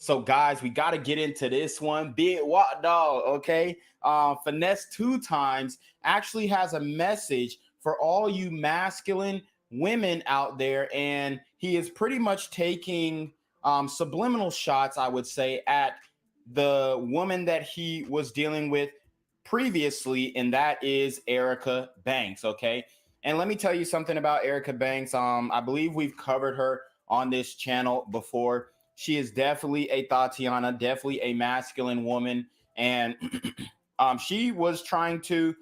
So, guys, we got to get into this one. Big what dog, okay? Finesse 2 times actually has a message for all you masculine women out there, and he is pretty much taking subliminal shots, I would say, at the woman that he was dealing with previously, and that is Erica Banks, okay? And let me tell you something about Erica Banks. I believe we've covered her on this channel before. She is definitely a Tatiana, definitely a masculine woman. And she was trying to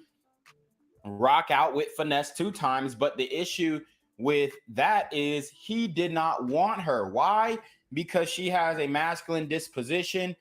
rock out with Finesse 2 times. But the issue with that is he did not want her. Why? Because she has a masculine disposition.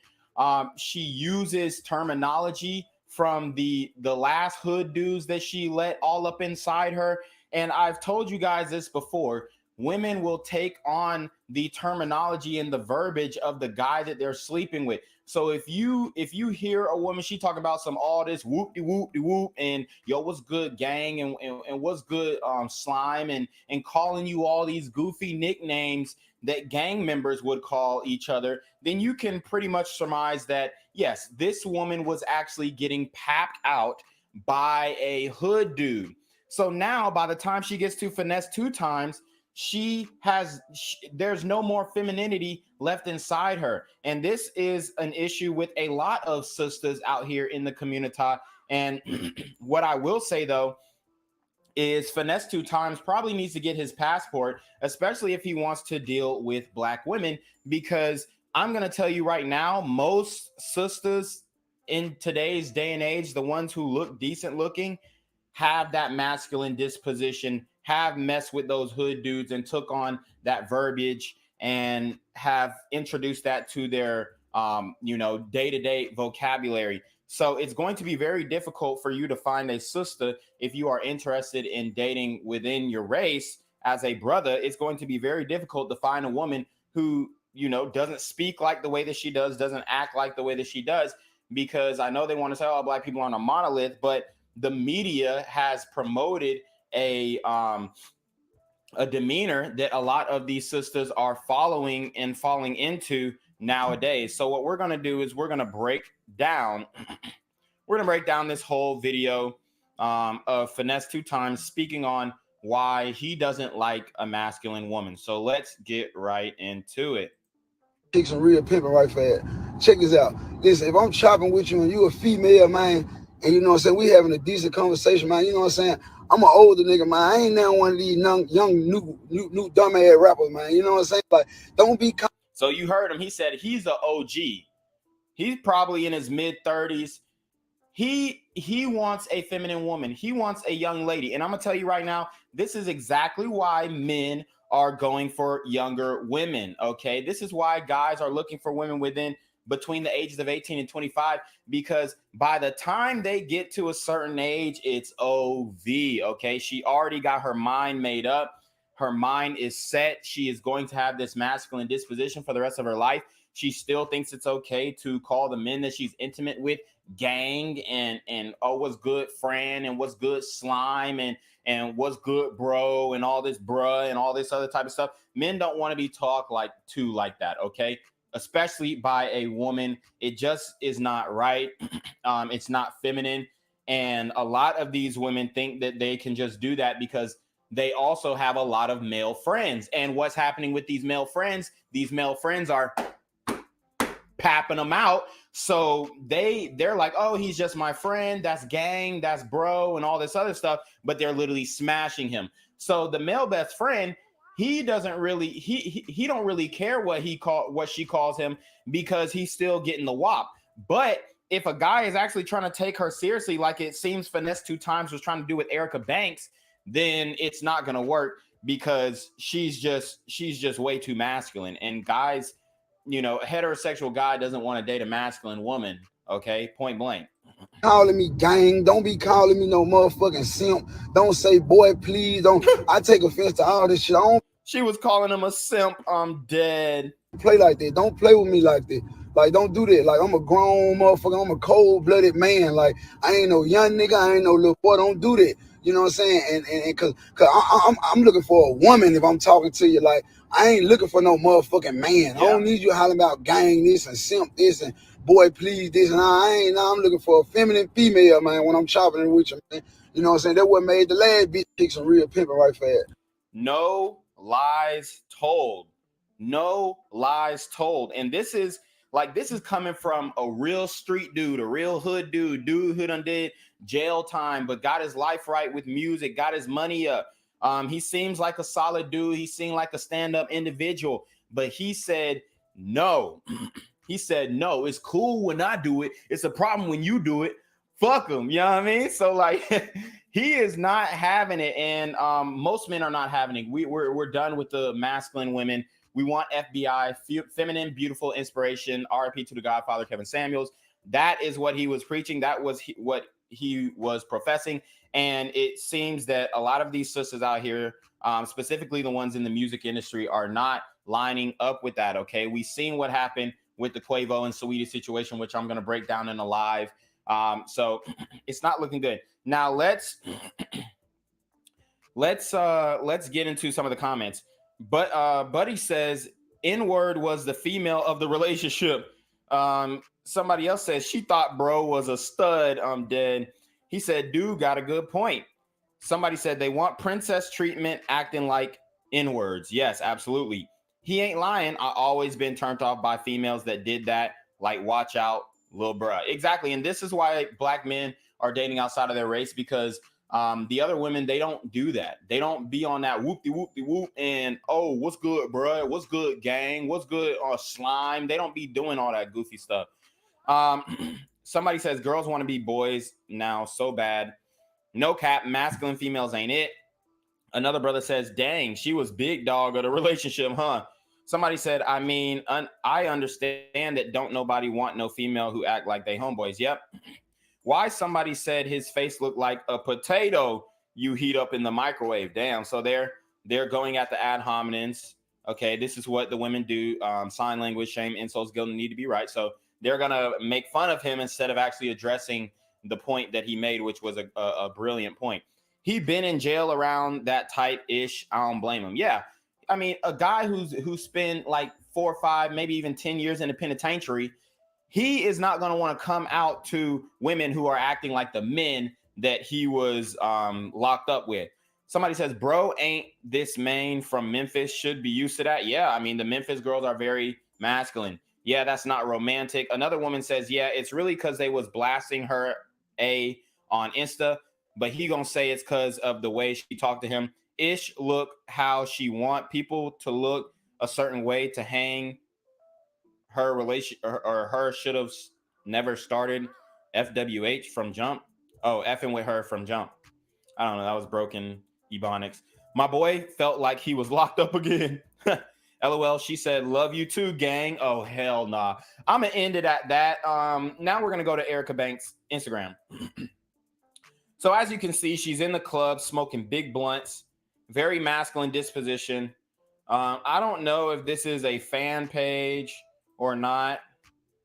She uses terminology from the last hood dudes that she let all up inside her. And I've told you guys this before. Women will take on the terminology and the verbiage of the guy that they're sleeping with. So if you hear a woman, she talk about all this whoop de whoop de whoop and yo, what's good gang and what's good slime and calling you all these goofy nicknames that gang members would call each other, then you can pretty much surmise that yes, this woman was actually getting papped out by a hood dude. So now by the time she gets to Finesse 2 times, there's no more femininity left inside her. And this is an issue with a lot of sisters out here in the community. And what I will say though is Finesse 2 times probably needs to get his passport, especially if he wants to deal with black women, because I'm going to tell you right now, most sisters in today's day and age, the ones who look decent looking, have that masculine disposition, have messed with those hood dudes and took on that verbiage and have introduced that to their day-to-day vocabulary. So it's going to be very difficult for you to find a sister if you are interested in dating within your race. As a brother, it's going to be very difficult to find a woman who doesn't speak like the way that she does, doesn't act like the way that she does, because I know they want to say, oh, black people aren't a monolith, but the media has promoted a demeanor that a lot of these sisters are following and falling into nowadays. So what we're going to do is we're going to break down this whole video of Finesse 2 times speaking on why he doesn't like a masculine woman. So let's get right into it. Take some real pimping right fast. Check this out. Listen, if I'm chopping with you and you a female, man, and you know what I'm saying, we having a decent conversation, man, you know what I'm saying, I'm an older nigga, man. I ain't now one of these young new dumbass rappers, man. You know what I'm saying? Like, don't be. So you heard him. He said he's an OG. He's probably in his mid-30s. He wants a feminine woman. He wants a young lady. And I'm going to tell you right now, this is exactly why men are going for younger women, okay? This is why guys are looking for women between the ages of 18 and 25, because by the time they get to a certain age, it's OV, okay? She already got her mind made up. Her mind is set. She is going to have this masculine disposition for the rest of her life. She still thinks it's okay to call the men that she's intimate with gang and oh, what's good friend and what's good slime and what's good bro and all this bruh and all this other type of stuff. Men don't want to be talked like that, okay? Especially by a woman. It just is not right. It's not feminine. And a lot of these women think that they can just do that because they also have a lot of male friends. And what's happening with these male friends? These male friends are papping them out. So they're like, oh, he's just my friend. That's gang, that's bro, and all this other stuff. But they're literally smashing him. So the male best friend, he doesn't really, he don't really care what she calls him, because he's still getting the wop. But if a guy is actually trying to take her seriously, like it seems Finesse 2 times was trying to do with Erica Banks, then it's not gonna work, because she's just way too masculine. And guys, a heterosexual guy doesn't want to date a masculine woman, okay? Point blank. Calling me gang, don't be calling me no motherfucking simp. Don't say boy, please. Don't. I take offense to all this shit. She was calling him a simp. I'm dead. Play like that. Don't play with me like that. Like, don't do that. Like, I'm a grown motherfucker. I'm a cold-blooded man. Like, I ain't no young nigga. I ain't no little boy. Don't do that. You know what I'm saying? And cause I'm looking for a woman if I'm talking to you. Like, I ain't looking for no motherfucking man. I don't need you hollering about gang this and simp this and boy please this. And I'm looking for a feminine female, man, when I'm chopping it with you, man. You know what I'm saying? That what made the last bitch kick some real pimping right fast. No lies told. No lies told. And this is coming from a real street dude, a real hood dude who done did jail time, but got his life right with music, got his money up. He seems like a solid dude. He seemed like a stand-up individual, but he said no. He said no. It's cool when I do it. It's a problem when you do it. Fuck him. You know what I mean? So like he is not having it, and most men are not having it. We're done with the masculine women. We want FBI, feminine, beautiful inspiration. RIP to the Godfather, Kevin Samuels. That is what he was preaching. That was what he was professing. And it seems that a lot of these sisters out here, specifically the ones in the music industry, are not lining up with that. Okay, we've seen what happened with the Quavo and Saweetie situation, which I'm going to break down in a live. So it's not looking good. Now let's get into some of the comments. But Buddy says N-word was the female of the relationship. Somebody else says she thought bro was a stud. I'm dead. He said, dude got a good point. Somebody said they want princess treatment, acting like N-words. Yes, absolutely. He ain't lying. I always been turned off by females that did that. Like, watch out, little bruh. Exactly. And this is why black men are dating outside of their race, because the other women, they don't do that. They don't be on that whoop-de-whoop-de-whoop and, oh, what's good, bruh? What's good, gang? What's good, slime? They don't be doing all that goofy stuff. Somebody says girls want to be boys now so bad. No cap, masculine females ain't it. Another brother says, dang, she was big dog of the relationship, huh? Somebody said, I mean, I understand that don't nobody want no female who act like they homeboys. Yep. Why somebody said his face looked like a potato you heat up in the microwave. Damn. So they're going at the ad hominems. Okay, this is what the women do. Sign language, shame, insults, guilt, need to be right. So they're gonna make fun of him instead of actually addressing the point that he made, which was a brilliant point. He been in jail around that type ish. I don't blame him. Yeah, I mean, a guy who spent like 4 or 5, maybe even 10 years in the penitentiary, he is not going to want to come out to women who are acting like the men that he was locked up with. Somebody says, bro, ain't this Maine from Memphis should be used to that? Yeah, I mean, the Memphis girls are very masculine. Yeah, that's not romantic. Another woman says, yeah, it's really because they was blasting her on Insta, but he gonna say it's because of the way she talked to him. Ish look how she want people to look a certain way to hang her relation, or her should have never started FWH from jump. Oh, effing with her from jump. I don't know. That was broken Ebonics. My boy felt like he was locked up again. LOL. She said, love you too, gang. Oh, hell nah. I'm going to end it at that. Now we're going to go to Erica Banks' Instagram. So as you can see, she's in the club smoking big blunts, very masculine disposition. I don't know if this is a fan page or not.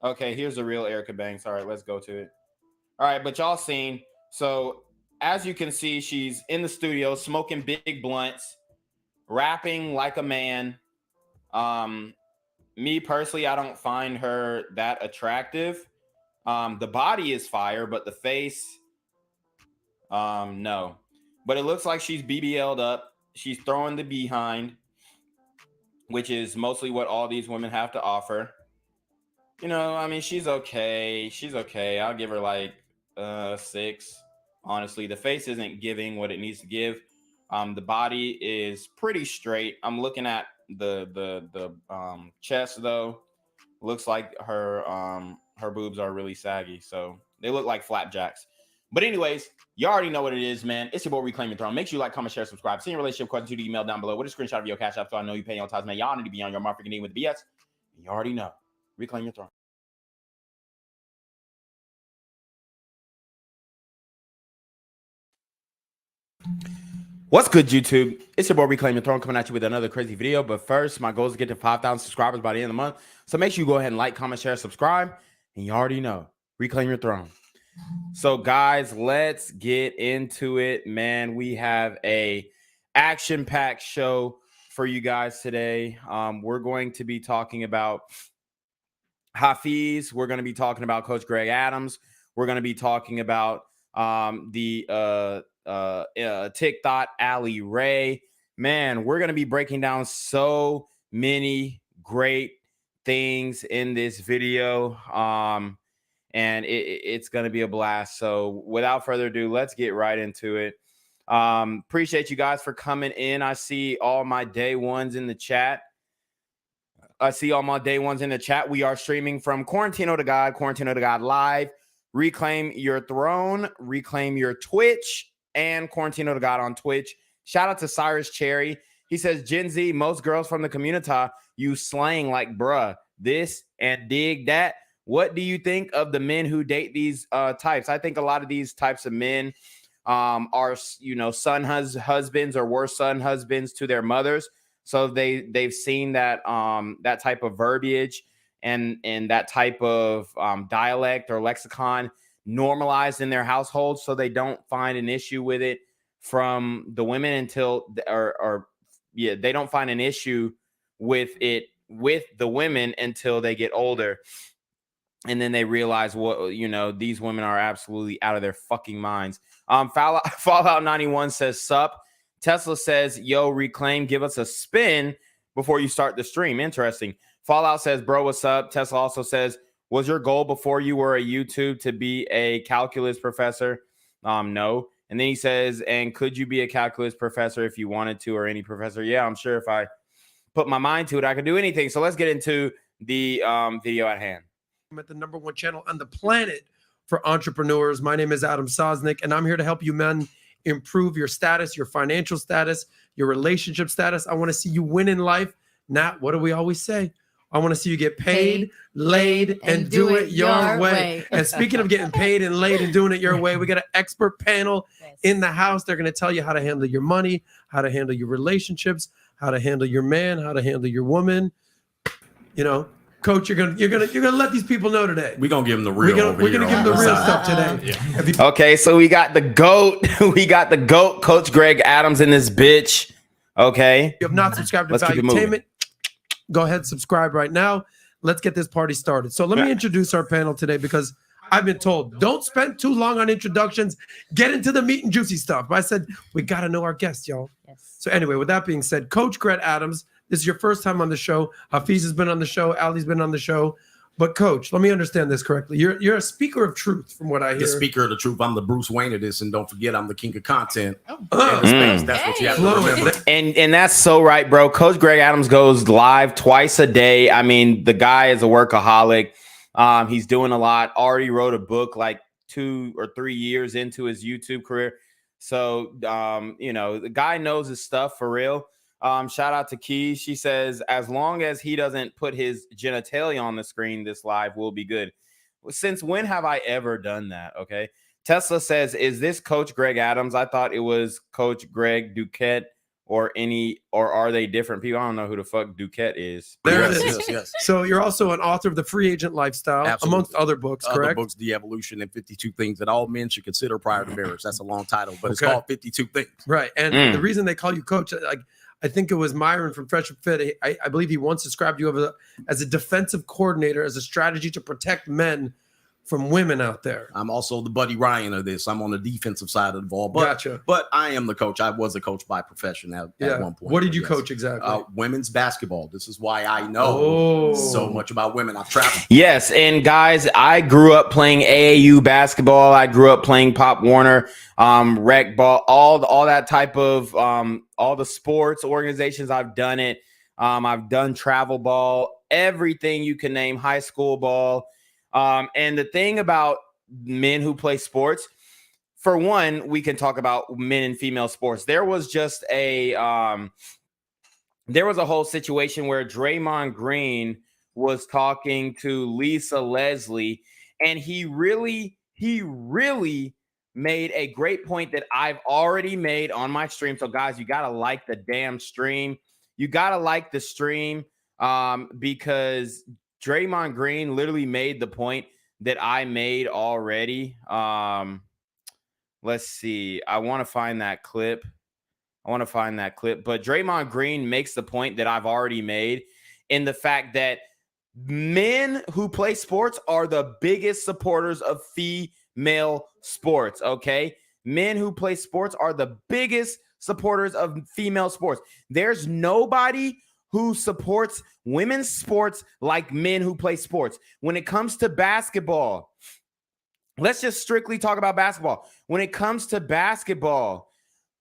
Okay, here's the real Erica Banks. All right, let's go to it. All right, but y'all seen. So as you can see, she's in the studio smoking big blunts, rapping like a man. Me personally, I don't find her that attractive. The body is fire, but the face, no. But it looks like she's BBL'd up. She's throwing the behind, which is mostly what all these women have to offer. You know, I mean, she's okay. She's okay. I'll give her like 6. Honestly, the face isn't giving what it needs to give. The body is pretty straight. I'm looking at the chest though. Looks like her boobs are really saggy, so they look like flapjacks. But anyways, you already know what it is, man. It's your boy Reclaim Your Throne. Make sure you like, comment, share, subscribe. Send your relationship question to the email down below with a screenshot of your cash app so I know you pay your tithes, man. Y'all need to be on your mark freaking with the BS. You already know. Reclaim your throne. What's good, YouTube? It's your boy Reclaim Your Throne coming at you with another crazy video. But first, my goal is to get to 5,000 subscribers by the end of the month. So make sure you go ahead and like, comment, share, subscribe. And you already know, Reclaim Your Throne. So guys, let's get into it, man. We have a action-packed show for you guys today. We're going to be talking about Hafeez. We're going to be talking about Coach Greg Adams. We're going to be talking about THOT Ali Ray. Man, we're going to be breaking down so many great things in this video. And it's going to be a blast. So without further ado, let's get right into it. Appreciate you guys for coming in. I see all my day ones in the chat. We are streaming from Quarantino to God Live, Reclaim Your Throne, Reclaim Your Twitch, and Quarantino to God on Twitch. Shout out to Cyrus Cherry. He says, Gen Z, most girls from the community use slang like bruh, this and dig that. What do you think of the men who date these types? I think a lot of these types of men are, you know, husbands or were son husbands to their mothers. So they've seen that that type of verbiage and that type of dialect or lexicon normalized in their household, so they don't find an issue with it from the women until they don't find an issue with it with the women until they get older. And then they realize, what, you know, these women are absolutely out of their fucking minds. Fallout 91 says, sup. Tesla says, yo, Reclaim, give us a spin before you start the stream. Interesting. Fallout says, bro, what's up? Tesla also says, was your goal before you were a YouTube to be a calculus professor? No. And then he says, and could you be a calculus professor if you wanted to, or any professor? Yeah, I'm sure if I put my mind to it, I could do anything. So let's get into the video at hand. I'm at the #1 channel on the planet for entrepreneurs. My name is AutumnSaintsEnt, and I'm here to help you men improve your status, your financial status, your relationship status. I want to see you win in life. Not, what do we always say? I want to see you get paid, laid, and do it your way. And speaking of getting paid and laid and doing it your way, we got an expert panel in the house. They're going to tell you how to handle your money, how to handle your relationships, how to handle your man, how to handle your woman. You know, Coach, you're gonna let these people know today. We're gonna give them the real. We're gonna give them the real stuff today. Yeah. Okay, so we got the GOAT. We got the GOAT, Coach Greg Adams, in this bitch. Okay. If you have not subscribed to Valuetainment, go ahead, subscribe right now. Let's get this party started. So let me introduce our panel today, because I've been told, don't spend too long on introductions. Get into the meat and juicy stuff. But I said, we got to know our guests, y'all. Yes. So anyway, with that being said, Coach Greg Adams, this is your first time on the show. Hafeez has been on the show. Ali's been on the show. But Coach, let me understand this correctly. You're a speaker of truth, from what I hear. The speaker of the truth. I'm the Bruce Wayne of this, and don't forget, I'm the king of content. That's what you have to remember. And that's so right, bro. Coach Greg Adams goes live twice a day. I mean, the guy is a workaholic. He's doing a lot. Already wrote a book like 2 or 3 years into his YouTube career. So, you know, the guy knows his stuff for real. Shout out to Key. She says, as long as he doesn't put his genitalia on the screen, this live will be good. Since when have I ever done that? Okay. Tesla says, is this Coach Greg Adams? I thought it was Coach Greg Duquette, or are they different people? I don't know who the fuck Duquette is. There it is. Yes. So you're also an author of The Free Agent Lifestyle, Absolutely. Amongst other books, correct? Other books, The Evolution, and 52 Things That All Men Should Consider Prior to Marriage. That's a long title, but it's called 52 Things. Right. And the reason they call you Coach, like, I think it was Myron from Fresh and Fit. I believe he once described you as a defensive coordinator, as a strategy to protect men from women out there. I'm also the Buddy Ryan of this. I'm on the defensive side of the ball. Gotcha. But I am the coach. I was a coach by profession at one point. What did you coach exactly? Women's basketball. This is why I know so much about women. I've traveled. Yes, and guys, I grew up playing AAU basketball. I grew up playing Pop Warner, rec ball, all that type of all the sports organizations. I've done it. I've done travel ball, everything you can name, high school ball. And the thing about men who play sports, for one, we can talk about men and female sports. There was just a whole situation where Draymond Green was talking to Lisa Leslie, and he really made a great point that I've already made on my stream. So guys, you got to like the damn stream. You got to like the stream because Draymond Green literally made the point that I made already. Let's see. I want to find that clip. But Draymond Green makes the point that I've already made in the fact that men who play sports are the biggest supporters of female sports, okay? Men who play sports are the biggest supporters of female sports. There's nobody who supports women's sports like men who play sports. When it comes to basketball, let's just strictly talk about basketball. When it comes to basketball,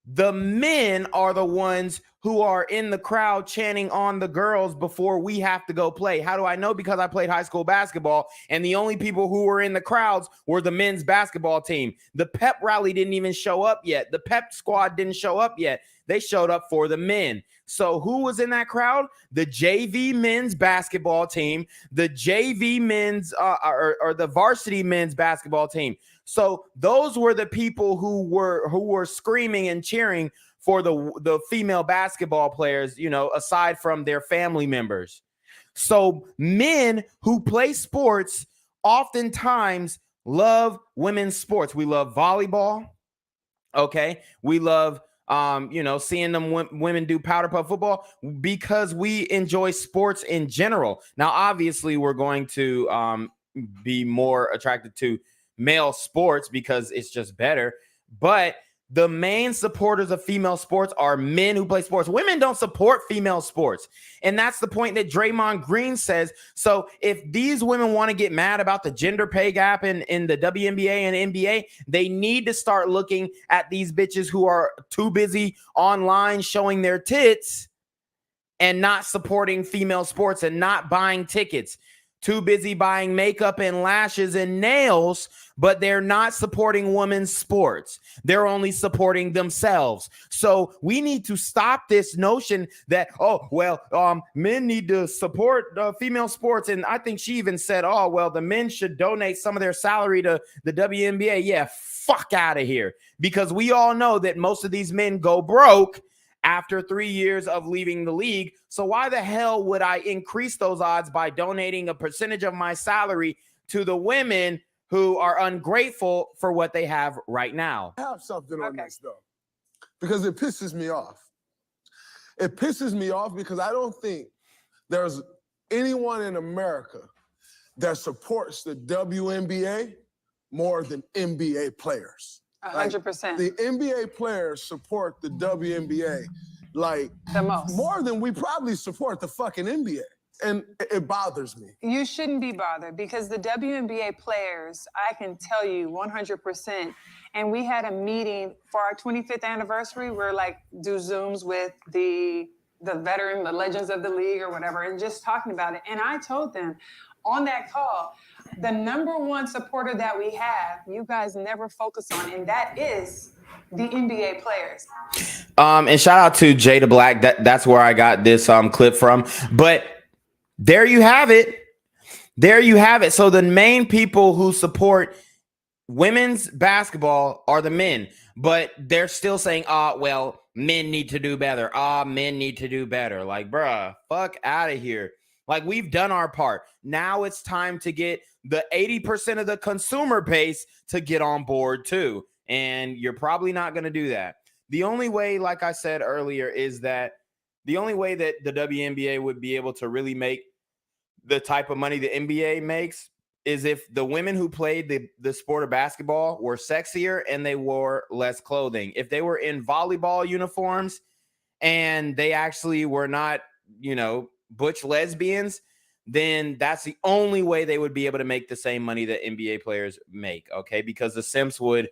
the men are the ones who are in the crowd chanting on the girls before we have to go play. How do I know? Because I played high school basketball, and the only people who were in the crowds were the men's basketball team. The pep rally didn't even show up yet. The pep squad didn't show up yet. They showed up for the men. So who was in that crowd? The JV men's basketball team, the JV men's or the varsity men's basketball team. So those were the people who were screaming and cheering for the female basketball players, you know, aside from their family members. So men who play sports oftentimes love women's sports. We love volleyball. Okay. We love seeing them women do powder puff football because we enjoy sports in general. Now, obviously, we're going to be more attracted to male sports because it's just better. But the main supporters of female sports are men who play sports. Women don't support female sports. And that's the point that Draymond Green says. So if these women want to get mad about the gender pay gap in the WNBA and NBA, they need to start looking at these bitches who are too busy online showing their tits and not supporting female sports and not buying tickets. Too busy buying makeup and lashes and nails, but they're not supporting women's sports. They're only supporting themselves. So we need to stop this notion that, men need to support female sports. And I think she even said, the men should donate some of their salary to the WNBA. Yeah, fuck out of here. Because we all know that most of these men go broke after 3 years of leaving the league. So why the hell would I increase those odds by donating a percentage of my salary to the women who are ungrateful for what they have right now? I have something on this, though, because it pisses me off. It pisses me off because I don't think there's anyone in America that supports the WNBA more than NBA players. 100%. The NBA players support the WNBA like the most. More than we probably support the fucking NBA. And it bothers me. You shouldn't be bothered because the WNBA players, I can tell you 100%. And we had a meeting for our 25th anniversary. We're like, do Zooms with the veteran, the legends of the league or whatever, and just talking about it. And I told them on that call, the number one supporter that we have, you guys never focus on, and that is the NBA players. And shout out to Jada Black. That's where I got this clip from. But there you have it. There you have it. So the main people who support women's basketball are the men, but they're still saying, men need to do better. Men need to do better. Like, bruh, fuck out of here. Like, we've done our part. Now it's time to get the 80% of the consumer base to get on board too. And you're probably not going to do that. The only way, like I said earlier, is that the only way that the WNBA would be able to really make the type of money the NBA makes is if the women who played the sport of basketball were sexier and they wore less clothing. If they were in volleyball uniforms and they actually were not, butch lesbians, then that's the only way they would be able to make the same money that NBA players make, okay? Because the simps would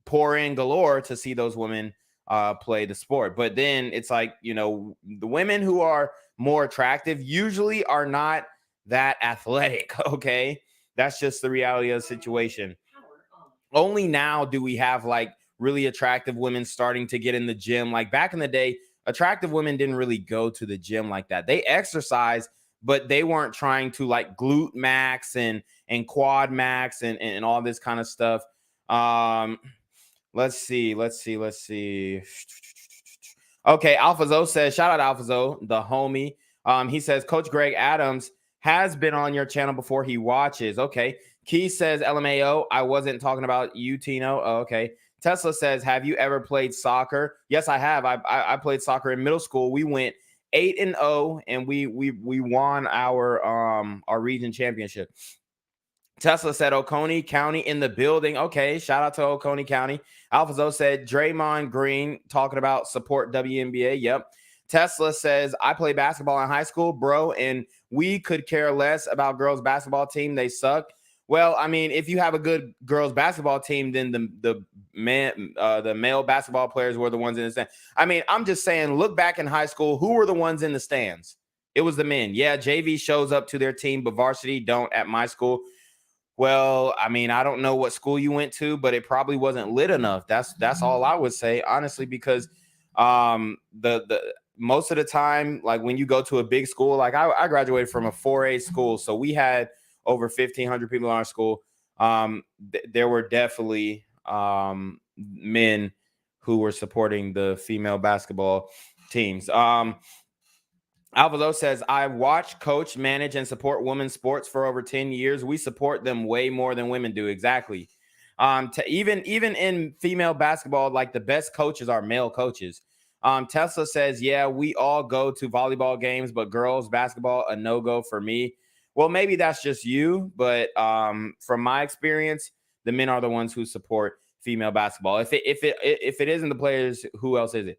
pour in galore to see those women play the sport. But then it's like, the women who are more attractive usually are not that athletic, okay? That's just the reality of the situation. Only now do we have like really attractive women starting to get in the gym. Like back in the day, attractive women didn't really go to the gym like that. They exercise, but they weren't trying to like glute max and quad max and all this kind of stuff. Let's see. Okay, AlphaZo says, shout out AlphaZo, the homie. He says, Coach Greg Adams has been on your channel before. He watches. Okay. Key says, LMAO, I wasn't talking about you, Tino. Oh, okay. Tesla says, have you ever played soccer? Yes, I have. I played soccer in middle school. We went 8-0, and we won our region championship. Tesla said Oconee County in the building. Okay, shout out to Oconee County. AlphaZo said Draymond Green talking about support WNBA. Yep. Tesla says I play basketball in high school, bro, and we could care less about girls basketball team. They suck. Well, I mean, if you have a good girls basketball team, then the male basketball players were the ones in the stand. I mean, I'm just saying, look back in high school, who were the ones in the stands? It was the men. Yeah, JV shows up to their team, but varsity don't at my school. Well, I mean, I don't know what school you went to, but it probably wasn't lit enough. That's all I would say, honestly, because the most of the time, like when you go to a big school, like I graduated from a 4A school, so we had over 1,500 people in our school. There were definitely men who were supporting the female basketball teams. AlvaLo says, I watch, coach, manage, and support women's sports for over 10 years. We support them way more than women do. Exactly. Even in female basketball, like the best coaches are male coaches. Tesla says, yeah, we all go to volleyball games, but girls basketball, a no-go for me. Well, maybe that's just you, but from my experience, the men are the ones who support female basketball. If it isn't the players, who else is it?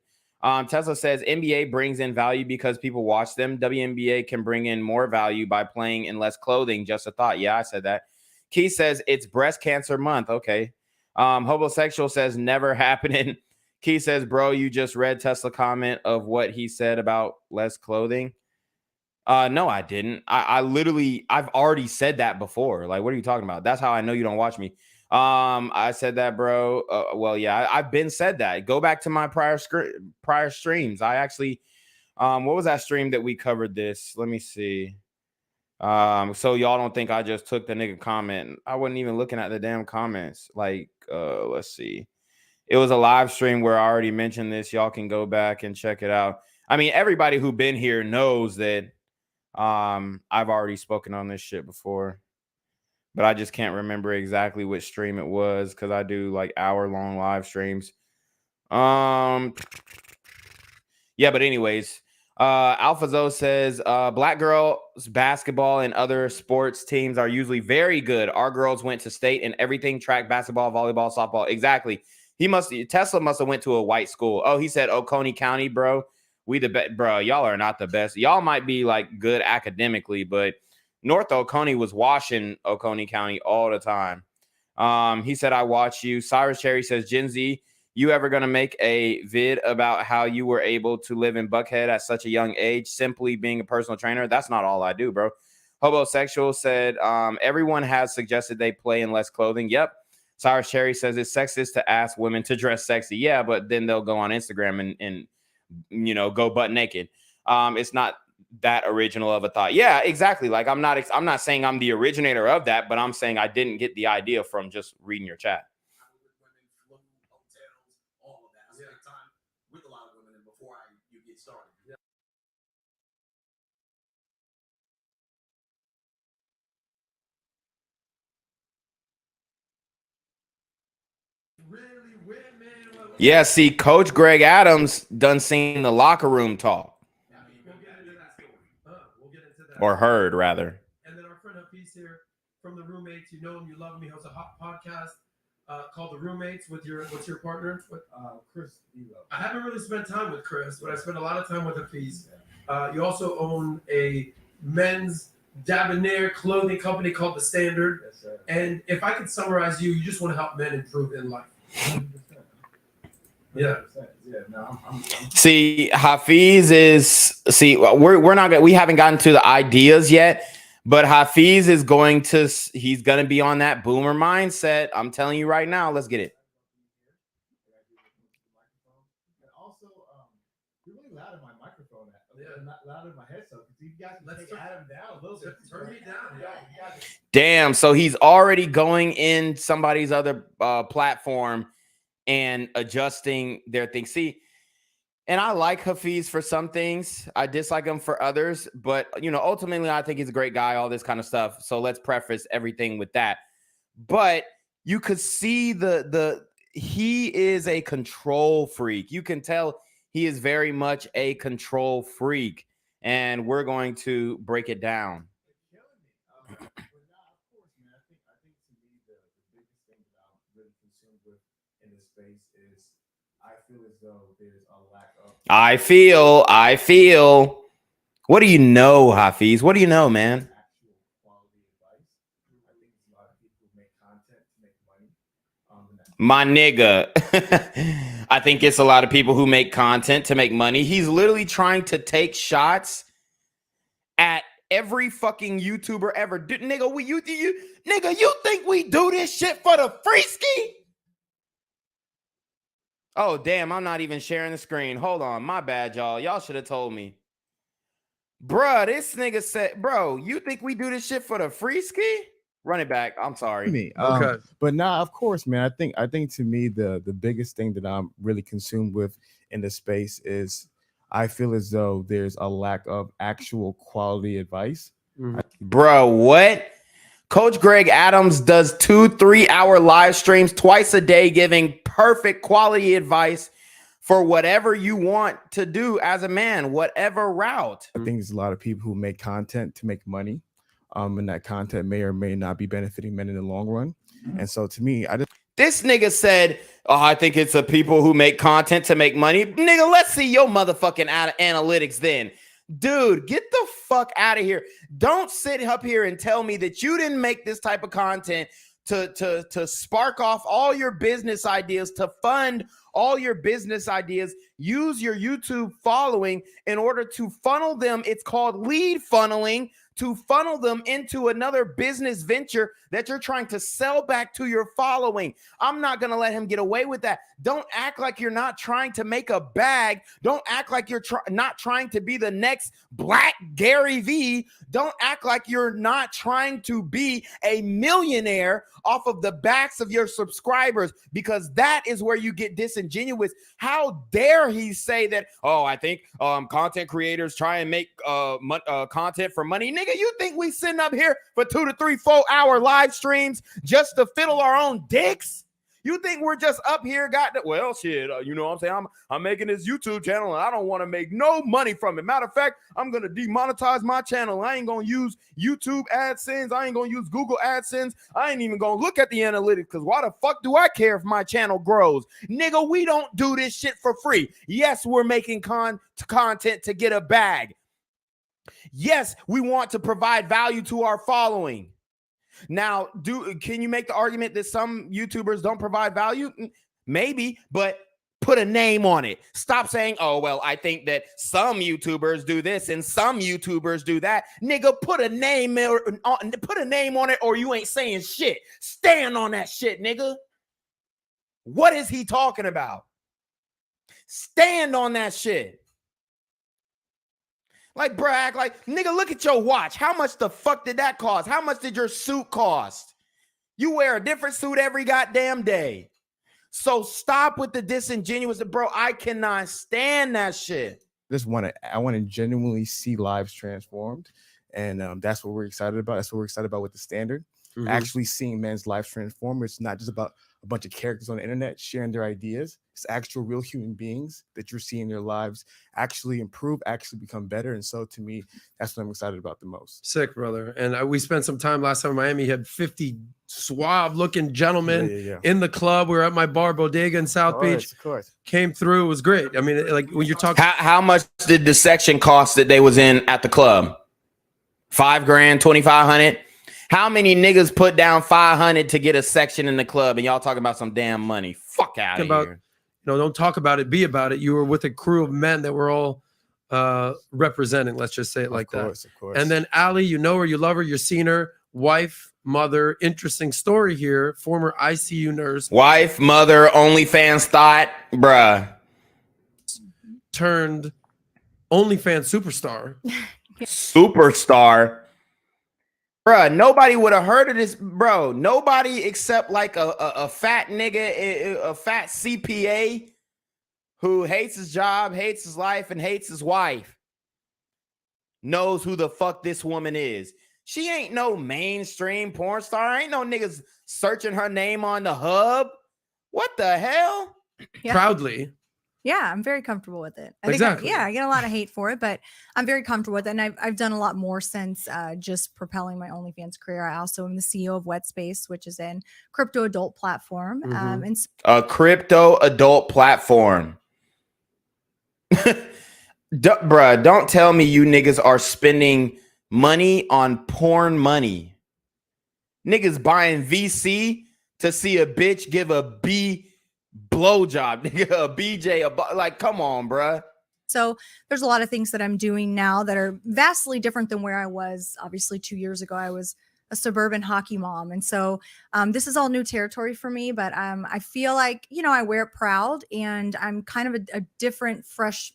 Tesla says NBA brings in value because people watch them. WNBA can bring in more value by playing in less clothing. Just a thought. Yeah, I said that. Key says it's breast cancer month. Okay. Homosexual says never happening. Key says, bro, you just read Tesla comment of what he said about less clothing. No, I didn't. I've already said that before. Like, what are you talking about? That's how I know you don't watch me. I said that, bro. Well, yeah, I've been said that. Go back to my prior streams. I actually, what was that stream that we covered this? Let me see. So y'all don't think I just took the nigga comment. I wasn't even looking at the damn comments. Like, let's see. It was a live stream where I already mentioned this. Y'all can go back and check it out. I mean, everybody who been here knows that I've already spoken on this shit before. But I just can't remember exactly which stream it was because I do like hour-long live streams. Yeah, but anyways, AlphaZo says black girls basketball and other sports teams are usually very good. Our girls went to state and everything: track, basketball, volleyball, softball. Exactly. Tesla must have went to a white school. Oh, he said Oconee County, bro. We the best, bro. Y'all are not the best. Y'all might be like good academically, but North Oconee was washing Oconee County all the time. He said, I watch you. Cyrus Cherry says, Gen Z, you ever going to make a vid about how you were able to live in Buckhead at such a young age, simply being a personal trainer? That's not all I do, bro. Hobosexual said, everyone has suggested they play in less clothing. Yep. Cyrus Cherry says it's sexist to ask women to dress sexy. Yeah, but then they'll go on Instagram and you know, go butt naked. It's not that original of a thought. Yeah, exactly. Like I'm not saying I'm the originator of that, but I'm saying I didn't get the idea from just reading your chat. Yeah, see, Coach Greg Adams done seen the locker room talk. Or heard, rather. And then our friend Hafeez here from the Roommates. You know him, you love him. He has a hot podcast called The Roommates what's your partner? Chris. I haven't really spent time with Chris, but I spent a lot of time with Hafeez. You also own a men's debonair clothing company called The Standard. Yes, sir. And if I could summarize you just want to help men improve in life. 100%. Yeah. Yeah. No, I'm See, Hafeez is we haven't gotten to the ideas yet, but Hafeez is he's gonna be on that boomer mindset. I'm telling you right now. Let's get it. And also, you're really loud in my microphone. Not loud in my headset. Let's turn Adam down a little bit. Turn me down. Damn. So he's already going in somebody's other platform and adjusting their thing. See, and I like Hafeez for some things. I dislike him for others. But, you know, ultimately, I think he's a great guy, all this kind of stuff. So let's preface everything with that. But you could see he is a control freak. You can tell he is very much a control freak. And we're going to break it down. I feel. What do you know, Hafeez? What do you know, man? My nigga. I think it's a lot of people who make content to make money. He's literally trying to take shots at every fucking YouTuber ever. Nigga, you think we do this shit for the free ski? Oh, damn, I'm not even sharing the screen. Hold on, my bad, y'all. Y'all should have told me. Bruh, this nigga said, bro, you think we do this shit for the free ski? Run it back. I'm sorry. Okay. But nah, of course, man. I think to me, the biggest thing that I'm really consumed with in the space is I feel as though there's a lack of actual quality advice. Bro, what? Coach Greg Adams does 2-3 hour live streams twice a day, giving perfect quality advice for whatever you want to do as a man, whatever route. I think there's a lot of people who make content to make money, and that content may or may not be benefiting men in the long run. And so to me, This nigga said, oh, I think it's the people who make content to make money. Nigga, let's see your motherfucking analytics then. Dude, get the fuck out of here. Don't sit up here and tell me that you didn't make this type of content to spark off all your business ideas, to fund all your business ideas. Use your YouTube following in order to funnel them. It's called lead funneling, to funnel them into another business venture that you're trying to sell back to your following. I'm not going to let him get away with that. Don't act like you're not trying to make a bag. Don't act like you're not trying to be the next Black Gary V. Don't act like you're not trying to be a millionaire off of the backs of your subscribers, because that is where you get disingenuous. How dare he say that, oh, I think content creators try and make content for money. Nigga, you think we sitting up here for 2 to 3, 4 hour live streams just to fiddle our own dicks? You think we're just up here, well, shit, you know what I'm saying? I'm making this YouTube channel and I don't want to make no money from it. Matter of fact, I'm going to demonetize my channel. I ain't going to use YouTube AdSense. I ain't going to use Google AdSense. I ain't even going to look at the analytics, because why the fuck do I care if my channel grows? Nigga, we don't do this shit for free. Yes, we're making content to get a bag. Yes, we want to provide value to our following. Now, can you make the argument that some YouTubers don't provide value? Maybe, but put a name on it. Stop saying, oh, well, I think that some YouTubers do this and some YouTubers do that. Nigga, put a name on it, or you ain't saying shit. Stand on that shit, nigga. What is he talking about? Stand on that shit. Like, bro, act like, nigga, look at your watch. How much the fuck did that cost? How much did your suit cost? You wear a different suit every goddamn day. So stop with the disingenuous. Bro, I cannot stand that shit. I want to genuinely see lives transformed. And that's what we're excited about. That's what we're excited about with the standard. Mm-hmm. Actually seeing men's lives transform. It's not just about a bunch of characters on the internet sharing their ideas. It's actual real human beings that you're seeing their lives actually improve, actually become better. And so to me, that's what I'm excited about the most. Sick, brother. And we spent some time last time in Miami. He had 50 suave looking gentlemen in the club. We were at my bar, Bodega in South Beach. Of course. Came through. It was great. I mean, like when you're talking. How much did the section cost that they was in at the club? $5,000, $2,500? How many niggas put down $500 to get a section in the club, and y'all talking about some damn money? Fuck out of here. Don't talk about it, be about it. You were with a crew of men that were all representing, let's just say it like that. Of course. And then Allie, you know her, you love her, you've seen her, wife, mother. Interesting story here. Former ICU nurse. Wife, mother, OnlyFans THOT, bruh. Turned OnlyFans superstar. superstar. Bruh, nobody would have heard of this, bro. Nobody except like a fat nigga, a fat CPA who hates his job, hates his life, and hates his wife knows who the fuck this woman is. She ain't no mainstream porn star. Ain't no niggas searching her name on the hub. What the hell? Yeah. Proudly. Yeah, I'm very comfortable with it. Exactly. I get a lot of hate for it, but I'm very comfortable with it. And I've done a lot more since just propelling my OnlyFans career. I also am the CEO of WetSpace, which is a crypto adult platform. Mhm. And A crypto adult platform. Bruh, don't tell me you niggas are spending money on porn money. Niggas buying VC to see a bitch give a B blowjob, nigga, a BJ, like, come on, bruh. so there's a lot of things that I'm doing now that are vastly different than where I was. Obviously, 2 years ago, I was a suburban hockey mom. And so this is all new territory for me, but I feel like, I wear it proud, and I'm kind of a different, fresh,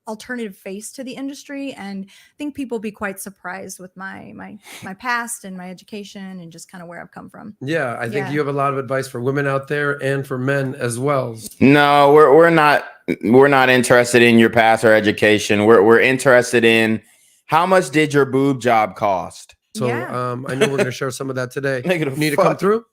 alternative face to the industry. And I think people be quite surprised with my past and my education and just kind of where I've come from. Yeah, I think you have a lot of advice for women out there and for men as well. No, we're not interested in your past or education. We're interested in how much did your boob job cost? So I know we're going to share some of that today. Negative Need to come through?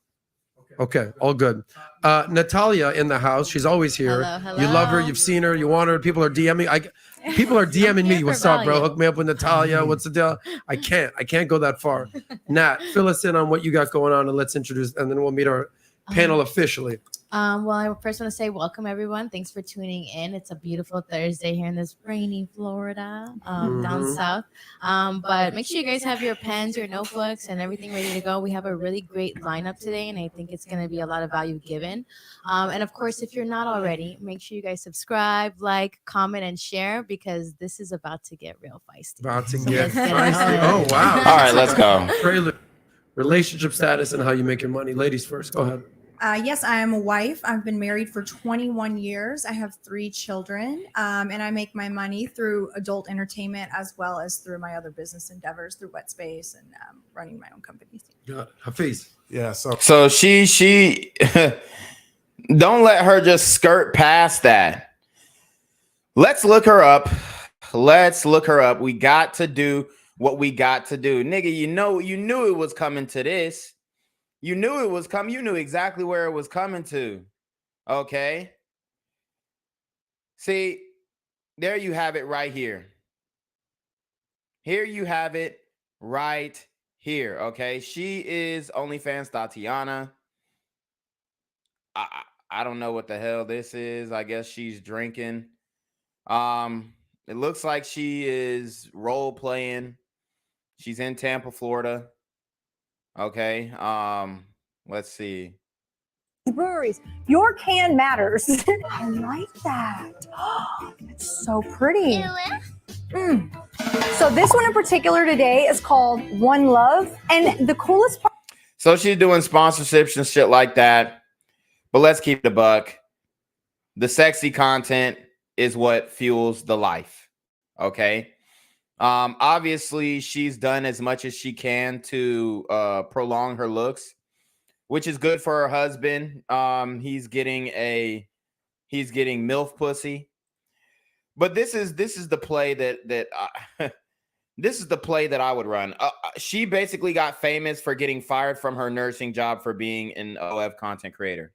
Okay, all good. Natalia in the house. She's always here. Hello. You love her. You've seen her. You want her. People are DMing. People are DMing me. What's up, bro? Hook me up with Natalia. What's the deal? I can't go that far. Nat, fill us in on what you got going on, and let's introduce, and then we'll meet our panel officially. Well, I first want to say welcome, everyone. Thanks for tuning in. It's a beautiful Thursday here in this rainy Florida, down south. But make sure you guys have your pens, your notebooks, and everything ready to go. We have a really great lineup today, and I think it's going to be a lot of value given. And of course, if you're not already, make sure you guys subscribe, like, comment, and share, because this is about to get real feisty. About to So get let's get feisty. into Oh, it. wow. All right, let's go. Trailer. Relationship status and how you make your money. Ladies first. Go ahead. Yes, I am a wife. I've been married for 21 years. I have 3 children, and I make my money through adult entertainment as well as through my other business endeavors through WetSpace and running my own companies. Got it. Hafeez. Yeah. So she don't let her just skirt past that. Let's look her up. We got to do what we got to do. Nigga, you knew it was coming to this. You knew it was coming. You knew exactly where it was coming to. Okay. See, there you have it right here. Here you have it right here. Okay. She is OnlyFans Tatiana. I don't know what the hell this is. I guess she's drinking. It looks like she is role playing. She's in Tampa, Florida. Okay. Let's see. Breweries, your can matters. I like that. It's so pretty. So this one in particular today is called One Love, and the coolest part. So she's doing sponsorships and shit like that. But let's keep the buck. The sexy content is what fuels the life. Okay. Obviously, she's done as much as she can to prolong her looks, which is good for her husband. He's getting MILF pussy. But this is the play this is the play that I would run. She basically got famous for getting fired from her nursing job for being an OF content creator.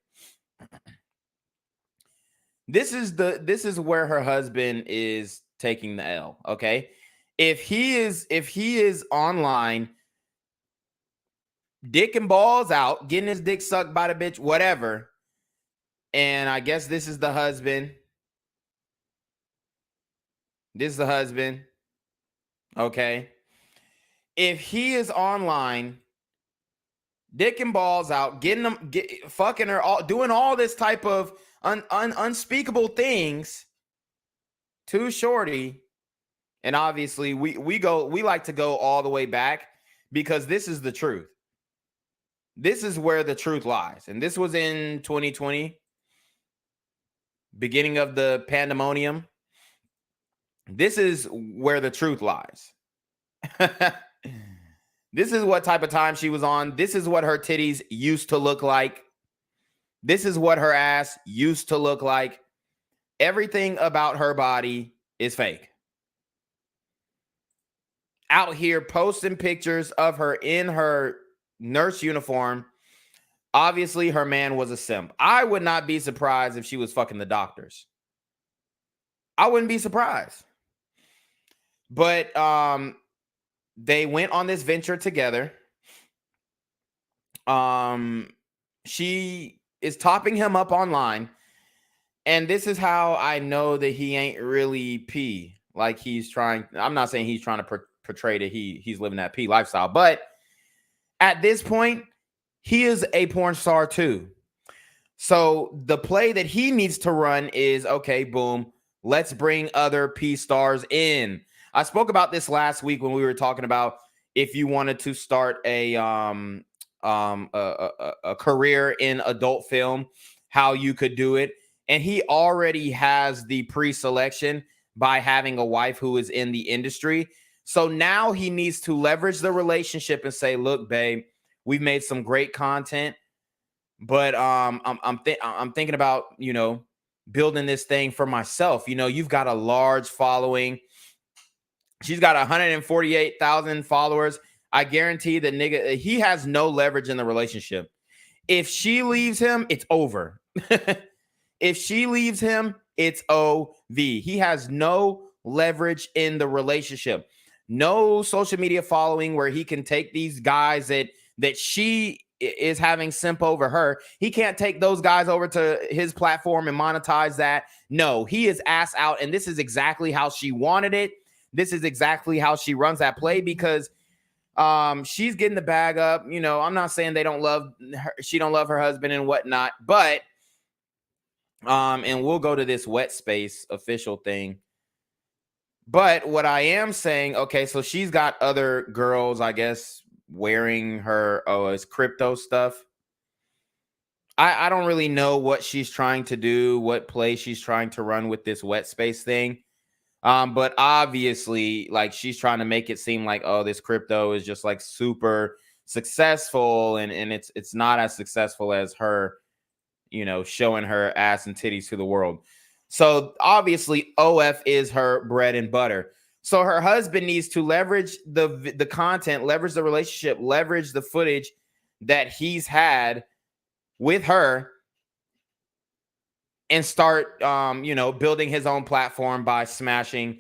This is where her husband is taking the L. Okay. If he is online, dick and balls out, getting his dick sucked by the bitch, whatever. And I guess this is the husband. This is the husband. Okay. If he is online, dick and balls out, fucking her, doing all this type of unspeakable things to shorty. And obviously we like to go all the way back because this is the truth. This is where the truth lies. And this was in 2020, beginning of the pandemonium. This is where the truth lies. This is what type of time she was on. This is what her titties used to look like. This is what her ass used to look like. Everything about her body is fake. Out here posting pictures of her in her nurse uniform. Obviously, her man was a simp. I would not be surprised if she was fucking the doctors. I wouldn't be surprised. But they went on this venture together. She is topping him up online. And this is how I know that he ain't really P. Like he's trying. I'm not saying he's trying to portray that he's living that P lifestyle. But at this point, he is a porn star too. So the play that he needs to run is, okay, boom, let's bring other P stars in. I spoke about this last week when we were talking about if you wanted to start a career in adult film, how you could do it. And he already has the pre-selection by having a wife who is in the industry. So now he needs to leverage the relationship and say, look, babe, we've made some great content, but I'm thinking about, you know, building this thing for myself. You know, you've got a large following. She's got 148,000 followers. I guarantee the nigga, he has no leverage in the relationship. If she leaves him, it's over. If she leaves him, it's OV. He has no leverage in the relationship. No social media following where he can take these guys that she is having simp over her. He can't take those guys over to his platform and monetize that. No, he is ass out. And this is exactly how she wanted it. This is exactly how she runs that play because she's getting the bag up. You know, I'm not saying they don't love her. She don't love her husband and whatnot, but and we'll go to this wet space official thing. But what I am saying, okay, so she's got other girls, I guess, wearing her, it's crypto stuff. I don't really know what she's trying to do, what play she's trying to run with this wet space thing. But obviously, like, she's trying to make it seem like, oh, this crypto is just like super successful, and it's not as successful as her, you know, showing her ass and titties to the world. So obviously OF is her bread and butter. So her husband needs to leverage the content, leverage the relationship, leverage the footage that he's had with her and start, you know, building his own platform by smashing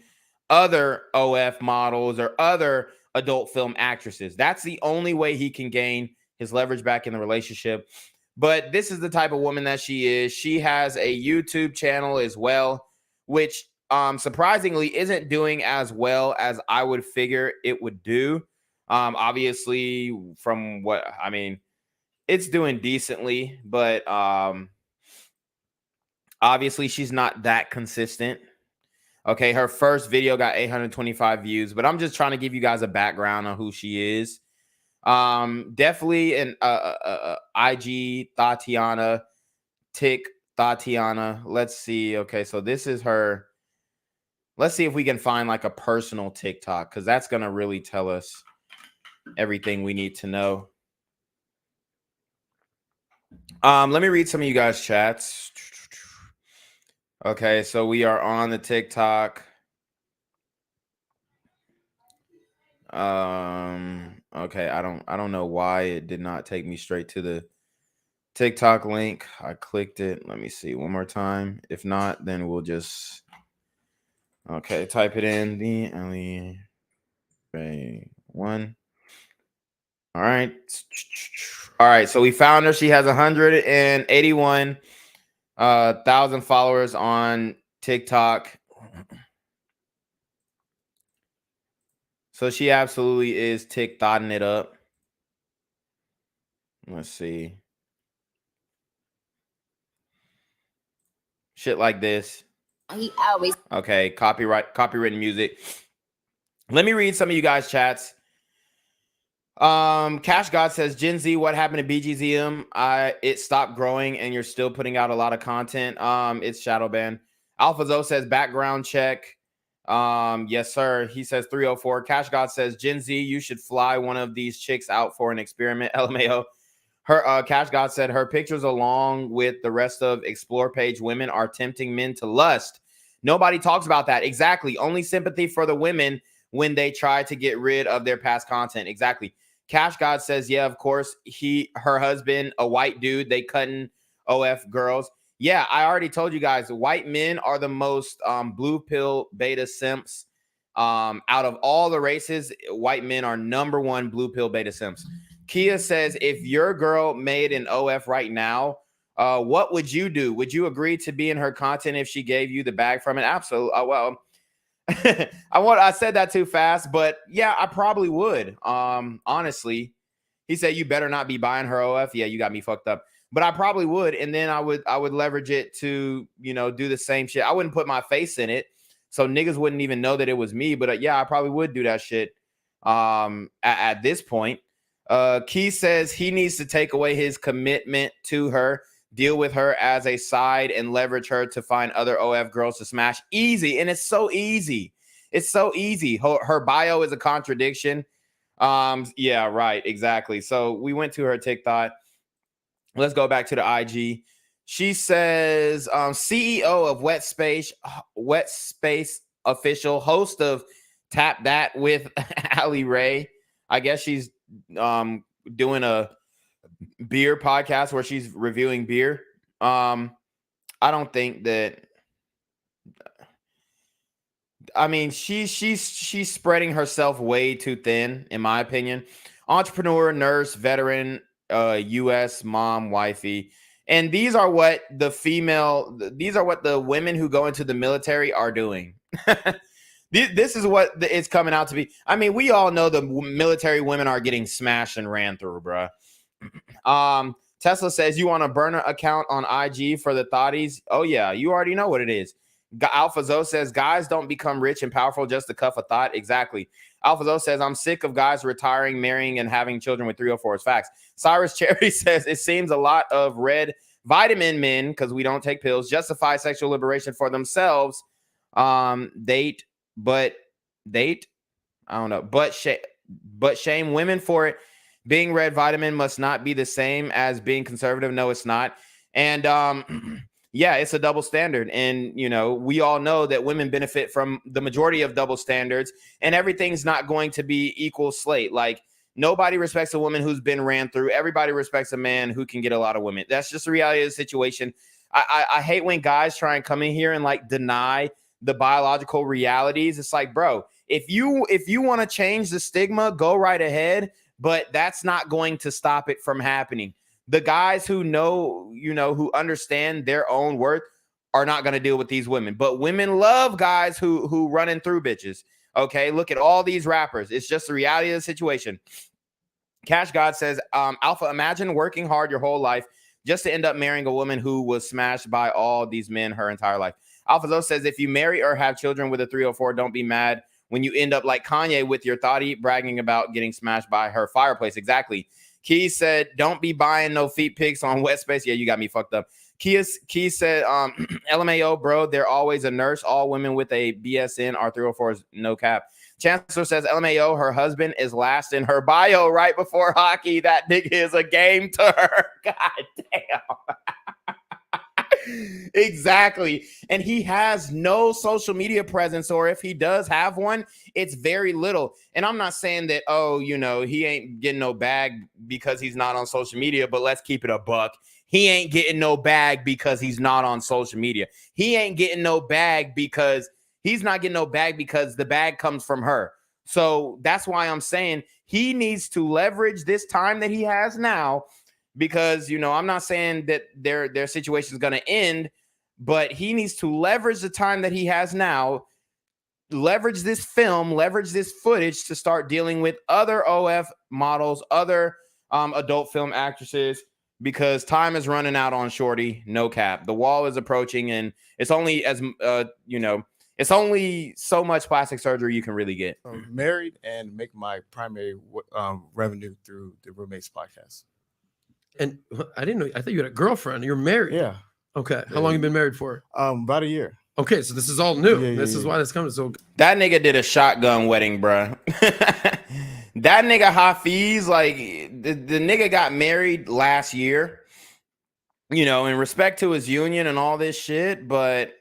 other OF models or other adult film actresses. That's the only way he can gain his leverage back in the relationship. But this is the type of woman that she is. She has a YouTube channel as well, which surprisingly isn't doing as well as I would figure it would do. Obviously, from what I mean, it's doing decently, but obviously she's not that consistent. Okay, her first video got 825 views, but I'm just trying to give you guys a background on who she is. Definitely an IG Tatiana, Tick Tatiana. Let's see. Okay, so this is her. Let's see if we can find like a personal TikTok, because that's gonna really tell us everything we need to know. Let me read some of you guys' chats. Okay, so we are on the TikTok. Okay, I don't know why it did not take me straight to the TikTok link. I clicked it. Let me see one more time. If not, then we'll just type it in. The one. All right. So we found her. She has 181,000 followers on TikTok. So she absolutely is TikToking it up. Let's see. Shit like this. He always copywritten music. Let me read some of you guys' chats. Cash God says, Gen Z, what happened to BGZM? It stopped growing and you're still putting out a lot of content. It's shadow ban. Alpha Zo says, background check. Yes, sir. He says 304. Cash God says, Gen Z, you should fly one of these chicks out for an experiment. LMAO. Her Cash God said her pictures along with the rest of Explore page women are tempting men to lust. Nobody talks about that. Exactly. Only sympathy for the women when they try to get rid of their past content. Exactly. Cash God says, yeah, of course, her husband, a white dude, they cutting OF girls. Yeah, I already told you guys, white men are the most blue pill beta simps. Out of all the races, white men are #1 blue pill beta simps. Kia says, if your girl made an OF right now, what would you do? Would you agree to be in her content if she gave you the bag from it? Absolutely. Well, I said that too fast, but yeah, I probably would. Honestly, he said you better not be buying her OF. Yeah, you got me fucked up. But I probably would, and then I would leverage it to, you know, do the same shit. I wouldn't put my face in it, so niggas wouldn't even know that it was me. But yeah, I probably would do that shit. At this point, Key says he needs to take away his commitment to her, deal with her as a side, and leverage her to find other OF girls to smash. Easy, and it's so easy. It's so easy. Her bio is a contradiction. Yeah, right, exactly. So we went to her TikTok. Let's go back to the IG. She says, CEO of Wet Space Official, host of Tap That with Ali Ray. I guess she's doing a beer podcast where she's reviewing beer. I don't think that. I mean, she's spreading herself way too thin, in my opinion. Entrepreneur, nurse, veteran, U.S. mom, wifey, and these are what the women who go into the military are doing. This is what it's coming out to be. I mean, we all know the military women are getting smashed and ran through, bruh. Tesla says you want a burner account on IG for the thotties. Oh yeah, you already know what it is. Alpha Zoe says guys don't become rich and powerful just to cuff a thought. Exactly. Alpha Zoe says I'm sick of guys retiring, marrying, and having children with 304's facts. Cyrus Charity says it seems a lot of red vitamin men, because we don't take pills, justify sexual liberation for themselves. Date. I don't know. But shame women for it. Being red vitamin must not be the same as being conservative. No, it's not. And yeah, it's a double standard. And, you know, we all know that women benefit from the majority of double standards, and everything's not going to be equal slate. Like, nobody respects a woman who's been ran through. Everybody respects a man who can get a lot of women. That's just the reality of the situation. I hate when guys try and come in here and like deny the biological realities. It's like, bro, if you want to change the stigma, go right ahead. But that's not going to stop it from happening. The guys who know, you know, who understand their own worth are not going to deal with these women. But women love guys who running through bitches. Okay, look at all these rappers. It's just the reality of the situation. Cash God says, Alpha, imagine working hard your whole life just to end up marrying a woman who was smashed by all these men her entire life. Alpha Zoe says, if you marry or have children with a 304, don't be mad when you end up like Kanye with your thotty bragging about getting smashed by her fireplace. Exactly. Key said, don't be buying no feet pics on Wet Space. Yeah, you got me fucked up. Key said, LMAO, bro, they're always a nurse. All women with a BSN are 304s, no cap. Chancellor says, LMAO, her husband is last in her bio right before hockey. That nigga is a game to her. God damn. Exactly. And he has no social media presence, or if he does have one, it's very little. And I'm not saying that, oh, you know, he ain't getting no bag because he's not on social media, but let's keep it a buck. He ain't getting no bag because he's not on social media. He ain't getting no bag because he's not getting no bag because the bag comes from her. So that's why I'm saying he needs to leverage this time that he has now. Because, you know, I'm not saying that their situation is going to end, but he needs to leverage the time that he has now, leverage this film, leverage this footage to start dealing with other OF models, other adult film actresses, because time is running out on Shorty. No cap. The wall is approaching, and it's only it's only so much plastic surgery you can really get. I'm married and make my primary revenue through the Roommates podcast. And I didn't know. I thought you had a girlfriend. You're married. Yeah. Okay. How long you been married for? About a year. Okay, so this is all new. Yeah, This yeah, is yeah. why this comes. So That nigga did a shotgun wedding, bruh. That nigga Hafeez, like the nigga got married last year, you know, in respect to his union and all this shit, but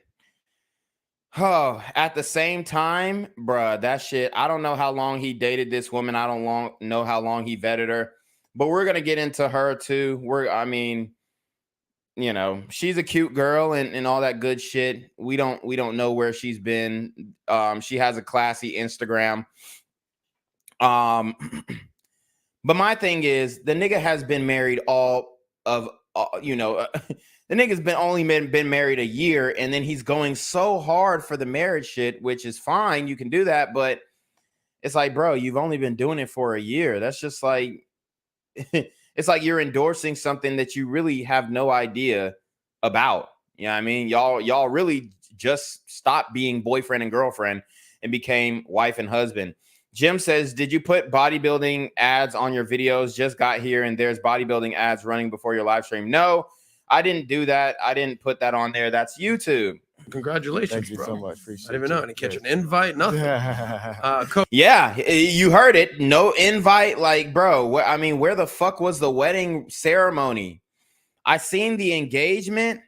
at the same time, bruh, that shit, I don't know how long he dated this woman. I don't know how long he vetted her, but we're gonna get into her too. I mean, you know, she's a cute girl and all that good shit. We don't know where she's been. She has a classy Instagram. But my thing is, the nigga has been married the nigga's been married a year, and then he's going so hard for the marriage shit, which is fine. You can do that, but it's like, bro, you've only been doing it for a year. That's just like, it's like you're endorsing something that you really have no idea about. You know what I mean? Y'all really just stopped being boyfriend and girlfriend and became wife and husband. Jim says, did you put bodybuilding ads on your videos? Just got here and there's bodybuilding ads running before your live stream. No, I didn't do that. I didn't put that on there. That's YouTube. Congratulations, Thank you bro. so much. Appreciate I didn't even know. I didn't catch an invite, nothing. Yeah, you heard it. No invite. Like, bro, where the fuck was the wedding ceremony? I seen the engagement,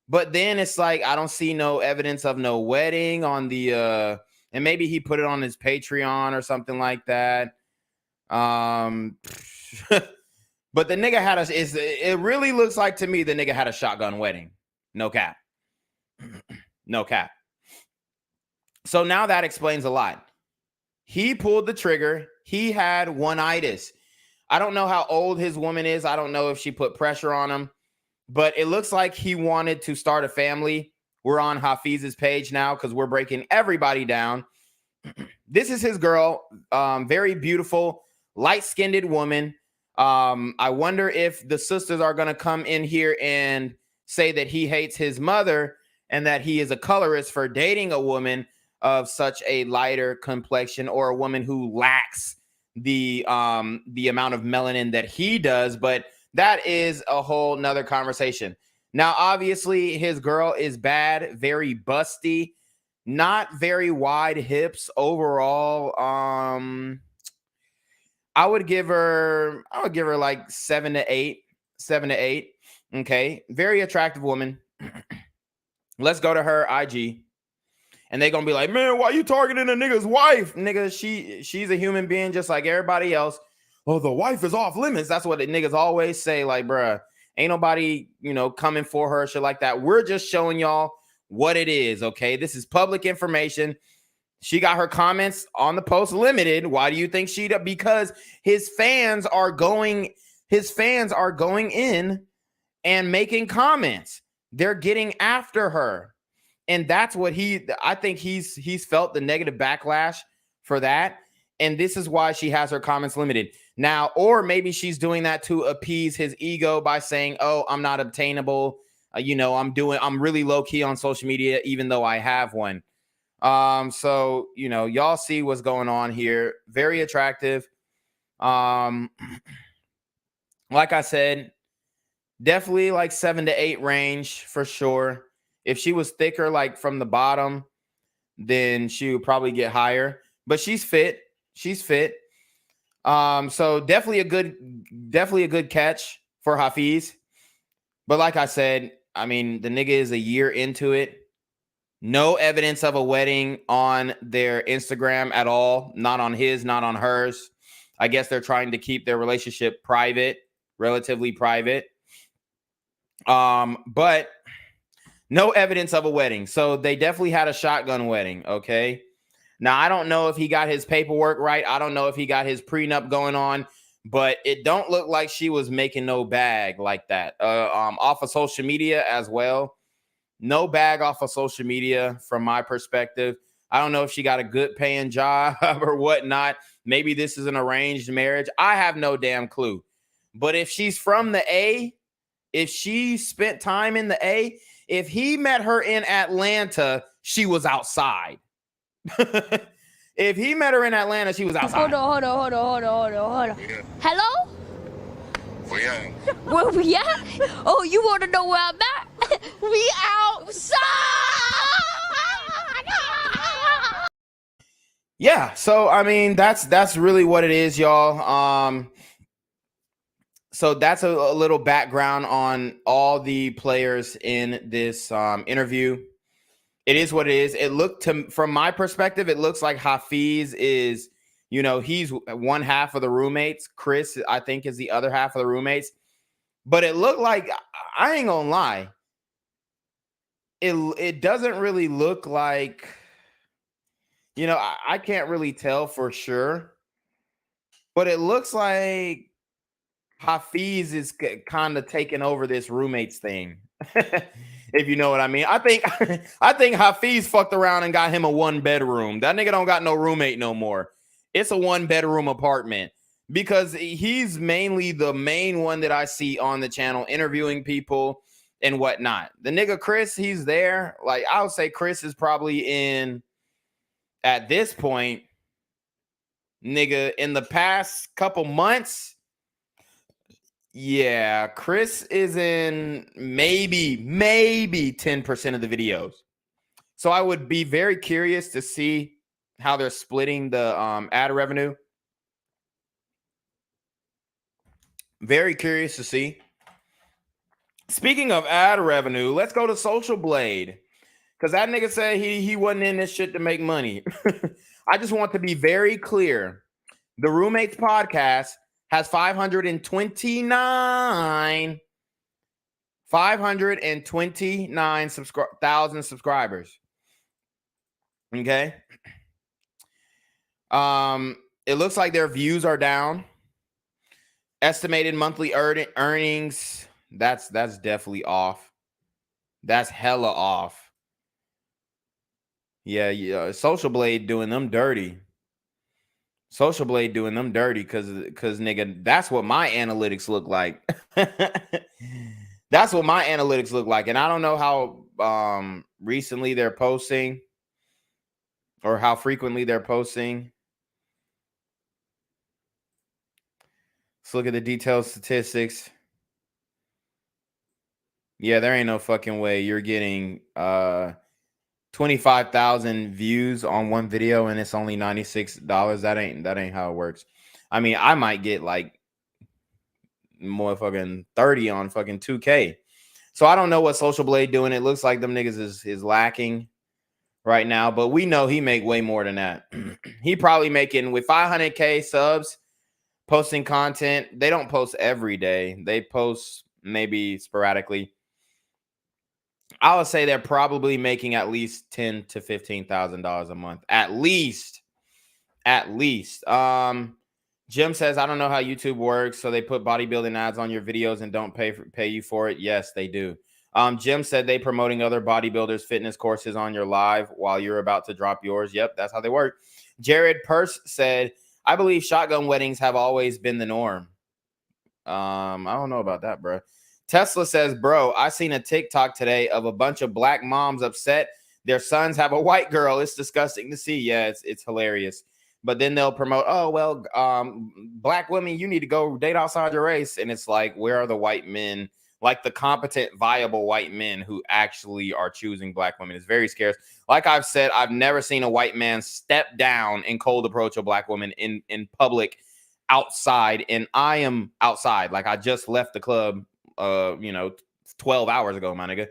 but then it's like, I don't see no evidence of no wedding on the, and maybe he put it on his Patreon or something like that. But the nigga it really looks like to me the nigga had a shotgun wedding. No cap. No cap. So now that explains a lot. He pulled the trigger. He had one-itis. I don't know how old his woman is. I don't know if she put pressure on him, but it looks like he wanted to start a family. We're on Hafeez's page now because we're breaking everybody down. This is his girl. Very beautiful, light-skinned woman. I wonder if the sisters are going to come in here and say that he hates his mother and that he is a colorist for dating a woman of such a lighter complexion or a woman who lacks the amount of melanin that he does. But that is a whole nother conversation. Now, obviously, his girl is bad, very busty, not very wide hips overall. I would give her like 7 to 8. Okay, very attractive woman. Let's go to her IG. And they're going to be like, man, why you targeting a nigga's wife? Nigga, she's a human being just like everybody else. Oh, the wife is off limits. That's what the niggas always say. Like, bruh, ain't nobody, coming for her, shit like that. We're just showing y'all what it is, okay? This is public information. She got her comments on the post limited. Why do you think because his fans are going in and making comments. They're getting after her. And that's what I think he's felt the negative backlash for that. And this is why she has her comments limited. Now, or maybe she's doing that to appease his ego by saying, oh, I'm not obtainable. I'm really low key on social media, even though I have one. So, y'all see what's going on here. Very attractive. Like I said, definitely like 7 to 8 range for sure. If she was thicker, like from the bottom, then she would probably get higher. But she's fit. So definitely a good catch for Hafeez. But like I said, the nigga is a year into it. No evidence of a wedding on their Instagram at all. Not on his, not on hers. I guess they're trying to keep their relationship private, relatively private. But no evidence of a wedding. So they definitely had a shotgun wedding, okay? Now, I don't know if he got his paperwork right. I don't know if he got his prenup going on, but it don't look like she was making no bag like that. Off of social media as well. No bag off of social media from my perspective. I don't know if she got a good paying job or whatnot. Maybe this is an arranged marriage. I have no damn clue. But if she's from the A, if she spent time in the A, if he met her in Atlanta, she was outside. If he met her in Atlanta, she was outside. Hold on. Hello? Where we at? Oh, you want to know where I'm at? We outside! Yeah, so I mean that's really what it is, y'all. So that's a little background on all the players in this interview. It is what it is. It looked from my perspective, it looks like Hafeez is, he's one half of the roommates. Chris, I think, is the other half of the roommates. But it looked like, I ain't gonna lie, it doesn't really look like, I can't really tell for sure. But it looks like Hafeez is kind of taking over this roommates thing. If you know what I mean. I think Hafeez fucked around and got him a 1-bedroom. That nigga don't got no roommate no more. It's a 1-bedroom apartment because he's mainly the main one that I see on the channel interviewing people and whatnot. The nigga Chris, he's there. Like, I would say Chris is probably in, at this point, nigga, in the past couple months, yeah, Chris is in maybe 10% of the videos. So I would be very curious to see how they're splitting the ad revenue. Very curious to see. Speaking of ad revenue, let's go to Social Blade. Because that nigga said he wasn't in this shit to make money. I just want to be very clear. The Roommates podcast has 529,000 subscribers. Okay. It looks like their views are down. Estimated monthly earnings, that's definitely off. That's hella off. Yeah. Social Blade doing them dirty. Social Blade doing them dirty because nigga, that's what my analytics look like. That's what my analytics look like. And I don't know how recently they're posting or how frequently they're posting. Let's look at the detailed statistics. Yeah, there ain't no fucking way you're getting 25,000 views on one video and it's only $96. That ain't how it works. I mean, I might get like more fucking 30 on fucking 2K. So I don't know what Social Blade doing. It looks like them niggas is lacking right now, but we know he make way more than that. He probably making, with 500K subs, posting content. They don't post every day. They post maybe sporadically. I would say they're probably making at least $10,000 to $15,000 a month. At least. Jim says, I don't know how YouTube works, so they put bodybuilding ads on your videos and don't pay you for it. Yes, they do. Jim said they promoting other bodybuilders' fitness courses on your live while you're about to drop yours. Yep, that's how they work. Jared Purse said, I believe shotgun weddings have always been the norm. I don't know about that, bro. Tesla says, bro, I seen a TikTok today of a bunch of black moms upset their sons have a white girl. It's disgusting to see. Yeah, it's hilarious. But then they'll promote, oh, well, black women, you need to go date outside your race. And it's like, where are the white men, like the competent, viable white men who actually are choosing black women? It's very scarce. Like I've said, I've never seen a white man step down and cold approach a black woman in public outside. And I am outside. Like I just left the club 12 hours ago, my nigga.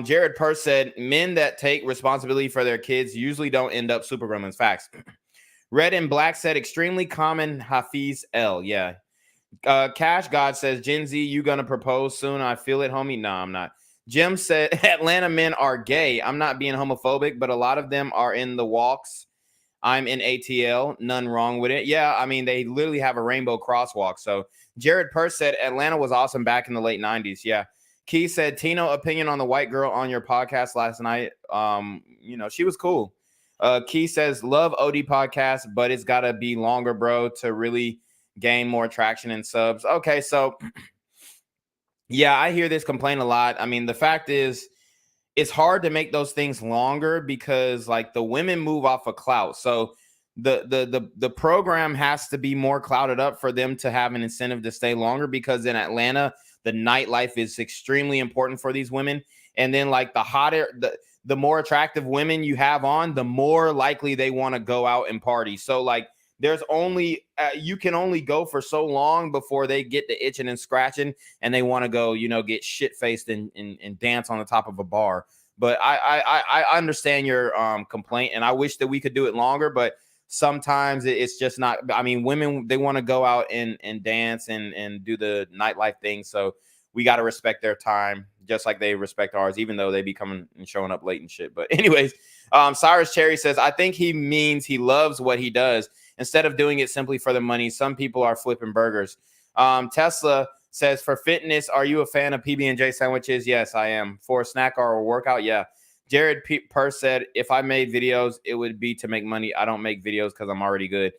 Jared Purse said, men that take responsibility for their kids usually don't end up super gremlins. Facts. Red and Black said, extremely common. Hafeez L. Yeah. Cash God says, Gen Z, you gonna propose soon? I feel it, homie. No, I'm not. Jim said, Atlanta men are gay. I'm not being homophobic, but a lot of them are in the walks. I'm in ATL. None wrong with it. Yeah, I mean, they literally have a rainbow crosswalk. So Jared Purse said, Atlanta was awesome back in the late 90s. Yeah. Key said, Tino, opinion on the white girl on your podcast last night. She was cool. Key says, love OD podcast, but it's got to be longer, bro, to really gain more traction and subs. Okay, so yeah, I hear this complaint a lot. I mean, the fact is, it's hard to make those things longer because like the women move off of clout. So the program has to be more clouded up for them to have an incentive to stay longer, because in Atlanta, the nightlife is extremely important for these women. And then like the hotter, the more attractive women you have on, the more likely they want to go out and party. So like there's only you can only go for so long before they get the itching and scratching and they want to go, you know, get shit faced and dance on the top of a bar. But I understand your complaint, and I wish that we could do it longer, but sometimes it's just not. I mean, women, they want to go out and dance and do the nightlife thing. So we got to respect their time just like they respect ours, even though they be coming and showing up late and shit. But anyways, Cyrus Cherry says, I think he means he loves what he does instead of doing it simply for the money. Some people are flipping burgers. Tesla says, for fitness, are you a fan of PB&J sandwiches? Yes, I am. For a snack or a workout, yeah. Jared Purse said, if I made videos, it would be to make money. I don't make videos because I'm already good.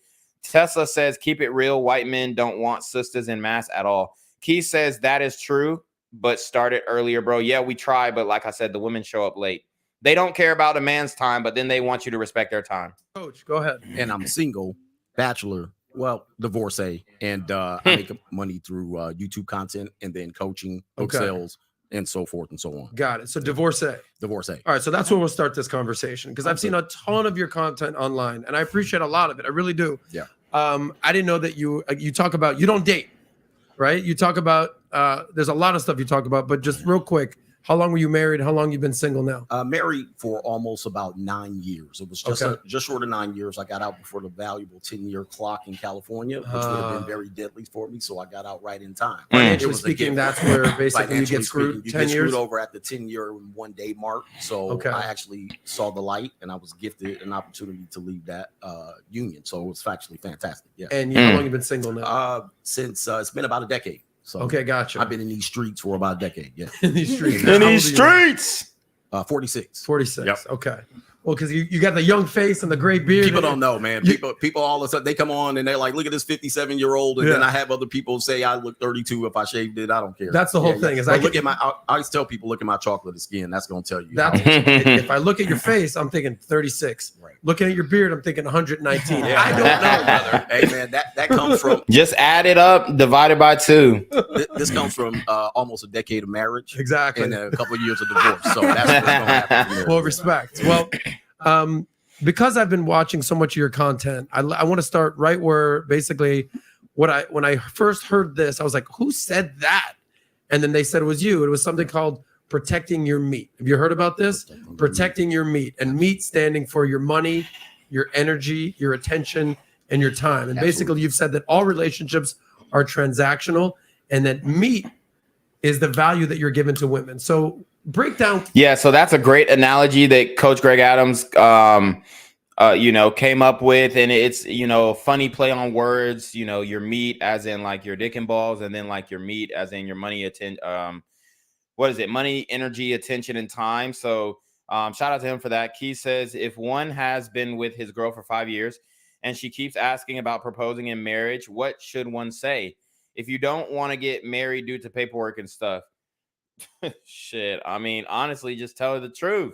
Tesla says, keep it real. White men don't want sisters in mass at all. Keith says, that is true, but start it earlier, bro. Yeah, we try, but like I said, the women show up late. They don't care about a man's time, but then they want you to respect their time. Coach, go ahead. And I'm single, bachelor, well, divorcee, and I make money through YouTube content and then coaching, book sales, and so forth and so on. Got it. So divorcee. Divorcee. All right. So that's where we'll start this conversation, because I've seen a ton of your content online and I appreciate a lot of it. I really do. Yeah. I didn't know that you talk about, you don't date, right? You talk about, there's a lot of stuff you talk about, but just real quick, how long were you married? How long you been single now? Married for almost about 9 years. It was just just short of 9 years. I got out before the valuable 10-year clock in California, which would have been very deadly for me. So I got out right in time. Financially speaking, that's where basically you get screwed. You 10 get years screwed over at the 10-year 1 day mark. So I actually saw the light, and I was gifted an opportunity to leave that union. So it was actually fantastic. Yeah. And how long you been single now? Since it's been about a decade. So gotcha. I've been in these streets for about a decade. Yeah. In these streets. In these streets. 46. 46. Yep. Okay. Well, because you got the young face and the gray beard. People don't know, man. People all of a sudden they come on and they're like, look at this 57-year-old. And then I have other people say I look 32 if I shaved it. I don't care. That's the whole thing. Is I look at I always tell people, look at my chocolate skin. That's gonna tell you. If I look at your face, I'm thinking 36. Right. Looking at your beard, I'm thinking 119. I don't know, brother. Hey man, that comes from just add it up, divided by 2. This comes from almost a decade of marriage. Exactly. And a couple of years of divorce. So that's what's gonna happen from there. Well, respect. Well, because I've been watching so much of your content, I want to start right where basically when I first heard this, I was like, who said that? And then they said it was you. It was something called protecting your meat. Have you heard about this? Protecting your meat, and meat standing for your money, your energy, your attention, and your time. And basically you've said that all relationships are transactional and that meat is the value that you're given to women. So break down. Yeah, so that's a great analogy that Coach Greg Adams came up with, and it's a funny play on words. Your meat as in like your dick and balls, and then like your meat as in your money, money, energy, attention, and time. So shout out to him for that. Key says, if one has been with his girl for 5 years and she keeps asking about proposing in marriage, what should one say? If you don't want to get married due to paperwork and stuff, shit. I mean, honestly, just tell her the truth.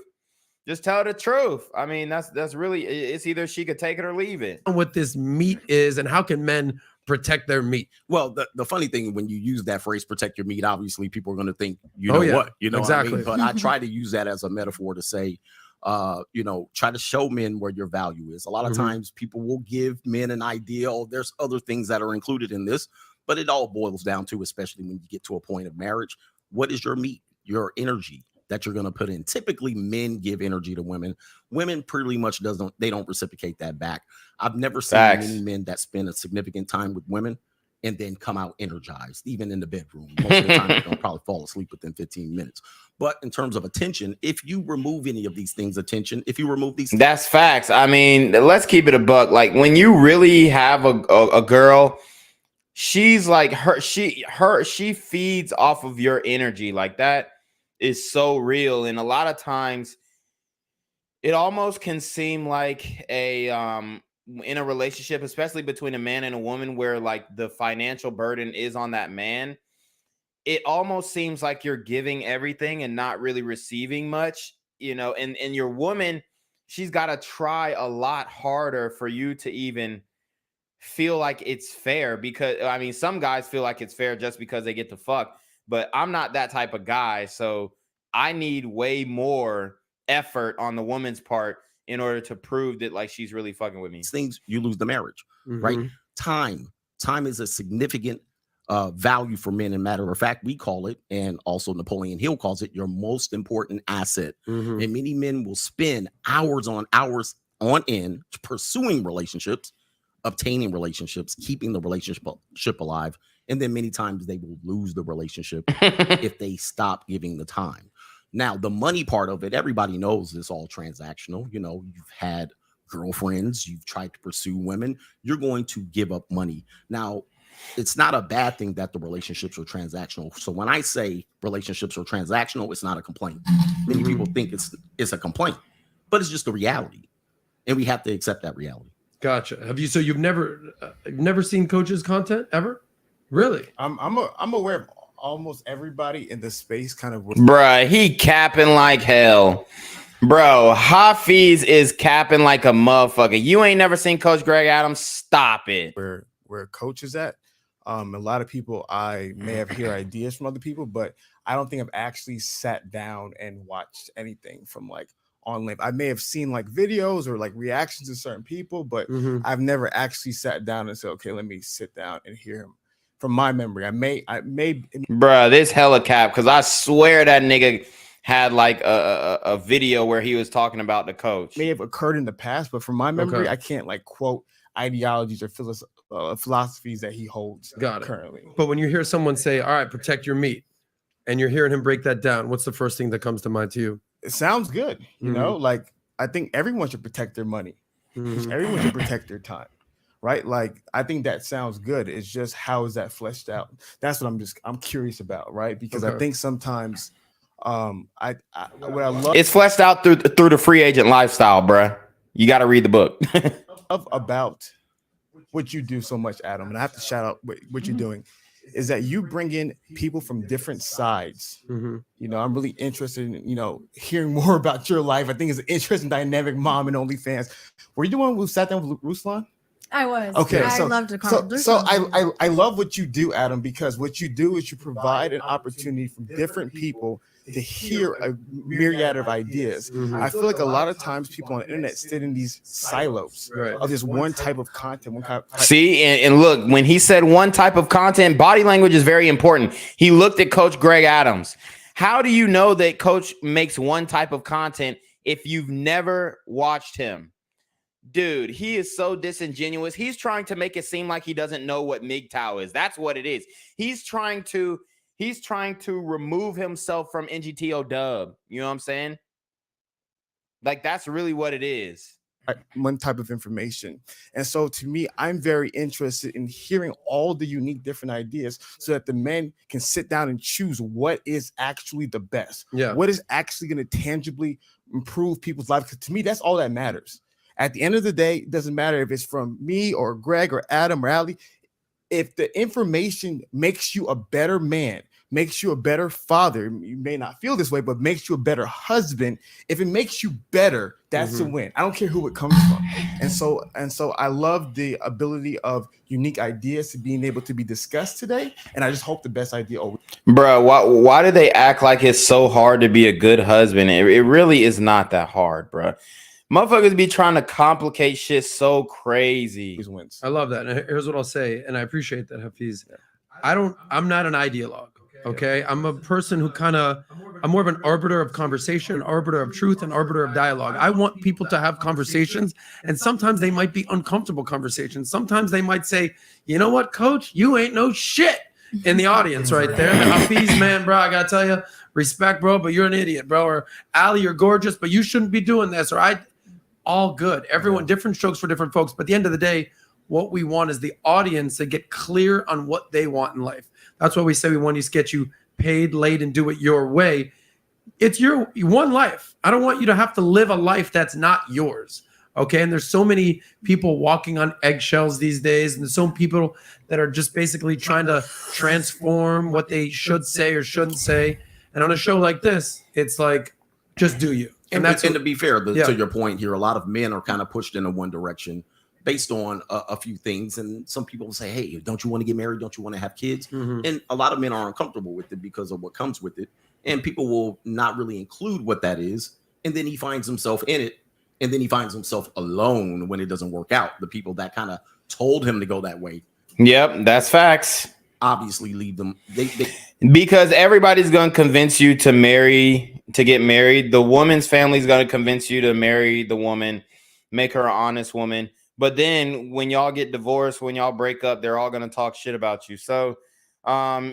Just tell her the truth. I mean, that's really, it's either she could take it or leave it. What this meat is, and how can men protect their meat? Well, the funny thing, when you use that phrase, protect your meat, obviously people are going to think, what, what I mean? But I try to use that as a metaphor to say, try to show men where your value is. A lot of times people will give men an idea, there's other things that are included in this, but it all boils down to, especially when you get to a point of marriage, what is your meat, your energy that you're going to put in? Typically men give energy to women. Women pretty much they don't reciprocate that back. I've never seen many men that spend a significant time with women and then come out energized, even in the bedroom. Most of the time they're going to probably fall asleep within 15 minutes. But in terms of attention, if you remove any of these things, if you remove these things, that's facts. I mean, let's keep it a buck. Like when you really have a girl, she's like she feeds off of your energy. Like that is so real. And a lot of times it almost can seem like in a relationship, especially between a man and a woman, where like the financial burden is on that man, it almost seems like you're giving everything and not really receiving much, and your woman, she's got to try a lot harder for you to even feel like it's fair. Because I mean, some guys feel like it's fair just because they get to fuck, but I'm not that type of guy. So I need way more effort on the woman's part in order to prove that like she's really fucking with me. Things you lose the marriage, right? Time is a significant value for men. And matter of fact, we call it, and also Napoleon Hill calls it, your most important asset. And many men will spend hours on end pursuing relationships, obtaining relationships, keeping the relationship alive, and then many times they will lose the relationship if they stop giving the time. Now, the money part of it, everybody knows it's all transactional. You know, you've had girlfriends, you've tried to pursue women, you're going to give up money. Now, it's not a bad thing that the relationships are transactional. So when I say relationships are transactional, it's not a complaint. Many people think it's a complaint, but it's just the reality, and we have to accept that reality. Gotcha. Have you? So you've never seen Coach's content ever? Really? I'm aware of almost everybody in the space. Kind of. Bruh, he capping like hell. Bro, Hafeez is capping like a motherfucker. You ain't never seen Coach Greg Adams? Stop it. Where Coach is at. A lot of people, I may have heard ideas from other people, but I don't think I've actually sat down and watched anything from like online. I may have seen like videos or like reactions to certain people, but I've never actually sat down and said, okay, let me sit down and hear him. From my memory, I may. Bruh, this hella cap, because I swear that nigga had like a video where he was talking about the coach. May have occurred in the past, but from my memory, I can't like quote ideologies or philosophies that he holds currently. But when you hear someone say, all right, protect your meat, and you're hearing him break that down, what's the first thing that comes to mind to you? It sounds good. You know, like I think everyone should protect their money. Everyone should protect their time. Right? Like, I think that sounds good. It's just, how is that fleshed out? That's what I'm curious about, right? Because I think sometimes what I love, it's fleshed out through the free agent lifestyle, bruh. You got to read the book. about what you do so much, Adam, and I have to shout out what you're doing, is that you bring in people from different sides. You know, I'm really interested in, you know, hearing more about your life. I think it's an interesting dynamic, mom and OnlyFans. Were you the one who sat down with Ruslan? I was. Okay, I love to call so I love what you do, Adam, because what you do is you provide an opportunity for different people to hear a myriad of ideas. I feel like a lot of times people on the internet sit in these silos of this one type of content. See, and look, when he said one type of content, body language is very important. He looked at Coach Greg Adams. How do you know that Coach makes one type of content if you've never watched him? Dude, he is so disingenuous. He's trying to make it seem like he doesn't know what MGTOW is. That's what it is. He's trying to remove himself from NGTO dub. You know what I'm saying? Like, that's really what it is. One type of information. And so to me, I'm very interested in hearing all the unique different ideas so that the men can sit down and choose what is actually the best. What is actually going to tangibly improve people's lives. Because to me, that's all that matters. At the end of the day, it doesn't matter if it's from me or Greg or Adam or Ali. If the information makes you a better man, makes you a better father, you may not feel this way, but makes you a better husband. If it makes you better, that's a win. I don't care who it comes from. And so I love the ability of unique ideas to being able to be discussed today. And I just hope the best idea always. Bro, why do they act like it's so hard to be a good husband? It really is not that hard, bro. Motherfuckers be trying to complicate shit so crazy. I love that. And here's what I'll say, and I appreciate that, Hafeez. I'm not an ideologue. Okay. I'm a person who I'm more of an arbiter of conversation, arbiter of truth, and arbiter of dialogue. I want people to have conversations, and sometimes they might be uncomfortable conversations. Sometimes they might say, you know what, coach, you ain't no shit in the audience right there. Hafeez, man, bro, I gotta tell you, respect, bro, but you're an idiot, bro. Or Ali, you're gorgeous, but you shouldn't be doing this. Or all good. Everyone, different strokes for different folks. But at the end of the day, what we want is the audience to get clear on what they want in life. That's why we say we want to get you paid, laid, and do it your way. It's your one life. I don't want you to have to live a life that's not yours. Okay. And there's so many people walking on eggshells these days. And there's so many people that are just basically trying to transform what they should say or shouldn't say. And on a show like this, it's like, just do you. And to be fair, to your point here, a lot of men are kind of pushed into one direction based on a few things. And some people say, hey, don't you want to get married? Don't you want to have kids? And a lot of men are uncomfortable with it because of what comes with it. And people will not really include what that is and then he finds himself in it, and then he finds himself alone when it doesn't work out. The people that kind of told him to go that way. Yep, that's facts. Obviously leave them. Because everybody's going to convince you to get married. The woman's family is going to convince you to marry the woman, make her an honest woman. But then when y'all get divorced, when y'all break up, they're all going to talk shit about you. So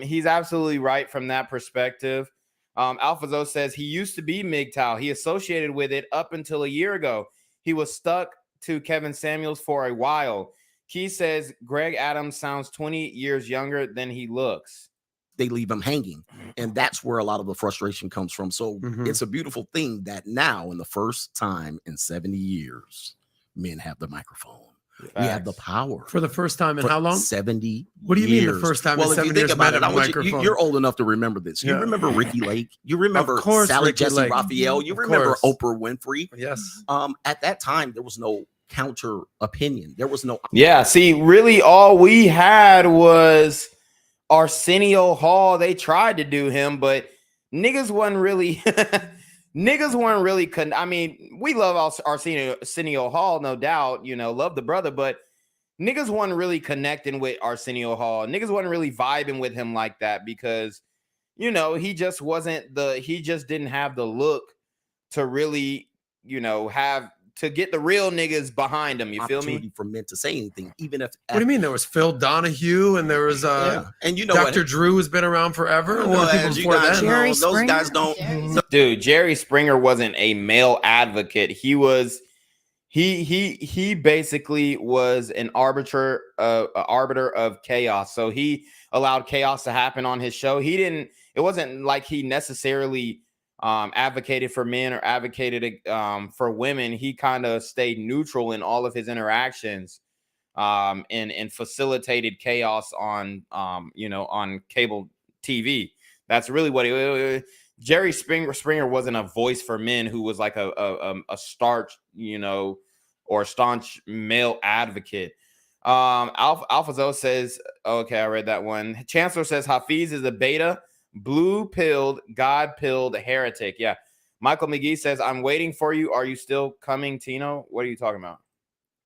he's absolutely right from that perspective. Alphazo says he used to be MGTOW. He associated with it up until a year ago. He was stuck to Kevin Samuels for a while. Key says Greg Adams sounds 20 years younger than he looks. They leave him hanging. And that's where a lot of the frustration comes from. So it's a beautiful thing that now, in the first time in 70 years, men have the microphone. We have the power. For the first time in how long? 70 What do you years. mean the first time well, in 70 if you think years? about it, you're old enough to remember this. You remember Ricky Lake? You remember Sally Jesse Raphael? You remember Oprah Winfrey? Yes. At that time, there was no counter opinion. There was no. Yeah, see, really all we had was Arsenio Hall. They tried to do him, but niggas wasn't really I mean, we love Arsenio Hall, no doubt, love the brother, but niggas wasn't really connecting with Arsenio Hall. Niggas wasn't really vibing with him like that because, he just didn't have the look to really, to get the real niggas behind him. You feel me? For men to say anything, even if. What do you mean? There was Phil Donahue and there was and Dr. Drew has been around forever. Well, those guys don't. Dude, Jerry Springer wasn't a male advocate. He was. He basically was an arbiter of chaos. So he allowed chaos to happen on his show. It wasn't like he necessarily advocated for men or advocated for women. He kind of stayed neutral in all of his interactions and facilitated chaos on on cable TV. That's really what Jerry Springer wasn't a voice for men who was like a starch, or staunch male advocate. Alphazo says, okay, I read that one. Chancellor says Hafeez is a beta, blue-pilled, God-pilled heretic. Yeah. Michael McGee says, I'm waiting for you. Are you still coming, Tino? What are you talking about?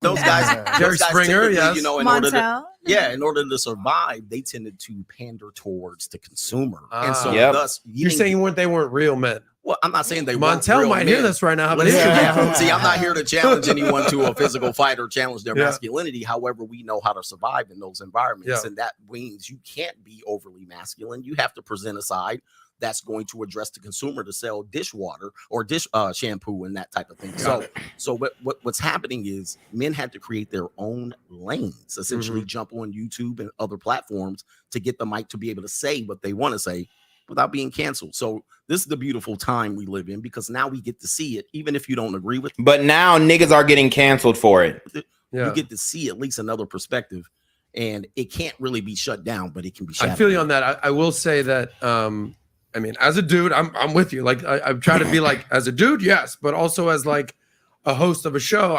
Those guys, Jerry Springer, yes. in order to survive, they tended to pander towards the consumer. And so thus you're saying they weren't real men. Well, I'm not saying they Montel might hear this right now. See, I'm not here to challenge anyone to a physical fight or challenge their masculinity. However, we know how to survive in those environments. And that means you can't be overly masculine. You have to present a side that's going to address the consumer to sell dishwater or dish shampoo and that type of thing. So what's happening is men had to create their own lanes, essentially jump on YouTube and other platforms to get the mic to be able to say what they want to say without being canceled. So this is the beautiful time we live in because now we get to see it, even if you don't agree with it. But now niggas are getting canceled for it. You get to see at least another perspective, and it can't really be shut down, but it can be shut down. I feel you on that. I will say that, I mean, as a dude, I'm with you. Like I'm trying to be like, as a dude, yes, but also as like a host of a show,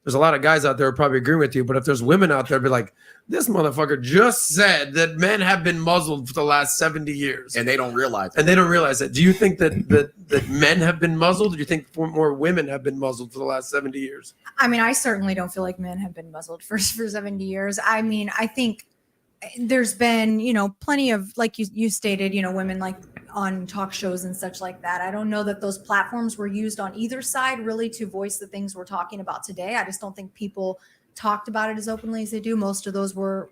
there's a lot of guys out there who probably agree with you, but if there's women out there, be like, this motherfucker just said that men have been muzzled for the last 70 years. And they don't realize it. And they don't realize it. Do you think that men have been muzzled? Or do you think more women have been muzzled for the last 70 years? I mean, I certainly don't feel like men have been muzzled for 70 years. I mean, I think there's been, plenty of, like you stated, women like on talk shows and such like that. I don't know that those platforms were used on either side really to voice the things we're talking about today. I just don't think people talked about it as openly as they do. Most of those were,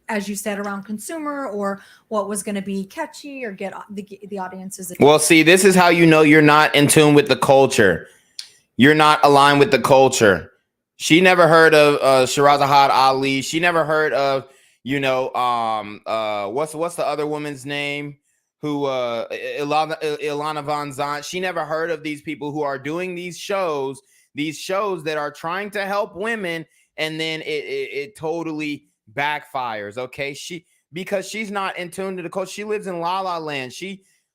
as you said, around consumer or what was going to be catchy or get the audiences. Well, see, this is how you know you're not in tune with the culture. You're not aligned with the culture. She never heard of Shirazad Ali. She never heard of, what's the other woman's name? Who Ilana Van Zant. She never heard of these people who are doing these shows that are trying to help women, and then it totally backfires. Okay, because she's not in tune to the culture. She lives in La La Land.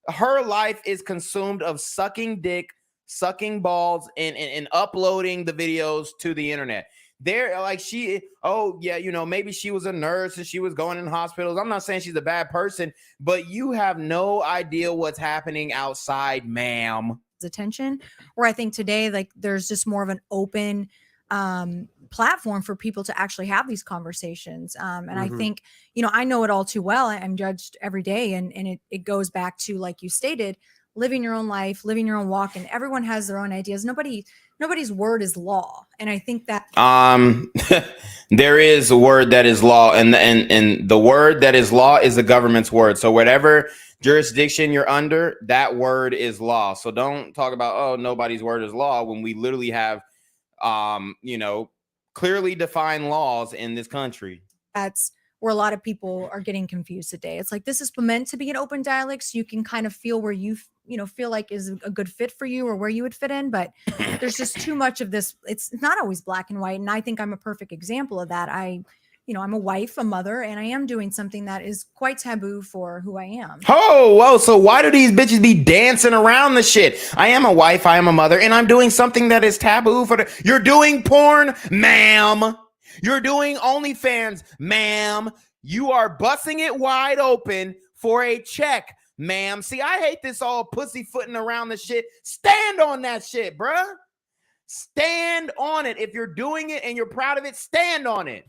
Her life is consumed of sucking dick, sucking balls, and uploading the videos to the internet. They're like maybe she was a nurse and she was going in hospitals. I'm not saying she's a bad person, but you have no idea what's happening outside, ma'am. attention. Where I think today, like there's just more of an open platform for people to actually have these conversations. And I think, you know, I know it all too well. I'm judged every day. And it goes back to, like you stated, living your own life, living your own walk, and everyone has their own ideas. Nobody's word is law. And I think that there is a word that is law, and the word that is law is the government's word. So whatever jurisdiction you're under, that word is law. So don't talk about, oh, nobody's word is law, when we literally have you know, clearly defined laws in this country. That's where a lot of people are getting confused today. It's like, this is meant to be an open dialogue, so you can kind of feel where you know, feel like is a good fit for you or where you would fit in. But there's just too much of this. It's not always black and white. And I think I'm a perfect example of that. You know, I'm a wife, a mother, and I am doing something that is quite taboo for who I am. Oh, whoa. So why do these bitches be dancing around the shit? I am a wife, I am a mother, and I'm doing something that is taboo for you're doing porn, ma'am. You're doing OnlyFans, ma'am. You are busting it wide open for a check, ma'am. See, I hate this all pussyfooting around the shit. Stand on that shit, bruh. Stand on it. If you're doing it and you're proud of it, stand on it.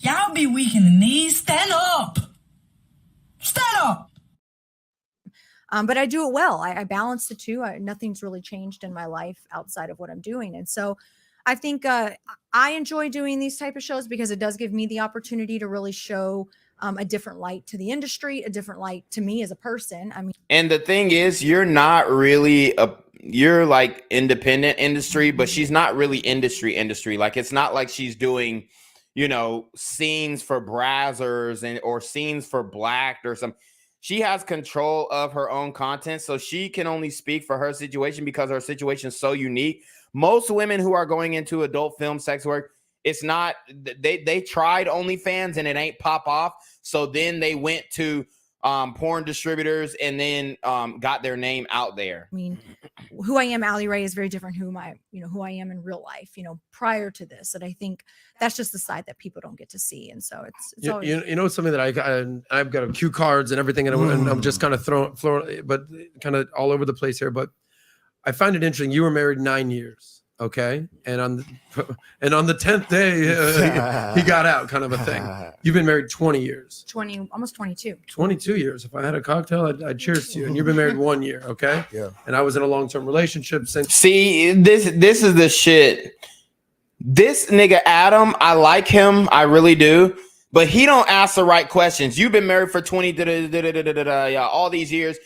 Y'all be weak in the knees. Stand up. Stand up. But I do it well. I balance the two. Nothing's really changed in my life outside of what I'm doing. And so I think I enjoy doing these type of shows because it does give me the opportunity to really show a different light to the industry, a different light to me as a person. I mean, and the thing is, you're not really you're like independent industry, but she's not really industry. Like, it's not like she's doing, you know, scenes for Brazzers or scenes for Blacked or some. She has control of her own content, so she can only speak for her situation because her situation is so unique. Most women who are going into adult film sex work, it's not, they tried OnlyFans and it ain't pop off. So then they went to porn distributors and then got their name out there. I mean, who I am, Allie Ray, is very different who I am in real life, you know, prior to this. And I think that's just the side that people don't get to see. And so it's always, you know, something that I've got a cue cards and everything, and I'm just kind of throwing, but kind of all over the place here. But I find it interesting. You were married 9 years. Okay. And on the 10th day, he got out, kind of a thing. You've been married 20 years. Almost 22. 22 years. If I had a cocktail, I'd cheers to you. And you've been married 1 year. Okay. Yeah. And I was in a long-term relationship since. See, this is the shit. This nigga Adam, I like him. I really do. But he don't ask the right questions. You've been married for 20 all these years.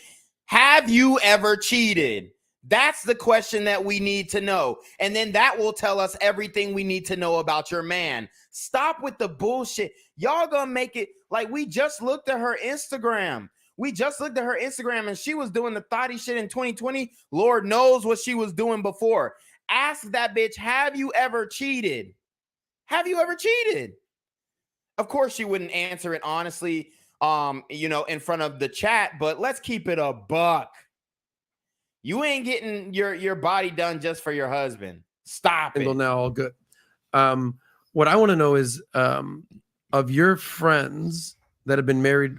Have you ever cheated? That's the question that we need to know. And then that will tell us everything we need to know about your man. Stop with the bullshit. Y'all gonna make it like we just looked at her Instagram. And she was doing the thotty shit in 2020. Lord knows what she was doing before. Ask that bitch, have you ever cheated? Have you ever cheated? Of course she wouldn't answer it honestly, you know, in front of the chat, but let's keep it a buck. You ain't getting your body done just for your husband. Stop it. Now all good. What I want to know is of your friends that have been married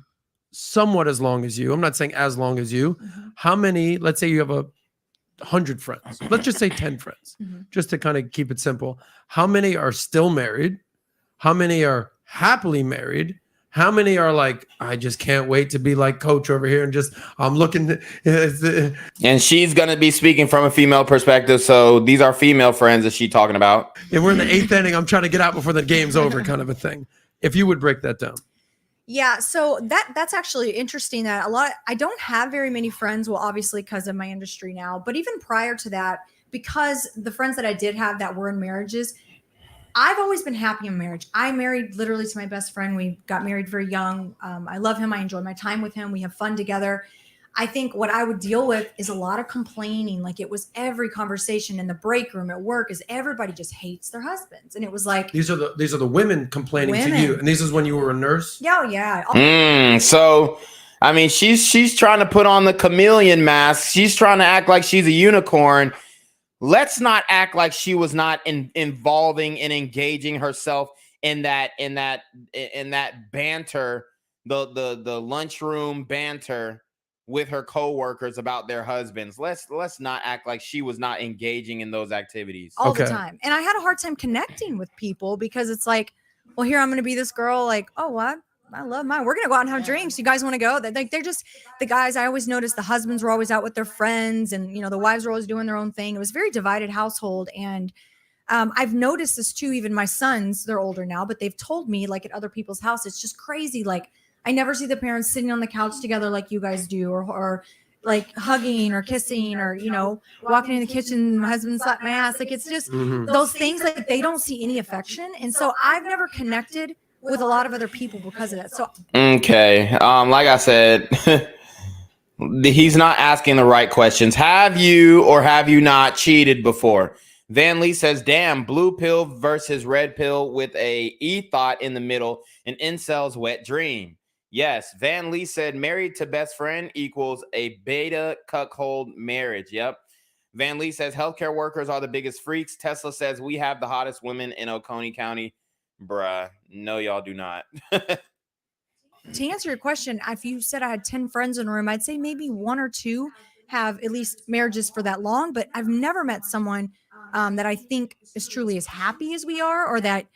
somewhat as long as you, I'm not saying as long as you, how many, let's say you have 100 friends. Let's just say 10 friends, just to kind of keep it simple. How many are still married? How many are happily married? How many are like, I just can't wait to be like Coach over here and just, I'm looking. And she's going to be speaking from a female perspective. So these are female friends that she's talking about. And we're in the 8th inning. I'm trying to get out before the game's over, kind of a thing. If you would break that down. Yeah, so that's actually interesting that I don't have very many friends, well, obviously because of my industry now, but even prior to that, because the friends that I did have that were in marriages, I've always been happy in marriage. I married literally to my best friend. We got married very young. I love him. I enjoy my time with him. We have fun together. I think what I would deal with is a lot of complaining. Like, it was every conversation in the break room at work is everybody just hates their husbands. And it was like, these are the women complaining to you. And this is when you were a nurse? Yeah. So, I mean, she's trying to put on the chameleon mask. She's trying to act like she's a unicorn. Let's not act like she was not involving and engaging herself in that banter, the lunchroom banter with her co-workers about their husbands. Let's not act like she was not engaging in those activities all the time. And I had a hard time connecting with people because it's like, well, here I'm going to be this girl like, oh, what? I love mine. We're going to go out and have drinks. You guys want to go? They're just the guys. I always noticed the husbands were always out with their friends and, the wives were always doing their own thing. It was a very divided household. And I've noticed this too. Even my sons, they're older now, but they've told me like at other people's house, it's just crazy. Like I never see the parents sitting on the couch together like you guys do, or like hugging or kissing, or walking in the kitchen, my husband slapped my ass. Like it's just those things, like they don't see any affection. And so I've never connected with a lot of other people because of that. So okay, like I said, he's not asking the right questions. Have you or have you not cheated before? Van Lee says, damn, blue pill versus red pill with a THOT in the middle, an incel's wet dream. Yes, Van Lee said married to best friend equals a beta cuckold marriage. Yep. Van Lee says healthcare workers are the biggest freaks. Tesla says we have the hottest women in Oconee County. Bruh, no, y'all do not. To answer your question, if you said I had 10 friends in a room, I'd say maybe 1 or 2 have at least marriages for that long, but I've never met someone that I think is truly as happy as we are, or that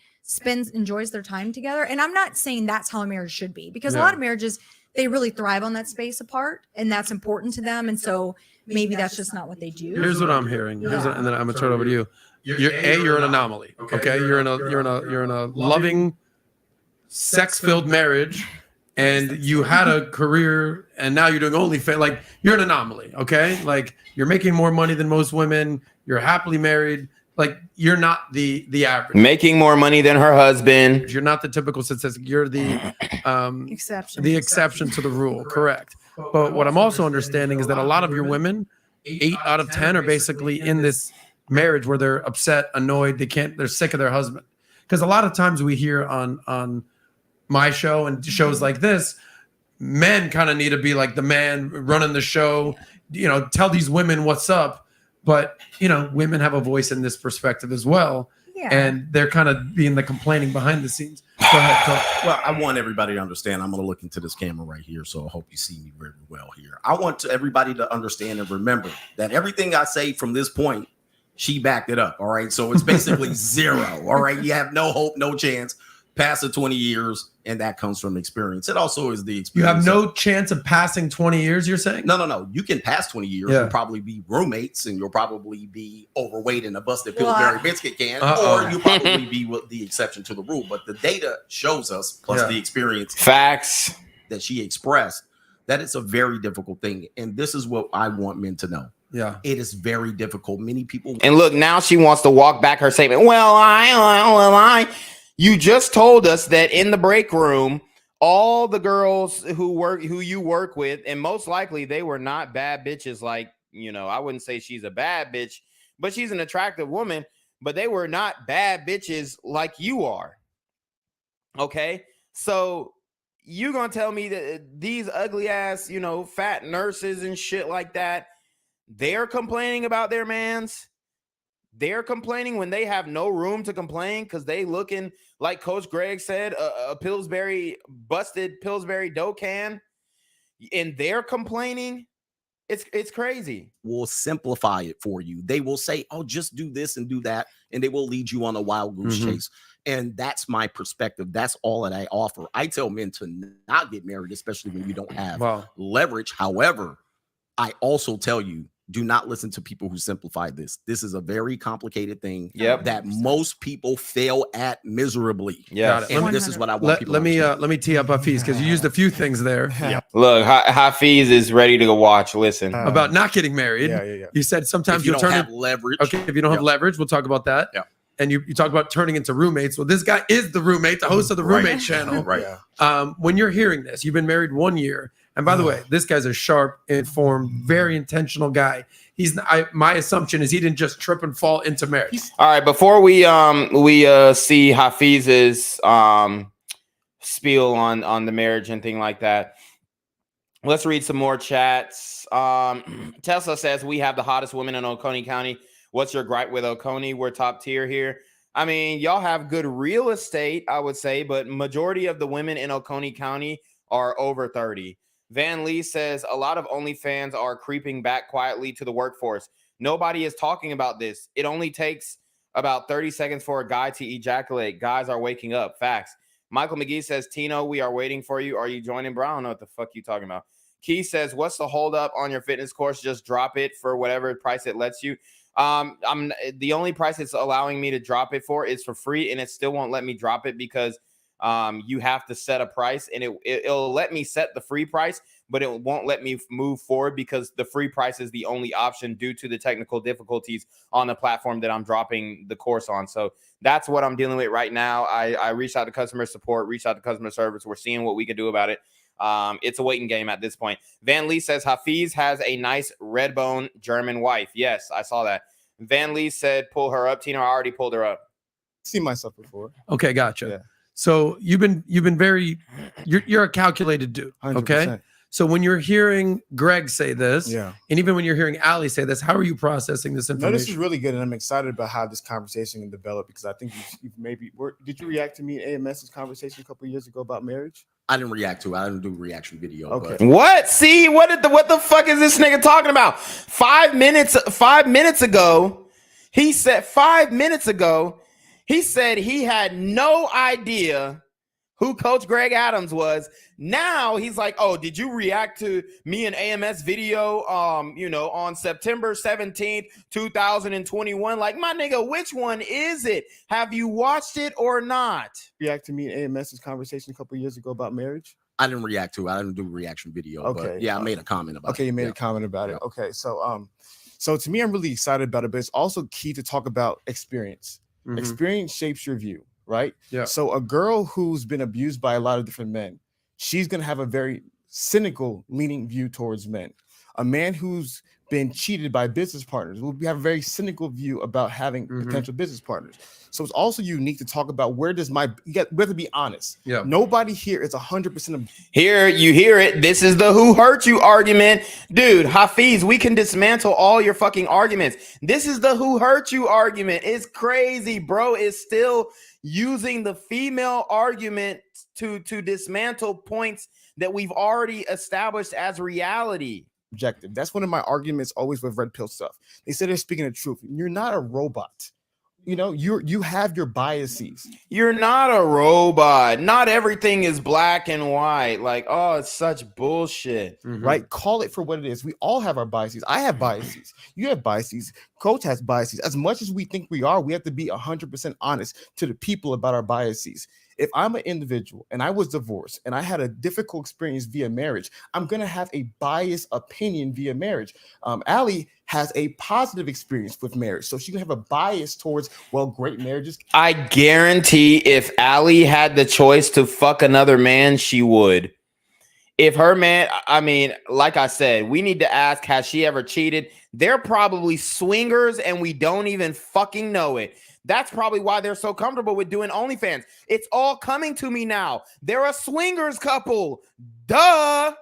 enjoys their time together. And I'm not saying that's how a marriage should be, because a lot of marriages, they really thrive on that space apart, and that's important to them. And so maybe that's just not what they do. Here's what I'm hearing. And then I'm gonna turn it over to you. You're an anomaly. Okay. You're in a loving, sex-filled marriage, and you had a career, and now you're doing OnlyFans. Like you're an anomaly. Okay. Like you're making more money than most women. You're happily married. Like you're not the average. Making more money than her husband. You're not the typical statistic. You're the exception to the rule. Correct. But what I'm also understanding is that a lot of your women, 8 out of 10, are basically in this marriage where they're upset, annoyed, they're sick of their husband. Because a lot of times we hear on my show and shows like this, men kind of need to be like the man running the show, tell these women what's up. But, women have a voice in this perspective as well. Yeah. And they're kind of being the complaining behind the scenes. Go ahead. Well, I want everybody to understand. I'm going to look into this camera right here, so I hope you see me very well here. I want everybody to understand and remember that everything I say from this point, she backed it up. All right. So it's basically zero. All right. You have no hope, no chance past the 20 years. And that comes from experience. It also is the experience. You have no chance of passing 20 years, you're saying? No. You can pass 20 years. Yeah. You'll probably be roommates, and you'll probably be overweight in a busted Pillsbury biscuit can, or you'll probably be the exception to the rule. But the data shows us, plus the experience, facts that she expressed, that it's a very difficult thing. And this is what I want men to know. Yeah, it is very difficult. Many people. And look, now she wants to walk back her statement. Well, I. You just told us that in the break room, all the girls who you work with, and most likely they were not bad bitches. Like, I wouldn't say she's a bad bitch, but she's an attractive woman, but they were not bad bitches like you are. Okay. So you're going to tell me that these ugly ass, fat nurses and shit like that, they're complaining about their mans? They're complaining when they have no room to complain because they looking like Coach Greg said, a busted Pillsbury dough can, and they're complaining. It's crazy. We'll simplify it for you. They will say, oh, just do this and do that, and they will lead you on a wild goose chase. And that's my perspective. That's all that I offer. I tell men to not get married, especially when you don't have leverage. However, I also tell you, do not listen to people who simplify this. This is a very complicated thing that most people fail at miserably. Yeah, and this is what I want people to understand. Let me tee up Hafeez, because you used a few things there. Look, Hafeez is ready to go watch. Listen about not getting married. You said sometimes you'll have leverage. Okay, if you don't have leverage, we'll talk about that. Yeah. And you talk about turning into roommates. Well, this guy is the roommate, the host of the roommate channel. Right. When you're hearing this, you've been married 1 year. And by the way, this guy's a sharp, informed, very intentional guy. My assumption is he didn't just trip and fall into marriage. All right, before we see Hafeez's spiel on the marriage and thing like that, let's read some more chats. Tesla says we have the hottest women in Oconee County. What's your gripe with Oconee? We're top tier here. I mean, y'all have good real estate, I would say, but majority of the women in Oconee County are over 30. Van Lee says a lot of OnlyFans are creeping back quietly to the workforce. Nobody is talking about this. It only takes about 30 seconds for a guy to ejaculate. Guys are waking up. Facts. Michael McGee says, Tino, we are waiting for you. Are you joining, bro? I don't know what the fuck you talking about. Key says, what's the hold up on your fitness course? Just drop it for whatever price it lets you. I'm the only price it's allowing me to drop it for is for free, and it still won't let me drop it because you have to set a price, and it'll let me set the free price, but it won't let me move forward because the free price is the only option due to the technical difficulties on the platform that I'm dropping the course on. So that's what I'm dealing with right now. I reached out to customer support, reached out to customer service. We're seeing what we can do about it. It's a waiting game at this point. Van Lee says Hafeez has a nice red bone German wife. Yes, I saw that. Van Lee said, pull her up. Tino, I already pulled her up. See myself before. Okay, gotcha. Yeah. So you've been very, you're a calculated dude. 100%. Okay. So when you're hearing Greg say this, yeah, and even when you're hearing Ali say this, how are you processing this information? No, this is really good, and I'm excited about how this conversation can develop because I think you maybe did you react to me and AMS's conversation a couple of years ago about marriage? I didn't react to it. I didn't do a reaction video. Okay. But. What? See, what the fuck is this nigga talking about? 5 minutes ago, he said 5 minutes ago, he said he had no idea who Coach Greg Adams was. Now he's like, oh, did you react to me and AMS video, on September 17th, 2021? Like, my nigga, which one is it? Have you watched it or not? React to me and AMS's conversation a couple of years ago about marriage? I didn't react to it. I didn't do a reaction video. Okay. But yeah, I made a comment about it. Okay, you made a comment about it. Okay, so to me, I'm really excited about it, but it's also key to talk about experience. Mhm. Experience shapes your view, right? Yeah. So a girl who's been abused by a lot of different men, she's going to have a very cynical leaning view towards men. A man who's been cheated by business partners will have a very cynical view about having potential business partners. So it's also unique to talk about we have to be honest. Yeah. Nobody here is 100%. Here, you hear it. This is the who hurt you argument. Dude, Hafeez, we can dismantle all your fucking arguments. This is the who hurt you argument. It's crazy, bro. It's still using the female argument to dismantle points that we've already established as reality. Objective. That's one of my arguments always with red pill stuff. They say they're speaking the truth. You're not a robot. You know, you have your biases. You're not a robot. Not everything is black and white. Like, oh, it's such bullshit. Right? Call it for what it is. We all have our biases. I have biases. You have biases. Coach has biases. As much as we think we have to be 100% honest to the people about our biases. If I'm an individual and I was divorced and I had a difficult experience via marriage, I'm going to have a biased opinion via marriage. Ali has a positive experience with marriage, so she can have a bias towards, well, great marriages. I guarantee if Ali had the choice to fuck another man, she would. If her man, I mean, like I said, we need to ask, has she ever cheated? They're probably swingers and we don't even fucking know it. That's probably why they're so comfortable with doing OnlyFans. It's all coming to me now. They're a swingers couple. Duh.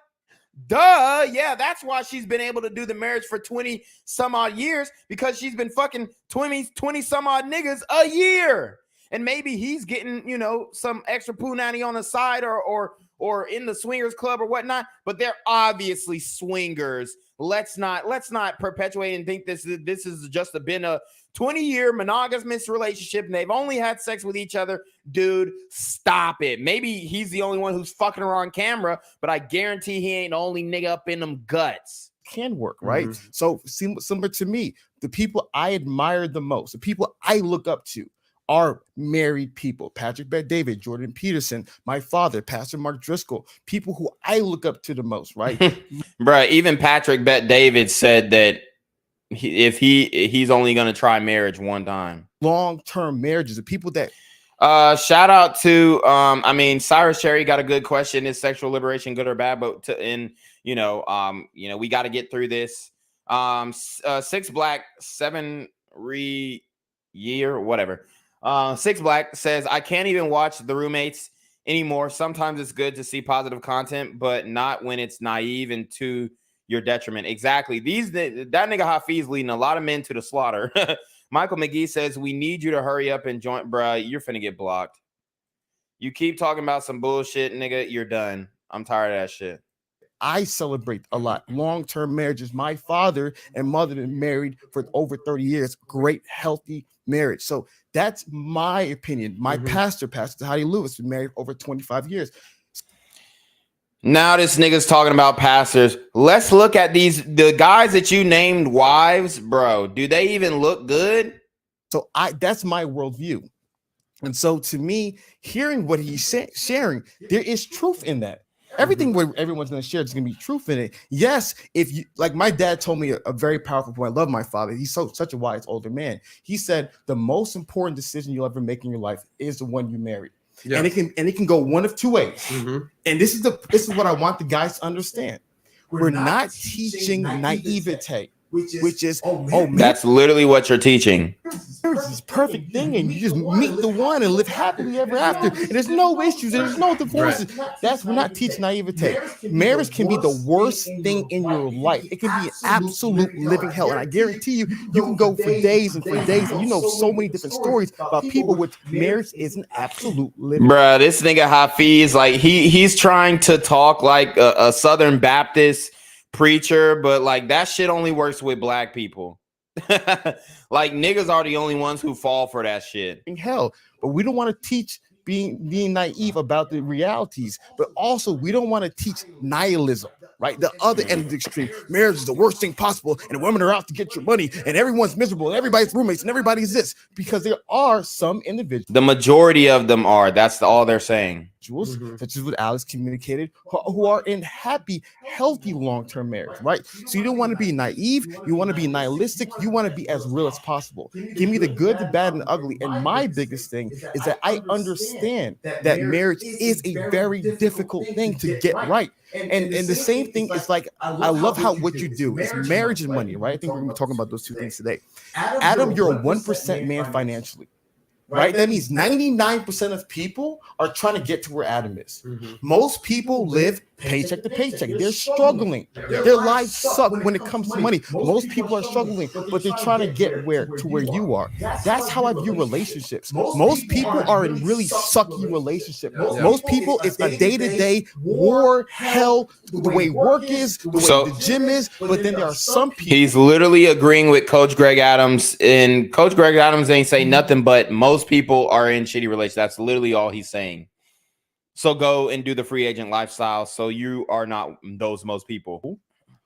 Yeah, that's why she's been able to do the marriage for 20 some odd years, because she's been fucking 20 some odd niggas a year. And maybe he's getting, some extra poo nanny on the side or in the swingers club or whatnot, but they're obviously swingers. Let's not perpetuate and think this is just been a 20-year monogamous relationship and they've only had sex with each other. Dude, stop it. Maybe he's the only one who's fucking her on camera, but I guarantee he ain't the only nigga up in them guts. Can work, right? So similar to me, the people I admire the most, the people I look up to are married people. Patrick Bet-David, Jordan Peterson, my father, Pastor Mark Driscoll, people who I look up to the most, right? Bruh, even Patrick Bet-David said that he's only going to try marriage one time. Long-term marriages, the people that shout out to Cyrus Cherry got a good question. Is sexual liberation good or bad? But we got to get through this. 6 Black 7 year whatever. 6 Black says, I can't even watch The Roommates anymore. Sometimes it's good to see positive content, but not when it's naive and to your detriment. Exactly. That nigga Hafeez leading a lot of men to the slaughter. Michael McGee says, we need you to hurry up and join. Bruh, you're finna get blocked. You keep talking about some bullshit, nigga, you're done. I'm tired of that shit. I celebrate a lot. Long-term marriages. My father and mother been married for over 30 years. Great, healthy marriage. So that's my opinion. My Pastor Heidi Lewis, been married over 25 years. Now this nigga's talking about pastors. Let's look at the guys that you named wives, bro. Do they even look good? So that's my worldview. And so to me, hearing what he's sharing, there is truth in that. Everything where everyone's going to share, there's going to be truth in it. Yes, if you like, my dad told me a very powerful point. I love my father. He's such a wise older man. He said the most important decision you'll ever make in your life is the one you married. Yeah. And it can go one of two ways. And this is what I want the guys to understand. We're not teaching naivete, which is that's literally what you're teaching. Marriage is this perfect thing, and you just meet the one and live happily ever after. And there's no issues, and there's no divorces. We're not teaching naivete. Marriage can be the worst thing in your life. It can be an absolute living hell. And I guarantee you can go for days and for days, and you know so many different stories about people with marriage is an absolute living hell. Bruh, this nigga Hafeez, like he's trying to talk like a Southern Baptist preacher, but like that shit only works with black people. Like niggas are the only ones who fall for that shit. Hell, but we don't want to teach being naive about the realities, but also we don't want to teach nihilism, right? The other end of the extreme. Marriage is the worst thing possible, and the women are out to get your money, and everyone's miserable, and everybody's roommates, and everybody's this, because there are some individuals. The majority of them are. That's all they're saying. Such as what Alex communicated, who are in happy, healthy long-term marriage, right? So you don't want to be naive, you want to be nihilistic, you want to be as real as possible. Give me the good, the bad, and the ugly. And my biggest thing is that I understand that marriage is a very difficult thing to get right. And the same thing is like, I love how what you do is marriage and money, right? I think we're going to be talking about those two things today. Adam, you're a 1% man financially. Right? That means 99% of people are trying to get to where Adam is. Most people live paycheck to paycheck. They're struggling. Their lives suck when it comes to money. Most people are struggling, but they're trying to get to where you are. That's how I view relationships. Most people are in really sucky relationships. Most people, it's a day-to-day war, hell, the way work is, the way the gym is, but then there are some people. He's literally agreeing with Coach Greg Adams, and Coach Greg Adams ain't saying nothing, but most people are in shitty relationships. That's literally all he's saying. So go and do the free agent lifestyle. So you are not those most people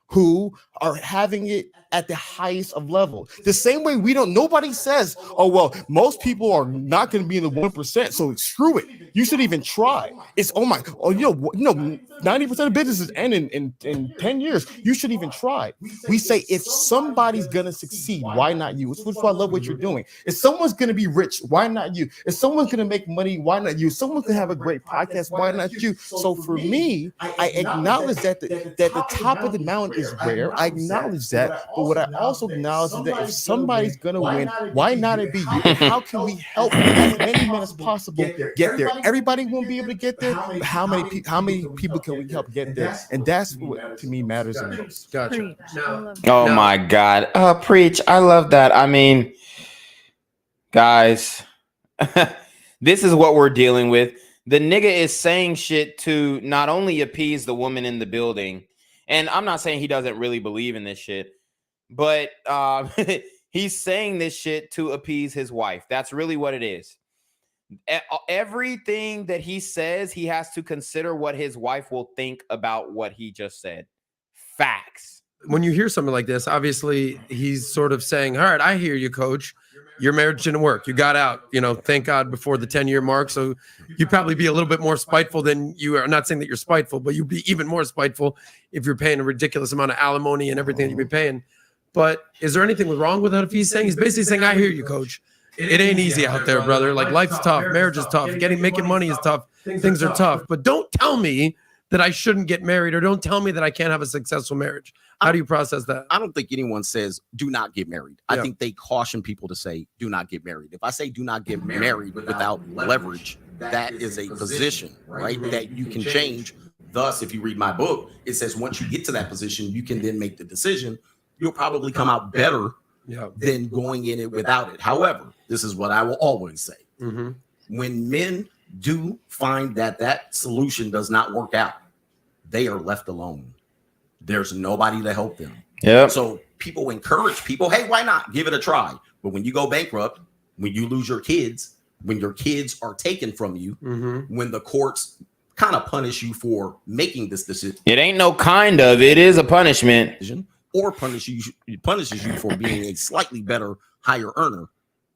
who are having it at the highest of level. The same way nobody says, oh, well, most people are not going to be in the 1%. So screw it. You should even try. It's, 90% of businesses end in 10 years. You should even try. We say, if somebody's going to succeed, why not you? Which is why I love what you're doing. If someone's going to be rich, why not you? If someone's going to make money, why not you? Someone's going to have a great podcast, why not you? So for me, I acknowledge that the top of the mountain is rare. I acknowledge that. But what I also acknowledge is that if somebody's going to win, why not it be you? And how can we help as many men as possible get there? Everybody won't be able to get there, but how many people can we help get there? And that's what to me matters the most. Gotcha. Oh my God. Preach. I love that. I mean, guys, this is what we're dealing with. The nigga is saying shit to not only appease the woman in the building, and I'm not saying he doesn't really believe in this shit, but he's saying this shit to appease his wife. That's really what it is. Everything that he says, he has to consider what his wife will think about what he just said. Facts. When you hear something like this, obviously he's sort of saying, all right, I hear you, coach. Your marriage didn't work. You got out, thank God, before the 10-year mark. So you'd probably be a little bit more spiteful than you are. I'm not saying that you're spiteful, but you'd be even more spiteful if you're paying a ridiculous amount of alimony and everything that you'd be paying. But is there anything wrong with what he's saying? He's basically saying, I hear you, coach. It ain't easy out there, brother. Like, life's tough. Marriage is tough. Making money is tough. Things are tough. But don't tell me that I shouldn't get married, or don't tell me that I can't have a successful marriage. How do you process that? I don't think anyone says do not get married. I think they caution people to say do not get married. If I say do not get married without leverage, that is a position, right, that you can change. Thus, if you read my book, it says once you get to that position, you can then make the decision. You'll probably come out better than going in it without it. However, this is what I will always say. When men do find that solution does not work out, they are left alone. there's nobody to help them. Yeah. So people encourage people, hey, why not? Give it a try. But when you go bankrupt, when you lose your kids, when your kids are taken from you, when the courts kind of punish you for making this decision. It ain't no kind of, it is a punishment. Or punishes you for being a slightly better, higher earner,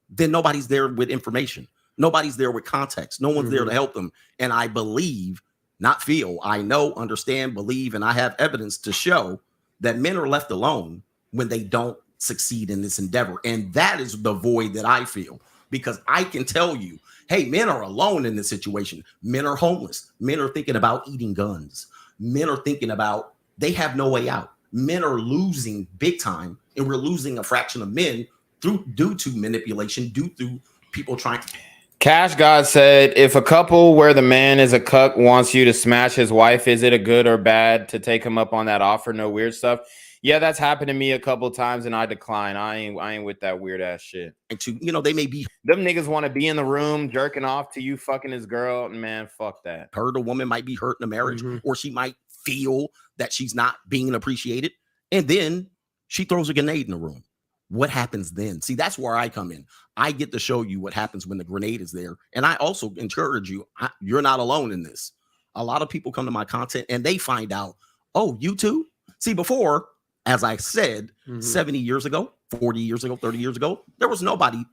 then nobody's there with information. Nobody's there with context. No one's there to help them. And I believe, not feel, I know, understand, believe, and I have evidence to show that men are left alone when they don't succeed in this endeavor. And that is the void that I feel, because I can tell you, hey, men are alone in this situation. Men are homeless. Men are thinking about eating guns. Men are thinking about, they have no way out. Men are losing big time, and we're losing a fraction of men due to manipulation, due to people trying to. Cash God said, if a couple where the man is a cuck wants you to smash his wife, is it a good or bad to take him up on that offer? No weird stuff. Yeah, that's happened to me a couple times and I decline. I ain't with that weird ass shit. They may be, them niggas want to be in the room jerking off to you fucking his girl. Man, fuck that. Hurt, a woman might be hurt in a marriage, or she might feel that she's not being appreciated. And then she throws a grenade in the room. What happens then? See, that's where I come in. I get to show you what happens when the grenade is there. And I also encourage you, you're not alone in this. A lot of people come to my content and they find out, oh, you too? See, before, as I said, 70 years ago, 40 years ago, 30 years ago, there was nobody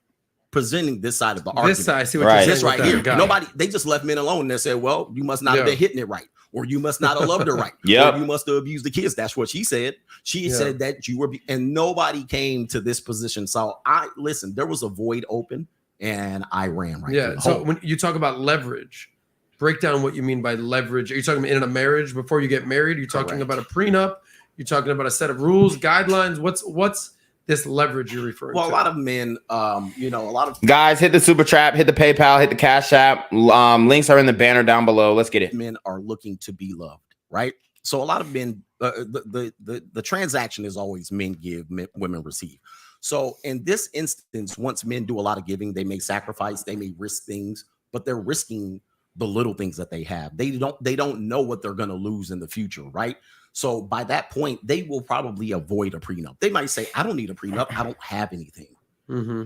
presenting this side of the argument. This side, I see what you're saying. This right here. Nobody, they just left men alone and they said, well, you must not have been hitting it right. Or you must not have loved her right. Or you must have abused the kids. That's what she said. She said that you were, and nobody came to this position. So listen, there was a void open and I ran right through. So when you talk about leverage, break down what you mean by leverage. Are you talking about in a marriage before you get married? Are you talking about a prenup? You're talking about a set of rules, guidelines? What's this leverage you're referring to? Well, a lot of men, a lot of guys, hit the super trap, hit the PayPal, hit the Cash App. Links are in the banner down below. Let's get it. Men are looking to be loved, right? So a lot of men, the transaction is always men give, women receive. So in this instance, once men do a lot of giving, they may sacrifice, they may risk things, but they're risking the little things that they have. They don't know what they're going to lose in the future, right? So by that point, they will probably avoid a prenup. They might say, I don't need a prenup. I don't have anything.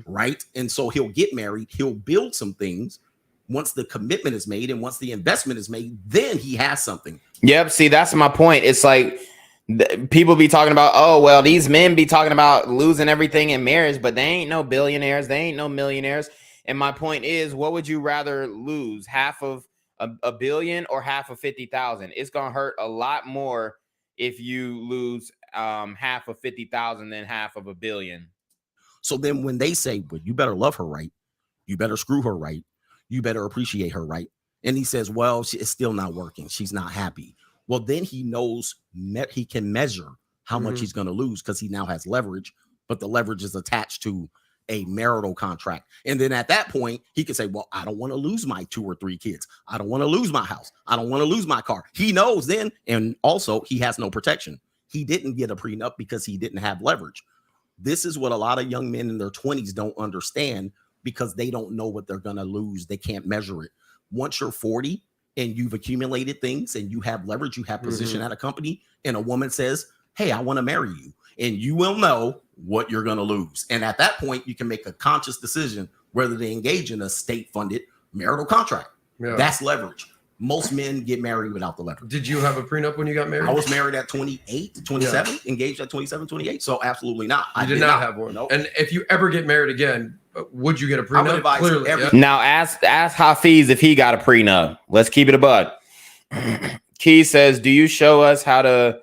Right. And so he'll get married. He'll build some things. Once the commitment is made and once the investment is made, then he has something. Yep. See, that's my point. It's like people be talking about, oh, well, these men be talking about losing everything in marriage, but they ain't no billionaires. They ain't no millionaires. And my point is, what would you rather lose? Half of a billion or half of 50,000? It's going to hurt a lot more if you lose half of 50,000 than half of a billion. So then when they say, well, you better love her right, you better screw her right, you better appreciate her right, and he says, well, it's still not working, she's not happy. Well, then he knows he can measure how much he's going to lose because he now has leverage, but the leverage is attached to a marital contract. And then at that point, he can say, well, I don't want to lose my 2 or 3 kids. I don't want to lose my house. I don't want to lose my car. He knows then. And also he has no protection. He didn't get a prenup because he didn't have leverage. This is what a lot of young men in their 20s don't understand because they don't know what they're going to lose. They can't measure it. Once you're 40 and you've accumulated things and you have leverage, you have position at a company, and a woman says, hey, I want to marry you. And you will know what you're going to lose. And at that point, you can make a conscious decision whether to engage in a state-funded marital contract. That's leverage. Most men get married without the leverage. Did you have a prenup when you got married? I was married at 28, 27, engaged at 27, 28. So absolutely not. I did not have one. Nope. And if you ever get married again, would you get a prenup? I would advise clearly. Now ask Hafeez if he got a prenup. Let's keep it a buck. Key says, do you show us how to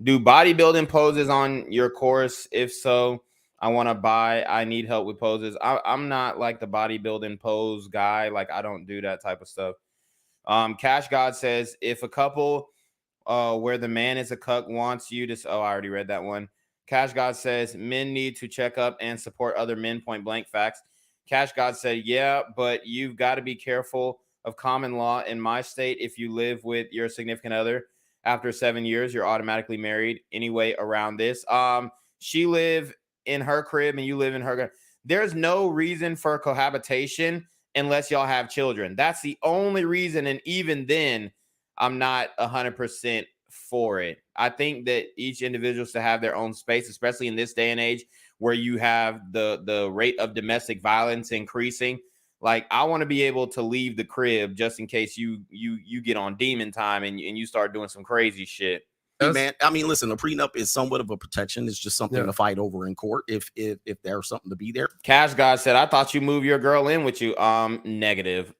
do bodybuilding poses on your course? If so, I want to buy. I need help with poses. I'm not like the bodybuilding pose guy. Like, I don't do that type of stuff. Cash God says, if a couple where the man is a cuck wants you to... Oh, I already read that one. Cash God says, men need to check up and support other men, point blank facts. Cash God said, yeah, but you've got to be careful of common law in my state. If you live with your significant other, after 7 years, you're automatically married anyway around this. She live in her crib and you live in her. There's no reason for cohabitation unless y'all have children. That's the only reason. And even then, I'm not 100% for it. I think that each individual should have their own space, especially in this day and age where you have the rate of domestic violence increasing. Like, I want to be able to leave the crib just in case you get on demon time and you start doing some crazy shit. Hey, man, I mean, listen, a prenup is somewhat of a protection. It's just something to fight over in court if there's something to be there. Cash God said, I thought you moved your girl in with you. Negative.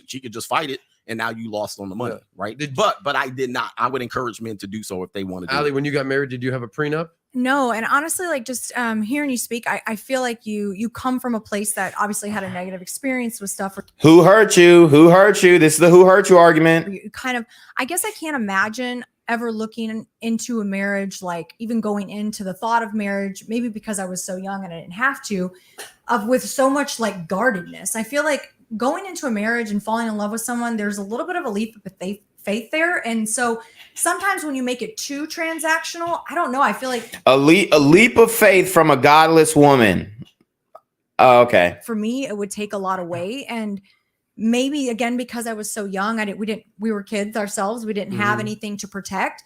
She could just fight it, and now you lost on the money, right? But I did not. I would encourage men to do so if they want to do Allie, it. when you got married, did you have a prenup? No, and honestly, like, just hearing you speak, I feel like you come from a place that obviously had a negative experience with stuff. Who hurt you? Who hurt you? This is the who hurt you argument. You kind of, I guess I can't imagine ever looking into a marriage, like even going into the thought of marriage, maybe because I was so young and I didn't have to, with so much like guardedness. I feel like going into a marriage and falling in love with someone, there's a little bit of a leap of faith there. And so sometimes when you make it too transactional, I don't know. I feel like a leap of faith from a godless woman. Oh, okay. For me, it would take a lot away. And maybe again, because I was so young, we were kids ourselves. We didn't have anything to protect.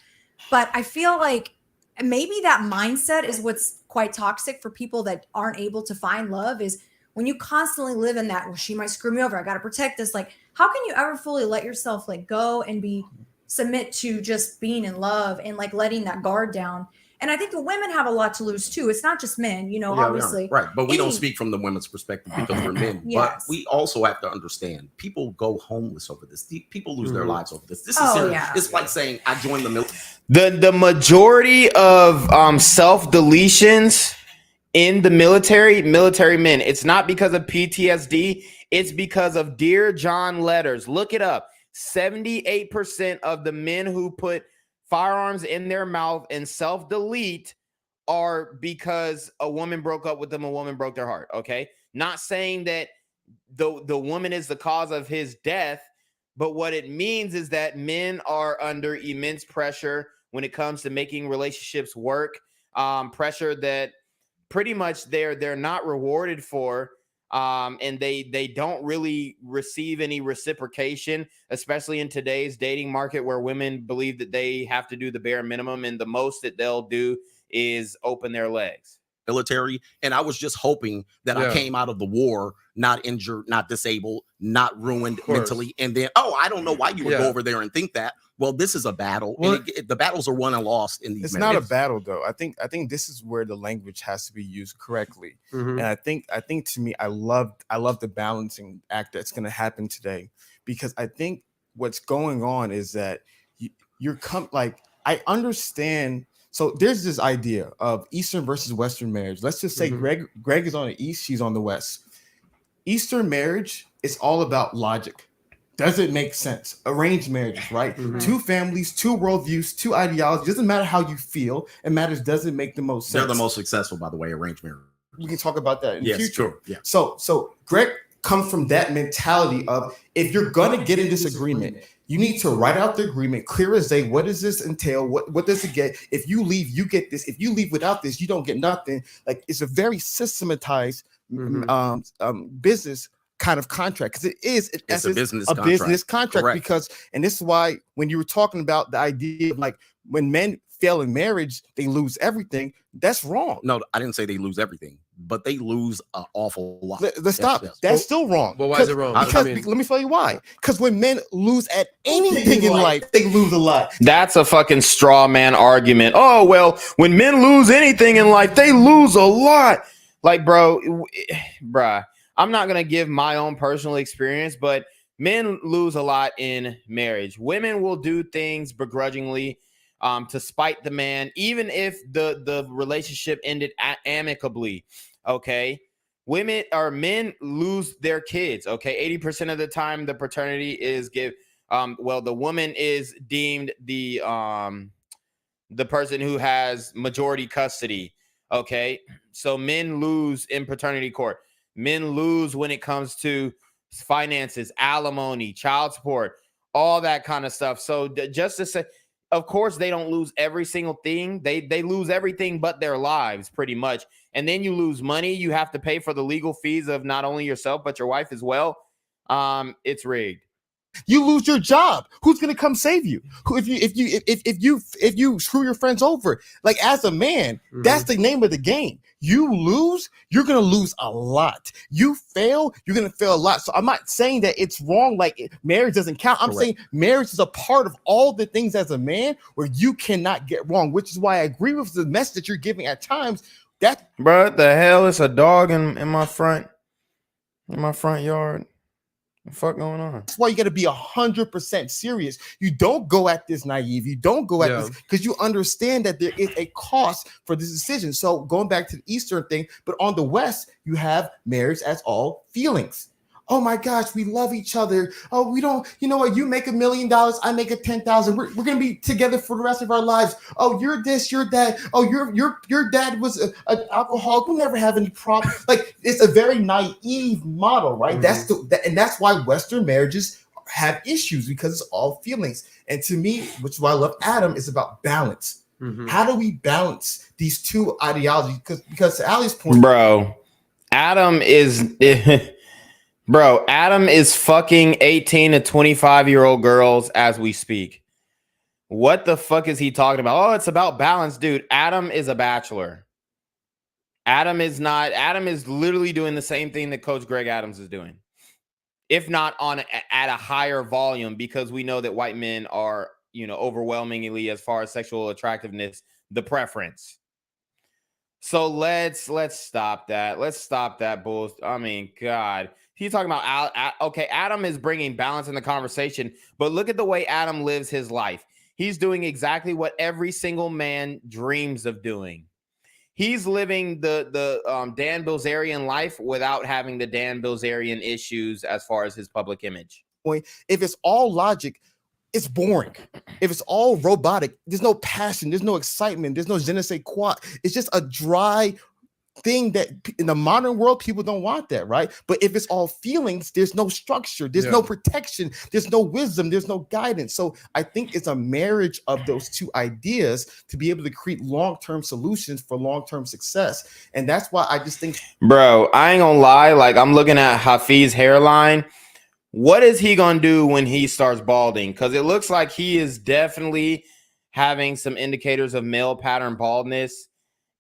But I feel like maybe that mindset is what's quite toxic for people that aren't able to find love, is when you constantly live in that, well, she might screw me over, I got to protect this. Like, how can you ever fully let yourself like go and submit to just being in love and like letting that guard down? And I think the women have a lot to lose too. It's not just men, obviously. Right. But we don't speak from the women's perspective because we're men. Yes. But we also have to understand people go homeless over this. People lose their lives over this. This is serious. Yeah. It's like saying I joined the military. The majority of self-deletions in the military men, it's not because of PTSD. It's because of Dear John letters. Look it up. 78% of the men who put firearms in their mouth and self-delete are because a woman broke up with them, a woman broke their heart. Okay. Not saying that the woman is the cause of his death, but what it means is that men are under immense pressure when it comes to making relationships work. Pressure that pretty much they're not rewarded for. And they don't really receive any reciprocation, especially in today's dating market where women believe that they have to do the bare minimum and the most that they'll do is open their legs. Military. And I was just hoping that I came out of the war not injured, not disabled, not ruined mentally. And then, I don't know why you would go over there and think that. Well, this is a battle. Well, and the battles are won and lost in these. It's not a battle, though. I think this is where the language has to be used correctly. And I think to me, I love the balancing act that's going to happen today, because I think what's going on is that I understand. So there's this idea of Eastern versus Western marriage. Let's just say Greg is on the East, she's on the West. Eastern marriage is all about logic. Does it make sense? Arranged marriages, right? Two families, two worldviews, two ideologies. Doesn't matter how you feel. It matters, does it make the most sense? They're the most successful, by the way, arranged marriage. We can talk about that in the future. Sure. Yeah. So Greg comes from that mentality of, if you're gonna get in this agreement, you need to write out the agreement clear as day. What does this entail? What does it get? If you leave, you get this. If you leave without this, you don't get nothing. Like, it's a very systematized business kind of contract, because it's a business contract. Correct. Because, and this is why when you were talking about the idea of like when men fail in marriage, they lose everything. That's wrong. No, I didn't say they lose everything, but they lose an awful lot. Let's stop. That's still wrong. Well, why is it wrong? Because let me tell you why. Because when men lose at anything in life, they lose a lot. That's a fucking straw man argument. Oh, well, when men lose anything in life, they lose a lot. Like, bruh, I'm not going to give my own personal experience, but men lose a lot in marriage. Women will do things begrudgingly to spite the man, even if the relationship ended amicably. Okay. Men lose their kids. Okay. 80% of the time, the paternity is the woman is deemed the person who has majority custody. Okay. So men lose in paternity court. Men lose when it comes to finances, alimony, child support, all that kind of stuff. So just to say, of course, they don't lose every single thing. They lose everything but their lives, pretty much. And then you lose money. You have to pay for the legal fees of not only yourself, but your wife as well. It's rigged. You lose your job. Who's gonna come save you? Who if you screw your friends over? Like as a man, that's the name of the game. You lose, you're gonna lose a lot. You fail, you're gonna fail a lot. So I'm not saying that it's wrong, like marriage doesn't count. I'm saying marriage is a part of all the things as a man where you cannot get wrong, which is why I agree with the message that you're giving at times. That bro, the hell is a dog in my front yard. What the fuck going on? That's why you got to be 100% serious. You don't go at this naive. You don't go at this because you understand that there is a cost for this decision. So going back to the Eastern thing, but on the West, you have marriage as all feelings. Oh my gosh, we love each other. Oh, we don't, you know what? You make $1 million, I make a 10,000. We're gonna be together for the rest of our lives. Oh, you're this, you're that. Oh, your dad was an alcoholic. We'll never have any problem. Like it's a very naive model, right? And that's why Western marriages have issues because it's all feelings. And to me, which is why I love Adam, is about balance. How do we balance these two ideologies? Because to Ali's point, Adam is fucking 18 to 25-year-old girls as we speak. What the fuck is he talking about? Oh, it's about balance, dude. Adam is a bachelor. Adam is literally doing the same thing that Coach Greg Adams is doing. If not at a higher volume, because we know that white men are, overwhelmingly, as far as sexual attractiveness, the preference. So let's stop that. Let's stop that bullshit. I mean, God. He's talking about, okay, Adam is bringing balance in the conversation, but look at the way Adam lives his life. He's doing exactly what every single man dreams of doing. He's living the Dan Bilzerian life without having the Dan Bilzerian issues as far as his public image. If it's all logic, it's boring. If it's all robotic, there's no passion, there's no excitement, there's no je ne sais quoi. It's just a dry thing that in the modern world people don't want that, right? But if it's all feelings, there's no structure, there's no protection, there's no wisdom, there's no guidance. So I think it's a marriage of those two ideas to be able to create long-term solutions for long-term success. And that's why I just think, bro, I ain't gonna lie, like I'm looking at Hafeez's hairline. What is he gonna do when he starts balding? Because it looks like he is definitely having some indicators of male pattern baldness.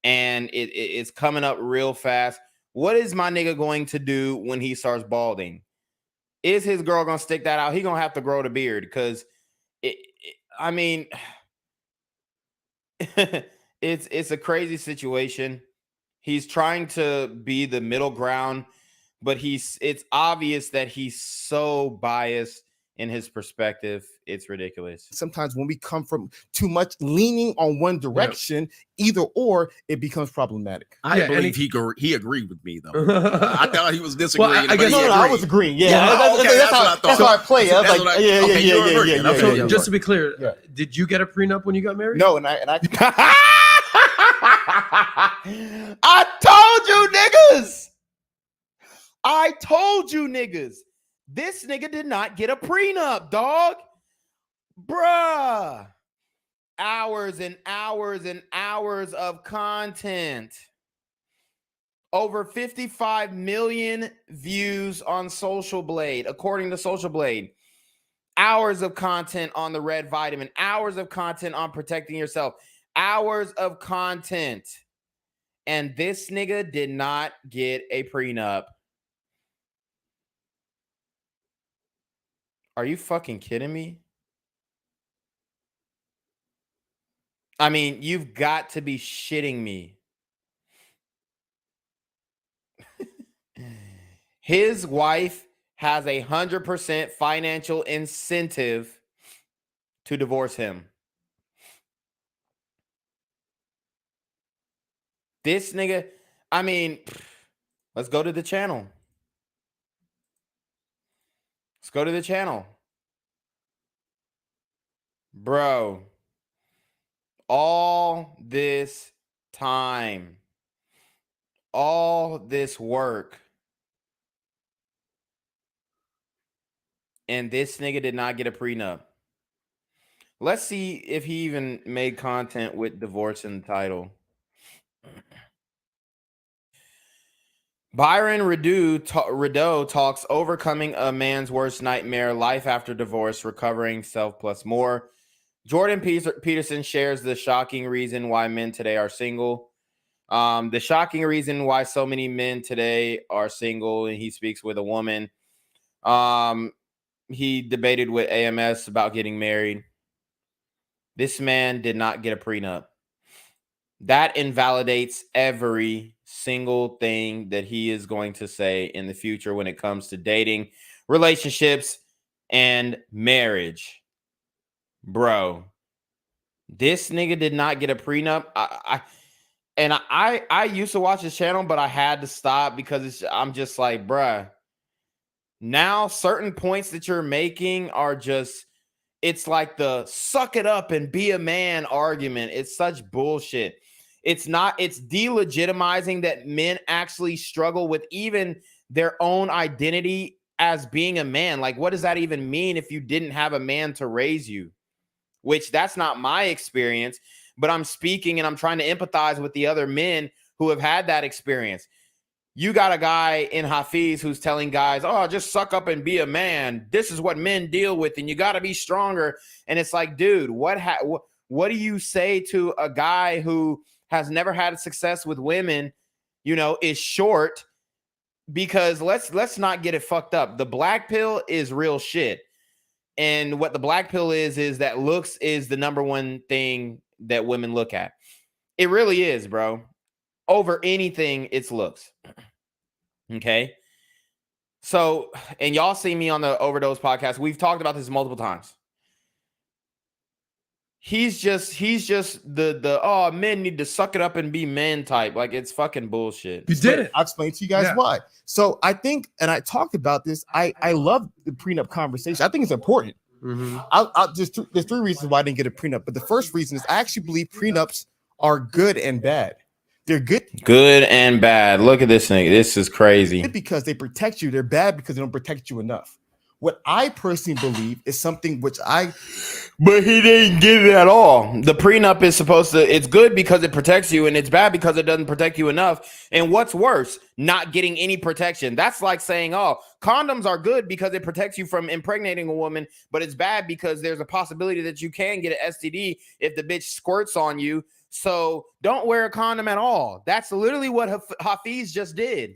And it's coming up real fast. What is my nigga going to do when he starts balding? Is his girl going to stick that out? He going to have to grow the beard because, I mean, it's a crazy situation. He's trying to be the middle ground, but it's obvious that he's so biased in his perspective. It's ridiculous. Sometimes when we come from too much leaning on one direction, either or, it becomes problematic. I believe he agreed with me, though. I thought he was disagreeing. Well, I guess I was agreeing. Yeah, that's how I play. I was like, So just to be clear, did you get a prenup when you got married? No, and I I told you niggas. I told you niggas. This nigga did not get a prenup, dog. Bruh. Hours and hours and hours of content. Over 55 million views on Social Blade, according to Social Blade. Hours of content on the red vitamin. Hours of content on protecting yourself. Hours of content. And this nigga did not get a prenup. Are you fucking kidding me? I mean, you've got to be shitting me. His wife has 100% financial incentive to divorce him. This nigga, I mean, let's go to the channel. Let's go to the channel. Bro, all this time, all this work, and this nigga did not get a prenup. Let's see if he even made content with divorce in the title. Byron Rideau talks overcoming a man's worst nightmare, life after divorce, recovering self plus more. Jordan Peterson shares the shocking reason why men today are single. The shocking reason why so many men today are single, and he speaks with a woman. He debated with AMS about getting married. This man did not get a prenup. That invalidates every single thing that he is going to say in the future when it comes to dating, relationships, and marriage. Bro, this nigga did not get a prenup. I used to watch his channel, but I had to stop because I'm just like, bruh, now certain points that you're making are just, it's like the suck it up and be a man argument. It's such bullshit. It's delegitimizing that men actually struggle with even their own identity as being a man. Like, what does that even mean if you didn't have a man to raise you? Which that's not my experience, but I'm speaking and I'm trying to empathize with the other men who have had that experience. You got a guy in Hafeez who's telling guys, oh, just suck up and be a man. This is what men deal with, and you got to be stronger. And it's like, dude, what do you say to a guy who has never had success with women, is short? Because let's not get it fucked up. The black pill is real shit. And what the black pill is that looks is the number one thing that women look at. It really is, bro. Over anything, it's looks. Okay. So, and y'all see me on the Overdose podcast. We've talked about this multiple times. He's just the men need to suck it up and be men type. Like, it's fucking bullshit. You did it. I'll explain to you guys why. So I think, and I talked about this, I love the prenup conversation. I think it's important. Mm-hmm. There's three reasons why I didn't get a prenup. But the first reason is I actually believe prenups are good and bad. They're good and bad. Look at this nigga. This is crazy. Because they protect you. They're bad because they don't protect you enough. What I personally believe is something but he didn't get it at all. The prenup is it's good because it protects you, and it's bad because it doesn't protect you enough. And what's worse, not getting any protection. That's like saying, oh, condoms are good because it protects you from impregnating a woman, but it's bad because there's a possibility that you can get an STD if the bitch squirts on you. So don't wear a condom at all. That's literally what Hafeez just did.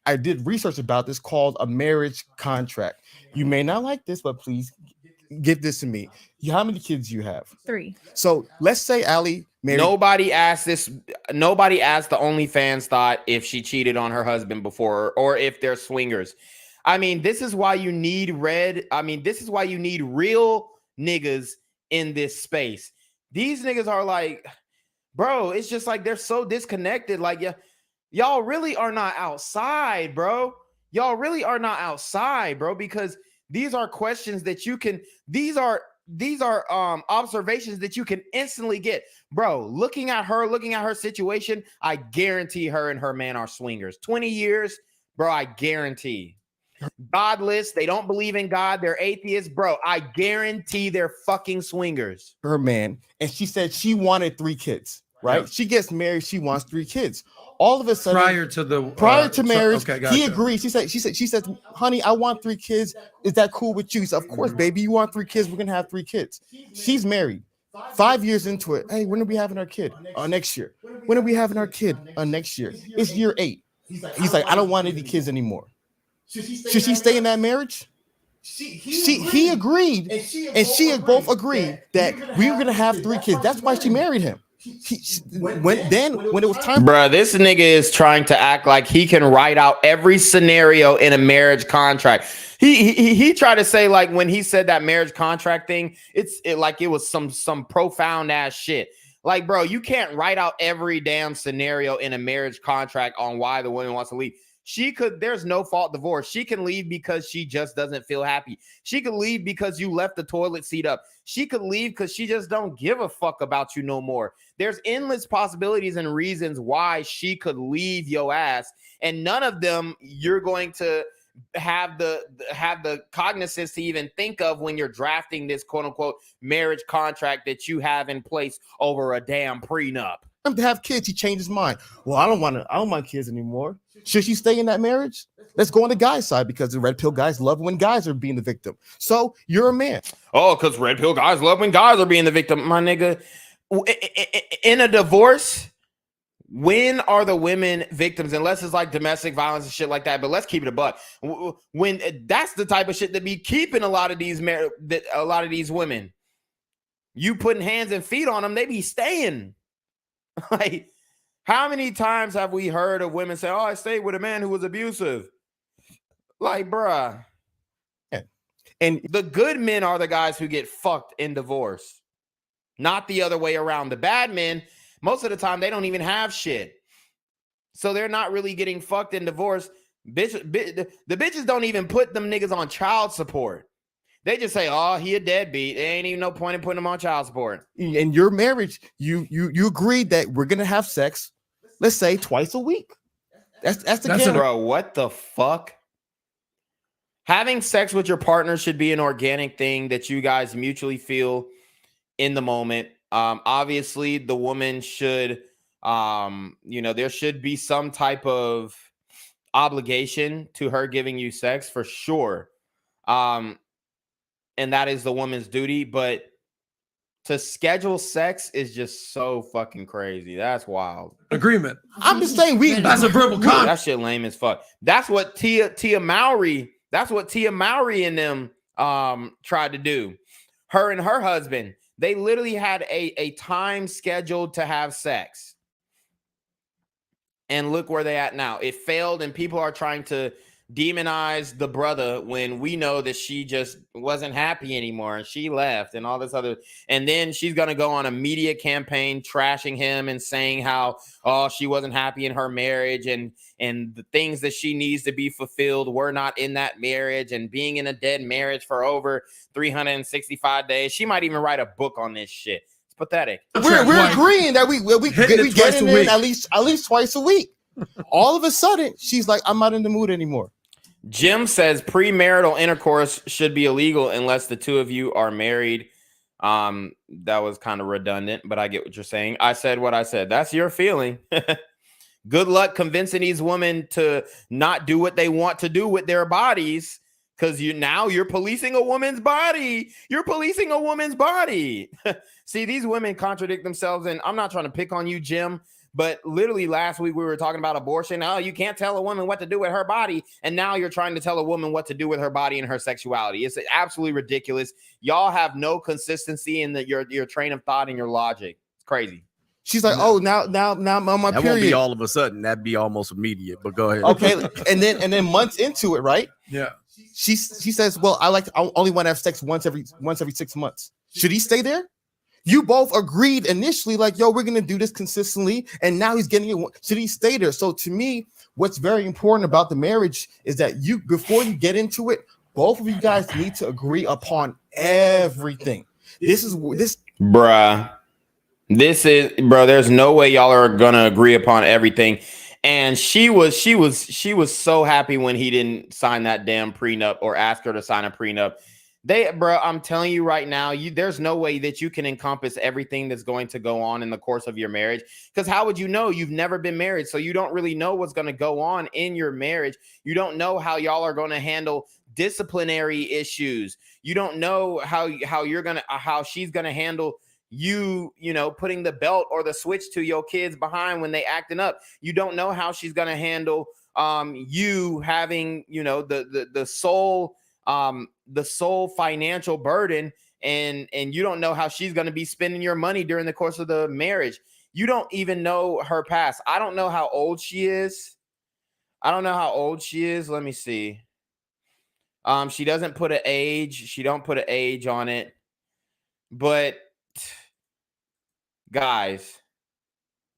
I did research about this called a marriage contract. You may not like this, but please give this to me. How many kids do you have? 3. So let's say Allie married. Nobody asked the OnlyFans THOT if she cheated on her husband before or if they're swingers. I mean, this is why you need this is why you need real niggas in this space. These niggas are like, bro, it's just like they're so disconnected. Like, y'all really are not outside, bro. Y'all really are not outside, bro, because these are questions that you can, these are observations that you can instantly get. Bro, looking at her situation, I guarantee her and her man are swingers. 20 years, bro, I guarantee. Godless, they don't believe in God, they're atheists, bro, I guarantee they're fucking swingers. Her man, and she said she wanted 3 kids, right? Yeah. She gets married, she wants 3 kids. All of a sudden, prior to marriage, he agreed. She said, honey, I want 3 kids. Is that cool with you? He said, of course, baby, you want 3 kids, we're gonna have 3 kids. She's married. 5 years into it, hey, when are we having our kid? Next year. When are we having our kid? Next year. It's year 8. He's like, I don't want any kids anymore. Should she stay in that marriage? He agreed, and she both agreed that we were gonna have 3 kids. That's why she married him. When it was time, bruh, this nigga is trying to act like he can write out every scenario in a marriage contract. He tried to say, like, when he said that marriage contract thing, like it was some profound ass shit. Like, bro, you can't write out every damn scenario in a marriage contract on why the woman wants to leave. There's no fault divorce. She can leave because she just doesn't feel happy. She could leave because you left the toilet seat up. She could leave because she just don't give a fuck about you no more. There's endless possibilities and reasons why she could leave your ass, and none of them you're going to have the cognizance to even think of when you're drafting this quote unquote marriage contract that you have in place over a damn prenup. him to have kids. He changed his mind. Well, I don't want kids anymore. Should she stay in that marriage? Let's go on the guy's side because the red pill guys love when guys are being the victim. So you're a man. Oh, because red pill guys love when guys are being the victim. My nigga, in a divorce, when are the women victims? Unless it's like domestic violence and shit like that. But let's keep it a buck. When that's the type of shit that be keeping a lot of these women. You putting hands and feet on them, they be staying. Like, how many times have we heard of women say, "Oh, I stayed with a man who was abusive"? Like, bruh. Yeah. And the good men are the guys who get fucked in divorce, not the other way around. The bad men, most of the time, they don't even have shit. So they're not really getting fucked in divorce. The bitches don't even put them niggas on child support. They just say, "Oh, he a deadbeat. There ain't even no point in putting him on child support." In your marriage, you agreed that we're gonna have sex, let's say twice a week. That's the bro. What the fuck? Having sex with your partner should be an organic thing that you guys mutually feel in the moment. Obviously, the woman should, there should be some type of obligation to her giving you sex for sure. And that is the woman's duty, but to schedule sex is just so fucking crazy. That's wild. Agreement. I'm just saying that's a verbal contract. That shit lame as fuck. That's what Tia Mowry and them tried to do. Her and her husband, they literally had a time scheduled to have sex. And look where they at now. It failed, and people are trying to demonize the brother when we know that she just wasn't happy anymore and she left and all this other. And then she's going to go on a media campaign trashing him and saying how, oh, she wasn't happy in her marriage and the things that she needs to be fulfilled were not in that marriage, and being in a dead marriage for over 365 days. She might even write a book on this shit. It's pathetic. We're agreeing that we get in there at least twice a week. All of a sudden, she's like, "I'm not in the mood anymore." Jim says premarital intercourse should be illegal unless the two of you are married. That was kind of redundant, but I get what you're saying. I said what I said. That's your feeling. Good luck convincing these women to not do what they want to do with their bodies, because you're policing a woman's body. You're policing a woman's body. See, these women contradict themselves, and I'm not trying to pick on you, Jim. But literally last week we were talking about abortion. Oh, you can't tell a woman what to do with her body. And now you're trying to tell a woman what to do with her body and her sexuality. It's absolutely ridiculous. Y'all have no consistency in your train of thought and your logic. It's crazy. She's like, "Oh, now I'm on my that period." Won't be all of a sudden. That'd be almost immediate. But go ahead. Okay, and then months into it, right? Yeah. She says, "Well, I only want to have sex once every 6 months." Should he stay there? You both agreed initially, like, "Yo, we're gonna do this consistently," and now he's getting it. Should he stay there? So to me, what's very important about the marriage is that before you get into it, both of you guys need to agree upon everything. Bruh. There's no way y'all are gonna agree upon everything. And she was so happy when he didn't sign that damn prenup or ask her to sign a prenup. I'm telling you right now, there's no way that you can encompass everything that's going to go on in the course of your marriage. Because how would you know? You've never been married, so you don't really know what's going to go on in your marriage. You don't know how y'all are going to handle disciplinary issues. You don't know how she's going to handle you putting the belt or the switch to your kids behind when they acting up. You don't know how she's going to handle you having the sole financial burden, and you don't know how she's going to be spending your money during the course of the marriage. You don't even know her past. I don't know how old she is. Let me see. She doesn't put an age. She don't put an age on it. But guys,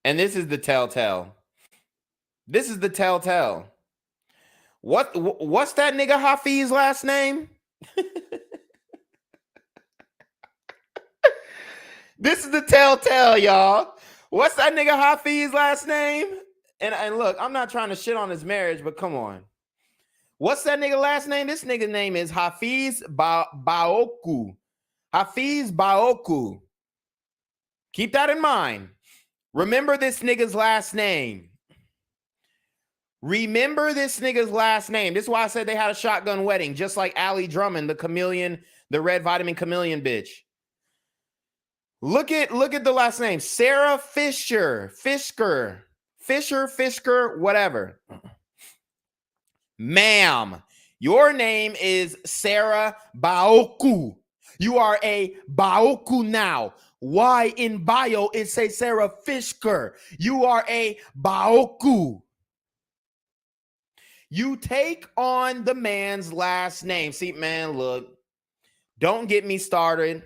and this is the telltale. What's that nigga Hafeez last name? This is the telltale, y'all. What's that nigga Hafeez last name? And look, I'm not trying to shit on his marriage, but come on. What's that nigga last name? This nigga name is Hafeez Baoku. Hafeez Baoku. Keep that in mind. Remember this nigga's last name. Remember this nigga's last name. This is why I said they had a shotgun wedding, just like Allie Drummond, the chameleon, the red vitamin chameleon bitch. Look at the last name. Sarah Fisher, whatever. Ma'am, your name is Sarah Baoku. You are a Baoku now. Why in bio it says Sarah Fisher? You are a Baoku. You take on the man's last name. See, man, look, don't get me started.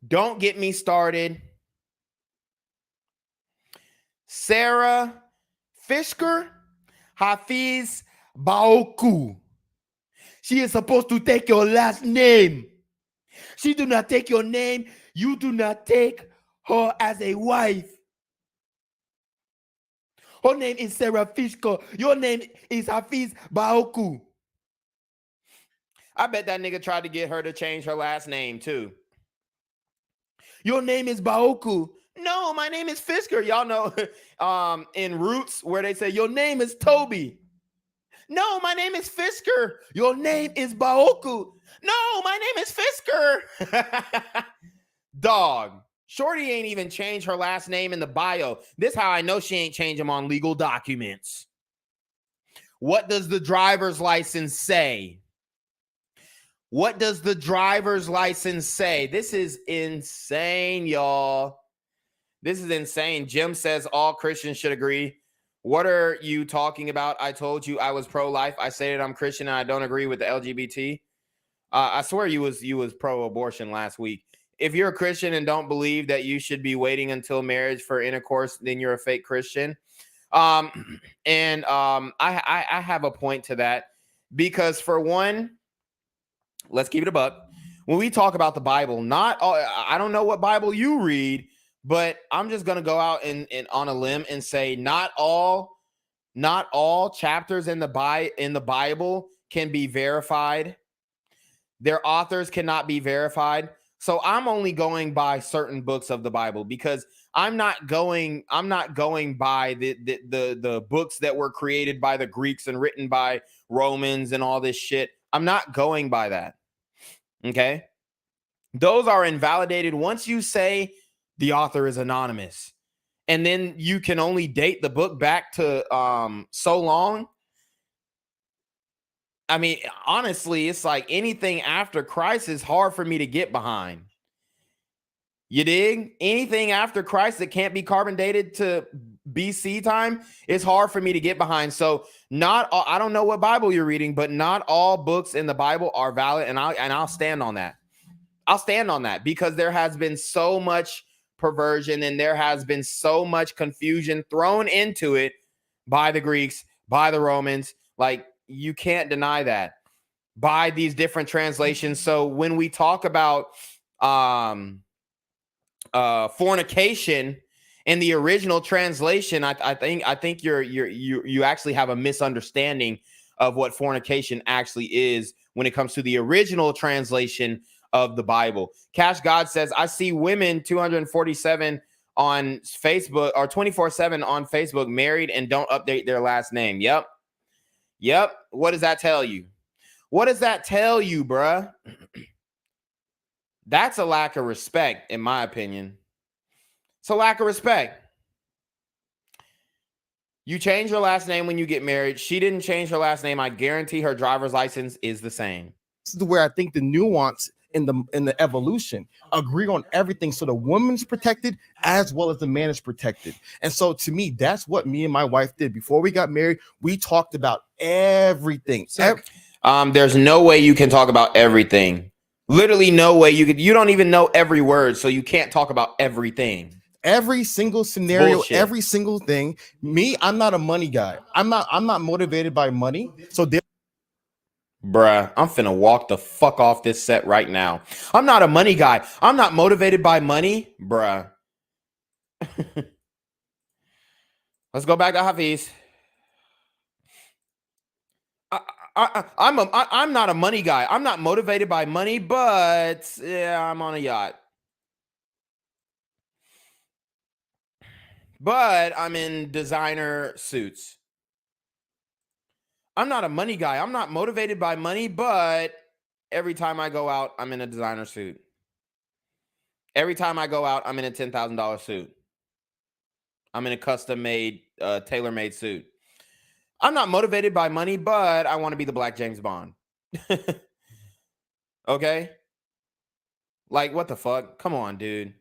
Don't get me started. Sarah Fisher, Hafeez Baoku. She is supposed to take your last name. She do not take your name. You do not take her as a wife. Her name is Sarah Fisher. Your name is Hafeez Baoku. I bet that nigga tried to get her to change her last name too. Your name is Baoku. No, my name is Fisher. Y'all know in Roots where they say your name is Toby. No, my name is Fisher. Your name is Baoku. No, my name is Fisher. Dog. Shorty ain't even changed her last name in the bio. This how I know she ain't changed them on legal documents. What does the driver's license say? What does the driver's license say? This is insane, y'all. This is insane. Jim says all Christians should agree. What are you talking about? I told you I was pro-life. I say that I'm Christian and I don't agree with the LGBT. I swear you was pro-abortion last week. If you're a Christian and don't believe that you should be waiting until marriage for intercourse, then you're a fake Christian. I have a point to that because for one, let's keep it a buck. When we talk about the Bible, I don't know what Bible you read, but I'm just gonna go out and on a limb and say not all chapters in the Bible can be verified. Their authors cannot be verified. So I'm only going by certain books of the Bible because I'm not going by the books that were created by the Greeks and written by Romans and all this shit. I'm not going by that. Okay? Those are invalidated once you say the author is anonymous. And then you can only date the book back to so long. I mean, honestly, it's like anything after Christ is hard for me to get behind. You dig? Anything after Christ that can't be carbon dated to BC time is hard for me to get behind. So I don't know what Bible you're reading, but not all books in the Bible are valid. And I'll stand on that. I'll stand on that because there has been so much perversion and there has been so much confusion thrown into it by the Greeks, by the Romans. Like, you can't deny that by these different translations. So when we talk about fornication in the original translation, I think you actually have a misunderstanding of what fornication actually is when it comes to the original translation of the Bible. Cash God says, I see women 247 on Facebook or 24/7 on Facebook married and don't update their last name. Yep. What does that tell you? What does that tell you, bruh? That's a lack of respect, in my opinion. It's a lack of respect. You change your last name when you get married. She didn't change her last name. I guarantee her driver's license is the same. This is where I think the nuance in the evolution agree on everything, so the woman's protected as well as the man is protected. And so to me, that's what me and my wife did before we got married. We talked about everything. There's no way you can talk about everything. Literally no way you could. You don't even know every word, so you can't talk about everything. Every single scenario, every single thing. Me, I'm not a money guy. I'm not motivated by money. So bruh, I'm finna walk the fuck off this set right now. I'm not a money guy. I'm not motivated by money, bruh. Let's go back to Hafeez. I'm not a money guy. I'm not motivated by money, but yeah, I'm on a yacht. but I'm in designer suits. I'm not a money guy. I'm not motivated by money, but every time I go out, I'm in a designer suit. Every time I go out, I'm in a $10,000 suit. I'm in a custom-made, tailor-made suit. I'm not motivated by money, but I want to be the Black James Bond. Okay? Like, what the fuck? Come on, dude.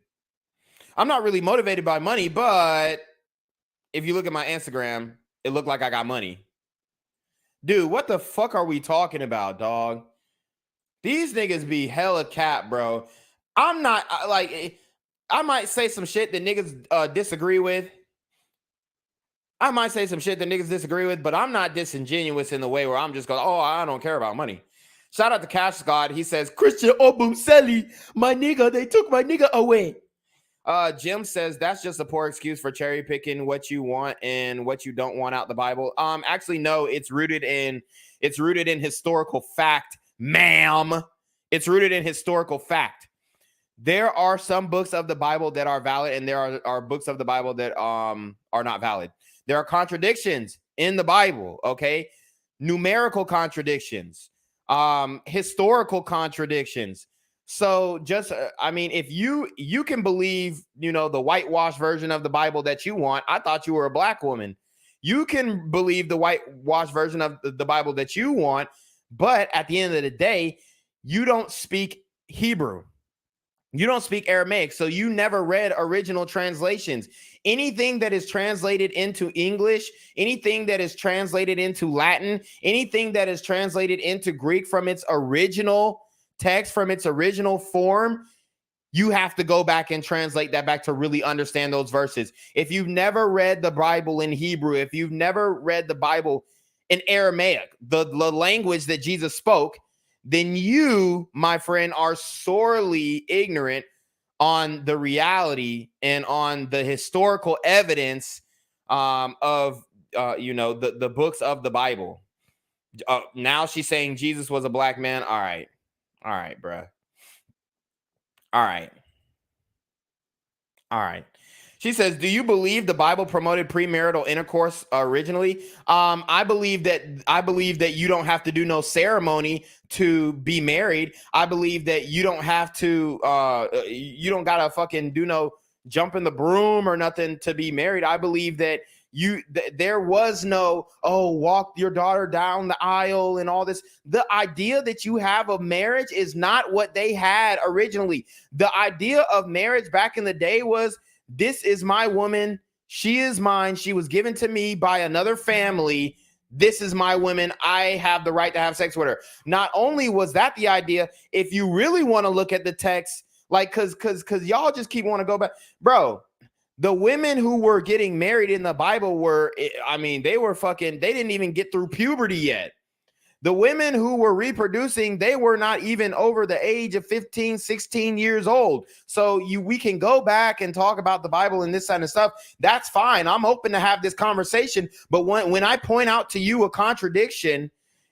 I'm not really motivated by money, but if you look at my Instagram, it looked like I got money. Dude, what the fuck are we talking about, dog? These niggas be hella cap, bro. I'm not, like, I might say some shit that niggas disagree with. I might say some shit that niggas disagree with, but I'm not disingenuous in the way where I'm just going, oh, I don't care about money. Shout out to Cash God. He says, Christian Obumseli, my nigga, they took my nigga away. Jim says that's just a poor excuse for cherry picking what you want and what you don't want out the Bible. Actually, no, it's rooted in historical fact, ma'am. It's rooted in historical fact. There are some books of the Bible that are valid, and there are books of the Bible that are not valid. There are contradictions in the Bible, okay? Numerical contradictions, historical contradictions. So just, I mean, if you can believe, the whitewash version of the Bible that you want. I thought you were a black woman. You can believe the whitewash version of the Bible that you want, but at the end of the day, you don't speak Hebrew. You don't speak Aramaic, so you never read original translations. Anything that is translated into English, anything that is translated into Latin, anything that is translated into Greek from its original text, from its original form, you have to go back and translate that back to really understand those verses. If you've never read the Bible in Hebrew, if you've never read the Bible in Aramaic, the language that Jesus spoke, then you, my friend, are sorely ignorant on the reality and on the historical evidence of the books of the Bible. Now she's saying Jesus was a black man. All right, bruh. All right. She says, do you believe the Bible promoted premarital intercourse originally? I believe that you don't have to do no ceremony to be married. I believe that you don't have to, you don't gotta fucking do no jump in the broom or nothing to be married. I believe that there was no, walk your daughter down the aisle and all this. The idea that you have of marriage is not what they had originally. The idea of marriage back in the day was, this is my woman. She is mine. She was given to me by another family. This is my woman. I have the right to have sex with her. Not only was that the idea, if you really want to look at the text, like, cause y'all just keep want to go back, bro. The women who were getting married in the Bible they didn't even get through puberty yet. The women who were reproducing, they were not even over the age of 15, 16 years old. So we can go back and talk about the Bible and this kind of stuff. That's fine. I'm open to have this conversation. But when I point out to you a contradiction,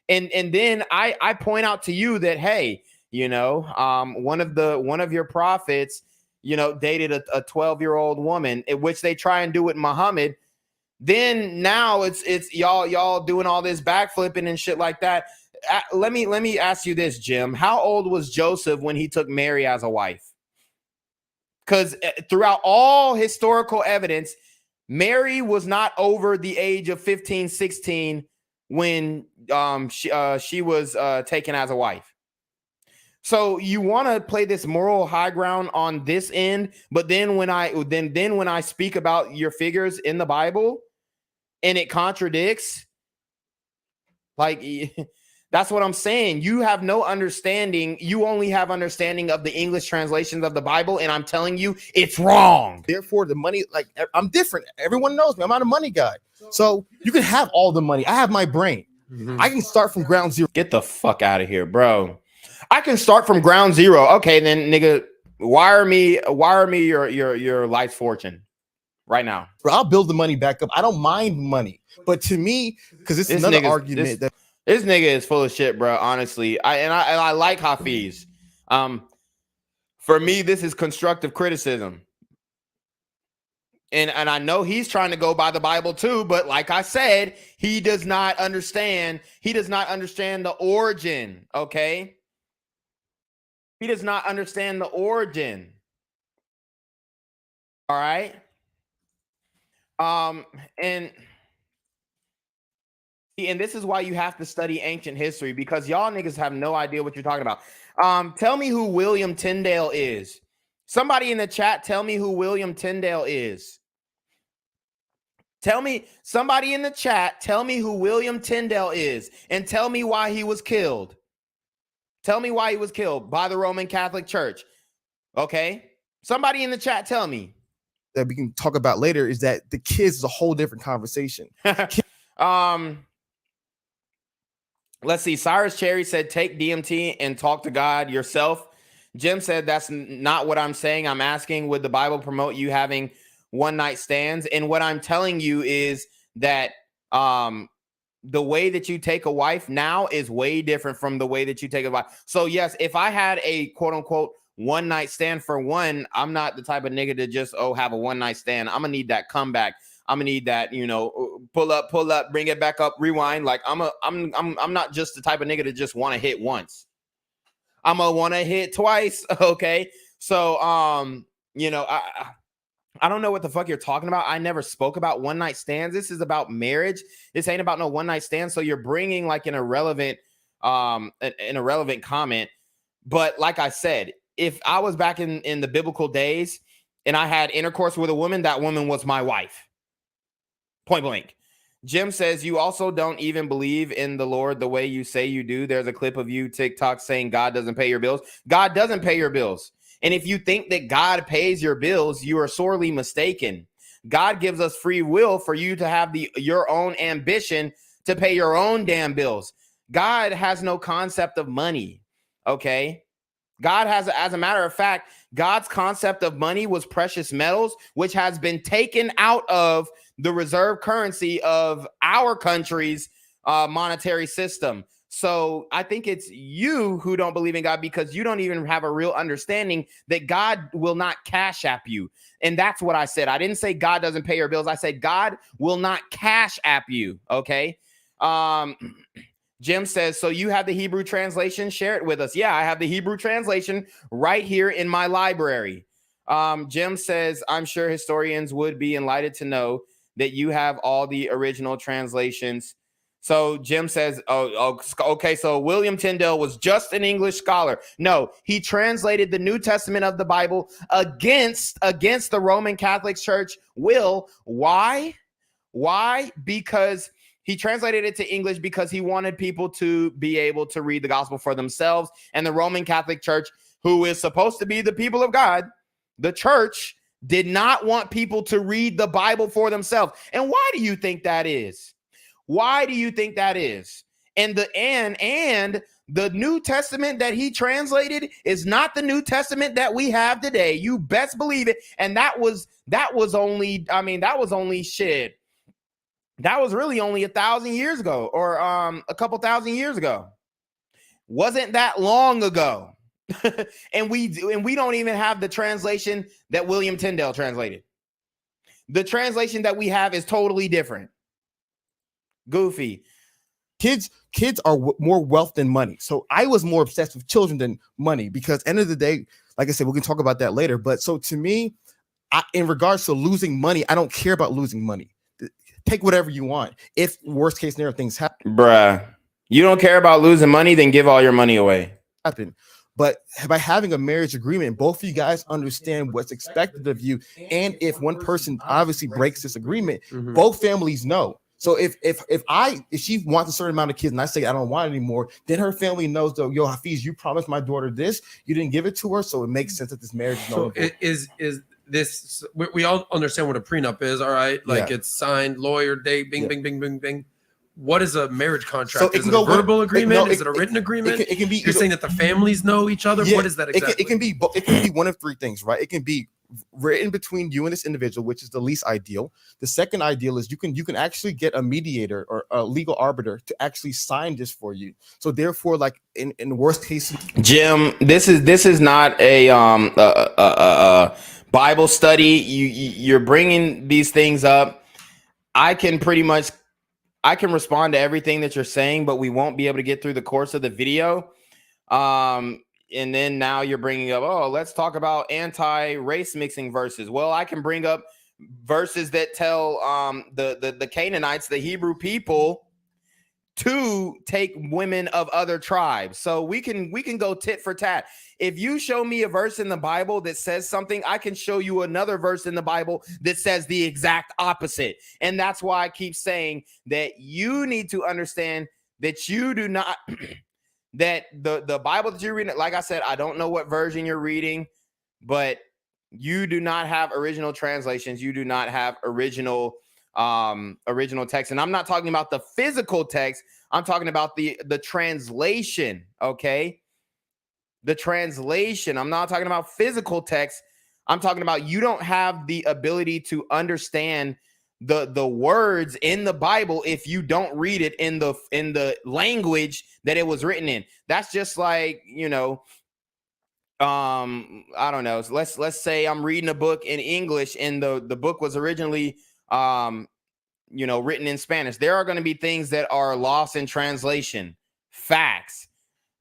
and then I point out to you that, hey, one of your prophets, dated a 12-year-old woman, in which they try and do with Muhammad. Then now it's y'all doing all this backflipping and shit like that. Let me ask you this, Jim. How old was Joseph when he took Mary as a wife? Because throughout all historical evidence, Mary was not over the age of 15, 16 when she was taken as a wife. So you want to play this moral high ground on this end, but then when I speak about your figures in the Bible and it contradicts, like, that's what I'm saying. You have no understanding. You only have understanding of the English translations of the Bible, and I'm telling you, it's wrong. Therefore, the money, like, I'm different. Everyone knows me. I'm not a money guy. So you can have all the money. I have my brain. I can start from ground zero. Get the fuck out of here, bro. I can start from ground zero. Okay, then, nigga, wire me your life's fortune right now. Bro, I'll build the money back up. I don't mind money, but to me, because it's another argument that this nigga is full of shit, bro. Honestly, I like Hafeez. For me, this is constructive criticism. And I know he's trying to go by the Bible too, but like I said, he does not understand. He does not understand the origin, okay? He does not understand the origin. All right? And this is why you have to study ancient history, because y'all niggas have no idea what you're talking about. Tell me who William Tyndale is. Somebody in the chat, tell me who William Tyndale is. Somebody in the chat, tell me who William Tyndale is, and tell me why he was killed. Tell me why he was killed by the Roman Catholic Church. Okay? Somebody in the chat, tell me. That we can talk about later is that the kids is a whole different conversation. Let's see. Cyrus Cherry said, take DMT and talk to God yourself. Jim said, that's not what I'm saying. I'm asking, would the Bible promote you having one-night stands? And what I'm telling you is that the way that you take a wife now is way different from the way that you take a wife. So yes, if I had a quote-unquote one-night stand for one, I'm not the type of nigga to just have a one-night stand. I'm gonna need that comeback. I'm gonna need that, pull up, bring it back up, rewind. Like I'm not just the type of nigga to just want to hit once. I'm gonna want to hit twice. Okay. So, I don't know what the fuck you're talking about. I never spoke about one night stands. This is about marriage. This ain't about no one night stand. So you're bringing like an irrelevant comment. But like I said, if I was back in the biblical days and I had intercourse with a woman, that woman was my wife. Point blank. Jim says, you also don't even believe in the Lord the way you say you do. There's a clip of you TikTok saying God doesn't pay your bills. God doesn't pay your bills. And if you think that God pays your bills, you are sorely mistaken. God gives us free will for you to have your own ambition to pay your own damn bills. God has no concept of money. Okay. God has, as a matter of fact, God's concept of money was precious metals, which has been taken out of the reserve currency of our country's monetary system. So I think it's you who don't believe in God because you don't even have a real understanding that God will not cash app you. And that's what I said. I didn't say God doesn't pay your bills. I said God will not cash app you. Okay. Jim says, so you have the Hebrew translation? Share it with us. Yeah, I have the Hebrew translation right here in my library. Jim says, I'm sure historians would be enlightened to know that you have all the original translations. So Jim says, okay, so William Tyndale was just an English scholar. No, he translated the New Testament of the Bible against the Roman Catholic Church will. Why? Because he translated it to English because he wanted people to be able to read the gospel for themselves. And the Roman Catholic Church, who is supposed to be the people of God, the church did not want people to read the Bible for themselves. And why do you think that is? Why do you think that is? And the New Testament that he translated is not the New Testament that we have today. You best believe it. And that was only shit. That was really only 1,000 years ago, or a couple thousand years ago. Wasn't that long ago. and we don't even have the translation that William Tyndale translated. The translation that we have is totally different. Goofy. Kids are more wealth than money. So I was more obsessed with children than money because end of the day, like I said, we can talk about that later. But so to me, in regards to losing money, I don't care about losing money. Take whatever you want. If worst case scenario things happen. Bruh, you don't care about losing money, then give all your money away. But by having a marriage agreement, both of you guys understand what's expected of you. And if one person obviously breaks this agreement, both families know. So if she wants a certain amount of kids and I say I don't want it anymore, then her family knows though, yo, Hafeez, you promised my daughter this, you didn't give it to her. So it makes sense that this marriage is so is this we all understand what a prenup is, all right? Like it's signed, lawyer, date, bing, bing, bing, bing, bing. What is a marriage contract? So is it a verbal agreement? Is it a written agreement? It can be. You're saying that the families know each other. Yeah, what is that exactly? It can be one of three things, right? It can be written between you and this individual, which is the least ideal. The second ideal is you can actually get a mediator or a legal arbiter to actually sign this for you. So therefore, like in the worst case, Jim, this is not a Bible study. You're bringing these things up. I can respond to everything that you're saying, but we won't be able to get through the course of the video. And then now you're bringing up, oh, let's talk about anti-race mixing verses. Well, I can bring up verses that tell the Canaanites, the Hebrew people, to take women of other tribes. So we can go tit for tat. If you show me a verse in the Bible that says something, I can show you another verse in the Bible that says the exact opposite. And that's why I keep saying that you need to understand that you do not that the Bible that you're reading, like I said, I don't know what version you're reading, but you do not have original translations. You do not have original text. And I'm not talking about the physical text. I'm talking about the translation. Okay. The translation. I'm not talking about physical text. I'm talking about you don't have the ability to understand the words in the Bible if you don't read it in the language that it was written in. That's just like, I don't know. So let's say I'm reading a book in English and the book was originally written in Spanish. There are going to be things that are lost in translation. Facts.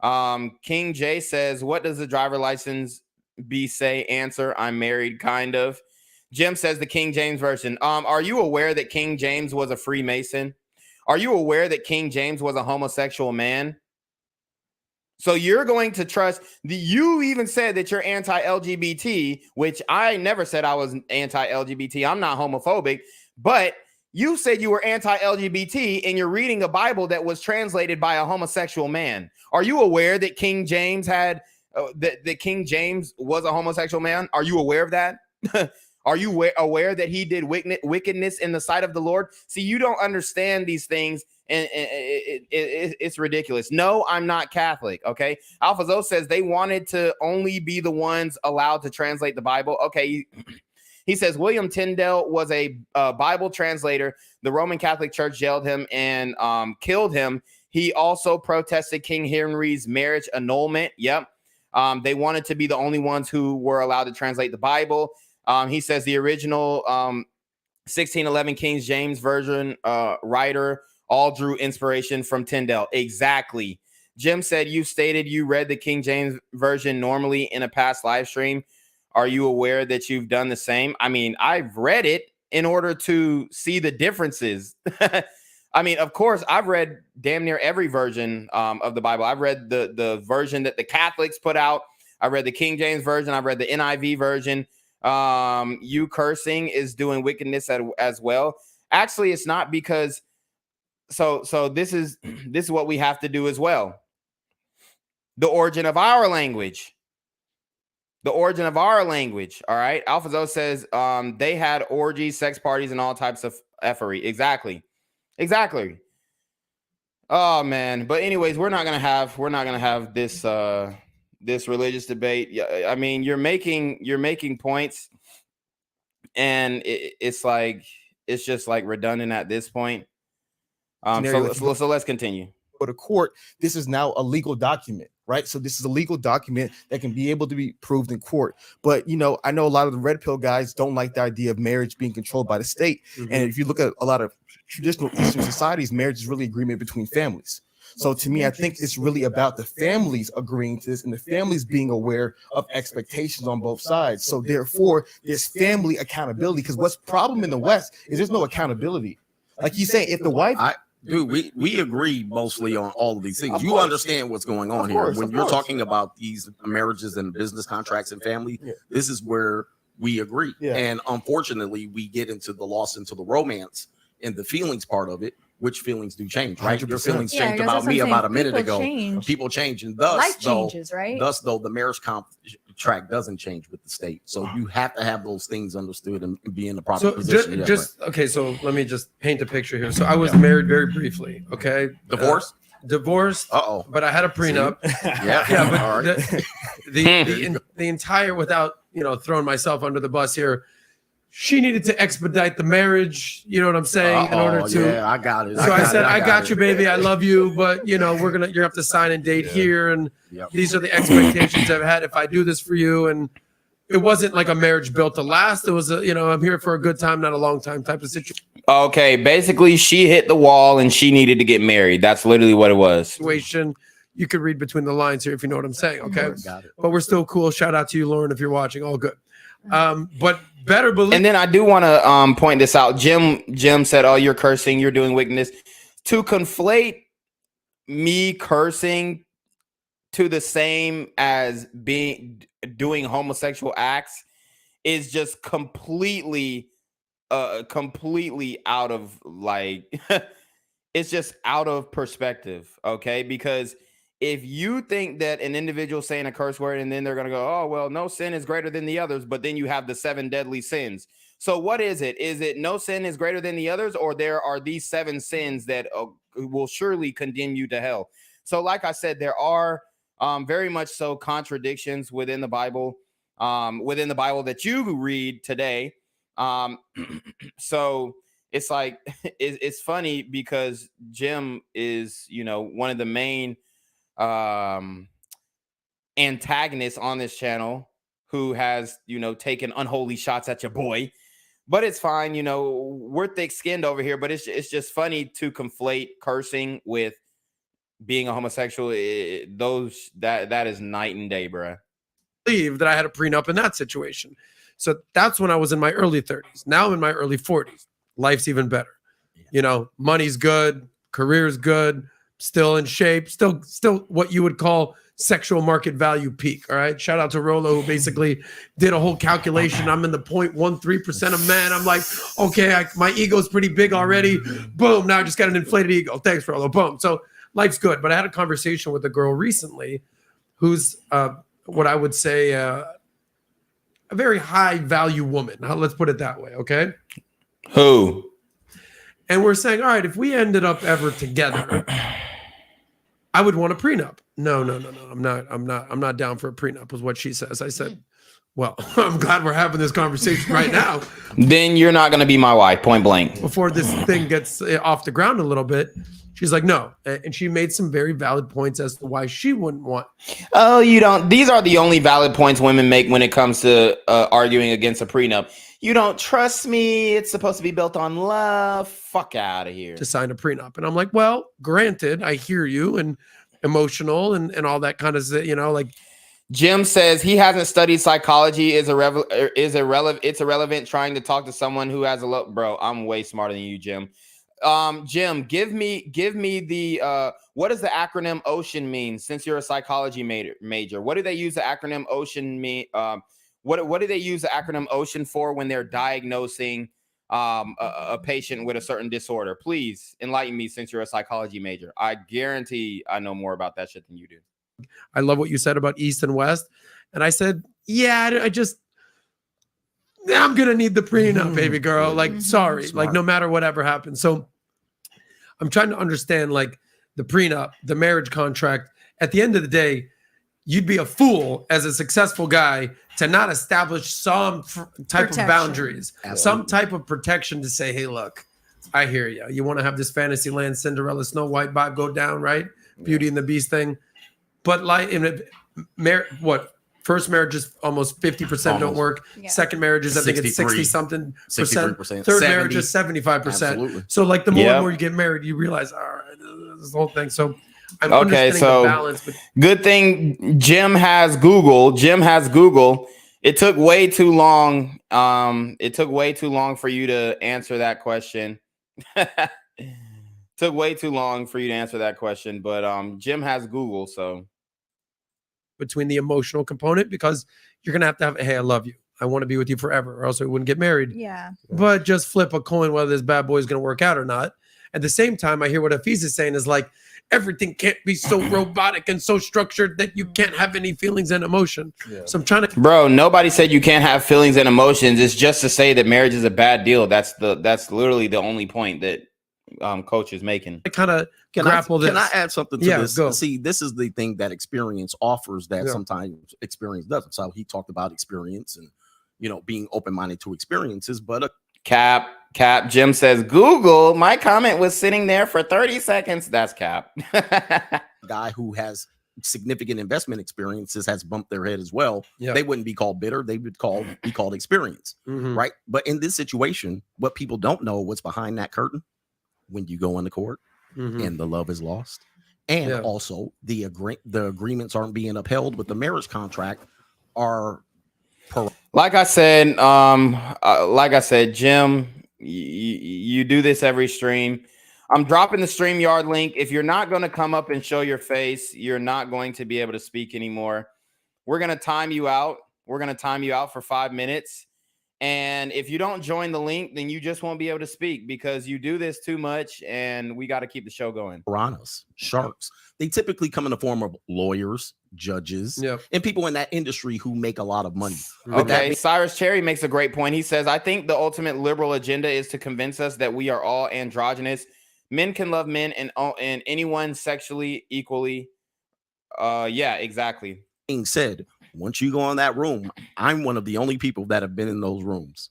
King J says, what does the driver license B say? Answer, I'm married, kind of. Jim says the King James Version. Are you aware that King James was a Freemason? Are you aware that King James was a homosexual man? So you're going to trust you even said that you're anti-LGBT, which I never said I was anti-LGBT. I'm not homophobic, but you said you were anti-LGBT and you're reading a Bible that was translated by a homosexual man. Are you aware that King James had that King James was a homosexual man? Are you aware of that? Are you aware that he did wickedness in the sight of the Lord? See, you don't understand these things, and it's ridiculous. No, I'm not Catholic, okay? Alpha Zo says they wanted to only be the ones allowed to translate the Bible. Okay, he says William Tyndale was a Bible translator. The Roman Catholic Church jailed him and killed him. He also protested King Henry's marriage annulment. Yep. They wanted to be the only ones who were allowed to translate the Bible. He says the original 1611 King James Version writer all drew inspiration from Tyndale. Exactly. Jim said you stated you read the King James Version normally in a past live stream. Are you aware that you've done the same? I mean, I've read it in order to see the differences. I mean, of course, I've read damn near every version of the Bible. I've read the version that the Catholics put out. I read the King James Version. I've read the NIV version. You cursing is doing wickedness as well. Actually, it's not, because so this is what we have to do as well. The origin of our language. The origin of our language. All right. Alpha Zo says they had orgies, sex parties, and all types of effery. Exactly. Oh man. But anyways, we're not gonna have this this religious debate. Yeah, I mean, you're making points, and it's just like redundant at this point. So let's continue. Go to court. This is now a legal document, right? So this is a legal document that can be able to be proved in court. But I know a lot of the red pill guys don't like the idea of marriage being controlled by the state. Mm-hmm. And if you look at a lot of traditional Eastern societies, marriage is really agreement between families. So to me, I think it's really about the families agreeing to this and the families being aware of expectations on both sides. So therefore, there's family accountability, because what's problem in the West is there's no accountability. Like you say, if the wife... Dude, we agree mostly on all of these things. You understand what's going on here. When you're talking about these marriages and business contracts and family, this is where we agree. Yeah. And unfortunately, we get into the romance and the feelings part of it, which feelings do change, right? 100%. Your feelings changed about me about a minute ago. People change, and thus, life changes, right? Thus, though, the marriage contract doesn't change with the state. So you have to have those things understood and be in the proper position. Okay, so let me just paint a picture here. So I was married very briefly. Okay, divorced. But I had a prenup. But the entire, without throwing myself under the bus here, she needed to expedite the marriage, you know what I'm saying, in order to. Yeah, I got it. So I said, I got you, baby. I love you, but you have to sign and date here, and these are the expectations I've had if I do this for you. And it wasn't like a marriage built to last. It was a, you know, I'm here for a good time, not a long time type of situation. Okay, basically she hit the wall and she needed to get married. That's literally what it was. You could read between the lines here if you know what I'm saying. Okay, Got it. but we're still cool. Shout out to you, Lauren, if you're watching. All good. But better believe. And then I do want to point this out. Jim said, "Oh, you're cursing. You're doing wickedness." To conflate me cursing to the same as doing homosexual acts is just completely out of like it's just out of perspective. Okay, because if you think that an individual saying a curse word and then they're going to go, oh, well, no sin is greater than the others, but then you have the 7 deadly sins. So what is it? Is it no sin is greater than the others, or there are these 7 sins that will surely condemn you to hell? So like I said, there are very much so contradictions within the Bible that you read today. So it's like, it's funny because Jim is, you know, one of the main antagonist on this channel who has, you know, taken unholy shots at your boy, but it's fine. You know, we're thick-skinned over here, but it's just funny to conflate cursing with being a homosexual. That is night and day, bro. Believe that I had a prenup in that situation. So that's when I was in my early 30s. Now I'm in my early 40s. Life's even better. You know, money's good, career's good, still in shape, still what you would call sexual market value peak. All right. Shout out to Rolo, who basically did a whole calculation. I'm in the 0.13% of men. I'm like, okay, my ego's pretty big already. Boom. Now I just got an inflated ego. Thanks, Rolo. Boom. So life's good. But I had a conversation with a girl recently who's what I would say a very high value woman. Let's put it that way. Okay. Who? And we're saying, all right, if we ended up ever together, I would want a prenup. No. I'm not down for a prenup, was what she says. I said, well, I'm glad we're having this conversation right now. Then you're not going to be my wife, point blank. Before this thing gets off the ground a little bit, she's like, no. And she made some very valid points as to why she wouldn't want. Oh, you don't. These are the only valid points women make when it comes to arguing against a prenup. You don't trust me. It's supposed to be built on love. Fuck out of here. To sign a prenup. And I'm like, well, granted, I hear you, and emotional and all that kind of, you know, like. Jim says he hasn't studied psychology. It's irrelevant trying to talk to someone who has a look. Bro, I'm way smarter than you, Jim. Jim, give me the what does the acronym OCEAN mean, since you're a psychology major? What do they use the acronym OCEAN mean? What do they use the acronym OCEAN for when they're diagnosing a patient with a certain disorder? Please enlighten me, since you're a psychology major. I guarantee I know more about that shit than you do. I love what you said about East and West. And I said, yeah, I'm going to need the prenup, baby girl. Like, sorry, smart. Like no matter whatever happens. So I'm trying to understand like the prenup, the marriage contract. At the end of the day, you'd be a fool as a successful guy to not establish some type of boundaries, some type of protection to say, hey, look, I hear you. You want to have this fantasy land, Cinderella, Snow White vibe go down, right? Beauty and the Beast thing. But like in first marriage is almost 50% don't work. Yeah. Second marriage is, I think it's 60 something percent. Third marriage is 75%. Absolutely. So like the more and more you get married, you realize, all right, this whole thing. So I'm understanding the balance. But good thing Jim has Google. It took way too long. It took way too long for you to answer that question. Took way too long for you to answer that question, but Jim has Google, so. Between the emotional component, because you're gonna have to have, hey, I love you, I want to be with you forever, or else we wouldn't get married. Yeah. But just flip a coin whether this bad boy is gonna work out or not. At the same time, I hear what Hafeez is saying is like, everything can't be so robotic and so structured that you can't have any feelings and emotion. Yeah. So I'm trying to. Bro, nobody said you can't have feelings and emotions. It's just to say that marriage is a bad deal. That's literally the only point that coach is making. I kind of grapple this. Can I add something to this? Go. See, this is the thing that experience offers that sometimes experience doesn't. So he talked about experience and, you know, being open-minded to experiences, but Cap, Jim says, Google, my comment was sitting there for 30 seconds. That's Cap. Guy who has significant investment experiences has bumped their head as well. Yeah. They wouldn't be called bitter. They would be called experience, right? But in this situation, what people don't know what's behind that curtain when you go into court and the love is lost. And also the agreements aren't being upheld with the marriage contract are like I said, Jim, you do this every stream. I'm dropping the StreamYard link. If you're not going to come up and show your face, you're not going to be able to speak anymore. We're going to time you out. We're going to time you out for 5 minutes. And if you don't join the link, then you just won't be able to speak because you do this too much and we got to keep the show going. Piranhas, sharks. They typically come in the form of lawyers, judges, and people in that industry who make a lot of money. Okay, Cyrus Cherry makes a great point. He says, I think the ultimate liberal agenda is to convince us that we are all androgynous. Men can love men and anyone sexually equally. Yeah, exactly. Being said, once you go in that room, I'm one of the only people that have been in those rooms.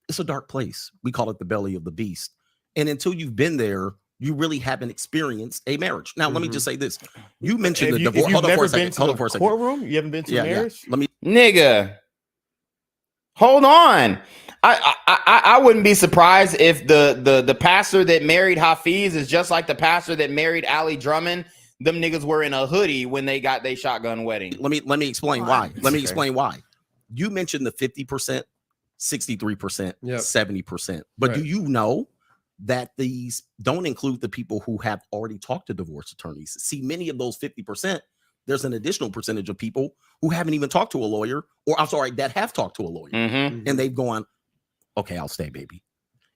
It's a dark place. We call it the belly of the beast. And until you've been there, you really haven't experienced a marriage. Now, let me just say this. You mentioned the divorce. Hold on for a second. Hold on for a second. Courtroom? You haven't been to marriage? Let me. Nigga. Hold on. I wouldn't be surprised if the pastor that married Hafeez is just like the pastor that married Ali Drummond. Them niggas were in a hoodie when they got their shotgun wedding. Let me explain why. Let me explain why. You mentioned the 50%, 63%, 70%. But do you know that these don't include the people who have already talked to divorce attorneys? See, many of those 50%, there's an additional percentage of people who haven't even talked to a lawyer, or I'm sorry, that have talked to a lawyer. And they've gone, okay, I'll stay, baby.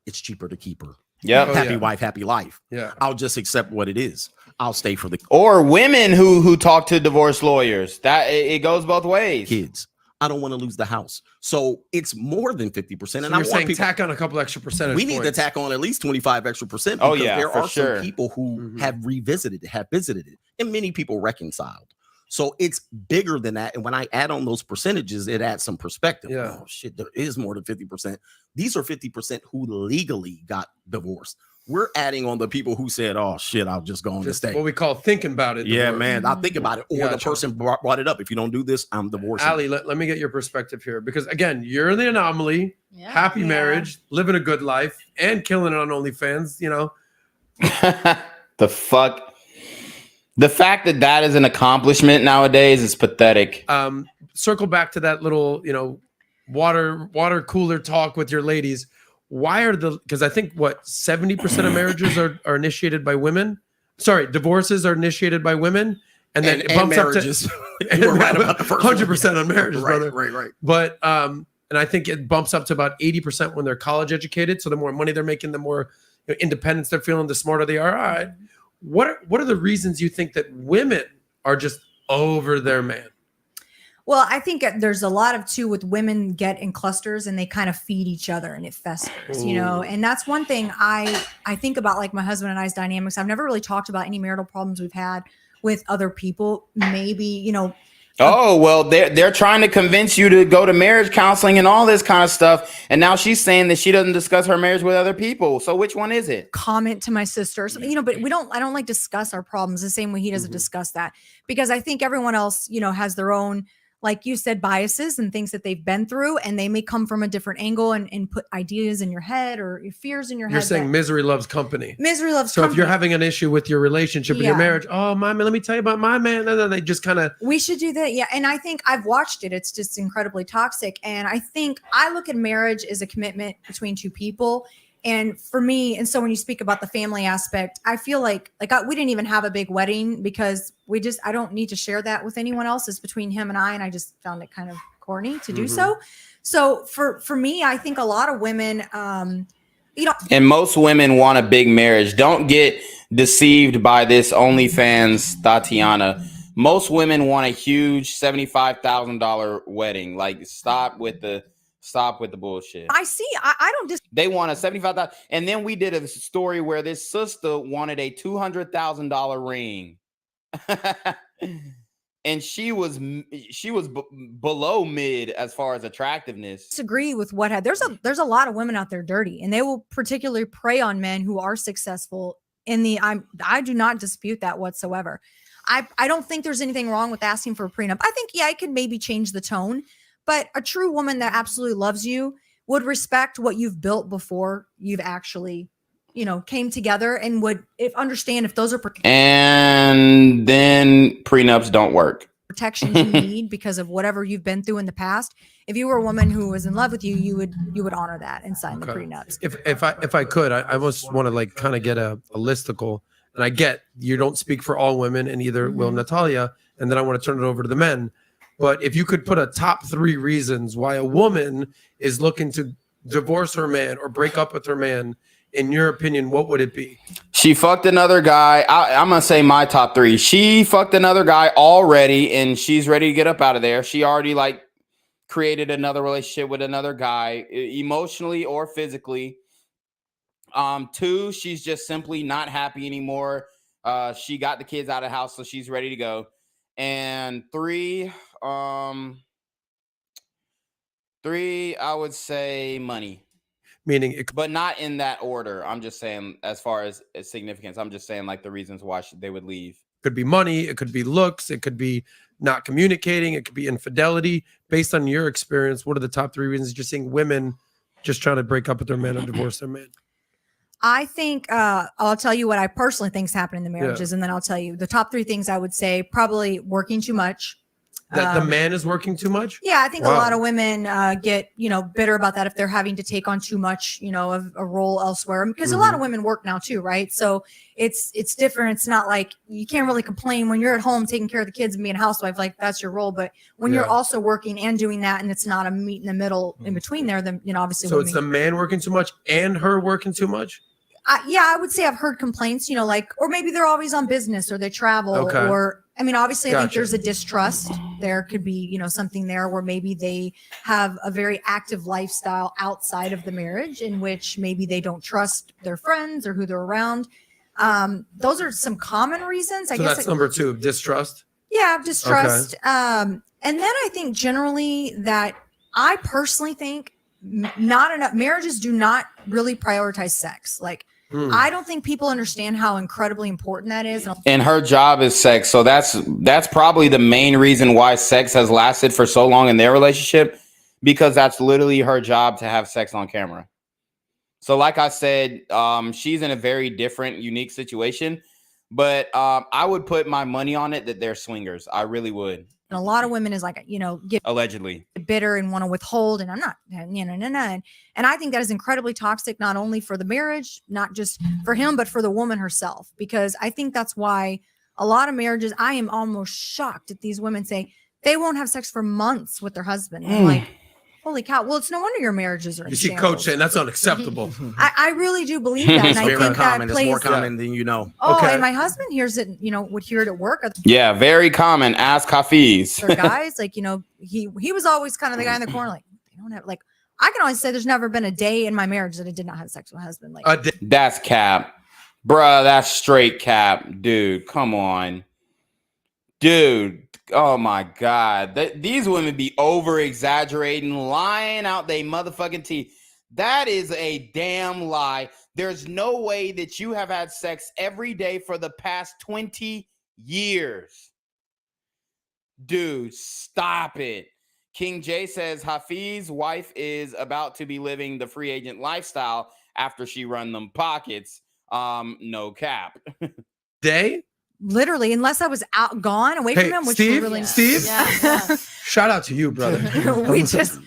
It's cheaper to keep her. Yeah. Happy wife, happy life. Yeah. I'll just accept what it is. I'll stay for the or women who talk to divorce lawyers. That it goes both ways. Kids. I don't want to lose the house. So it's more than 50%. So and I you're saying tack on a couple extra percentage We need points. to tack on at least 25 extra percent. Oh, because yeah, there are sure. some people who have revisited it, have visited it, and many people reconciled. So it's bigger than that. And when I add on those percentages, it adds some perspective. Yeah. Oh, shit, there is more than 50%. These are 50% who legally got divorced. We're adding on the people who said, oh, shit, I'll just go on to stay. What we call thinking about it. Yeah, man, I'll think about it. Or the person brought it up. If you don't do this, I'm divorcing. Ali, let me get your perspective here. Because, again, you're the anomaly, happy marriage, living a good life, and killing it on OnlyFans, you know. The fuck? The fact that is an accomplishment nowadays is pathetic. Circle back to that little, you know, water cooler talk with your ladies. Why are because I think 70% of marriages are initiated by women. Sorry, divorces are initiated by women, and then it bumps up to you were right about the first 100% on marriages, brother. Right. But and I think it bumps up to about 80% when they're college educated. So the more money they're making, the more independence they're feeling, the smarter they are. All right. What are the reasons you think that women are just over their man? Well, I think there's a lot of too with women get in clusters and they kind of feed each other and it festers, you know, and that's one thing I think about, like my husband and I's dynamics. I've never really talked about any marital problems we've had with other people. Maybe, you know. Oh, well, they're trying to convince you to go to marriage counseling and all this kind of stuff. And now she's saying that she doesn't discuss her marriage with other people. So which one is it? Comment to my sisters, you know, but I don't like discuss our problems the same way he doesn't discuss that, because I think everyone else, you know, has their own, like you said, biases and things that they've been through, and they may come from a different angle and put ideas in your head or your fears in your head. You're saying misery loves company. Misery loves company. So if you're having an issue with your relationship and your marriage, oh, my man, let me tell you about my man. And then they just kind of. We should do that. Yeah. And I think I've watched it. It's just incredibly toxic. And I think I look at marriage as a commitment between two people. And for me, and so when you speak about the family aspect, I feel like we didn't even have a big wedding because I don't need to share that with anyone else. It's between him and I just found it kind of corny to do so. So for me, I think a lot of women, you know. And most women want a big marriage. Don't get deceived by this OnlyFans Tatiana. Most women want a huge $75,000 wedding. Like stop with the bullshit. I see. I don't just. They want a $75,000, and then we did a story where this sister wanted a $200,000 ring, and she was below mid as far as attractiveness. Disagree with there's a lot of women out there dirty, and they will particularly prey on men who are successful. I do not dispute that whatsoever. I don't think there's anything wrong with asking for a prenup. I think, yeah, I could maybe change the tone, but a true woman that absolutely loves you would respect what you've built before you've actually, came together, and would understand if those are and then prenups don't work. Protections you need because of whatever you've been through in the past. If you were a woman who was in love with you, you would honor that and sign the prenups. If I could, I almost want to like kind of get a listicle, and I get you don't speak for all women, and either will Natalia, and then I want to turn it over to the men. But if you could put a top 3 reasons why a woman is looking to divorce her man or break up with her man, in your opinion, what would it be? She fucked another guy. I'm going to say my top 3. She fucked another guy already, and she's ready to get up out of there. She already like created another relationship with another guy, emotionally or physically. 2, she's just simply not happy anymore. She got the kids out of the house, so she's ready to go. And 3, I would say money. Meaning, but not in that order. I'm just saying, as far as significance, I'm just saying like the reasons why they would leave. Could be money, it could be looks, it could be not communicating, it could be infidelity. Based on your experience, what are the top 3 reasons you're seeing women just trying to break up with their man or divorce their man? I think I'll tell you what I personally think is happening in the marriages, and then I'll tell you the top 3 things. I would say probably working too much. That the man is working too much? Yeah, I think a lot of women get, bitter about that if they're having to take on too much, of a role elsewhere, because a lot of women work now too, right? So it's different. It's not like you can't really complain when you're at home taking care of the kids and being a housewife, like that's your role. But when you're also working and doing that, and it's not a meet in the middle in between there, then obviously. So it's the man working too much and her working too much? I would say I've heard complaints, or maybe they're always on business or they travel or, obviously I think there's a distrust. There could be, something there where maybe they have a very active lifestyle outside of the marriage in which maybe they don't trust their friends or who they're around. Those are some common reasons. I guess that's number 2, distrust. Yeah, distrust. Okay. And then I think generally that I personally think not enough marriages do not really prioritize sex. Like, I don't think people understand how incredibly important that is. And her job is sex. So that's probably the main reason why sex has lasted for so long in their relationship, because that's literally her job to have sex on camera. So like I said, she's in a very different, unique situation, but I would put my money on it that they're swingers. I really would. And a lot of women is like, get allegedly bitter and want to withhold. And I'm not, And I think that is incredibly toxic, not only for the marriage, not just for him, but for the woman herself. Because I think that's why a lot of marriages, I am almost shocked at these women say they won't have sex for months with their husband. I'm like, holy cow. Well, it's no wonder your marriaches are in see shambles. Coach saying that's unacceptable. I really do believe that. And I think common. That plays, it's more common than you know. Oh, and my husband hears it, would hear it at work. Yeah, very common. Ask Hafeez. Or guys, like, he was always kind of the guy in the corner, like, they don't have, like, I can always say there's never been a day in my marriage that I did not have sex with my husband. Like, that's cap. Bruh, that's straight cap. Dude, come on. Dude. Oh my God. These women be over exaggerating, lying out they motherfucking teeth. That is a damn lie. There's no way that you have had sex every day for the past 20 years. Dude, stop it. King J says Hafeez's wife is about to be living the free agent lifestyle after she run them pockets. No cap. Day? Literally, unless I was gone away from him, which Steve, really Steve, shout out to you, brother. We just,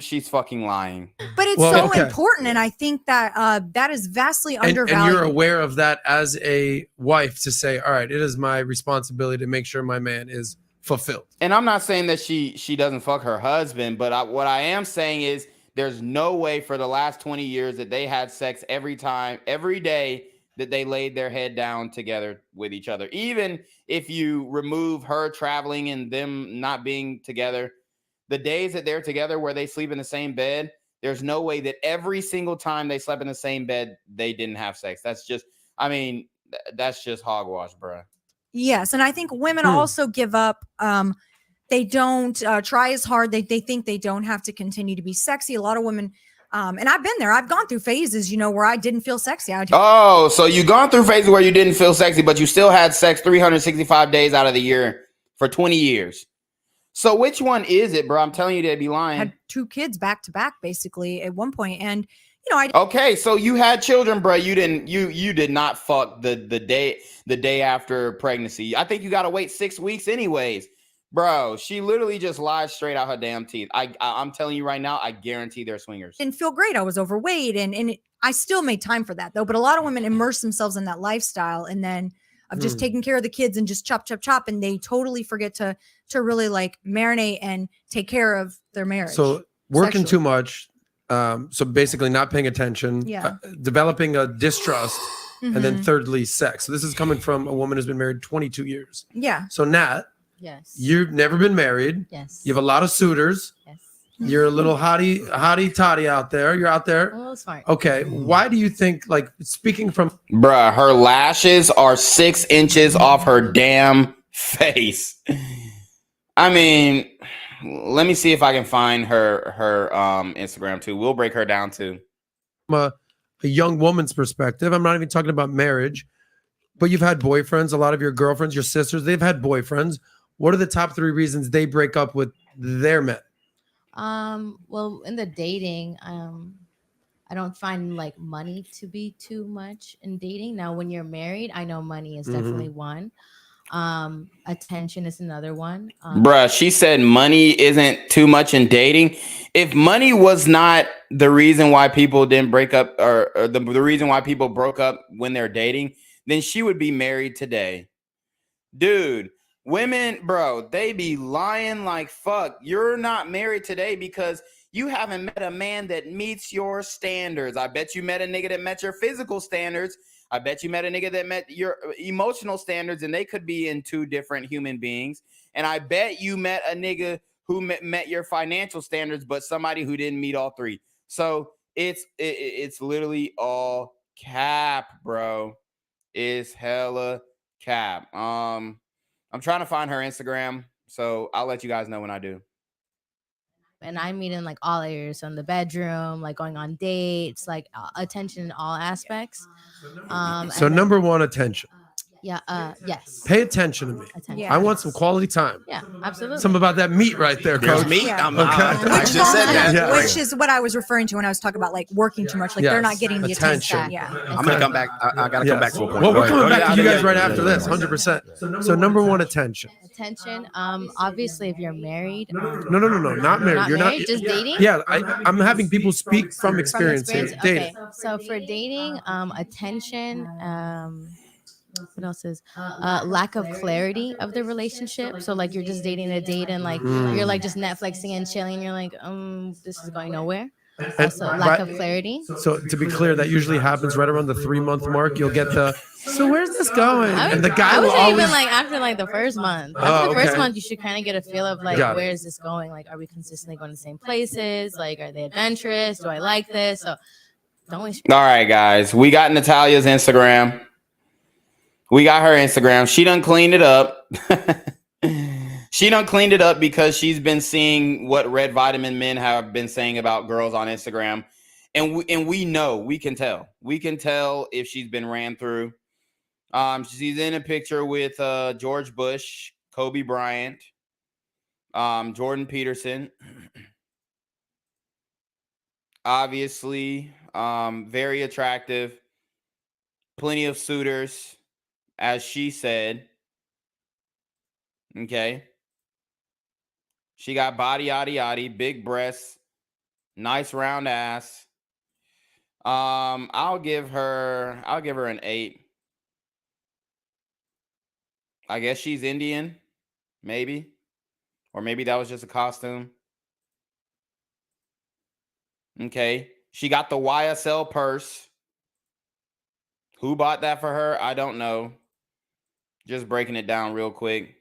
she's fucking lying. But it's important, and I think that that is vastly undervalued. And you're aware of that as a wife to say, all right, it is my responsibility to make sure my man is fulfilled. And I'm not saying that she doesn't fuck her husband, but what I am saying is there's no way for the last 20 years that they had sex every day that they laid their head down together with each other. Even if you remove her traveling and them not being together, the days that they're together where they sleep in the same bed, there's no way that every single time they slept in the same bed, they didn't have sex. That's just, that's just hogwash, bro. Yes. And I think women also give up. They don't try as hard. They think they don't have to continue to be sexy. A lot of women And I've been there. I've gone through phases, where I didn't feel sexy. Oh, so you gone through phases where you didn't feel sexy, but you still had sex 365 days out of the year for 20 years. So which one is it, bro? I'm telling you, they'd be lying. Had 2 kids back to back, basically, at one point, and Okay, so you had children, bro. You did not fuck the day after pregnancy. I think you got to wait 6 weeks, anyways, bro. She literally just lied straight out her damn teeth. I'm telling you right now, I guarantee they're swingers. Didn't feel great. I was overweight, and I still made time for that though. But a lot of women immerse themselves in that lifestyle, and then of just taking care of the kids and just chop, and they totally forget to really like marinate and take care of their marriage. So working too much. So basically not paying attention, developing a distrust, and then thirdly, sex. So this is coming from a woman who's been married 22 years. Yeah. So Nat, yes, you've never been married. Yes. You have a lot of suitors. Yes. You're a little hottie toddy out there. You're out there. A little smart. Okay. Why do you think, like, speaking from Bruh, her lashes are 6 inches off her damn face. I mean, let me see if I can find her Instagram too. We'll break her down too. From a young woman's perspective, I'm not even talking about marriage, but you've had boyfriends. A lot of your girlfriends, your sisters, they've had boyfriends. What are the top 3 reasons they break up with their men? Well, in the dating, I don't find like money to be too much in dating. Now, when you're married, I know money is definitely one. Attention is another one. Bruh, she said money isn't too much in dating. If money was not the reason why people didn't break up, or the reason why people broke up when they're dating, then she would be married today. Dude, women, bro, they be lying like fuck. You're not married today because you haven't met a man that meets your standards. I bet you met a nigga that met your physical standards. I bet you met a nigga that met your emotional standards, and they could be in 2 different human beings. And I bet you met a nigga who met your financial standards, but somebody who didn't meet all 3. So it's literally all cap, bro. It's hella cap. I'm trying to find her Instagram, so I'll let you guys know when I do. And I mean in like all areas, on the bedroom, like going on dates, like attention in all aspects. So number 1, attention. Yeah. Yes. Pay attention to me. Attention. I want some quality time. Yeah, absolutely. Something about that meat right there, coach. Meat. Yeah. I just said that. Yeah. Which is what I was referring to when I was talking about like working too much. Like they're not getting the attention. Attention. Yeah. I'm gonna come back. I gotta come back to a point. Well, we're coming back to you guys right after this, 100%. So number 1, attention. Attention. Obviously, if you're married. No, not married. You're married, not just dating. Yeah, I'm having people speak from experience here. Okay. Dating. So for dating, attention. What else is lack of clarity of the relationship? So like you're just dating to date, and like you're like just Netflixing and chilling, and you're like, this is going nowhere. Also, lack of clarity. So to be clear, that usually happens right around the 3-month mark. You'll get the, so where's this going? And the guy will always, even like after like the first month. After the first month, you should kind of get a feel of like, where is this going? Like, are we consistently going to the same places? Like, are they adventurous? Do I like this? So don't waste. All right, guys, we got Natalia's Instagram. We got her Instagram. She done cleaned it up. She done cleaned it up because she's been seeing what red vitamin men have been saying about girls on Instagram. And we know, we can tell. We can tell if she's been ran through. She's in a picture with George Bush, Kobe Bryant, Jordan Peterson. Obviously, very attractive. Plenty of suitors, as she said. Okay. She got body, yaddy, yaddy, big breasts, nice round ass. I'll give her an 8. I guess she's Indian, maybe. Or maybe that was just a costume. Okay. She got the YSL purse. Who bought that for her? I don't know. Just breaking it down real quick.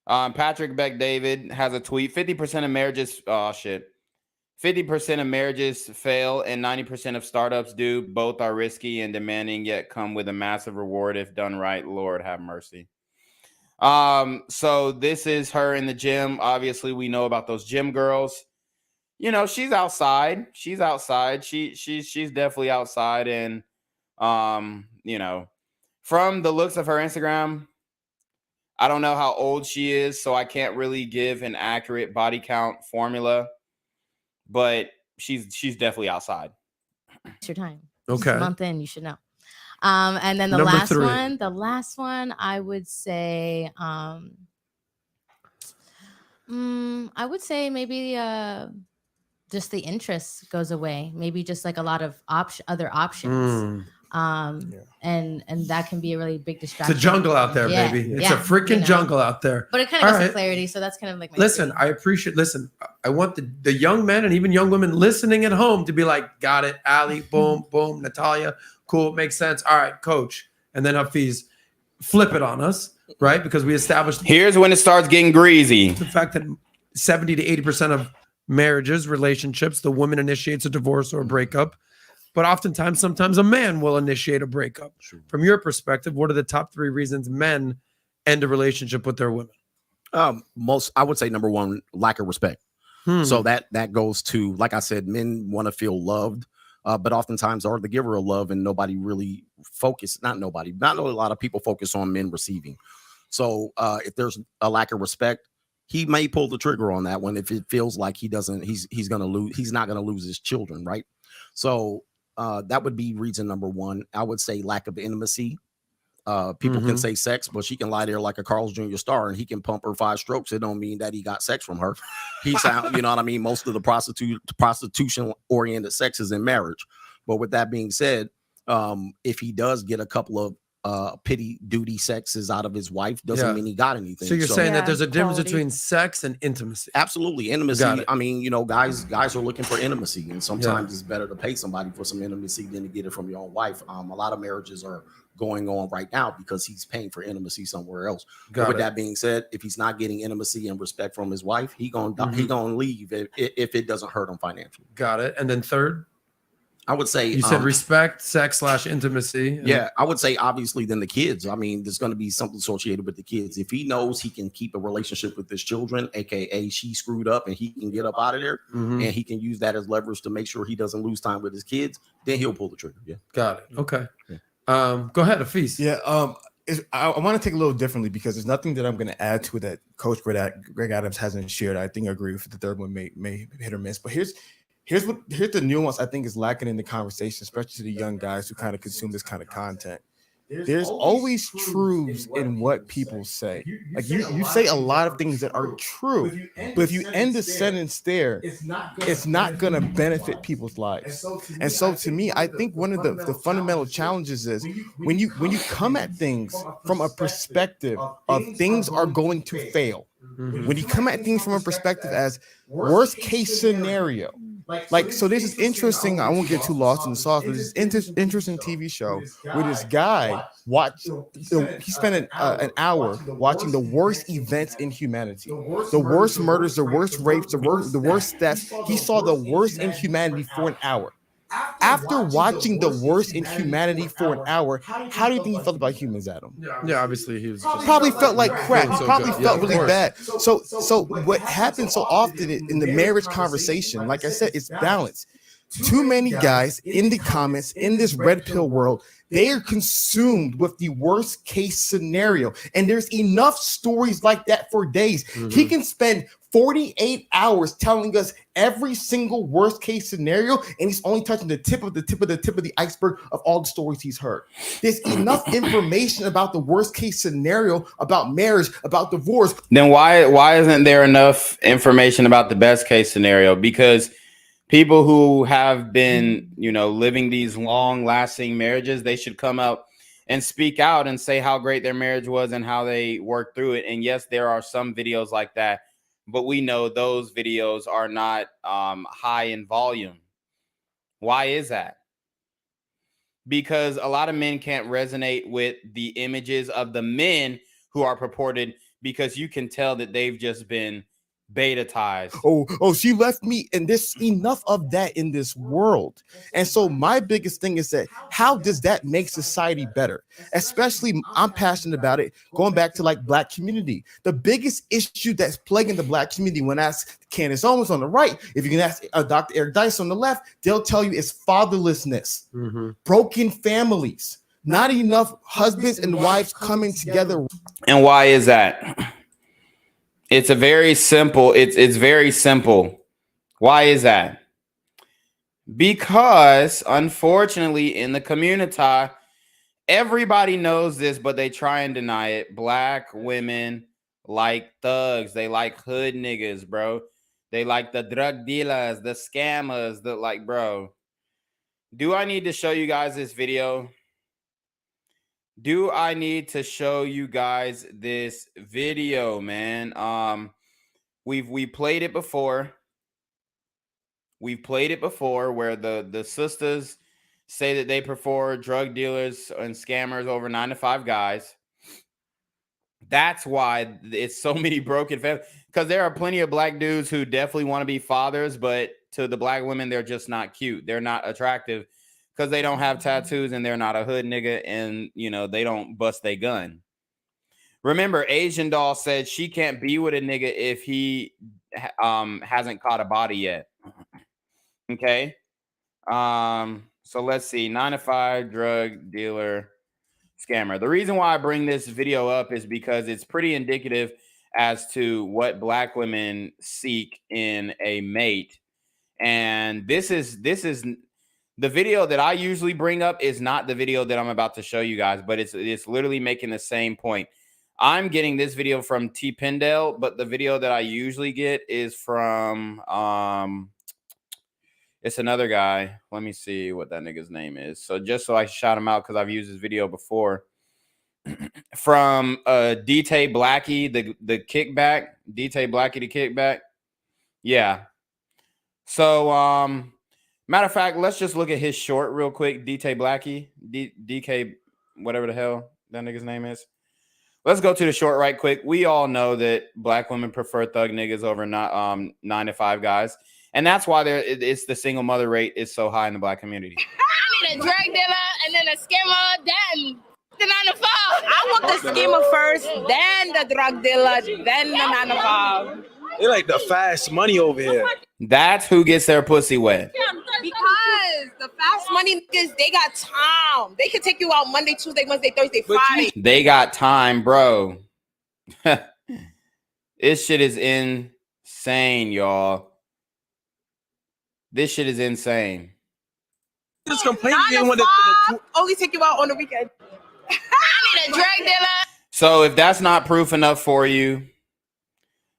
Patrick Beck David has a tweet. 50% of marriages, 50% of marriages fail and 90% of startups do. Both are risky and demanding, yet come with a massive reward if done right. Lord have mercy. So this is her in the gym. Obviously, we know about those gym girls. you know, she's outside. She's outside. She's definitely outside. And you know, from the looks of her Instagram, I don't know how old she is, so I can't really give an accurate body count formula, but she's definitely outside. It's your time. Okay. It's a month in, you should know. And then the last one, I would say, I would say maybe just the interest goes away. Maybe just like a lot of other options. And that can be a really big distraction. It's a jungle out there, baby. It's a freaking jungle out there. But it kind of gives clarity. So that's kind of like my listen, I appreciate I want the young men and even young women listening at home to be like, got it, Ali, boom, boom, Natalia, cool, makes sense. All right, coach. And then Hafeez, flip it on us, right? Because we established here's when it starts getting greasy. The fact that 70 to 80% of marriages, relationships, the woman initiates a divorce or a breakup. But oftentimes, sometimes a man will initiate a breakup. Sure. From your perspective, what are the top 3 reasons men end a relationship with their women? I would say number one, lack of respect. So that goes to, like I said, men want to feel loved, but oftentimes are the giver of love, and nobody really not a lot of people focus on men receiving. So if there's a lack of respect, he may pull the trigger on that one if it feels like he's going to lose. He's not going to lose his children, right? So that would be reason number one. I would say lack of intimacy. People can say sex, but she can lie there like a Carl's Jr. star, and he can pump her 5 strokes. It don't mean that he got sex from her. He's out, you know what I mean? Most of the prostitution-oriented sex is in marriage. But with that being said, if he does get a couple of pity duty sexes out of his wife, doesn't mean he got anything. So you're saying that there's a difference between sex and intimacy? Absolutely. Intimacy. I mean, you know, guys are looking for intimacy, and sometimes it's better to pay somebody for some intimacy than to get it from your own wife. A lot of marriages are going on right now because he's paying for intimacy somewhere else. But with that being said, if he's not getting intimacy and respect from his wife, he gonna leave if it doesn't hurt him financially. Got it. And then third, I would say you said respect, sex / intimacy. Yeah, I would say obviously then the kids. I mean, there's going to be something associated with the kids. If he knows he can keep a relationship with his children, aka she screwed up and he can get up out of there, and he can use that as leverage to make sure he doesn't lose time with his kids, then he'll pull the trigger. Yeah, got it. Okay, go ahead, Hafeez. Yeah, I want to take a little differently because there's nothing that I'm going to add to it that Coach Greg Adams hasn't shared. I think I agree with the third one may hit or miss, but here's the nuance I think is lacking in the conversation, especially to the young guys who kind of consume this kind of content. There's always truths in what people say. Like you say a lot of things that are true, but if you end the sentence there, it's not going to benefit people's lives. And so to me, I think one of the fundamental challenges is when you come at things from a perspective of things are going to fail. When you come at things from a perspective as worst case scenario, like so this is interesting. I won't get too lost in the sauce, but this is interesting TV show where this guy he spent an hour watching the worst events in humanity, the worst murders, the worst rapes, the worst deaths. He saw the worst in humanity for an hour. After watching the worst in humanity for an hour, how do you think he felt about humans, Adam? Yeah, obviously he was probably felt like crap. He probably felt really bad. So what happens so often in the marriage conversation, like I said, it's balance. Too many guys in the comments in this red pill world, they are consumed with the worst case scenario. And there's enough stories like that for days. He can spend 48 hours telling us every single worst case scenario, and he's only touching the tip of the iceberg of all the stories he's heard. There's enough information about the worst case scenario, about marriage, about divorce. Then why isn't there enough information about the best case scenario? Because people who have been, living these long-lasting marriages, they should come out and speak out and say how great their marriage was and how they worked through it. And yes, there are some videos like that, but we know those videos are not high in volume. Why is that? Because a lot of men can't resonate with the images of the men who are purported, because you can tell that they've just been Beta ties. Oh, she left me, and there's enough of that in this world. And so my biggest thing is that how does that make society better? Especially, I'm passionate about it. Going back to like Black community, the biggest issue that's plaguing the Black community. When I ask Candace Owens on the right, if you can ask Dr. Eric Dice on the left, they'll tell you it's fatherlessness, broken families, not enough husbands and wives coming together. And why is that? It's very simple. It's very simple. Why is that? Because unfortunately in the community, everybody knows this, but they try and deny it. Black women like thugs. They like hood niggas, bro. They like the drug dealers, the scammers, bro. Do I need to show you guys this video? Do I need to show you guys this video, man? We played it before. We've played it before where the sisters say that they prefer drug dealers and scammers over 9-to-5 guys. That's why it's so many broken families, because there are plenty of Black dudes who definitely want to be fathers, but to the Black women, they're just not cute. They're not attractive because they don't have tattoos and they're not a hood nigga, and they don't bust their gun. Remember, Asian Doll said she can't be with a nigga if he hasn't caught a body yet. Okay. So let's see. 9-to-5 drug dealer scammer. The reason why I bring this video up is because it's pretty indicative as to what Black women seek in a mate. And this is the video that I usually bring up is not the video that I'm about to show you guys, but it's literally making the same point. I'm getting this video from T. Pendale, but the video that I usually get is from it's another guy. Let me see what that nigga's name is. So just so I shout him out because I've used this video before. From DT Blackie, the kickback. DT Blackie, the kickback. Yeah. So matter of fact, let's just look at his short real quick. DT Blackie, DK, whatever the hell that nigga's name is. Let's go to the short right quick. We all know that Black women prefer thug niggas over 9-to-5 guys. And that's why it's the single mother rate is so high in the Black community. I need a drug dealer and then a scammer, then the 9-to-5. I want the scammer first, then the drug dealer, then the 9-to-5. They like the fast money over here. That's who gets their pussy wet. Because the fast money niggas, they got time. They can take you out Monday, Tuesday, Wednesday, Thursday, Friday. They got time, bro. This shit is insane, y'all. This shit is insane. Just complain. Only take you out on the weekend. I need a drug dealer. So if that's not proof enough for you,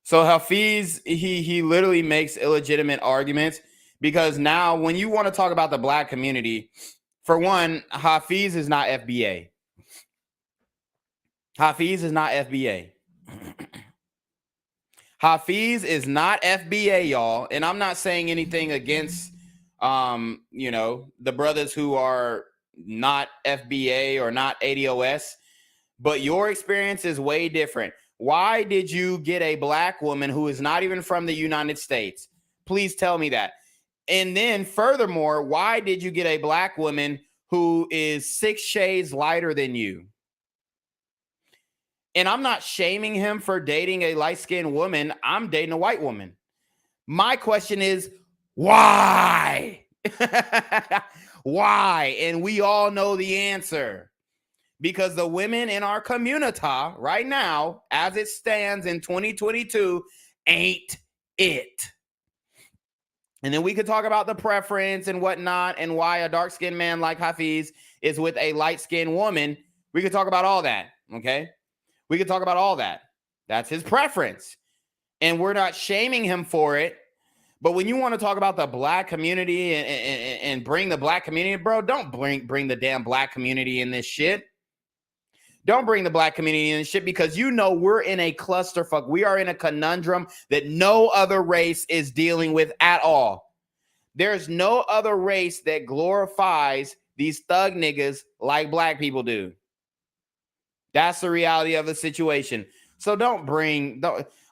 so Hafeez, he literally makes illegitimate arguments, because now when you want to talk about the Black community, for one, Hafeez is not FBA. Hafeez is not FBA. Hafeez is not FBA, y'all. And I'm not saying anything against, the brothers who are not FBA or not ADOS, but your experience is way different. Why did you get a Black woman who is not even from the United States? Please tell me that. And then furthermore, why did you get a Black woman who is 6 shades lighter than you? And I'm not shaming him for dating a light-skinned woman. I'm dating a white woman. My question is, why? Why? And we all know the answer. Because the women in our community right now, as it stands in 2022, ain't it. And then we could talk about the preference and whatnot and why a dark-skinned man like Hafeez is with a light-skinned woman. We could talk about all that, okay? We could talk about all that. That's his preference. And we're not shaming him for it. But when you want to talk about the Black community and bring the Black community, bro, don't bring the damn Black community in this shit. Don't bring the Black community in this shit, because we're in a clusterfuck. We are in a conundrum that no other race is dealing with at all. There's no other race that glorifies these thug niggas like Black people do. That's the reality of the situation. So don't.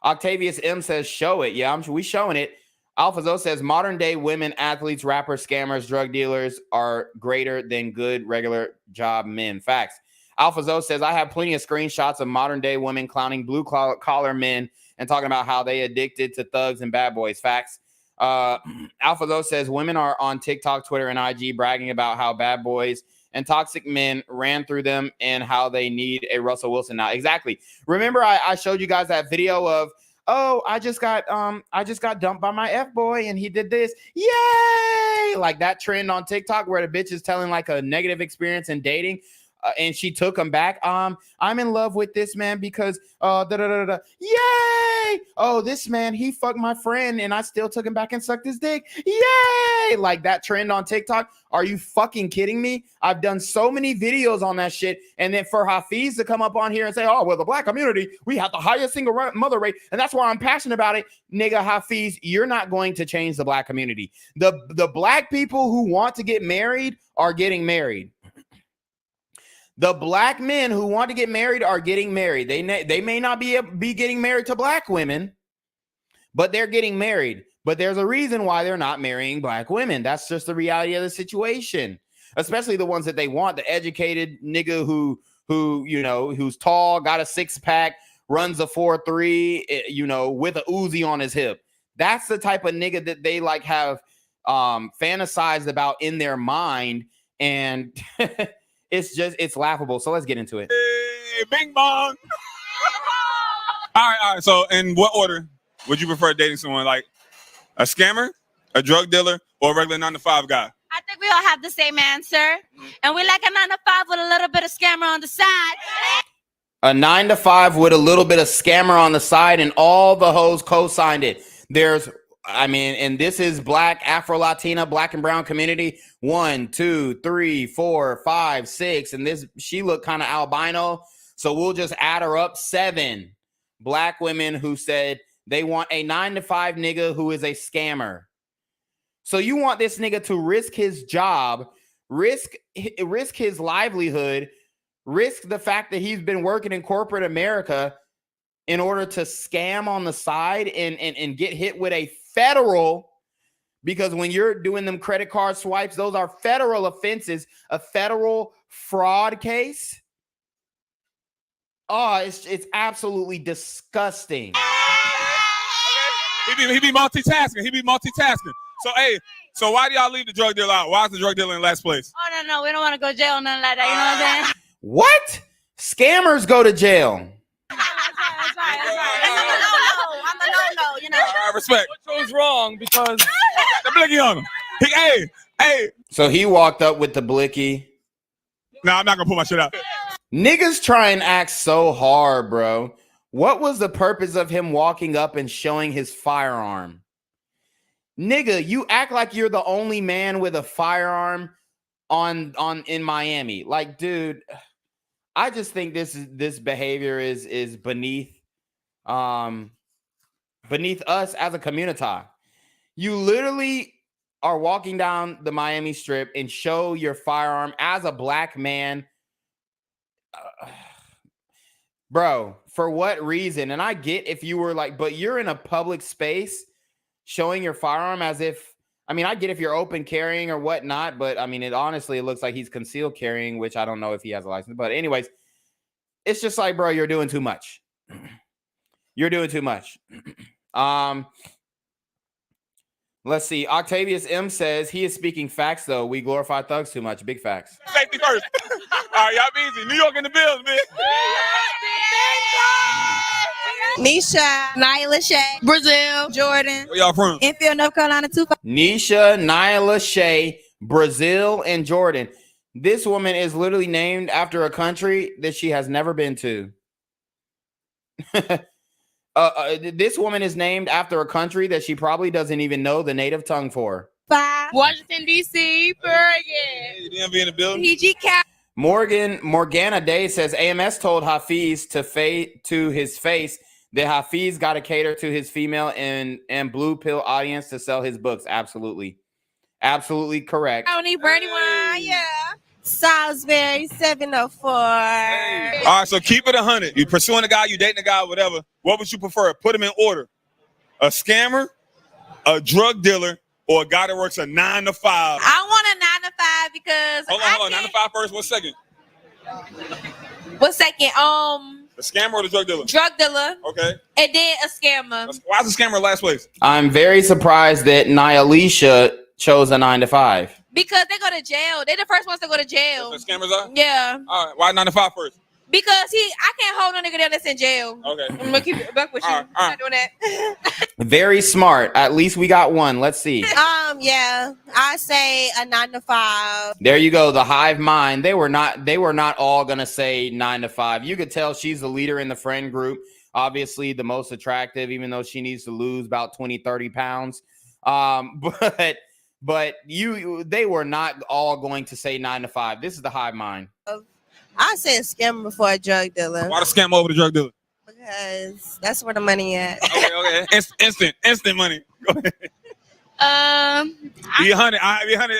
Octavius M says, show it. Yeah, we showing it. AlphaZo says, modern day women, athletes, rappers, scammers, drug dealers are greater than good regular job men. Facts. AlphaZo says, I have plenty of screenshots of modern day women clowning blue collar men and talking about how they addicted to thugs and bad boys. Facts. AlphaZo says, women are on TikTok, Twitter, and IG bragging about how bad boys and toxic men ran through them and how they need a Russell Wilson now. Exactly. Remember, I showed you guys that video of, oh, I just got dumped by my F-boy and he did this. Yay! Like that trend on TikTok where the bitch is telling like a negative experience in dating. And she took him back. I'm in love with this man because yay! Oh, this man, he fucked my friend and I still took him back and sucked his dick. Yay! Like that trend on TikTok. Are you fucking kidding me? I've done so many videos on that shit. And then for Hafeez to come up on here and say, oh, well, the black community, we have the highest single mother rate. And that's why I'm passionate about it. Nigga, Hafeez, you're not going to change the black community. The black people who want to get married are getting married. The black men who want to get married are getting married. They may not be getting married to black women, but they're getting married. But there's a reason why they're not marrying black women. That's just the reality of the situation. Especially the ones that they want, the educated nigga who's tall, got a 6-pack, runs a 4.3, with a Uzi on his hip. That's the type of nigga that they like have fantasized about in their mind, and it's laughable. So let's get into it. Hey, bing bong. All right. So in what order would you prefer dating someone, like a scammer, a drug dealer, or a regular 9-to-5 guy? I think we all have the same answer. And we like a 9-to-5 with a little bit of scammer on the side. A 9-to-5 with a little bit of scammer on the side, and all the hoes co-signed it. And this is black, Afro-Latina, black and brown community. 1, 2, 3, 4, 5, 6. And she looked kind of albino. So we'll just add her up. 7 black women who said they want a 9-to-5 nigga who is a scammer. So you want this nigga to risk his job, risk his livelihood, risk the fact that he's been working in corporate America in order to scam on the side and get hit with a federal, because when you're doing them credit card swipes, those are federal offenses, a federal fraud case. Oh, it's absolutely disgusting. He be multitasking. So why do y'all leave the drug dealer out? Why is the drug dealer in last place? Oh, no, we don't want to go to jail, nothing like that. You know what I'm saying? What? Scammers go to jail. That's right. I'm a no, you know. I respect. What goes wrong? Because the blicky on him. Hey. So he walked up with the blicky. No, I'm not gonna put my shit out. Niggas try and act so hard, bro. What was the purpose of him walking up and showing his firearm? Nigga, you act like you're the only man with a firearm in Miami. Like, dude, I just think this behavior is beneath us as a community. You literally are walking down the Miami Strip and show your firearm as a black man. Bro, for what reason? And I get if you were like, but you're in a public space showing your firearm as if, I get if you're open carrying or whatnot, but it looks like he's concealed carrying, which I don't know if he has a license. But anyways, it's just like, bro, you're doing too much. You're doing too much. Let's see. Octavius M says he is speaking facts, though. We glorify thugs too much. Big facts. Safety first. All right, y'all be easy. New York in the building, man. Nisha, Nyla Shay, Brazil, Jordan. Where y'all from? Enfield, North Carolina, 25. Nisha, Nyla Shay, Brazil, and Jordan. This woman is literally named after a country that she has never been to. This woman is named after a country that she probably doesn't even know the native tongue for. 5. Washington, D.C., Bergen. Hey, you be in the building? PG Cap. Morgana Day says Ams told Hafeez to his face that Hafeez got to cater to his female and blue pill audience to sell his books. Absolutely correct. I don't need Bernie wine, yeah. Salisbury 704. All right, so keep it 100. You pursuing a guy, you dating a guy, whatever. What would you prefer? Put them in order. A scammer, a drug dealer, or a guy that works a 9 to 5? I want a 9 to 5 because Hold on. 9 to 5 first. What second? What second? The scammer or the drug dealer? Drug dealer. Okay. And then a scammer. Why is the scammer last place? I'm very surprised that Nyalisha chose a 9 to 5. Because they go to jail. They're the first ones to go to jail. The scammers are? Yeah. All right. Why 9 to 5 first? Because I can't hold a nigga down that's in jail. Okay. I'm gonna keep it back with you. I'm not doing that. Very smart. At least we got one. Let's see. Yeah. I say a 9 to 5. There you go. The hive mind. They were not all gonna say 9 to 5. You could tell she's the leader in the friend group. Obviously the most attractive, even though she needs to lose about 20-30 pounds. But they were not all going to say 9 to 5. This is the hive mind. I say a scammer before a drug dealer. Why the scam over the drug dealer? Because that's where the money at. Okay. Instant money. Go ahead. Be 100. Be 100.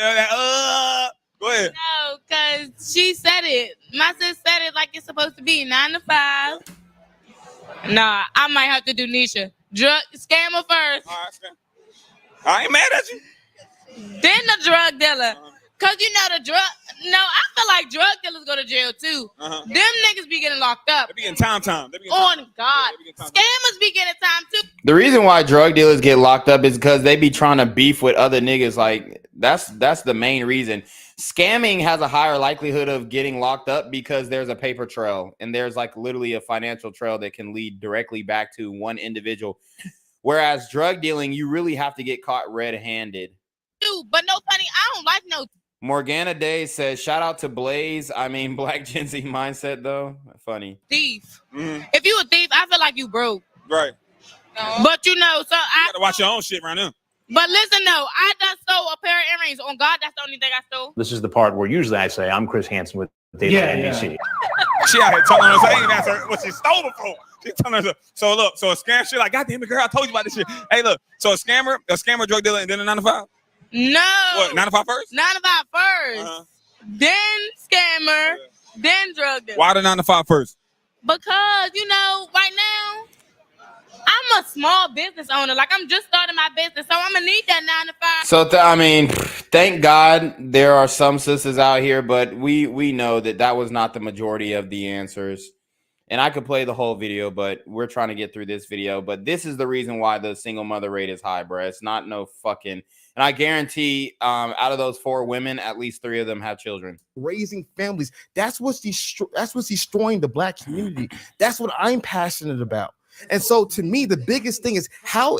Go ahead. No, because she said it. My sis said it like it's supposed to be 9 to 5. Nah, I might have to do Nisha. Scammer first. All right, I ain't mad at you. Then the drug dealer. Cause you know I feel like drug dealers go to jail too. Them niggas be getting locked up. They be getting time. On God. Scammers be getting time too. The reason why drug dealers get locked up is because they be trying to beef with other niggas. Like that's the main reason. Scamming has a higher likelihood of getting locked up because there's a paper trail and there's like literally a financial trail that can lead directly back to one individual. Whereas drug dealing, you really have to get caught red-handed. But no funny, I don't like no. Morgana Day says, shout out to Blaze. I mean, Black Gen Z mindset, though. Funny. Thief. If you a thief, I feel like you broke. Right. But you know, so I gotta watch your own shit right now. But listen, though, I done stole a pair of earrings. On God, that's the only thing I stole. This is the part where usually I say, I'm Chris Hansen with Data NBC. She out here telling us, I ain't asked her what she stole it for. She telling us, so look, so a scam shit like, God damn it, girl, I told you about this shit. Hey, look, so a scammer, drug dealer, and then a 9 to 5? No. What, 9 to 5 first? 9 to 5 first. Then scammer, then drug dealer. Why the 9 to 5 first? Because, right now, I'm a small business owner. Like, I'm just starting my business, so I'm going to need that 9 to 5. So, I mean, thank God there are some sisters out here, but we know that was not the majority of the answers. And I could play the whole video, but we're trying to get through this video. But this is the reason why the single mother rate is high, bro. It's not no fucking... And I guarantee out of those 4 women, at least 3 of them have children. Raising families. That's what's destroying the Black community. That's what I'm passionate about. And so to me, the biggest thing is how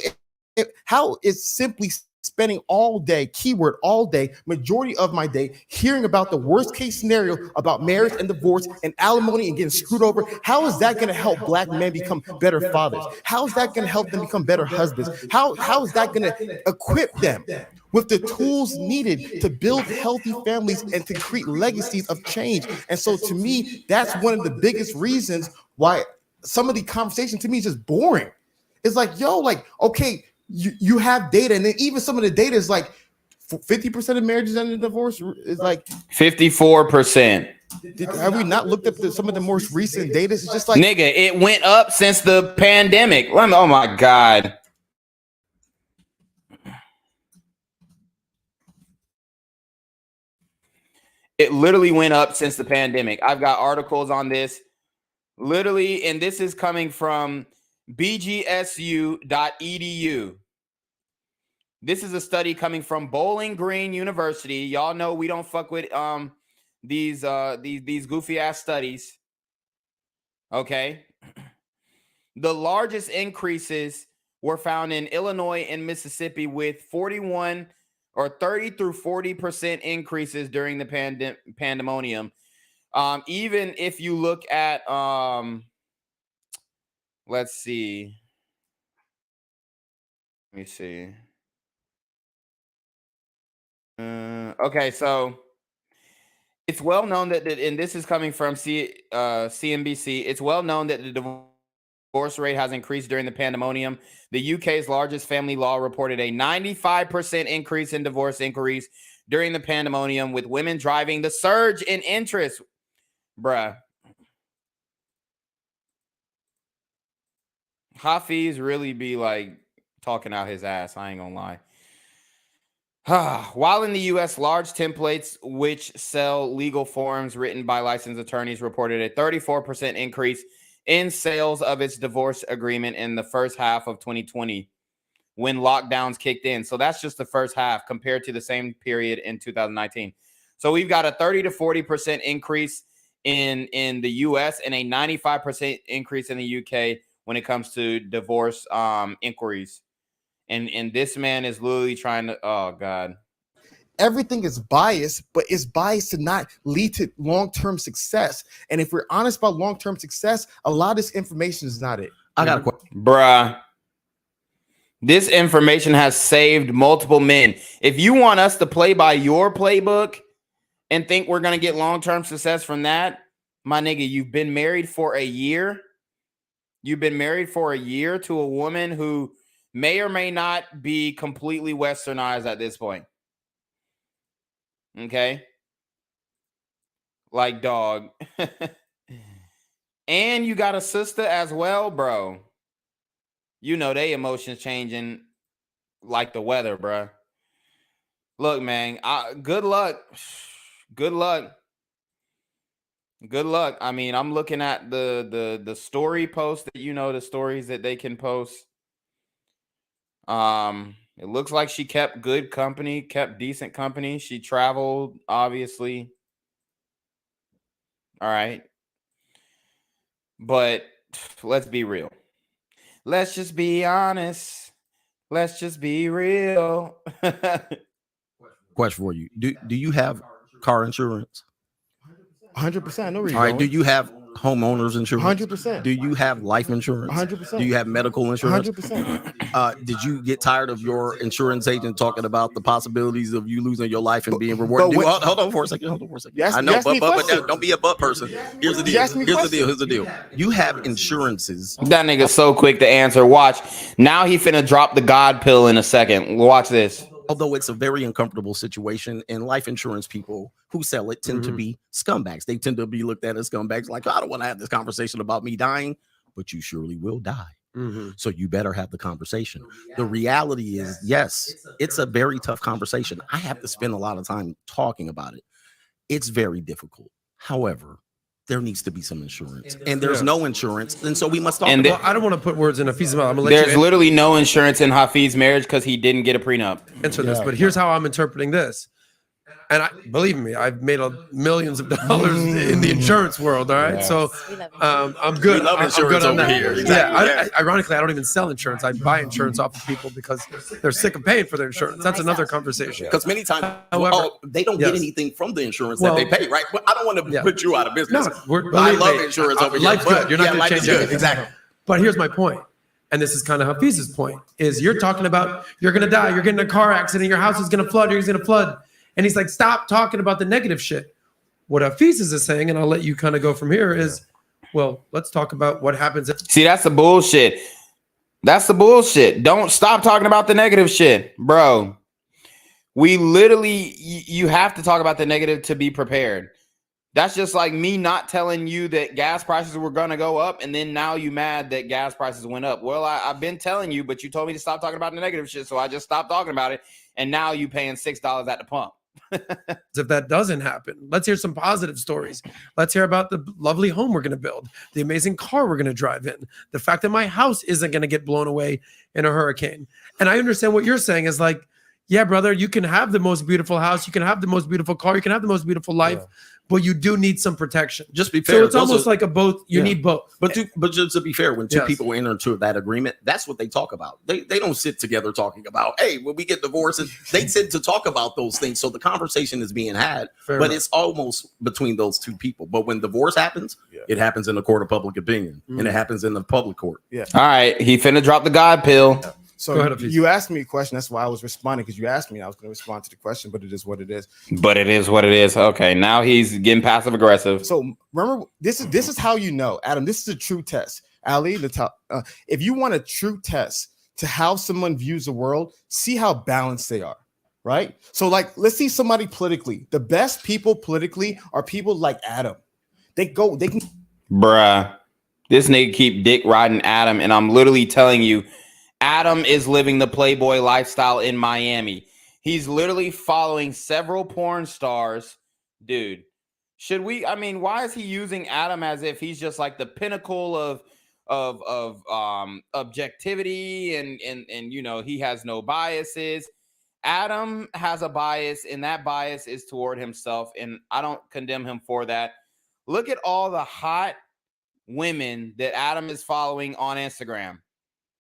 is simply spending all day, keyword all day, majority of my day, hearing about the worst case scenario about marriage and divorce and alimony and getting screwed over. How is that going to help Black men become better fathers? How is that going to help them become better husbands? How is that going to equip them with the tools needed to build healthy families and to create legacies of change? And so to me, that's one of the biggest reasons why some of the conversation to me is just boring. It's like, okay, you have data, and then even some of the data is like 50% of marriages end in divorce is like 54%. Have we not looked up some of the most recent data? It's just like, nigga, it went up since the pandemic. Oh my God. It literally went up since the pandemic. I've got articles on this. Literally, and this is coming from bgsu.edu. This is a study coming from Bowling Green University. Y'all know we don't fuck with these goofy ass studies. Okay. The largest increases were found in Illinois and Mississippi with 41 or 30 through 40% increases during the pandemonium. Even if you look at let's see. Let me see. Okay, so it's well known that, and this is coming from CNBC, it's well known that the divorce rate has increased during the pandemonium. The UK's largest family law reported a 95% increase in divorce inquiries during the pandemonium, with women driving the surge in interest. Bruh. Hafeez really be like talking out his ass. I ain't gonna lie. While in the U.S., large templates which sell legal forms written by licensed attorneys reported a 34% increase in sales of its divorce agreement in the first half of 2020 when lockdowns kicked in. So that's just the first half compared to the same period in 2019. So we've got a 30 to 40% increase in the U.S. and a 95% increase in the U.K. when it comes to divorce inquiries. And this man is literally trying to, oh God. Everything is biased, but it's biased to not lead to long-term success. And if we're honest about long-term success, a lot of this information is not it. I got a question. Bruh. This information has saved multiple men. If you want us to play by your playbook and think we're going to get long-term success from that, my nigga, you've been married for a year. You've been married for a year to a woman who may or may not be completely westernized at this point. Okay? Like, dog. And you got a sister as well, bro. You know they emotions changing like the weather, bro. Look, man, good luck. Good luck. Good luck. I mean, I'm looking at the story post that, you know, the stories that they can post. It looks like she kept good company, kept decent company. She traveled, obviously. All right. But let's be real. Let's just be honest. Let's just be real. Question for you. Do you have car insurance? 100%. No. All right. Do you have homeowners insurance? 100%. Do you have life insurance? 100%. Do you have medical insurance? 100%. Did you get tired of your insurance agent talking about the possibilities of you losing your life and being rewarded? Hold on for a second. I know, but don't be a butt person. Here's the deal. Here's the deal. You have insurances. That nigga's so quick to answer. Watch. Now he finna drop the God pill in a second. Watch this. Although it's a very uncomfortable situation, and life insurance people who sell it tend to be scumbags. They tend to be looked at as scumbags. Like, I don't want to have this conversation about me dying, but you surely will die. So you better have the conversation. The reality is, yes, it's a very tough conversation. I have to spend a lot of time talking about it. It's very difficult. However, there needs to be some insurance, and there's no insurance, and so we must talk. Well, I don't want to put words in Hafeez's mouth. There's literally no insurance in Hafeez's marriage because he didn't get a prenup. Answer this, but here's how I'm interpreting this. And believe me, I've made millions of dollars in the insurance world. All right, so I'm good. We love insurance I'm good on over that. here. Exactly. Ironically, I don't even sell insurance. I buy insurance off of people because they're sick of paying for their insurance. That's another conversation. Because many times, they don't get anything from the insurance that they pay, right? But I don't want to put you out of business. I love insurance over here. Life's good. You're not going to change anything. Exactly. But here's my point. And this is kind of Hafeez's point, is you're talking about you're going to die. You're getting in a car accident. Your house is going to flood. You're going to flood. And he's like, stop talking about the negative shit. What Hafeez is saying, and I'll let you kind of go from here, is, well, let's talk about what happens. See, that's the bullshit. That's the bullshit. Don't stop talking about the negative shit, bro. We literally, you have to talk about the negative to be prepared. That's just like me not telling you that gas prices were going to go up, and then now you mad that gas prices went up. Well, I've been telling you, but you told me to stop talking about the negative shit, so I just stopped talking about it, and now you paying $6 at the pump. If that doesn't happen, let's hear some positive stories. Let's hear about the lovely home we're going to build, the amazing car we're going to drive in, the fact that my house isn't going to get blown away in a hurricane. And I understand what you're saying is like, yeah, brother, you can have the most beautiful house, you can have the most beautiful car, you can have the most beautiful life, but you do need some protection. Just be fair. So it's almost like a both. You need both. But just to be fair, when two people enter into that agreement, that's what they talk about. They don't sit together talking about, hey, when we get divorces, they tend to talk about those things. So the conversation is being had, but it's almost between those two people. But when divorce happens, it happens in the court of public opinion, and it happens in the public court. All right, he finna drop the God pill. So you asked me a question. That's why I was responding, because you asked me. I was going to respond to the question, but it is what it is. But it is what it is. Okay, now he's getting passive aggressive. So remember, this is how you know, Adam. This is a true test. Ali, the top. If you want a true test to how someone views the world, see how balanced they are. right? So like, let's see somebody politically. The best people politically are people like Adam. They can. Bruh, this nigga keep dick riding Adam, and I'm literally telling you, Adam is living the Playboy lifestyle in Miami. He's literally following several porn stars. Dude, should we, I mean, why is he using Adam as if he's just like the pinnacle of objectivity and you know, he has no biases? Adam has a bias, and that bias is toward himself, and I don't condemn him for that. Look at all the hot women that Adam is following on Instagram.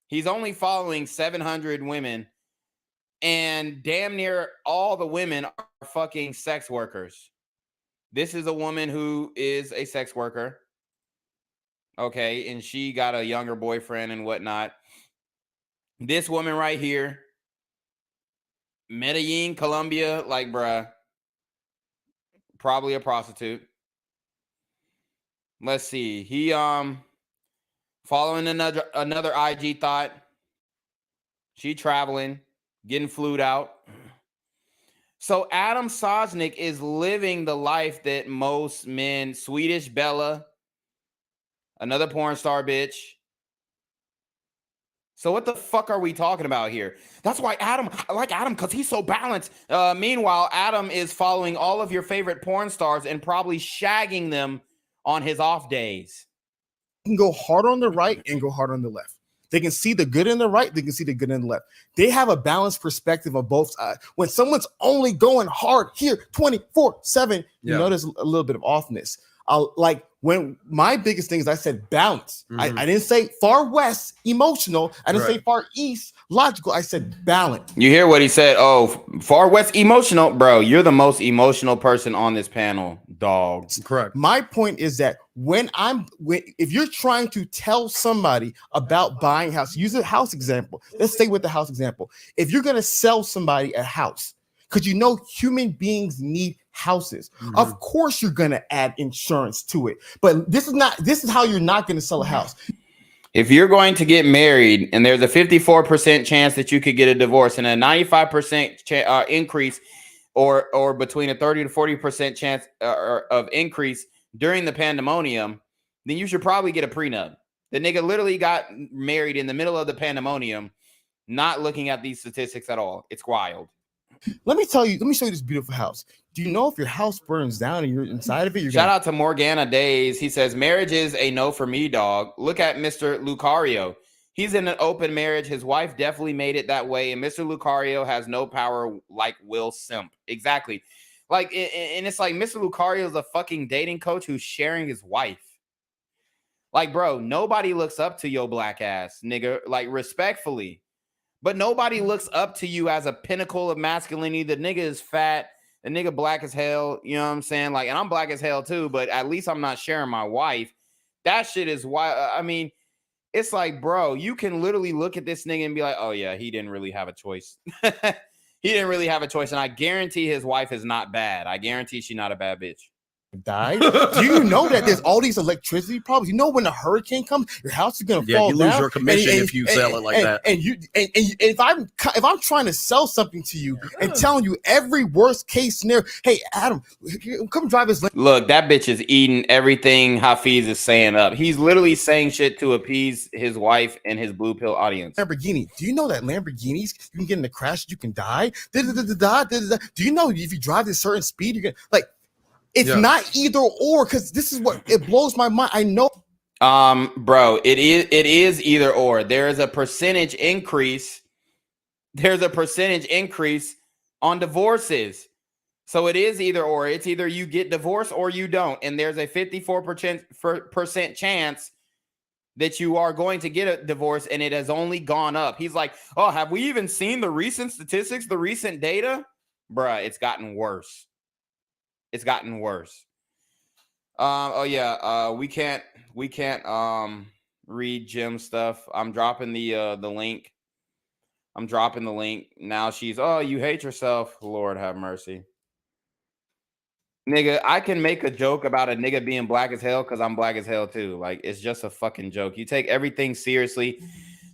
He's only following 700 women, and damn near all the women are fucking sex workers. This is a woman who is a sex worker. Okay, and she got a younger boyfriend and whatnot. This woman right here, Medellin, Colombia, like, bruh, probably a prostitute. Let's see. He following another IG thought. She traveling, getting flued out. So Adam Sosnick is living the life that most men, Swedish Bella, another porn star bitch. So what the fuck are we talking about here? That's why I like Adam, because he's so balanced. Meanwhile, Adam is following all of your favorite porn stars and probably shagging them on his off days. Can go hard on the right and go hard on the left. They can see the good in the right. They can see the good in the left. They have a balanced perspective of both sides. When someone's only going hard here 24/7, you notice a little bit of offness. Like when my biggest thing is I said balance. I didn't say far west emotional. I didn't say far east logical. I said balance. You hear what he said? Oh, far west emotional, bro. You're the most emotional person on this panel, dog. Correct. My point is that if you're trying to tell somebody about buying a house, use a house example. Let's stay with the house example. If you're gonna sell somebody a house, because you know human beings need houses. Of course you're gonna add insurance to it. But this is how you're not gonna sell a house. If you're going to get married and there's a 54% chance that you could get a divorce and a 95% increase or between a 30 to 40% chance of increase during the pandemonium, then you should probably get a prenup. The nigga literally got married in the middle of the pandemonium, not looking at these statistics at all. It's wild. Let me show you this beautiful house. Do you know if your house burns down and you're inside of it? Shout out to Morgana Days. He says, marriage is a no for me, dog. Look at Mr. Lucario. He's in an open marriage. His wife definitely made it that way. And Mr. Lucario has no power like Will Simp. Exactly. Like, and it's like Mr. Lucario is a fucking dating coach who's sharing his wife. Like, bro, nobody looks up to your black ass, nigga. Like, respectfully. But nobody looks up to you as a pinnacle of masculinity. The nigga is fat. The nigga black as hell. You know what I'm saying? Like, and I'm black as hell too, but at least I'm not sharing my wife. That shit is why. I mean, it's like, bro, you can literally look at this nigga and be like, oh yeah, he didn't really have a choice. He didn't really have a choice. And I guarantee his wife is not bad. I guarantee she's not a bad bitch. Die. Do you know that there's all these electricity problems? You know, when a hurricane comes, your house is gonna fall you down. lose your commission if you sell it like that. And if I'm trying to sell something to you and telling you every worst case scenario, hey Adam, come drive us. Look, that bitch is eating everything Hafeez is saying up. He's literally saying shit to appease his wife and his blue pill audience. Lamborghini. Do you know that Lamborghinis, you can get in a crash, you can die? Do you know if you drive at a certain speed, you're gonna like. It's not either or, because this is what it blows my mind. I know. Bro, it is either or. There is a percentage increase. There's a percentage increase on divorces. So it is either or. It's either you get divorced or you don't. And there's a 54% chance that you are going to get a divorce, and it has only gone up. He's like, oh, have we even seen the recent statistics, the recent data? Bruh, it's gotten worse. It's gotten worse. Oh yeah. We can't read Jim's stuff. I'm dropping the link. I'm dropping the link. Now she's, oh, you hate yourself. Lord have mercy. Nigga, I can make a joke about a nigga being black as hell because I'm black as hell too. Like, it's just a fucking joke. You take everything seriously.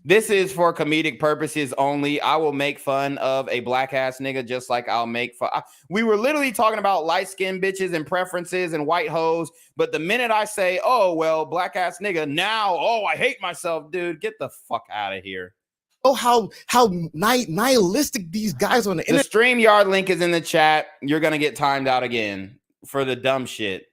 This is for comedic purposes only. I will make fun of a black ass nigga just like I'll make fun. We were literally talking about light skinned bitches and preferences and white hoes. But the minute I say, oh, well, black ass nigga, now, oh, I hate myself, dude, get the fuck out of here. Oh, how nihilistic these guys on the internet. The StreamYard link is in the chat. You're going to get timed out again for the dumb shit.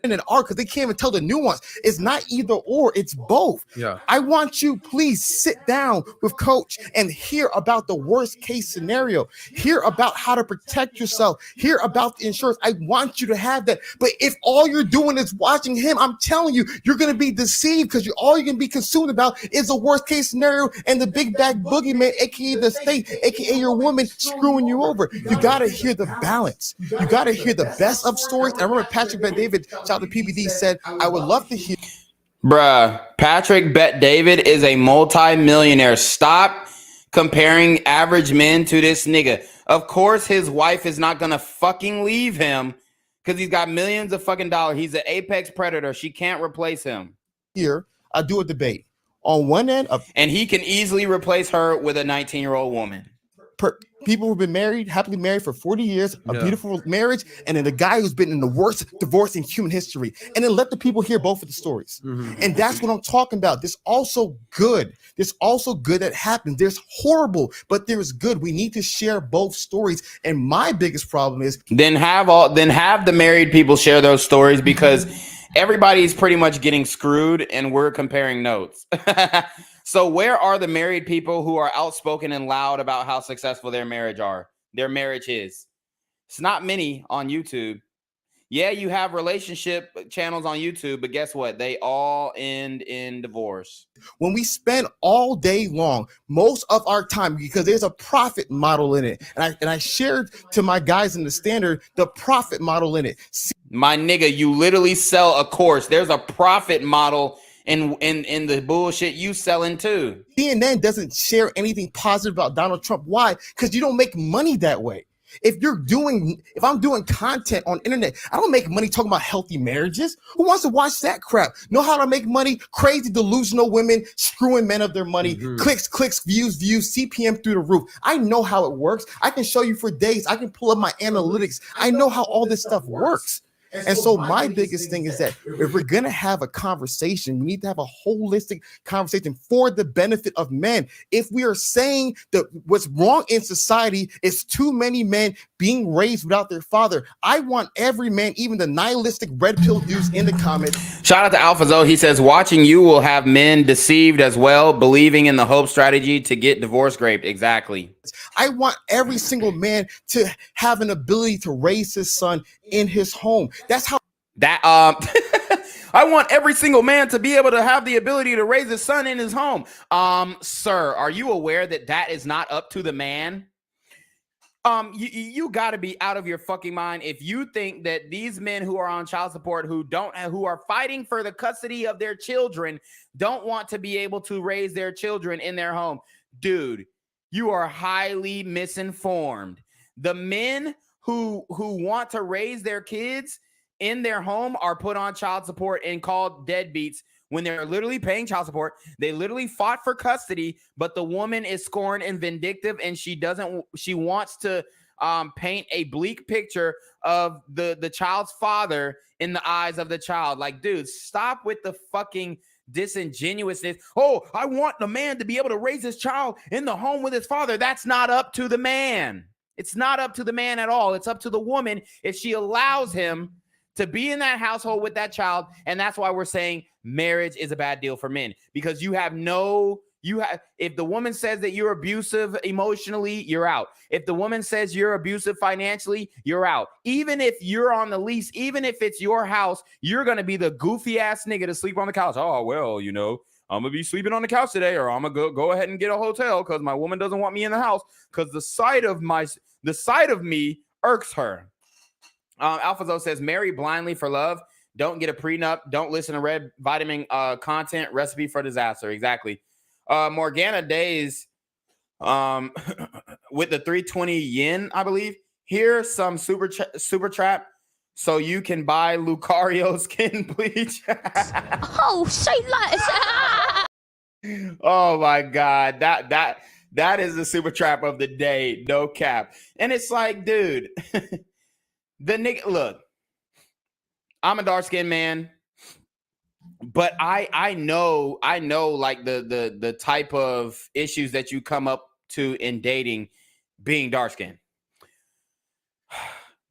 And art, because they can't even tell the nuance. It's not either or, it's both. Yeah. I want you, please sit down with Coach and hear about the worst case scenario. Hear about how to protect yourself. Hear about the insurance. I want you to have that. But if all you're doing is watching him, I'm telling you, you're going to be deceived because all you're going to be consumed about is the worst case scenario and the big bad boogeyman, aka the state, aka your woman screwing you over. You got to hear the balance. You got to hear the best of stories. And I remember Patrick Bet-David, shout out to PBD, said, I would love to hear. Bruh, Patrick Bet-David is a multi-millionaire. Stop comparing average men to this nigga. Of course, his wife is not gonna fucking leave him because he's got millions of fucking dollars. He's an apex predator. She can't replace him. Here, I do a debate. On one end, and he can easily replace her with a 19-year-old woman. People who've been married, happily married for 40 years, a beautiful marriage, and then the guy who's been in the worst divorce in human history. And then let the people hear both of the stories. And that's what I'm talking about. There's also good. There's also good that happens. There's horrible, but there's good. We need to share both stories. And my biggest problem is then have the married people share those stories, because everybody's pretty much getting screwed and we're comparing notes. So where are the married people who are outspoken and loud about how successful their marriage is? It's not many on YouTube. Yeah, you have relationship channels on YouTube, but guess what? They all end in divorce. When we spend all day long, most of our time, because there's a profit model in it. And I shared to my guys in the Standard the profit model in it. My nigga, you literally sell a course. There's a profit model in the bullshit you selling too. CNN doesn't share anything positive about Donald Trump. Why? Because you don't make money that way. If I'm doing content on internet, I don't make money talking about healthy marriages. Who wants to watch that crap? Know how to make money? Crazy, delusional women screwing men of their money. Clicks, views, CPM through the roof. I know how it works. I can show you for days. I can pull up my analytics. I know how all this stuff works. And so my biggest thing is that if we're going to have a conversation, we need to have a holistic conversation for the benefit of men. If we are saying that what's wrong in society is too many men being raised without their father, I want every man, even the nihilistic red pill dudes in the comments. Shout out to Alpha Zoe. He says, watching you will have men deceived as well, believing in the hope strategy to get divorce raped. Exactly. I want every single man to have an ability to raise his son in his home. That's how I want every single man to be able to have the ability to raise his son in his home. Sir, are you aware that is not up to the man? You got to be out of your fucking mind if you think that these men who are on child support, who are fighting for the custody of their children, don't want to be able to raise their children in their home. Dude, you are highly misinformed. The men who want to raise their kids in their home are put on child support and called deadbeats when they're literally paying child support. They literally fought for custody, but the woman is scorned and vindictive, and she wants to paint a bleak picture of the child's father in the eyes of the child. Like, dude, stop with the fucking disingenuousness. Oh, I want the man to be able to raise his child in the home with his father. That's not up to the man. It's not up to the man at all. It's up to the woman if she allows him to be in that household with that child. And that's why we're saying marriage is a bad deal for men, because if the woman says that you're abusive emotionally, you're out. If the woman says you're abusive financially, you're out. Even if you're on the lease, even if it's your house, you're going to be the goofy ass nigga to sleep on the couch. Oh, well, I'm going to be sleeping on the couch today, or I'm going to go ahead and get a hotel because my woman doesn't want me in the house because the sight of me irks her. Alphazo says, marry blindly for love. Don't get a prenup. Don't listen to red vitamin content. Recipe for disaster. Exactly. Morgana Days with the 320 yen, I believe. Here's some super trap so you can buy Lucario skin bleach. Oh, say less. Oh my God. That is the super trap of the day. No cap. And it's like, dude, the nigga, look, I'm a dark-skinned man, but I know like the type of issues that you come up to in dating being dark-skinned.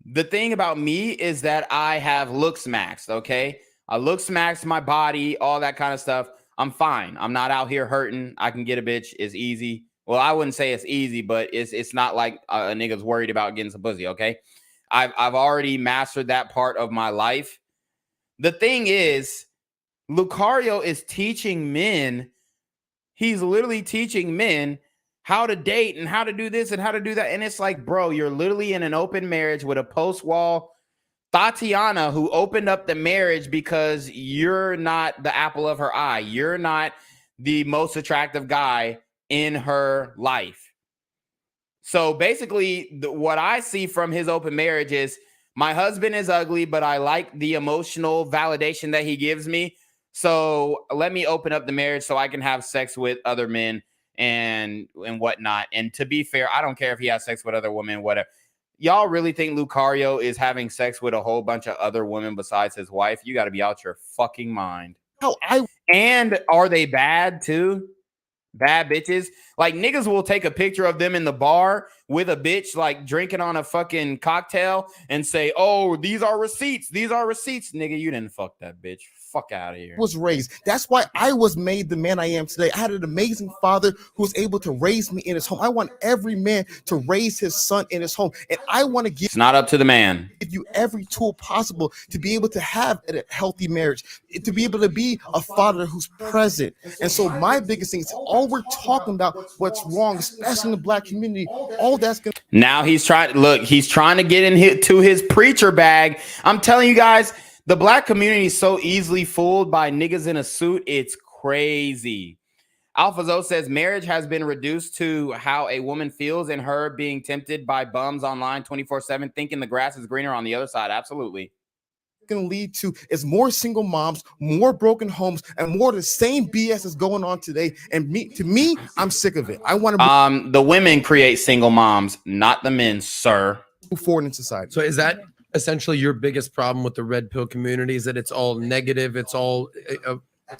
The thing about me is that I have looks maxed, okay? I looks maxed my body, all that kind of stuff. I'm fine. I'm not out here hurting. I can get a bitch. It's easy. Well, I wouldn't say it's easy, but it's not like a nigga's worried about getting some pussy, okay? I've already mastered that part of my life. The thing is, Lucario is teaching men. He's literally teaching men how to date and how to do this and how to do that. And it's like, bro, you're literally in an open marriage with a post-wall Tatiana who opened up the marriage because you're not the apple of her eye. You're not the most attractive guy in her life. So basically, what I see from his open marriage is my husband is ugly, but I like the emotional validation that he gives me. So let me open up the marriage so I can have sex with other men and whatnot. And to be fair, I don't care if he has sex with other women, whatever. Y'all really think Lucario is having sex with a whole bunch of other women besides his wife? You got to be out your fucking mind. And are they bad too? Bad bitches? Like, niggas will take a picture of them in the bar with a bitch like drinking on a fucking cocktail and say, oh, these are receipts. These are receipts. Nigga, you didn't fuck that bitch. Fuck out of here. Was raised. That's why I was made the man I am today. I had an amazing father who was able to raise me in his home. I want every man to raise his son in his home. And I want to give It's not up to the man. Give you every tool possible to be able to have a healthy marriage, to be able to be a father who's present. And so my biggest thing is all we're talking about what's wrong, especially in the Black community, all that's gonna now he's trying to get into his preacher bag. I'm telling you guys, the Black community is so easily fooled by niggas in a suit. It's crazy. Alphazo says marriage has been reduced to how a woman feels and her being tempted by bums online 24/7, thinking the grass is greener on the other side. Absolutely. going to lead to is more single moms, more broken homes, and more of the same BS is going on today. And to me, I'm sick of it. I want to. The women create single moms, not the men, sir. Move forward in society. So is that essentially your biggest problem with the red pill community? Is that it's all negative? It's all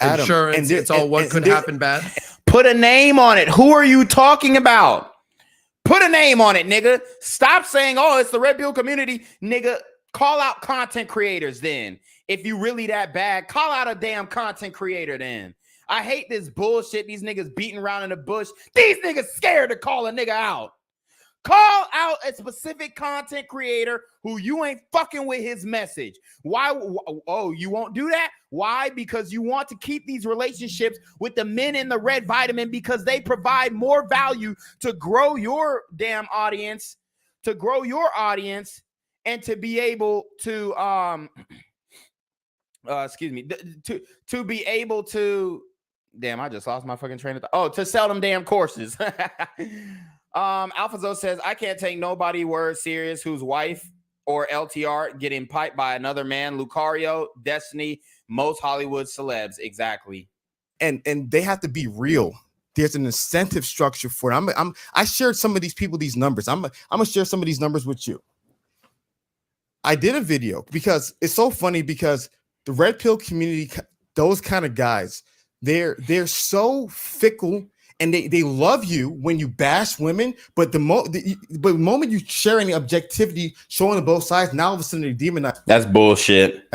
insurance. It's all what could happen bad. Put a name on it. Who are you talking about? Put a name on it, nigga. Stop saying, oh, it's the red pill community, nigga. Call out content creators then. If you really that bad, call out a damn content creator then. I hate this bullshit. These niggas beating around in the bush. These niggas scared to call a nigga out. Call out a specific content creator who you ain't fucking with his message. Why? Oh, you won't do that? Why? Because you want to keep these relationships with the men in the red vitamin because they provide more value to grow your damn audience, and to be able to to be able to damn, I just lost my fucking train of thought. Oh, to sell them damn courses. Alphazo says, I can't take nobody word serious whose wife or LTR getting piped by another man. Lucario, Destiny, most Hollywood celebs. Exactly. And they have to be real. There's an incentive structure for it. I shared some of these people these numbers. I'm gonna share some of these numbers with you. I did a video because it's so funny because the red pill community, those kind of guys, they're so fickle. And they love you when you bash women, but the moment you share any objectivity, showing both sides, now all of a sudden they demonize. That's bullshit,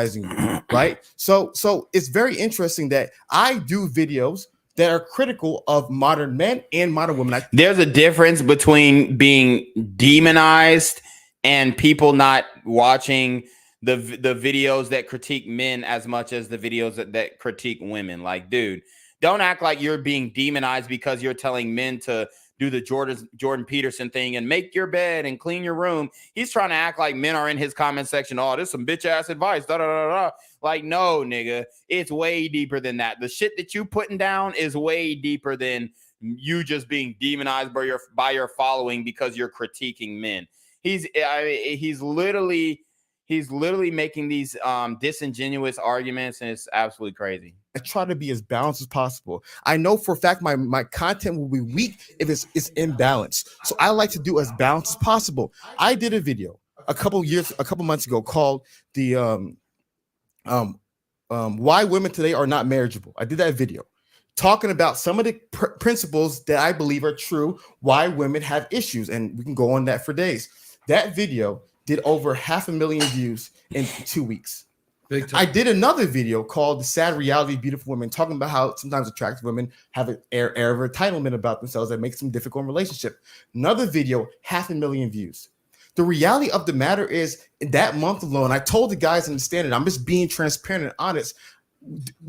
right? So it's very interesting that I do videos that are critical of modern men and modern women. There's a difference between being demonized and people not watching the videos that critique men as much as the videos that critique women. Like, dude. Don't act like you're being demonized because you're telling men to do the Jordan Peterson thing and make your bed and clean your room. He's trying to act like men are in his comment section. Oh, this is some bitch ass advice. Da, da, da, da. Like, no, nigga, it's way deeper than that. The shit that you putting down is way deeper than you just being demonized by your following because you're critiquing men. He's He's literally making these disingenuous arguments, and it's absolutely crazy. I try to be as balanced as possible. I know for a fact my content will be weak if it's imbalanced. So I like to do as balanced as possible. I did a video a couple months ago called the why women today are not marriageable. I did that video talking about some of the principles that I believe are true, why women have issues, and we can go on that for days. That video did over 500,000 views in 2 weeks. Big time. I did another video called The Sad Reality of Beautiful Women, talking about how sometimes attractive women have an air of entitlement about themselves that makes them difficult in relationship. Another video, 500,000 views. The reality of the matter is, in that month alone, I told the guys in the Standard, I'm just being transparent and honest.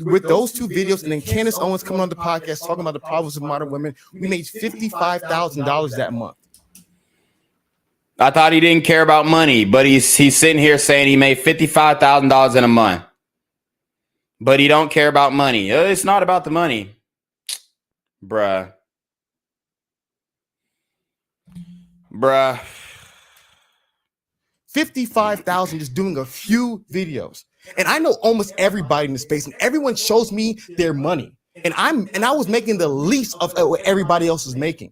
With those two videos, and then Candace Owens coming on the podcast talking about the problems of modern women, we made $55,000 that month. I thought he didn't care about money, but he's sitting here saying he made $55,000 in a month. But he don't care about money. It's not about the money. Bruh. 55,000 just doing a few videos. And I know almost everybody in the space, and everyone shows me their money. And I was making the least of what everybody else is making.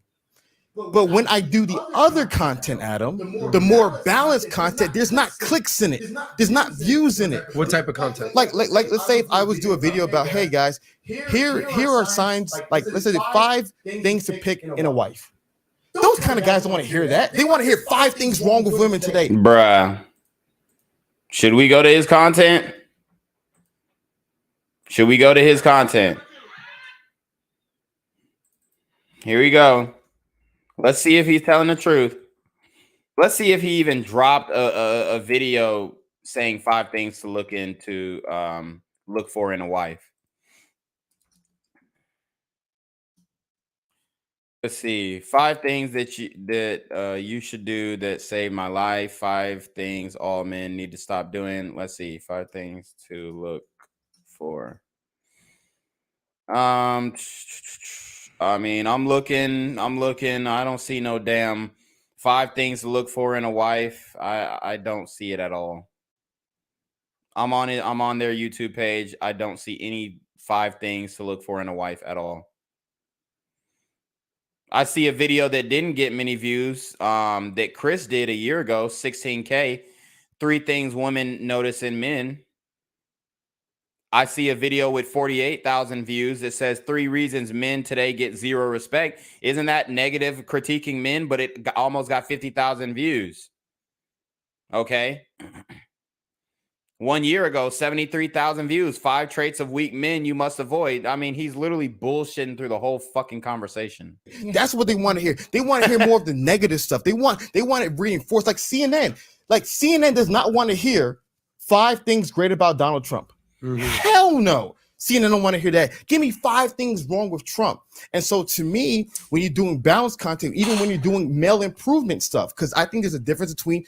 But when I do the other content, Adam, the more balanced content, there's not clicks in it. There's not views in it. What type of content? Like let's say if I was do a video about, hey guys, here are signs, like let's say 5 things to pick in a wife. Those kind of guys don't want to hear that. They want to hear 5 things wrong with women today. Bruh. Should we go to his content? Should we go to his content? Here we go. Let's see if he's telling the truth. Let's see if he even dropped a video saying 5 things to look for in a wife. Let's see. 5 things that you should do that save my life. 5 things all men need to stop doing. Let's see. 5 things to look for. I mean, I'm looking. I don't see no damn 5 things to look for in a wife. I don't see it at all. I'm on it. I'm on their YouTube page. I don't see any 5 things to look for in a wife at all. I see a video that didn't get many views that Chris did a year ago, 16K. 3 things women notice in men. I see a video with 48,000 views that says 3 reasons men today get 0 respect. Isn't that negative critiquing men? But it almost got 50,000 views. Okay. 1 year ago, 73,000 views. 5 traits of weak men you must avoid. I mean, he's literally bullshitting through the whole fucking conversation. That's what they want to hear. They want to hear more of the negative stuff. They want it reinforced, like CNN. Like CNN does not want to hear 5 things great about Donald Trump. Mm-hmm. Hell no. CNN don't want to hear that. Give me 5 things wrong with Trump. And so to me, when you're doing balanced content, even when you're doing male improvement stuff, because I think there's a difference between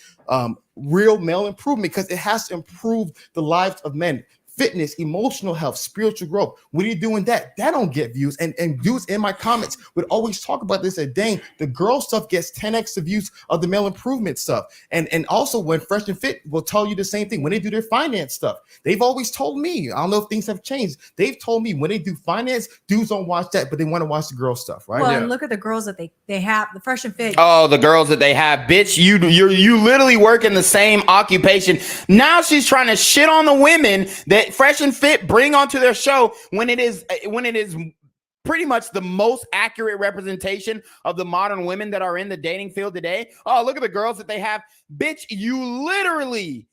real male improvement, because it has to improve the lives of men. Fitness, emotional health, spiritual growth. When you're doing that don't get views. And dudes in my comments would always talk about this, that dang, the girl stuff gets 10x the views of the male improvement stuff. And also when Fresh and Fit will tell you the same thing when they do their finance stuff. They've always told me, I don't know if things have changed. They've told me when they do finance, dudes don't watch that, but they want to watch the girl stuff, right? Well, and look at the girls that they have, the Fresh and Fit. Oh, the girls that they have, bitch. You literally work in the same occupation. Now she's trying to shit on the women that Fresh and Fit bring onto their show when it is pretty much the most accurate representation of the modern women that are in the dating field today. Oh, look at the girls that they have. Bitch, you literally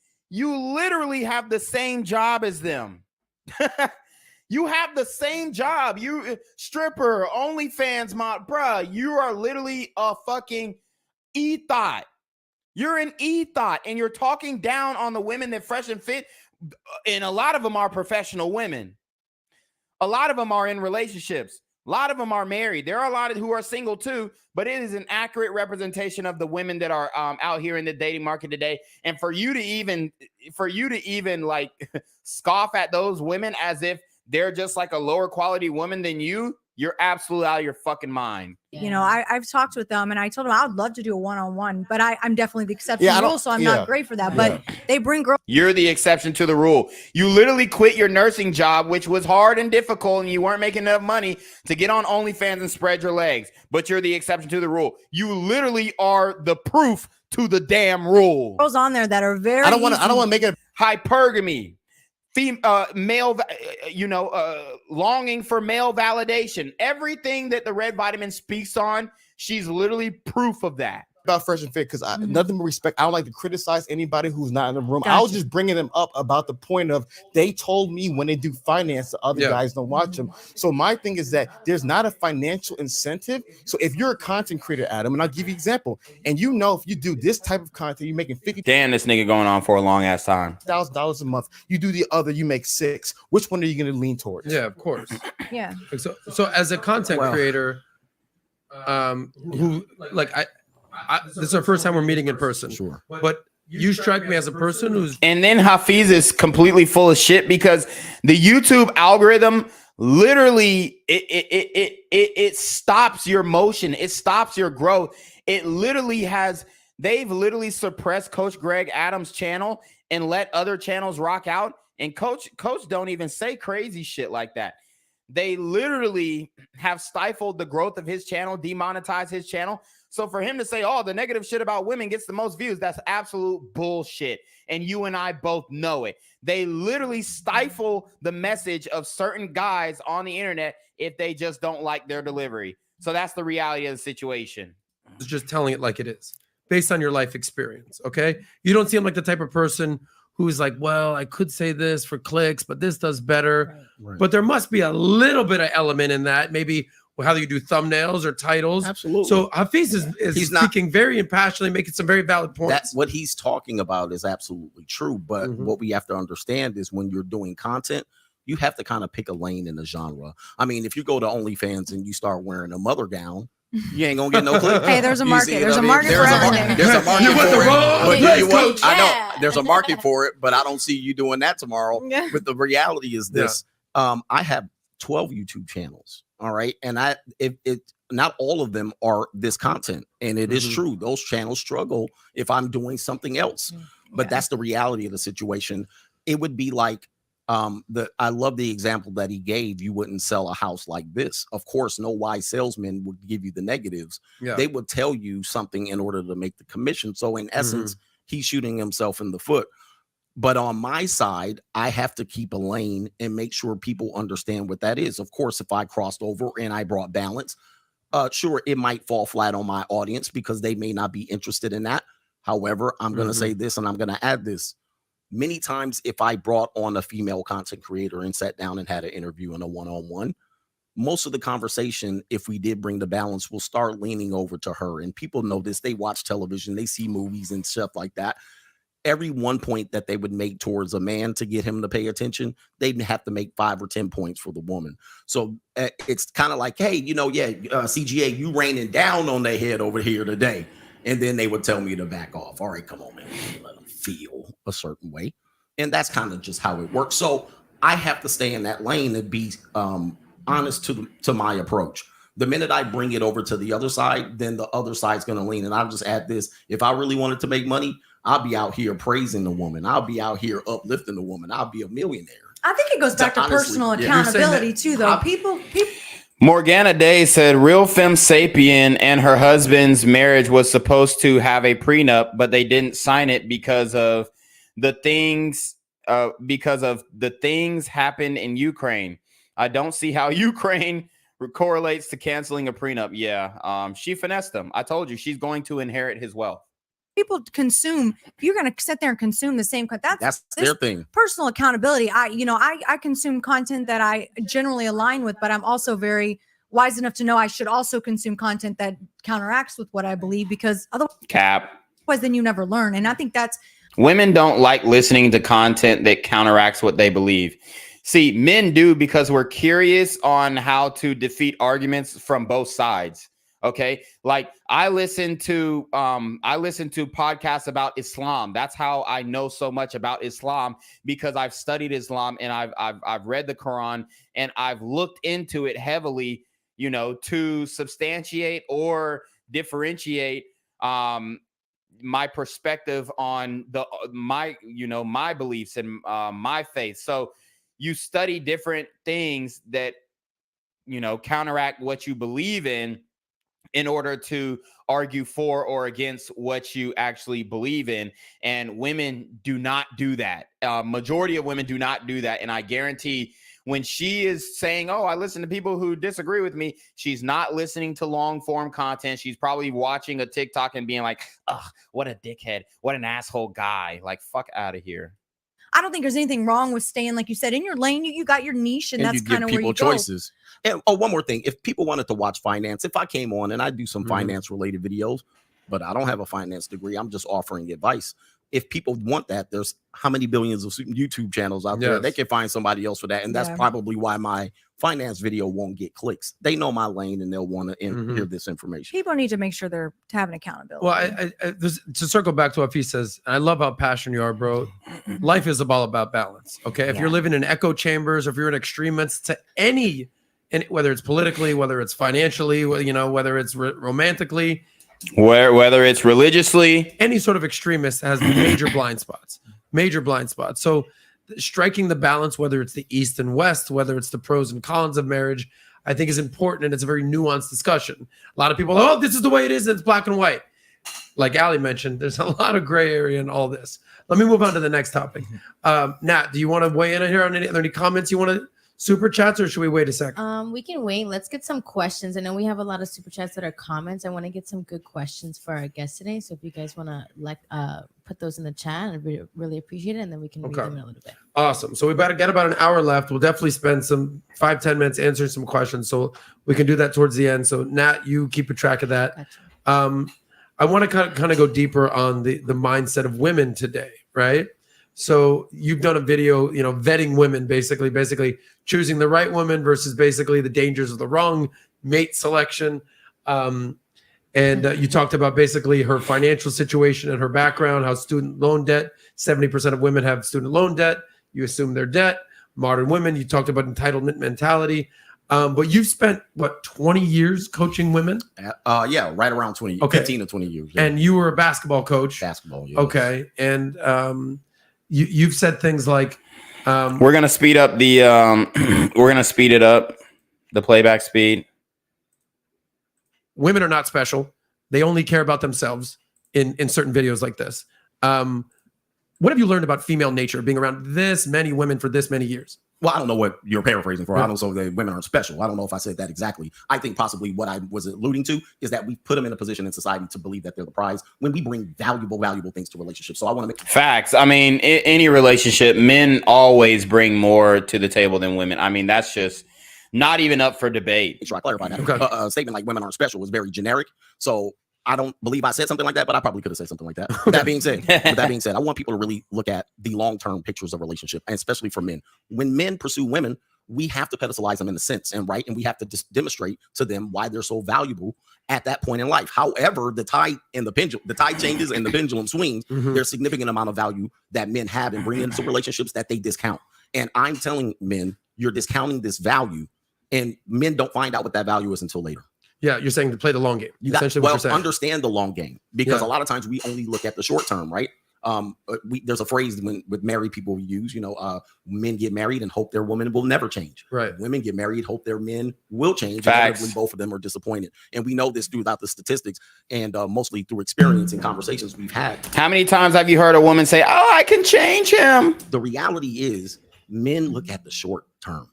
have the same job as them. You have the same job. You stripper, OnlyFans mod, bruh. You are literally a fucking THOT. You're an THOT, and you're talking down on the women that Fresh and Fit. And a lot of them are professional women. A lot of them are in relationships. A lot of them are married. There are a lot of who are single too, but it is an accurate representation of the women that are out here in the dating market today. And for you to even like scoff at those women as if they're just like a lower quality woman than you, You're absolutely out of your fucking mind. You know, I've talked with them and I told them I would love to do a one-on-one, but I'm definitely the exception Yeah, to the rule, so I'm not great for that. But they bring girls. You're the exception to the rule. You literally quit your nursing job, which was hard and difficult, and you weren't making enough money to get on OnlyFans and spread your legs. But you're the exception to the rule. You literally are the proof to the damn rule. Girls on there that are very. I don't want to make it hypergamy. Male, longing for male validation. Everything that the red vitamin speaks on, she's literally proof of that. About Fresh and Fit, because nothing but respect. I don't like to criticize anybody who's not in the room. Gotcha. I was just bringing them up about the point of they told me when they do finance, the other guys don't watch them. So my thing is that there's not a financial incentive. So if you're a content creator, Adam, and I'll give you an example, and you know if you do this type of content, you're making $50,000. Damn, this nigga going on for a long ass time. $1,000 a month. You do the other, you make $6,000. Which one are you going to lean towards? Yeah, of course. Yeah. So as a content creator, who like this is our first time we're meeting in person. Sure. But you strike me as a person who's. And then Hafeez is completely full of shit because the YouTube algorithm literally it stops your motion. It stops your growth. They've literally suppressed Coach Greg Adams' channel and let other channels rock out. And Coach don't even say crazy shit like that. They literally have stifled the growth of his channel, demonetized his channel. So for him to say, oh, the negative shit about women gets the most views, that's absolute bullshit. And you and I both know it. They literally stifle the message of certain guys on the internet if they just don't like their delivery. So that's the reality of the situation. It's just telling it like it is based on your life experience. Okay. You don't seem like the type of person who's like, well, I could say this for clicks, but this does better. Right. But there must be a little bit of element in that. Maybe how you do thumbnails or titles. Absolutely. So Hafeez is speaking very impassionately, making some very valid points. That's what he's talking about is absolutely true. But what we have to understand is when you're doing content, you have to kind of pick a lane in the genre. I mean, if you go to OnlyFans and you start wearing a mother gown, you ain't gonna get no click. Hey, there's a market. There's a market for everything. There's a market for it. But you know what? I know Yeah. there's a market for it, but I don't see you doing that tomorrow. Yeah. But the reality is this: I have 12 YouTube channels. All right, and not all of them are this content, and it is true. Those channels struggle if I'm doing something else, but that's the reality of the situation. It would be like I love the example that he gave. You wouldn't sell a house like this. Of course, no wise salesman would give you the negatives. Yeah. They would tell you something in order to make the commission. So in essence, he's shooting himself in the foot. But on my side, I have to keep a lane and make sure people understand what that is. Of course, if I crossed over and I brought balance, sure, it might fall flat on my audience because they may not be interested in that. However, I'm going to say this and I'm going to add this. Many times, if I brought on a female content creator and sat down and had an interview in a one-on-one, most of the conversation, if we did bring the balance, will start leaning over to her. And people know this. They watch television. They see movies and stuff like that. Every 1 point that they would make towards a man to get him to pay attention, they'd have to make 5 or 10 points for the woman. So it's kind of like, hey, CGA, you raining down on their head over here today. And then they would tell me to back off. All right, come on, man. Let them feel a certain way. And that's kind of just how it works. So I have to stay in that lane and be honest to my approach. The minute I bring it over to the other side, then the other side's going to lean. And I'll just add this. If I really wanted to make money, I'll be out here praising the woman. I'll be out here uplifting the woman. I'll be a millionaire. I think it goes back to personal accountability too, though. People. Morgana Day said Real Femme Sapien and her husband's marriage was supposed to have a prenup, but they didn't sign it because of the things happened in Ukraine. I don't see how Ukraine correlates to canceling a prenup. Yeah, she finessed him. I told you she's going to inherit his wealth. People consume. If you're going to sit there and consume the same content, that's their thing. Personal accountability. I consume content that I generally align with, but I'm also very wise enough to know I should also consume content that counteracts with what I believe, because otherwise then you never learn. And I think that's women don't like listening to content that counteracts what they believe. See, men do because we're curious on how to defeat arguments from both sides. Okay, like I listen to podcasts about Islam. That's how I know so much about Islam, because I've studied Islam and I've read the Quran and I've looked into it heavily you know, to substantiate or differentiate my perspective on my beliefs and my faith. So you study different things that, you know, counteract what you believe in order to argue for or against what you actually believe in. And women do not do that. Majority of women do not do that. And I guarantee when she is saying, oh, I listen to people who disagree with me, she's not listening to long form content. She's probably watching a TikTok and being like, ugh, what a dickhead. What an asshole guy. Like, fuck out of here. I don't think there's anything wrong with staying, like you said, in your lane. You got your niche, and that's kind of where you go. Choices. And one more thing, if people wanted to watch finance, if I came on and I do some finance related videos, but I don't have a finance degree, I'm just offering advice. If people want that, there's how many billions of YouTube channels out there? They can find somebody else for that. And that's probably why my finance video won't get clicks. They know my lane and they'll want to hear this information. People need to make sure they're having accountability. Well, to circle back to what he says, I love how passionate you are, bro. Life is all about balance. Okay. If you're living in echo chambers, or if you're an extremist to any, whether it's politically, whether it's financially, you know, whether it's romantically, whether it's religiously, any sort of extremist has major blind spots. So striking the balance, whether it's the East and West, whether it's the pros and cons of marriage, I think is important, and it's a very nuanced discussion. A lot of people, oh, this is the way it is, it's black and white. Like Ali mentioned, there's a lot of gray area in all this. Let me move on to the next topic. Nat, do you want to weigh in here on any comments you want to super chats, or should we wait a second? We can wait. Let's get some questions. I know we have a lot of super chats that are comments. I want to get some good questions for our guest today. So if you guys want to put those in the chat, I'd really appreciate it, and then we can read them in a little bit. Awesome. So we've got about an hour left. We'll definitely spend some 5-10 minutes answering some questions. So we can do that towards the end. So Nat, you keep a track of that. Gotcha. I want to kind of go deeper on the mindset of women today, right? So you've done a video, you know, vetting women, basically choosing the right woman versus basically the dangers of the wrong mate selection. And you talked about basically her financial situation and her background, how student loan debt, 70% of women have student loan debt. You assume their debt. Modern women, you talked about entitlement mentality. But you've spent, 20 years coaching women? Yeah, right around 20, 15 to 20 years. Yeah. And you were a basketball coach. Basketball, yes. Okay. And you've said things like, we're gonna speed up the the playback speed. Women are not special. They only care about themselves in certain videos like this. What have you learned about female nature, being around this many women for this many years? Well, I don't know what you're paraphrasing for. I don't know that women aren't special. I don't know if I said that exactly. I think possibly what I was alluding to is that we put them in a position in society to believe that they're the prize when we bring valuable things to relationships. So I want to make facts. I mean, any relationship, men always bring more to the table than women. I mean, that's just not even up for debate. Make sure I clarify that. Okay. A statement like women aren't special was very generic. So I don't believe I said something like that, but I probably could have said something like that. With that being said, I want people to really look at the long-term pictures of relationship, and especially for men. When men pursue women, we have to pedestalize them in a sense, and we have to just demonstrate to them why they're so valuable at that point in life. However, the tide changes and the pendulum swings. There's a significant amount of value that men have and bring into relationships that they discount. And I'm telling men, you're discounting this value, and men don't find out what that value is until later. Yeah, you're saying to play the long game. Understand the long game, because a lot of times we only look at the short term, right? There's a phrase with married people we use, men get married and hope their woman will never change. Right. Women get married, hope their men will change. Facts. Both of them are disappointed. And we know this throughout the statistics and mostly through experience and conversations we've had. How many times have you heard a woman say, oh, I can change him? The reality is men look at the short term.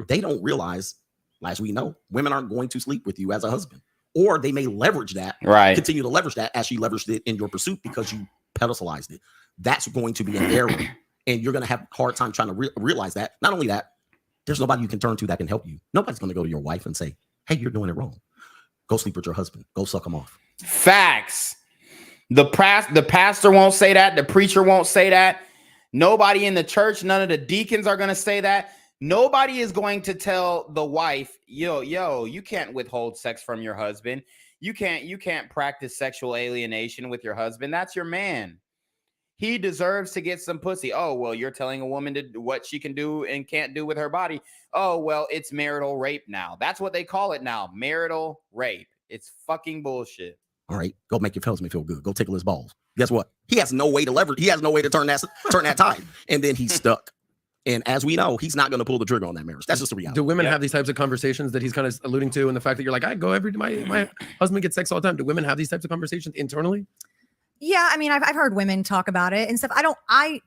They don't realize, as we know, women aren't going to sleep with you as a husband, or they may leverage that, continue to leverage that as she leveraged it in your pursuit because you pedestalized it. That's going to be an error, and you're going to have a hard time trying to realize that. Not only that, there's nobody you can turn to that can help you. Nobody's going to go to your wife and say, hey, you're doing it wrong. Go sleep with your husband. Go suck him off. Facts. The pastor won't say that. The preacher won't say that. Nobody in the church, none of the deacons are going to say that. Nobody is going to tell the wife, yo, you can't withhold sex from your husband. You can't practice sexual alienation with your husband. That's your man. he deserves to get some pussy. Oh, well, you're telling a woman to what she can do and can't do with her body. Oh, well, it's marital rape now. That's what they call it now. Marital rape. It's fucking bullshit. All right, go make your husband feel good. Go tickle his balls. Guess what? He has no way to leverage. He has no way to turn that tide. And then he's stuck. And as we know, he's not going to pull the trigger on that marriage. That's just the reality. Do women have these types of conversations that he's kind of alluding to, and the fact that you're like, I go my husband gets sex all the time. Do women have these types of conversations internally? Yeah, I mean, I've heard women talk about it and stuff. I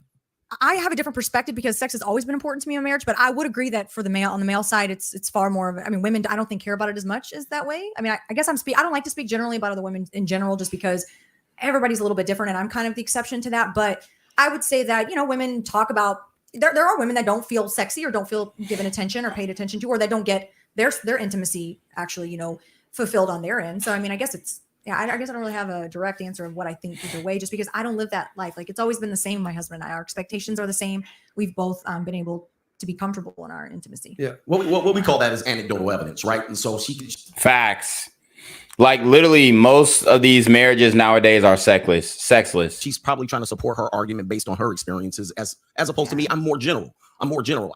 have a different perspective because sex has always been important to me in marriage, but I would agree that for the male side, it's far more of, I mean, women, I don't think care about it as much as that way. I mean, I guess I don't like to speak generally about other women in general, just because everybody's a little bit different and I'm kind of the exception to that. But I would say that, women talk about, there are women that don't feel sexy or don't feel given attention or paid attention to, or that don't get their intimacy actually, fulfilled on their end. So, I mean, I guess I guess I don't really have a direct answer of what I think either way, just because I don't live that life. Like, it's always been the same. My husband and I, our expectations are the same. We've both been able to be comfortable in our intimacy. Yeah. What we call that is anecdotal evidence, right? And so facts. Like, literally, most of these marriages nowadays are sexless. She's probably trying to support her argument based on her experiences, as opposed to me. I'm more general.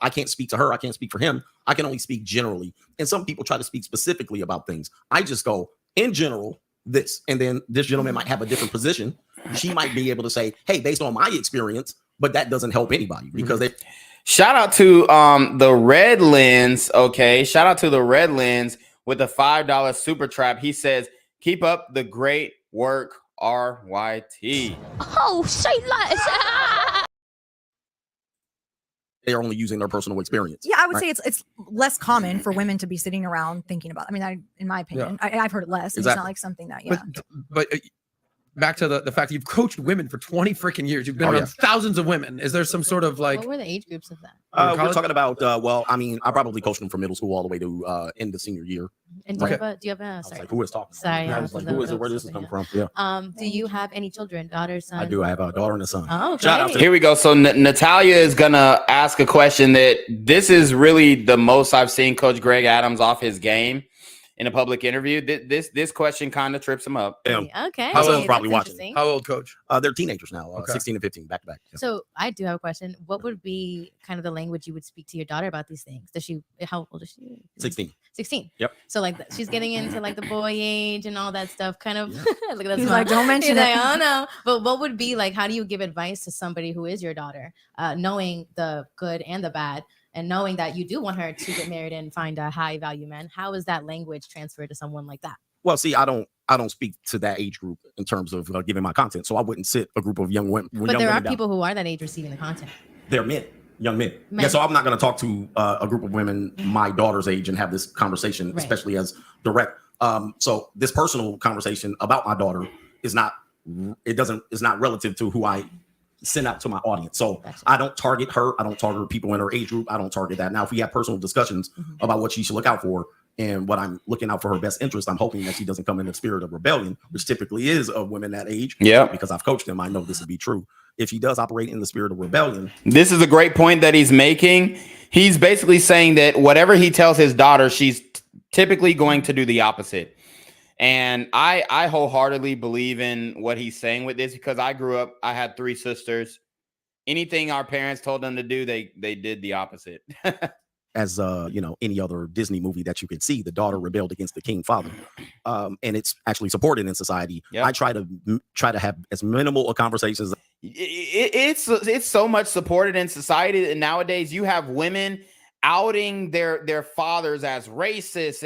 I can't speak to her. I can't speak for him. I can only speak generally. And some people try to speak specifically about things. I just go in general. This, and then this gentleman might have a different position. She might be able to say, hey, based on my experience, but that doesn't help anybody because they shout out to the Red Lens. Okay, shout out to the Red Lens with a $5 super trap. He says, keep up the great work, RYT. Oh, say less. They're only using their personal experience. Yeah, I would say it's less common for women to be sitting around thinking about. I mean, in my opinion, I've heard it less. Exactly. It's not like something that, But back to the fact that you've coached women for 20 freaking years. You've been around thousands of women. Is there some sort of like? What were the age groups of that? We're talking about. Well, I mean, I probably coached them from middle school all the way to end the senior year. And do you have a sorry? Like, who is talking? Sorry, I was like, who is it? Where does this come from? Yeah. Do you have any children, daughter, son? I do. I have a daughter and a son. Oh, okay. Shout out here we go. So Natalia is gonna ask a question that this is really the most I've seen Coach Greg Adams off his game in a public interview. This question kind of trips him up. Okay. How old? Probably watching. How old, Coach? They're teenagers now, 16 and 15, back to back. Yeah. So I do have a question. What would be kind of the language you would speak to your daughter about these things? How old is she? 16. 16. Yep. So like she's getting into like the boy age and all that stuff. Kind of. Look at that. He's like, don't mention it. Like, oh no. But what would be like? How do you give advice to somebody who is your daughter, knowing the good and the bad? And knowing that you do want her to get married and find a high value man, how is that language transferred to someone like that? Well, see, I don't speak to that age group in terms of giving my content. So I wouldn't sit a group of young women. But there are people who are that age receiving the content. They're men, young men. Yeah, so I'm not going to talk to a group of women my daughter's age and have this conversation, especially as direct. So this personal conversation about my daughter is not relative to who I send out to my audience. So I don't target her. I don't target people in her age group. I don't target that. Now, if we have personal discussions about what she should look out for and what I'm looking out for her best interest, I'm hoping that she doesn't come in the spirit of rebellion, which typically is of women that age. Yeah. Because I've coached them. I know this to be true. If she does operate in the spirit of rebellion. This is a great point that he's making. He's basically saying that whatever he tells his daughter, she's typically going to do the opposite. And I wholeheartedly believe in what he's saying with this because I grew up, I had 3 sisters. Anything our parents told them to do, they did the opposite. As any other Disney movie that you can see, the daughter rebelled against the king father, and it's actually supported in society. Yep. I try to have as minimal a conversations. It's so much supported in society, and nowadays you have women outing their fathers as racist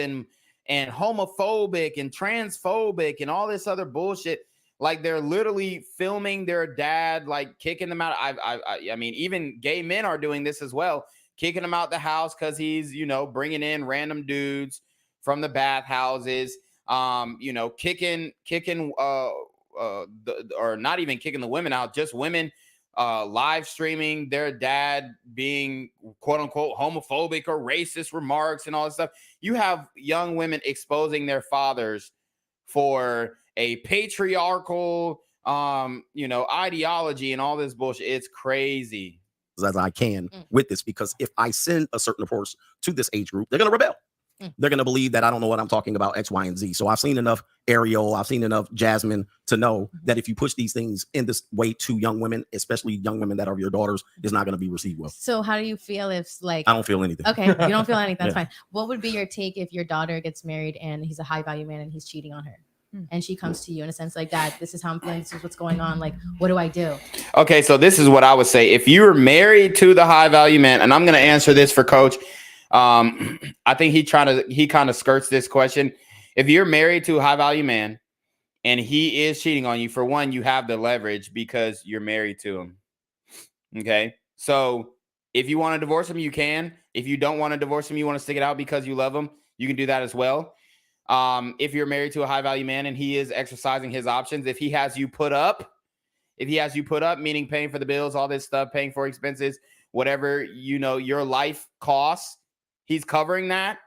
and homophobic and transphobic and all this other bullshit. Like they're literally filming their dad, like kicking them out. I mean, even gay men are doing this as well, kicking him out the house because he's, bringing in random dudes from the bathhouses, kicking, or not even kicking the women out, just women live streaming their dad being quote unquote homophobic or racist remarks and all this stuff. You have young women exposing their fathers for a patriarchal, ideology and all this bullshit. It's crazy. As I can with this, because if I send a certain person to this age group, they're going to rebel. They're going to believe that I don't know what I'm talking about, X, Y, and Z. So I've seen enough Ariel, I've seen enough Jasmine to know that if you push these things in this way to young women, especially young women that are your daughters, it's not going to be received well. So how do you feel if like I don't feel anything. Okay, you don't feel anything. That's Yeah. fine. What would be your take if your daughter gets married and he's a high value man and he's cheating on her? And she comes to you in a sense like, Dad, this is how I'm feeling. This is what's going on. Like, what do I do? Okay, so this is what I would say. If you're married to the high value man, and I'm going to answer this for Coach. I think he kind of skirts this question. If you're married to a high value man and he is cheating on you, for one, you have the leverage because you're married to him. Okay, so if you want to divorce him, you can. If you don't want to divorce him, you want to stick it out because you love him, you can do that as well. If you're married to a high value man and he is exercising his options, if he has you put up, meaning paying for the bills, all this stuff, paying for expenses, whatever, your life costs, he's covering that,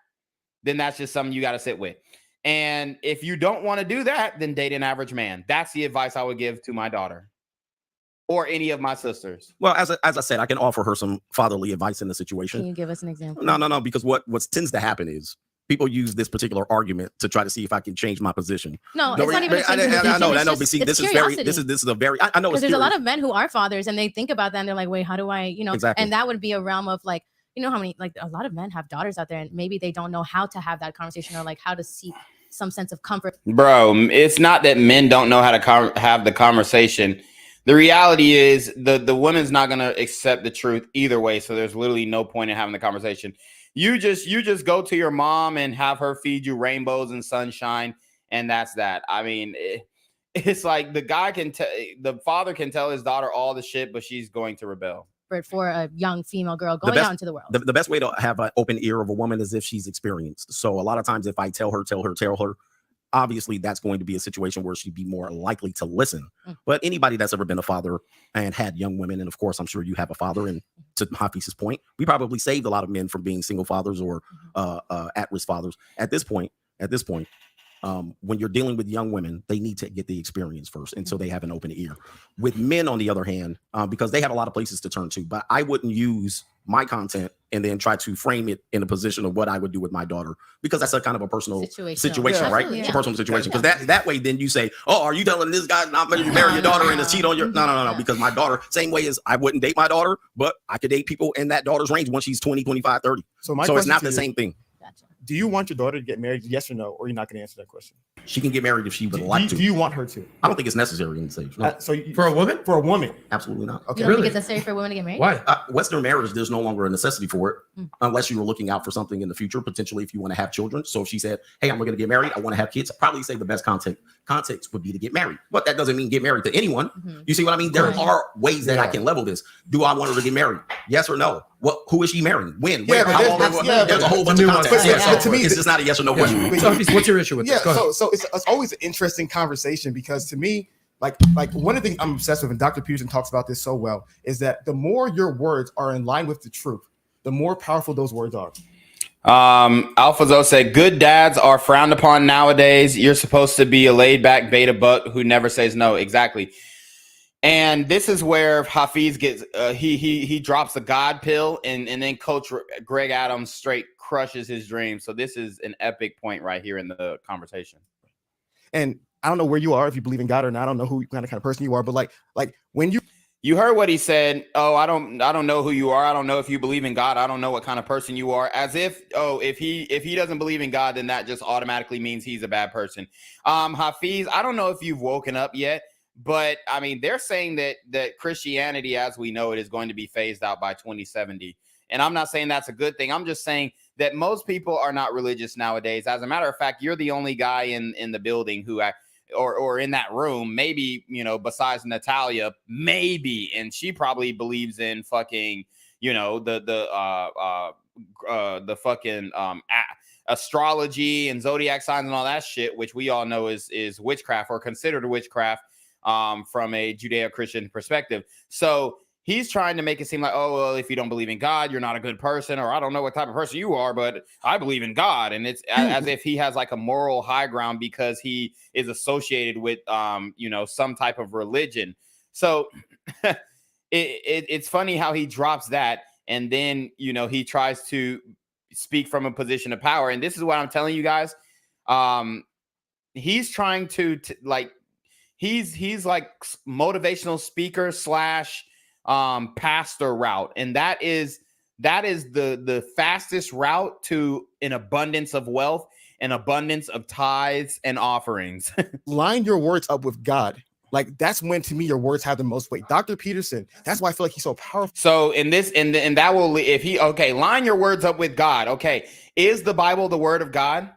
then that's just something you got to sit with. And if you don't want to do that, then date an average man. That's the advice I would give to my daughter or any of my sisters. Well, as I said, I can offer her some fatherly advice in the situation. Can you give us an example? No, because what tends to happen is people use this particular argument to try to see if I can change my position. No, it's not even a change in position. I know, It's but see, this is a very, I know, because there's a lot of men who are fathers and they think about that and they're like, wait, how do I, Exactly. And that would be a realm of like, how many, like a lot of men have daughters out there and maybe they don't know how to have that conversation or like how to seek some sense of comfort. Bro, it's not that men don't know how to have the conversation. The reality is the woman's not going to accept the truth either way. So there's literally no point in having the conversation. You just go to your mom and have her feed you rainbows and sunshine. And that's that. I mean, it's like the father can tell his daughter all the shit, but she's going to rebel. For a young female girl going out into the world. The best way to have an open ear of a woman is if she's experienced. So a lot of times if I tell her, obviously that's going to be a situation where she'd be more likely to listen. But anybody that's ever been a father and had young women, and of course, I'm sure you have a father, and to Hafeez's point, we probably saved a lot of men from being single fathers or at-risk fathers. At this point, when you're dealing with young women, they need to get the experience first. And so they have an open ear. With men, on the other hand, because they have a lot of places to turn to, but I wouldn't use my content and then try to frame it in a position of what I would do with my daughter, because that's a kind of a personal situation, right? It's a personal situation. Because that way, then you say, oh, are you telling this guy not to marry your daughter and to cheat on your, no, because my daughter, same way as I wouldn't date my daughter, but I could date people in that daughter's range once she's 20, 25, 30. So it's not the same thing. Do you want your daughter to get married? Yes or no? Or you're not going to answer that question? She can get married if she would like to. Do you want her to? I don't think it's necessary in the stage. No. For a woman? For a woman? Absolutely not. Okay. You don't think it's necessary for a woman to get married? Why? Western marriage, there's no longer a necessity for it, unless you were looking out for something in the future, potentially if you want to have children. So if she said, hey, I'm going to get married, I want to have kids, I'd probably say the best context would be to get married. But that doesn't mean get married to anyone. You see what I mean? There are ways that I can level this. Do I want her to get married? Yes or no? Who is she marrying? When? Where? How long? There's a whole bunch of context. To me, it's just not a yes or no question. So what's your issue with this? So it's always an interesting conversation, because to me, like one of the things I'm obsessed with, and Dr. Peterson talks about this so well, is that the more your words are in line with the truth, the more powerful those words are. Alphazo said, good dads are frowned upon nowadays. You're supposed to be a laid back beta buck who never says no. Exactly. And this is where Hafeez gets he drops a God pill, and then Coach Greg Adams straight crushes his dream. So this is an epic point right here in the conversation. And I don't know where you are, if you believe in God or not. I don't know who kind of person you are, but like when you heard what he said. Oh, I don't know who you are. I don't know if you believe in God. I don't know what kind of person you are. As if, if he doesn't believe in God, then that just automatically means he's a bad person. Hafeez, I don't know if you've woken up yet, but I mean, they're saying that Christianity as we know it is going to be phased out by 2070. And I'm not saying that's a good thing. I'm just saying that most people are not religious nowadays. As a matter of fact, you're the only guy in the building who or in that room, maybe, besides Natalia, maybe, and she probably believes in fucking, the fucking astrology and zodiac signs and all that shit, which we all know is witchcraft, or considered witchcraft from a Judeo-Christian perspective. So he's trying to make it seem like, oh, well, if you don't believe in God, you're not a good person, or I don't know what type of person you are, but I believe in God. And it's as if he has like a moral high ground because he is associated with, some type of religion. So it's funny how he drops that. And then, he tries to speak from a position of power. And this is what I'm telling you guys. He's trying to like, he's like motivational speaker slash pastor route. And that is the fastest route to an abundance of wealth, an abundance of tithes and offerings. Line your words up with God. Like, that's when, to me, your words have the most weight. Dr. Peterson, that's why I feel like he's so powerful. So in this, and that will, if he, okay, line your words up with God. Okay. Is the Bible the word of God?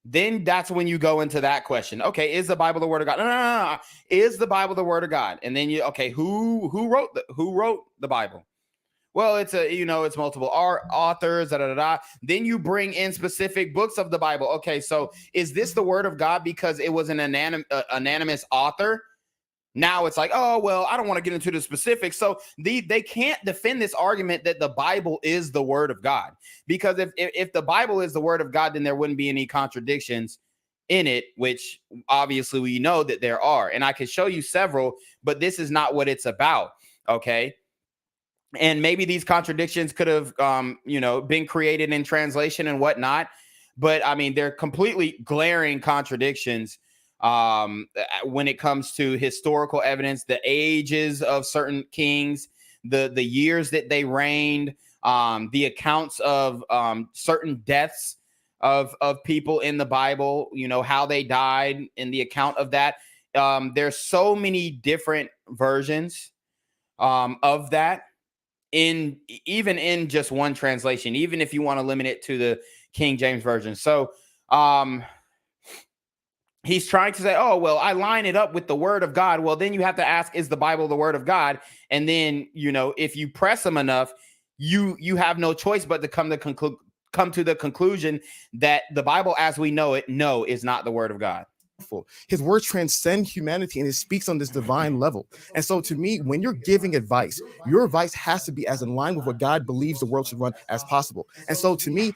Then that's when you go into that question. Okay. Is the Bible the word of God? No. Is the Bible the word of God? And then okay, who wrote the Bible? Well, it's it's multiple authors, Then you bring in specific books of the Bible. Okay, so is this the word of God because it was an anonymous author? Now it's like, oh, well, I don't want to get into the specifics. So they can't defend this argument that the Bible is the word of God, because if the Bible is the word of God, then there wouldn't be any contradictions in it, which obviously we know that there are. And I could show you several, but this is not what it's about. Okay. And maybe these contradictions could have, been created in translation and whatnot. But I mean, they're completely glaring contradictions when it comes to historical evidence, the ages of certain kings, the years that they reigned, the accounts of certain deaths of people in the Bible, how they died in the account of that. There's so many different versions of that. Even in just one translation, even if you want to limit it to the King James Version. So he's trying to say, oh, well, I line it up with the word of God. Well, then you have to ask, is the Bible the word of God? And then, if you press him enough, you have no choice but to come to the conclusion that the Bible as we know it, is not the word of God. His words transcend humanity, and it speaks on this divine level. And so to me, when you're giving advice, your advice has to be as in line with what God believes the world should run as possible. And so to me,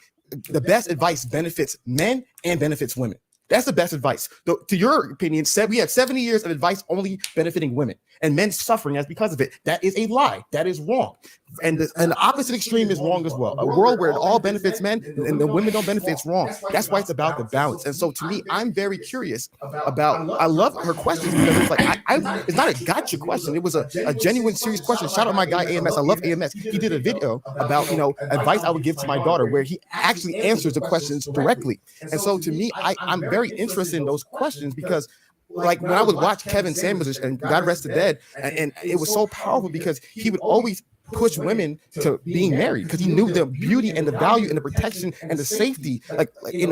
the best advice benefits men and benefits women. That's the best advice. To your opinion, we have 70 years of advice only benefiting women and men suffering as because of it. That is a lie. That is wrong. And the opposite extreme is wrong as well. A world where it all benefits men and the women don't benefit, it's wrong. That's why it's about the balance. And so to me, I'm very curious about, I love her questions because it's like, it's not a gotcha question. It was a genuine, serious question. Shout out my guy, AMS. I love AMS. He did a video about, advice I would give to my daughter where he actually answers the questions directly. And so to me, I'm very interested in those questions because like when I would watch Kevin Samuels and God rest the dead, and it was so powerful because he would always push women to being married because he knew the beauty and the value and the protection and the safety,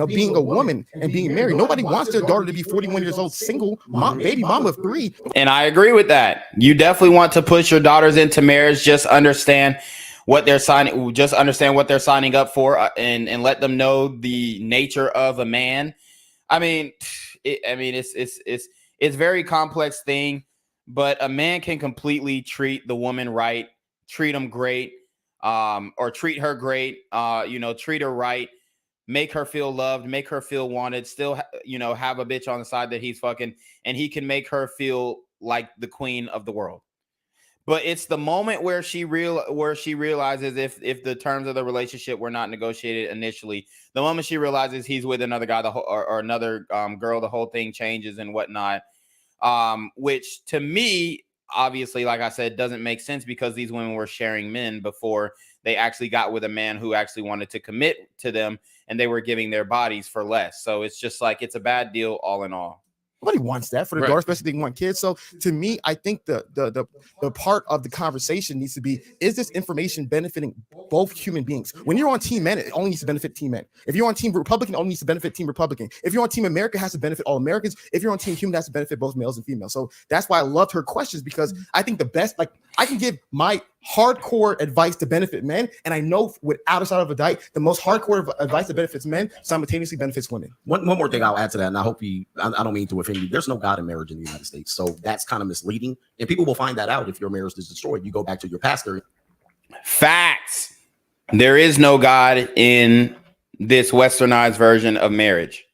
being a woman and being married. Nobody wants their daughter to be 41 years old, single, baby mama of 3. And I agree with that. You definitely want to push your daughters into marriage. Just understand what they're signing up for, and let them know the nature of a man. I mean, it's a very complex thing, but a man can completely treat the woman right, treat them great, or treat her great, treat her right, make her feel loved, make her feel wanted, still, have a bitch on the side that he's fucking, and he can make her feel like the queen of the world. But it's the moment where she realizes if the terms of the relationship were not negotiated initially, the moment she realizes he's with another guy, or another girl, the whole thing changes and whatnot. Which to me, obviously, like I said, doesn't make sense because these women were sharing men before they actually got with a man who actually wanted to commit to them, and they were giving their bodies for less. So it's just like, it's a bad deal all in all. Nobody wants that for the daughter, especially if they want kids. So to me, I think the part of the conversation needs to be, is this information benefiting both human beings? When you're on Team Men, it only needs to benefit Team Men. If you're on Team Republican, it only needs to benefit Team Republican. If you're on Team America, it has to benefit all Americans. If you're on Team Human, it has to benefit both males and females. So that's why I loved her questions, because I think the best, like, I can give my hardcore advice to benefit men, and I know without a shadow of a doubt, the most hardcore advice that benefits men simultaneously benefits women. One more thing I'll add to that, and I hope I don't mean to offend you. There's no God in marriage in the United States, so that's kind of misleading, and people will find that out if your marriage is destroyed. You go back to your pastor. Facts. There is no God in this westernized version of marriage.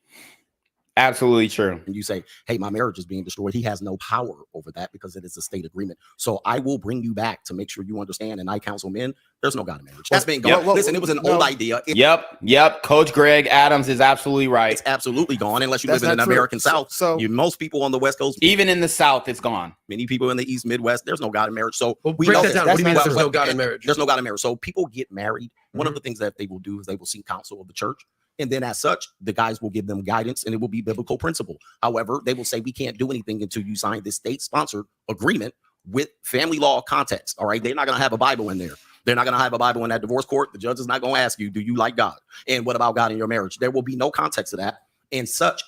Absolutely true. And you say, hey, my marriage is being destroyed. He has no power over that because it is a state agreement. So I will bring you back to make sure you understand. And I counsel men, there's no God in marriage. That's been gone. Listen, it was an old idea. Yep. Coach Greg Adams is absolutely right. It's absolutely gone unless you live in an American South. So most people on the West Coast, even in the South, it's gone. Many people in the East, Midwest, there's no God in marriage. So we know that. What do you mean there's no God in marriage? There's no God in marriage. So people get married. One of the things that they will do is they will seek counsel of the church. And then as such, the guys will give them guidance and it will be biblical principle. However, they will say, we can't do anything until you sign this state-sponsored agreement with family law context. All right. They're not going to have a Bible in there. They're not going to have a Bible in that divorce court. The judge is not going to ask you, do you like God? And what about God in your marriage? There will be no context to that. And such,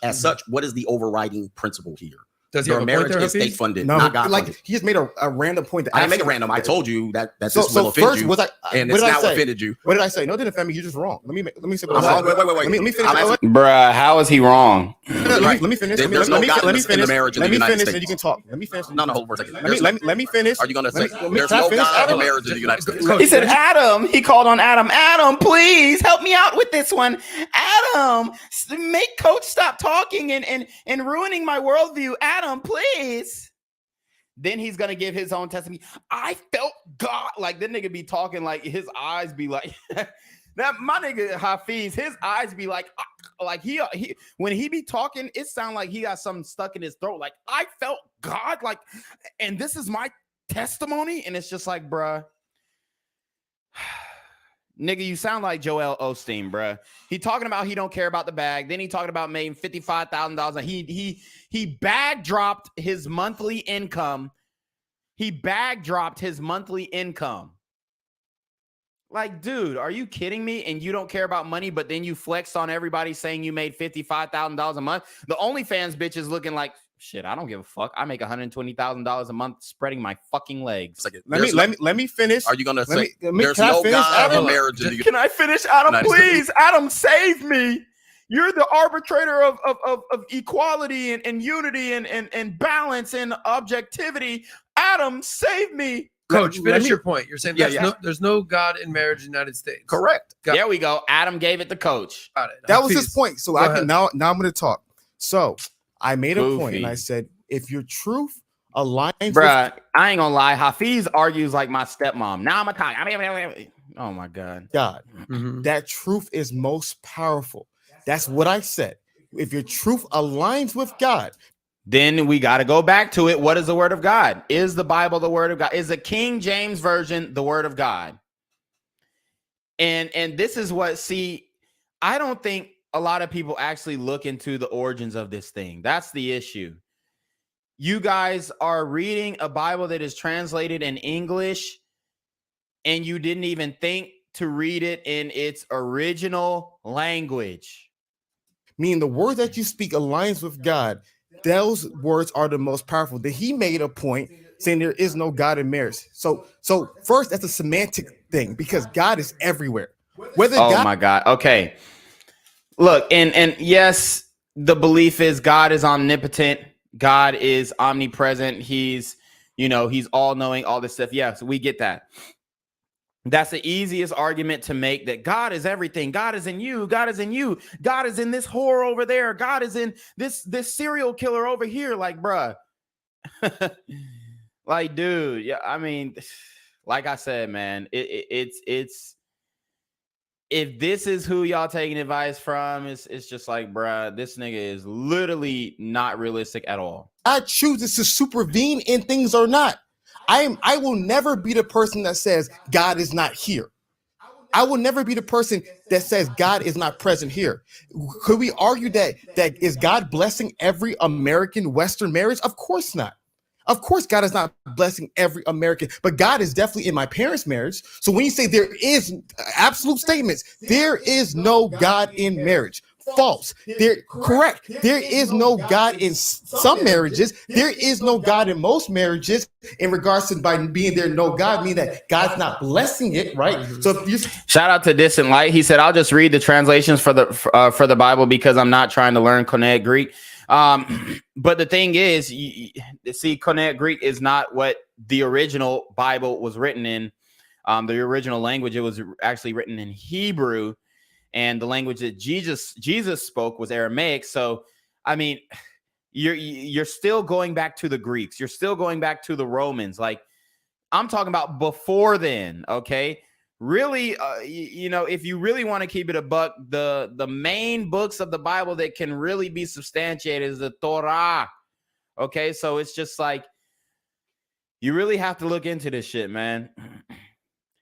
what is the overriding principle here? Does your marriage is state funded, not God funded. He just made a random point. I didn't make a random. I told you that this will offend you, and it's now offended you. What did I say? No, it didn't offend me. You're just wrong. Let me say what I said. Wait. Let me finish. Bruh, how is he wrong? Let me finish. There's no God in the marriage in the United States. And you can talk. Let me finish. No, hold for a second. Let me finish. Are you going to say there's no God in marriage in the United States? He said, Adam. He called on Adam. Adam, please help me out with this one. Adam, make Coach stop talking and ruining my worldview. Adam, please. Then he's gonna give his own testimony. I felt God. Like that nigga be talking like his eyes be like that. My nigga Hafeez, his eyes be like he when he be talking, it sound like he got something stuck in his throat. Like I felt God. Like, and this is my testimony. And it's just like, bruh. Nigga, you sound like Joel Osteen, bruh. He talking about he don't care about the bag. Then he talking about making $55,000. He bag dropped his monthly income. He bag dropped his monthly income. Like, dude, are you kidding me? And you don't care about money, but then you flexed on everybody saying you made $55,000 a month. The OnlyFans bitch is looking like, shit, I don't give a fuck. I make $120,000 a month spreading my fucking legs. Let me finish. Are you gonna say there's no God in marriage? Can I finish, Adam? Please, Adam, save me. You're the arbitrator of equality and unity and balance and objectivity. Adam, save me. Coach, finish your point. You're saying there's no God in marriage in the United States. Correct. There we go. Adam gave it to Coach. Got it. That was his point. So now I'm going to talk. So I made a point and I said, if your truth aligns, bruh, I ain't gonna lie. Hafeez argues like my stepmom. Now I'm a tie. Oh my God. That truth is most powerful. That's what I said. If your truth aligns with God, then we got to go back to it. What is the word of God? Is the Bible the word of God? Is the King James Version the word of God? And this is what, I don't think a lot of people actually look into the origins of this thing. That's the issue. You guys are reading a Bible that is translated in English, and you didn't even think to read it in its original language. Meaning the word that you speak aligns with God. Those words are the most powerful. That he made a point saying there is no God in marriage. So first, that's a semantic thing because God is everywhere. My God. Okay. Look, and yes, the belief is God is omnipotent. God is omnipresent. He's all knowing, all this stuff. Yes, we get that. That's the easiest argument to make, that God is everything. God is in you. God is in you. God is in this whore over there. God is in this serial killer over here. Like, bruh. Like, dude. Yeah, I mean, like I said, man, it's if this is who y'all taking advice from, it's just like, bruh, this nigga is literally not realistic at all. God chooses to supervene in things or not. I will never be the person that says God is not here. I will never be the person that says God is not present here. Could we argue that is God blessing every American Western marriage? Of course not. Of course, God is not blessing every American, but God is definitely in my parents' marriage. So when you say there is absolute statements, there is no God in marriage. False. Correct. There is no God in some marriages. There is no God in most marriages. In regards to by being there, no God, meaning that God's not blessing it, right? So if you shout out to Distant Light, he said, "I'll just read the translations for the Bible because I'm not trying to learn Koine Greek." But the thing is, Koine Greek is not what the original Bible was written in. The original language, it was actually written in Hebrew. And the language that Jesus spoke was Aramaic. So I mean, you're still going back to the Greeks. You're still going back to the Romans. Like, I'm talking about before then, okay? Really, you know, if you really want to keep it a buck, the main books of the Bible that can really be substantiated is the Torah, okay? So it's just like, you really have to look into this shit, man.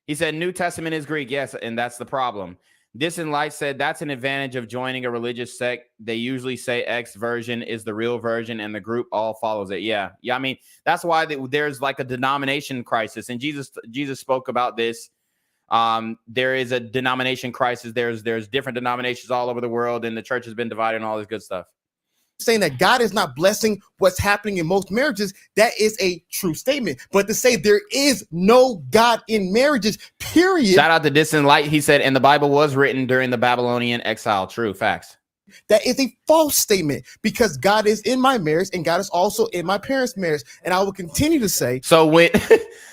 He said New Testament is Greek. Yes, and that's the problem. This in Light said that's an advantage of joining a religious sect. They usually say X version is the real version and the group all follows it. Yeah. I mean, that's why there's like a denomination crisis. And Jesus spoke about this. There is a denomination crisis. There's different denominations all over the world, and the church has been divided and all this good stuff. Saying that God is not blessing what's happening in most marriages, that is a true statement. But to say there is no God in marriages, period. Shout out to Distant Light. He said, and the Bible was written during the Babylonian exile. True, facts. That is a false statement, because God is in my marriage and God is also in my parents' marriage. And I will continue to say. So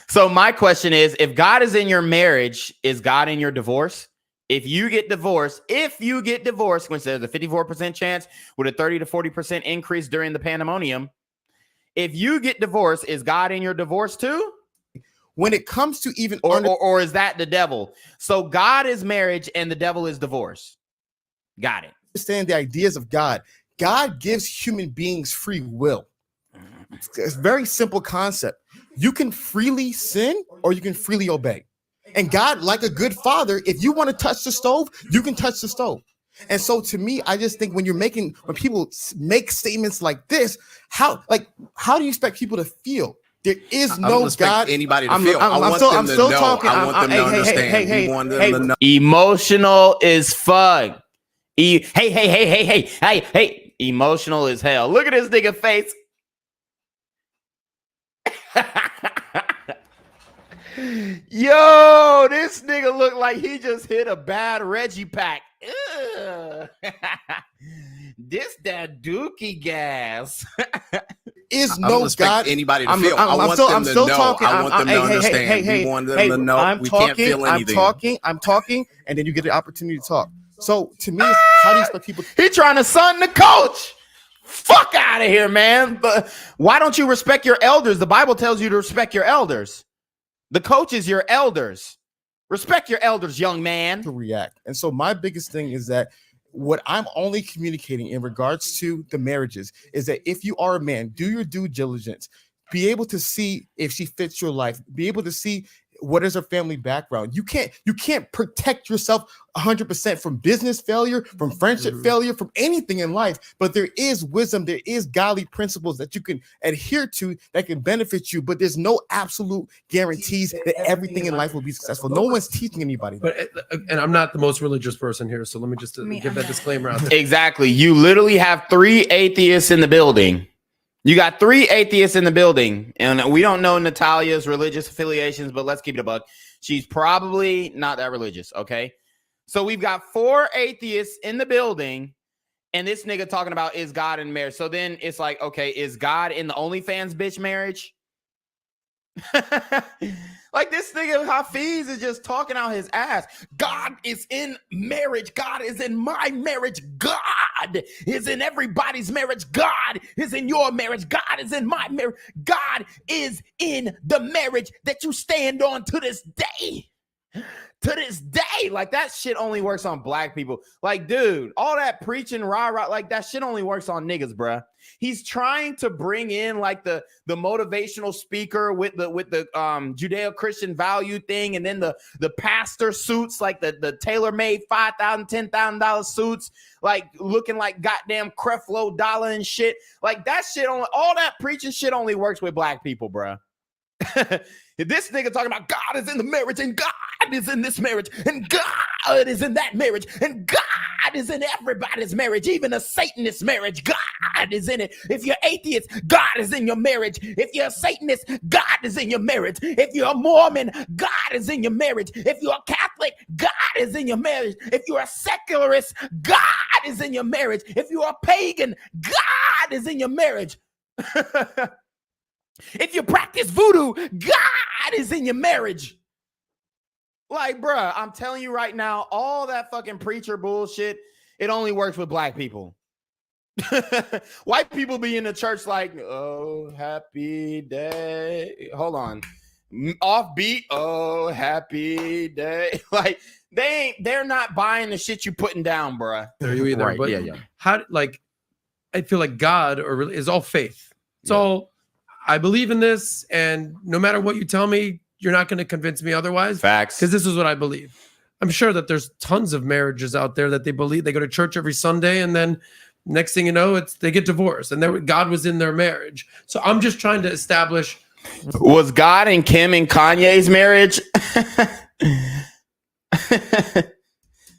so my question is, if God is in your marriage, is God in your divorce? If you get divorced, which there's a 54% chance with a 30 to 40% increase during the pandemonium, if you get divorced, is God in your divorce too? When it comes to even or is that the devil? So God is marriage and the devil is divorce. Got it. Understand the ideas of God. God gives human beings free will. It's a very simple concept. You can freely sin or you can freely obey. And God, like a good father, if you want to touch the stove, you can touch the stove. And so to me, I just think when people make statements like this, how do you expect people to feel? There is no God. Anybody to feel. I want them to know. I want them to understand. We want them to know. Emotional is fuck. Hey. Emotional as hell. Look at this nigga face. Yo, this nigga look like he just hit a bad Reggie pack. This that dookie gas. Is no God. Anybody to feel. I want them to know. I want them to understand. We want them to know. We can't feel anything. I'm talking, and then you get the opportunity to talk. So to me, how do you expect people? He trying to son the coach. Fuck out of here, man. But why don't you respect your elders? The Bible tells you to respect your elders. The coach is your elders. Respect your elders, young man. To react. And so my biggest thing is that what I'm only communicating in regards to the marriages is that if you are a man, do your due diligence. Be able to see if she fits your life. Be able to see what is her family background. You can't protect yourself 100% from business failure, from friendship failure, from anything in life. But there is wisdom, there is godly principles that you can adhere to that can benefit you. But there's no absolute guarantees that everything in life will be successful. No one's teaching anybody. And I'm not the most religious person here, so let me just give that disclaimer out there. Exactly. You literally have 3 atheists in the building. You got 3 atheists in the building, and we don't know Natalia's religious affiliations, but let's keep it a buck. She's probably not that religious, okay? So we've got 4 atheists in the building, and this nigga talking about is God in marriage. So then it's like, okay, is God in the OnlyFans bitch marriage? Like this nigga Hafeez is just talking out his ass. God is in marriage. God is in my marriage. God is in everybody's marriage. God is in your marriage. God is in my marriage. God is in the marriage that you stand on to this day. To this day, like that shit only works on black people. Like, dude, all that preaching rah, like that shit only works on niggas, bruh. He's trying to bring in like the motivational speaker with the Judeo-Christian value thing, and then the pastor suits, like the tailor-made $5,000, $10,000 suits, like looking like goddamn Creflo Dollar and shit. Like that shit only, all that preaching shit only works with black people, bruh. This nigga talking about God is in the marriage, and God is in this marriage, and God is in that marriage, and God is in everybody's marriage, even a Satanist marriage. God is in it. If you're atheist, God is in your marriage. If you're a Satanist, God is in your marriage. If you're a Mormon, God is in your marriage. If you're a Catholic, God is in your marriage. If you're a secularist, God is in your marriage. If you're a pagan, God is in your marriage. If you practice voodoo, God is in your marriage. Like, bruh, I'm telling you right now, all that fucking preacher bullshit, it only works with black people. White people be in the church like, oh, happy day. Hold on. Offbeat, oh, happy day. Like, they're not buying the shit you putting down, bruh. Are you either? Right, But yeah. how, like, I feel like God is all faith. It's all, I believe in this, and no matter what you tell me, you're not going to convince me otherwise. Facts. Because this is what I believe. I'm sure that there's tons of marriages out there that they believe, they go to church every Sunday, and then next thing you know, they get divorced, and God was in their marriage. So I'm just trying to establish. Was God in Kim and Kanye's marriage?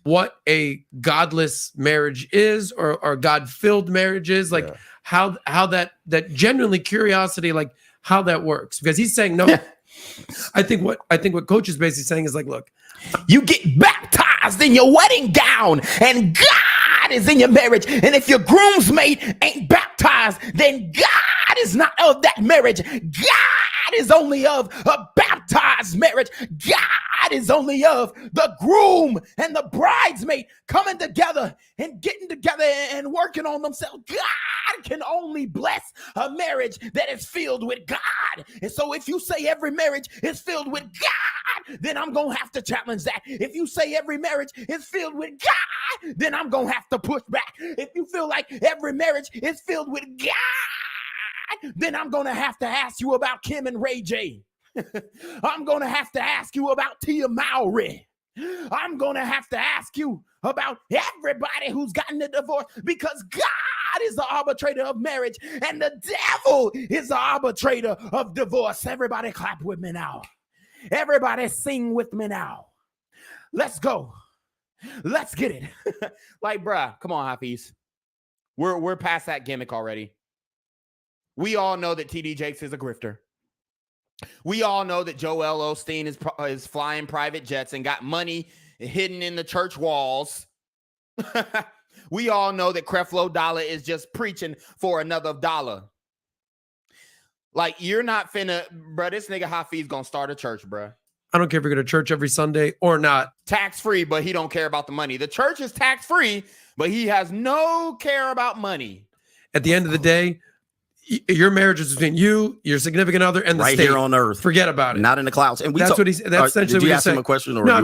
What a godless marriage is, or God-filled marriage is, like how that genuinely curiosity, like how that works. Because he's saying no. I think what Coach is basically saying is like, look, you get baptized in your wedding gown, and God is in your marriage. And if your groomsmaid ain't baptized, then God is not of that marriage. God is only of a baptized marriage. God is only of the groom and the bridesmaid coming together and getting together and working on themselves. God can only bless a marriage that is filled with God. And so if you say every marriage is filled with God, then I'm going to have to challenge that. If you say every marriage is filled with God, then I'm going to have to push back. If you feel like every marriage is filled with God, then I'm going to have to ask you about Kim and Ray J. I'm going to have to ask you about Tia Mowry. I'm going to have to ask you about everybody who's gotten a divorce, because God is the arbitrator of marriage and the devil is the arbitrator of divorce. Everybody clap with me now. Everybody sing with me now. Let's go. Let's get it. Like, bruh, come on, Hafeez. We're past that gimmick already. We all know that TD Jakes is a grifter. We all know that Joel Osteen is flying private jets and got money hidden in the church walls. We all know that Creflo Dollar is just preaching for another dollar. Like, you're not finna, bro. This nigga Hafeez gonna start a church, bro. I don't care if you're going to church every Sunday or not. Tax-free, but he don't care about the money. The church is tax-free, but he has no care about money. At the end of the day, your marriage is between you, your significant other, and the right state. here on earth. Forget about it. Not in the clouds. And that's what he's. That's essentially did you what ask he's saying. him a question, or no,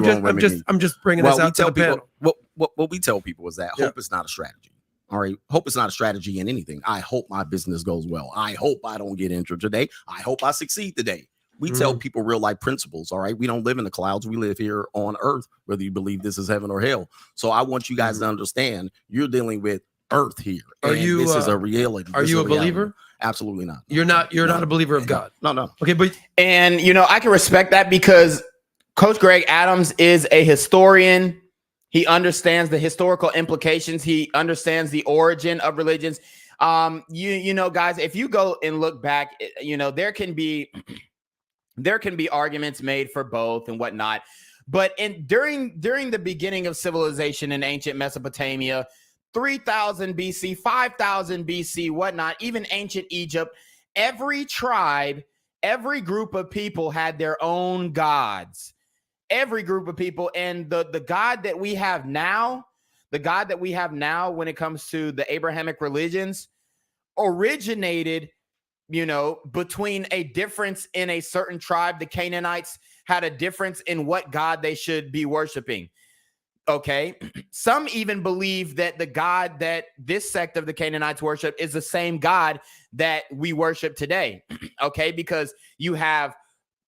I'm just bringing this out to the panel. What we tell people is that hope is not a strategy. All right, hope is not a strategy in anything. I hope my business goes well. I hope I don't get injured today. I hope I succeed today. We tell people real life principles. All right, we don't live in the clouds. We live here on earth, whether you believe this is heaven or hell. So I want you guys to understand you're dealing with earth here. This is a reality. Are you a believer? Absolutely not. You're not a believer of God. No. Okay, but I can respect that because Coach Greg Adams is a historian. He understands the historical implications. He understands the origin of religions. You know, guys, if you go and look back, there can be arguments made for both and whatnot. But during the beginning of civilization in ancient Mesopotamia, 3000 BC, 5000 BC, whatnot, even ancient Egypt, every tribe, every group of people had their own gods. Every group of people. And the God that we have now, when it comes to the Abrahamic religions, originated, between a difference in a certain tribe. The Canaanites had a difference in what God they should be worshiping. Okay. Some even believe that the God that this sect of the Canaanites worship is the same God that we worship today. Okay. Because you have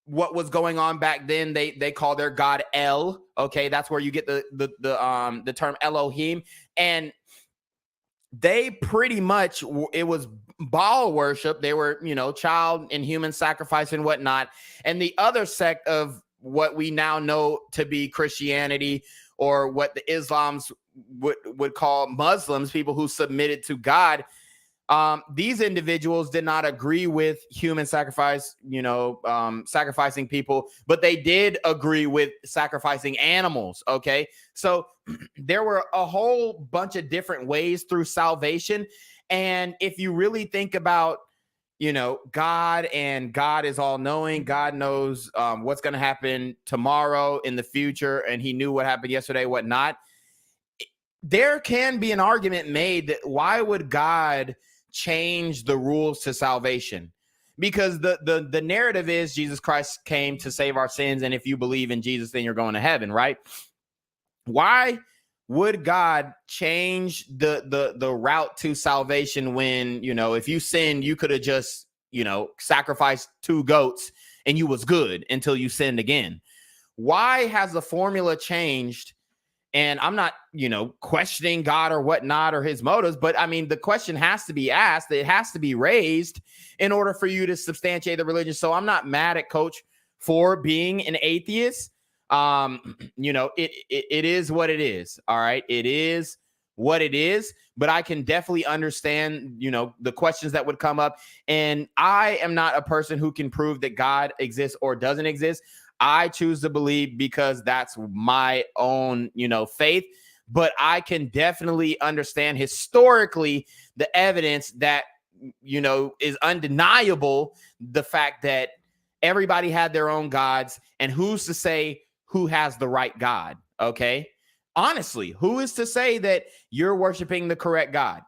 what was going on back then. They call their God El. Okay. That's where you get the term Elohim. And they pretty much, it was Baal worship. They were, child and human sacrifice and whatnot. And the other sect of what we now know to be Christianity, or what the Islams would call Muslims, people who submitted to God. These individuals did not agree with human sacrifice, sacrificing people, but they did agree with sacrificing animals. Okay. So there were a whole bunch of different ways through salvation. And if you really think about, God, and God is all knowing, God knows what's going to happen tomorrow, in the future. And he knew what happened yesterday, what not. there can be an argument made that why would God change the rules to salvation? Because the narrative is Jesus Christ came to save our sins, and if you believe in Jesus, then you're going to heaven, right? Why would God change the route to salvation when, you know, if you sinned, you could have just, you know, sacrificed 2 goats and you was good until you sinned again? Why has the formula changed? And I'm not, you know, questioning God or whatnot or his motives, but I mean, the question has to be asked. It has to be raised in order for you to substantiate the religion. So I'm not mad at Coach for being an atheist. You know, it is what it is. All right. It is what it is, but I can definitely understand, you know, the questions that would come up. And I am not a person who can prove that God exists or doesn't exist. I choose to believe because that's my own, you know, faith. But I can definitely understand historically the evidence that, you know, is undeniable. The fact that everybody had their own gods, and who's to say who has the right God? Okay. Honestly, who is to say that you're worshiping the correct God?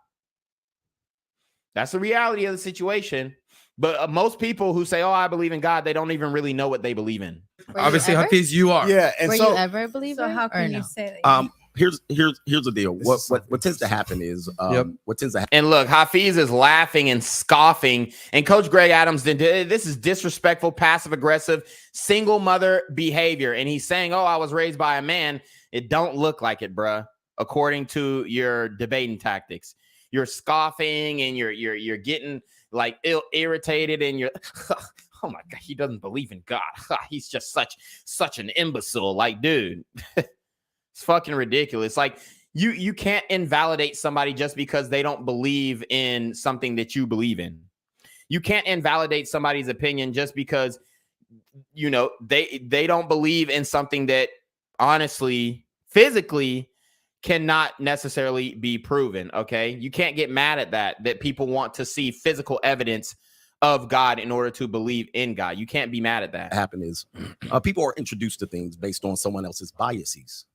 That's the reality of the situation. But most people who say, oh, I believe in God, they don't even really know what they believe in. Obviously, Hafeez, you are. Yeah, and Were so you ever a believer? So how can or you no? say that? Here's the deal. What tends to happen is what tends to happen. And look, Hafeez is laughing and scoffing, and Coach Greg Adams did this is disrespectful, passive aggressive, single mother behavior. And he's saying, oh, I was raised by a man. It don't look like it, bruh. According to your debating tactics, you're scoffing and you're getting like irritated, and you're oh my God, he doesn't believe in God. He's just such an imbecile. Like, dude, it's fucking ridiculous. Like, you can't invalidate somebody just because they don't believe in something that you believe in. You can't invalidate somebody's opinion just because, you know, they don't believe in something that honestly, physically cannot necessarily be proven. Okay. You can't get mad at that people want to see physical evidence of God in order to believe in God. You can't be mad at that. What happen is people are introduced to things based on someone else's biases.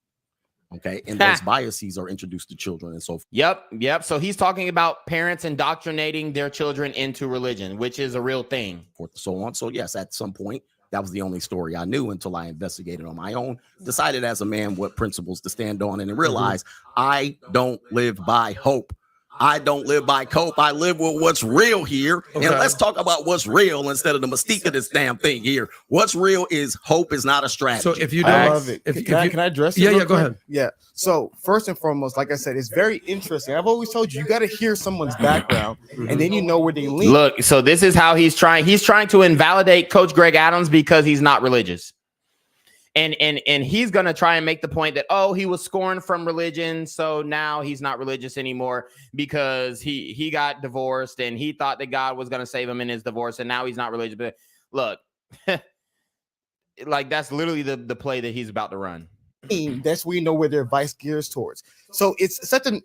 Okay. And those biases are introduced to children and so forth. Yep. So he's talking about parents indoctrinating their children into religion, which is a real thing. So on. So yes, at some point, that was the only story I knew until I investigated on my own, decided as a man what principles to stand on, and realized I don't live by hope. I don't live by cope. I live with what's real here. Okay. And let's talk about what's real instead of the mystique of this damn thing here. What's real is hope is not a strategy. So if you I love it. Can I address it? Yeah, go ahead. Yeah. So first and foremost, like I said, it's very interesting. I've always told you, you got to hear someone's background and then you know where they lean. Look, so this is how he's trying to invalidate Coach Greg Adams because he's not religious. And he's going to try and make the point that, oh, he was scorned from religion, so now he's not religious anymore because he got divorced and he thought that God was going to save him in his divorce, and now he's not religious. But look, like that's literally the play that he's about to run. That's where you know where their advice gears towards. So it's such a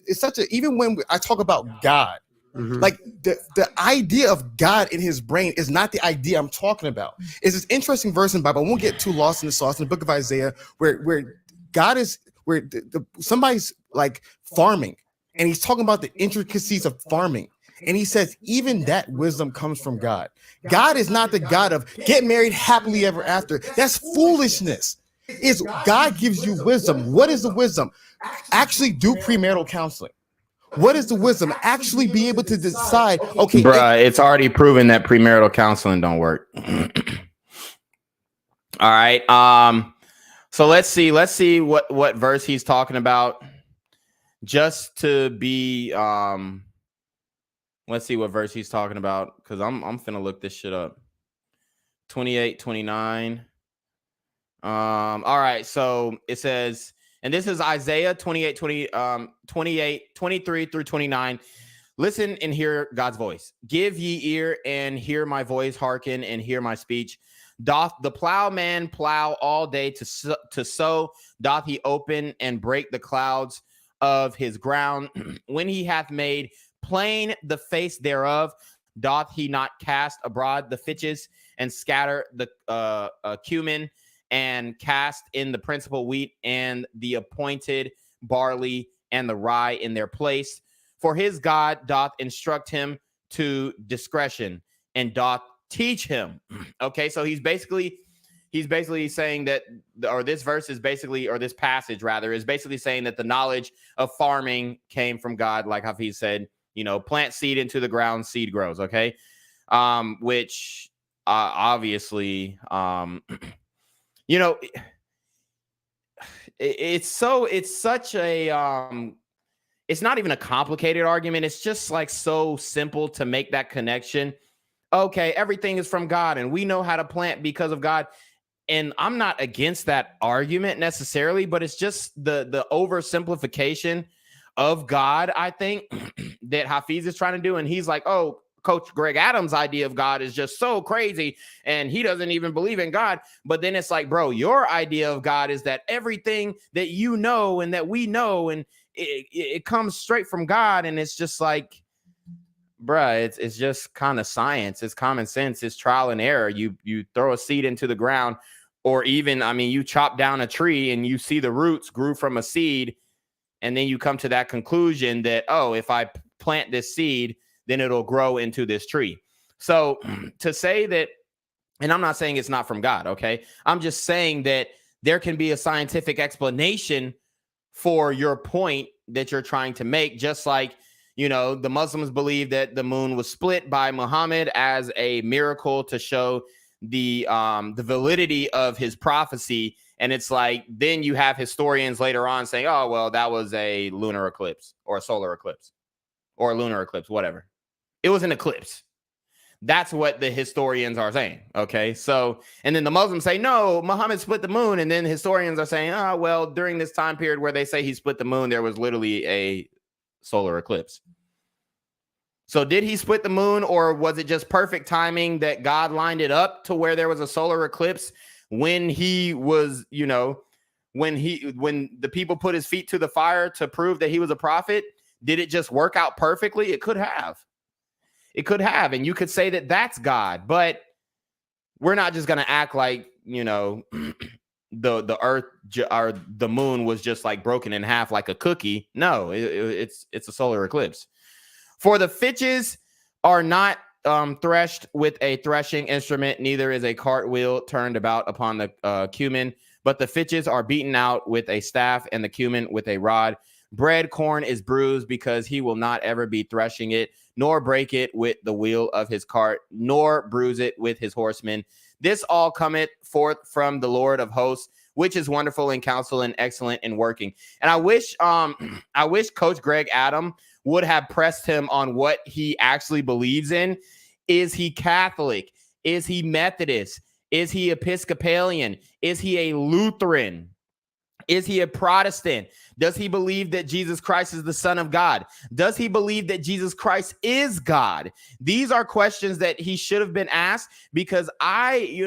even when I talk about God, like the idea of God in his brain is not the idea I'm talking about. It's this interesting verse in the Bible. I won't get too lost in the sauce in the book of Isaiah, where God is where somebody's like farming, and he's talking about the intricacies of farming. And he says, even that wisdom comes from God. God is not the God of get married happily ever after. That's foolishness. It's God gives you wisdom. What is the wisdom? Actually do premarital counseling. What is the wisdom? Actually be able to decide, okay. Bruh, it's already proven that premarital counseling don't work. All right. So let's see what verse he's talking about. Just to be let's see what verse he's talking about, because I'm finna look this shit up. 28, 29. All right, so it says, and this is Isaiah 28, 23 through 29. Listen and hear God's voice. Give ye ear and hear my voice, hearken and hear my speech. Doth the plowman plow all day to sow? Doth he open and break the clouds of his ground? When he hath made plain the face thereof, doth he not cast abroad the fitches and scatter the cumin, and cast in the principal wheat and the appointed barley and the rye in their place. For his God doth instruct him to discretion and doth teach him. Okay, so he's basically saying that, or this verse is basically, or this passage rather, is basically saying that the knowledge of farming came from God, like Hafeez said, you know, plant seed into the ground, seed grows. Okay, which obviously, you know, it's such a it's not even a complicated argument. It's just like so simple to make that connection. Okay, everything is from God and we know how to plant because of God. And I'm not against that argument necessarily, but it's just the oversimplification of God, I think, that Hafeez is trying to do. And he's like, oh, Coach Greg Adams' idea of God is just so crazy and he doesn't even believe in God. But then it's like, bro, your idea of God is that everything that you know and that we know, and it comes straight from God. And it's just like, bruh, it's just kind of science. It's common sense. It's trial and error. You throw a seed into the ground, or even, I mean, you chop down a tree and you see the roots grew from a seed. And then you come to that conclusion that, oh, if I plant this seed, then it'll grow into this tree. So to say that, and I'm not saying it's not from God, okay? I'm just saying that there can be a scientific explanation for your point that you're trying to make, just like, you know, the Muslims believe that the moon was split by Muhammad as a miracle to show the validity of his prophecy. And it's like, then you have historians later on saying, oh, well, that was a lunar eclipse or a solar eclipse or a lunar eclipse, whatever. It was an eclipse. That's what the historians are saying. Okay. So, and then the Muslims say, no, Muhammad split the moon. And then historians are saying, oh, well, during this time period where they say he split the moon, there was literally a solar eclipse. So did he split the moon, or was it just perfect timing that God lined it up to where there was a solar eclipse when he was, you know, when the people put his feet to the fire to prove that he was a prophet? Did it just work out perfectly? It could have. It could have. And you could say that that's God, but we're not just going to act like, you know, the earth or the moon was just like broken in half like a cookie. No, it's a solar eclipse. For the fitches are not threshed with a threshing instrument, neither is a cartwheel turned about upon the cumin, but the fitches are beaten out with a staff and the cumin with a rod. Bread corn is bruised, because he will not ever be threshing it, nor break it with the wheel of his cart, nor bruise it with his horsemen. This all cometh forth from the Lord of hosts, which is wonderful in counsel and excellent in working. And I wish Coach Greg Adam would have pressed him on what he actually believes in. Is he Catholic? Is he Methodist? Is he Episcopalian? Is he a Lutheran? Is he a Protestant? Does he believe that Jesus Christ is the Son of God? Does he believe that Jesus Christ is God? These are questions that he should have been asked, because I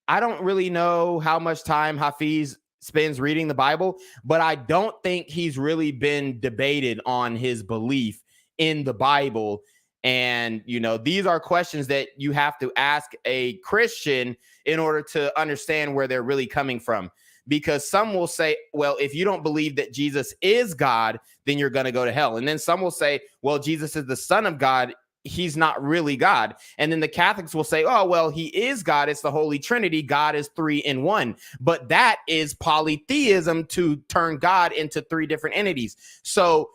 don't really know how much time Hafeez spends reading the Bible, but I don't think he's really been debated on his belief in the Bible. And, you know, these are questions that you have to ask a Christian in order to understand where they're really coming from. Because some will say, well, if you don't believe that Jesus is God, then you're going to go to hell. And then some will say, well, Jesus is the Son of God. He's not really God. And then the Catholics will say, oh, well, he is God. It's the Holy Trinity. God is 3 in 1. But that is polytheism, to turn God into 3 different entities. So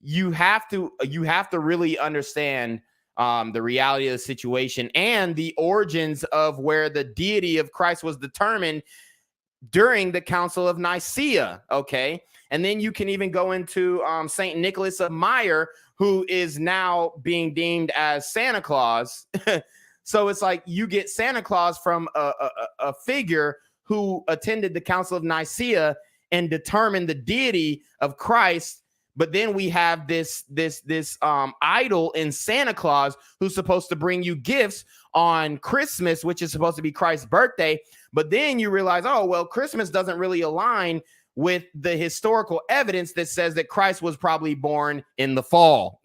you have to really understand the reality of the situation and the origins of where the deity of Christ was determined during the Council of Nicaea, okay? And then you can even go into St. Nicholas of Myre, who is now being deemed as Santa Claus. So it's like you get Santa Claus from a figure who attended the Council of Nicaea and determined the deity of Christ. But then we have this idol in Santa Claus, who's supposed to bring you gifts on Christmas, which is supposed to be Christ's birthday. But then you realize, oh, well, Christmas doesn't really align with the historical evidence that says that Christ was probably born in the fall.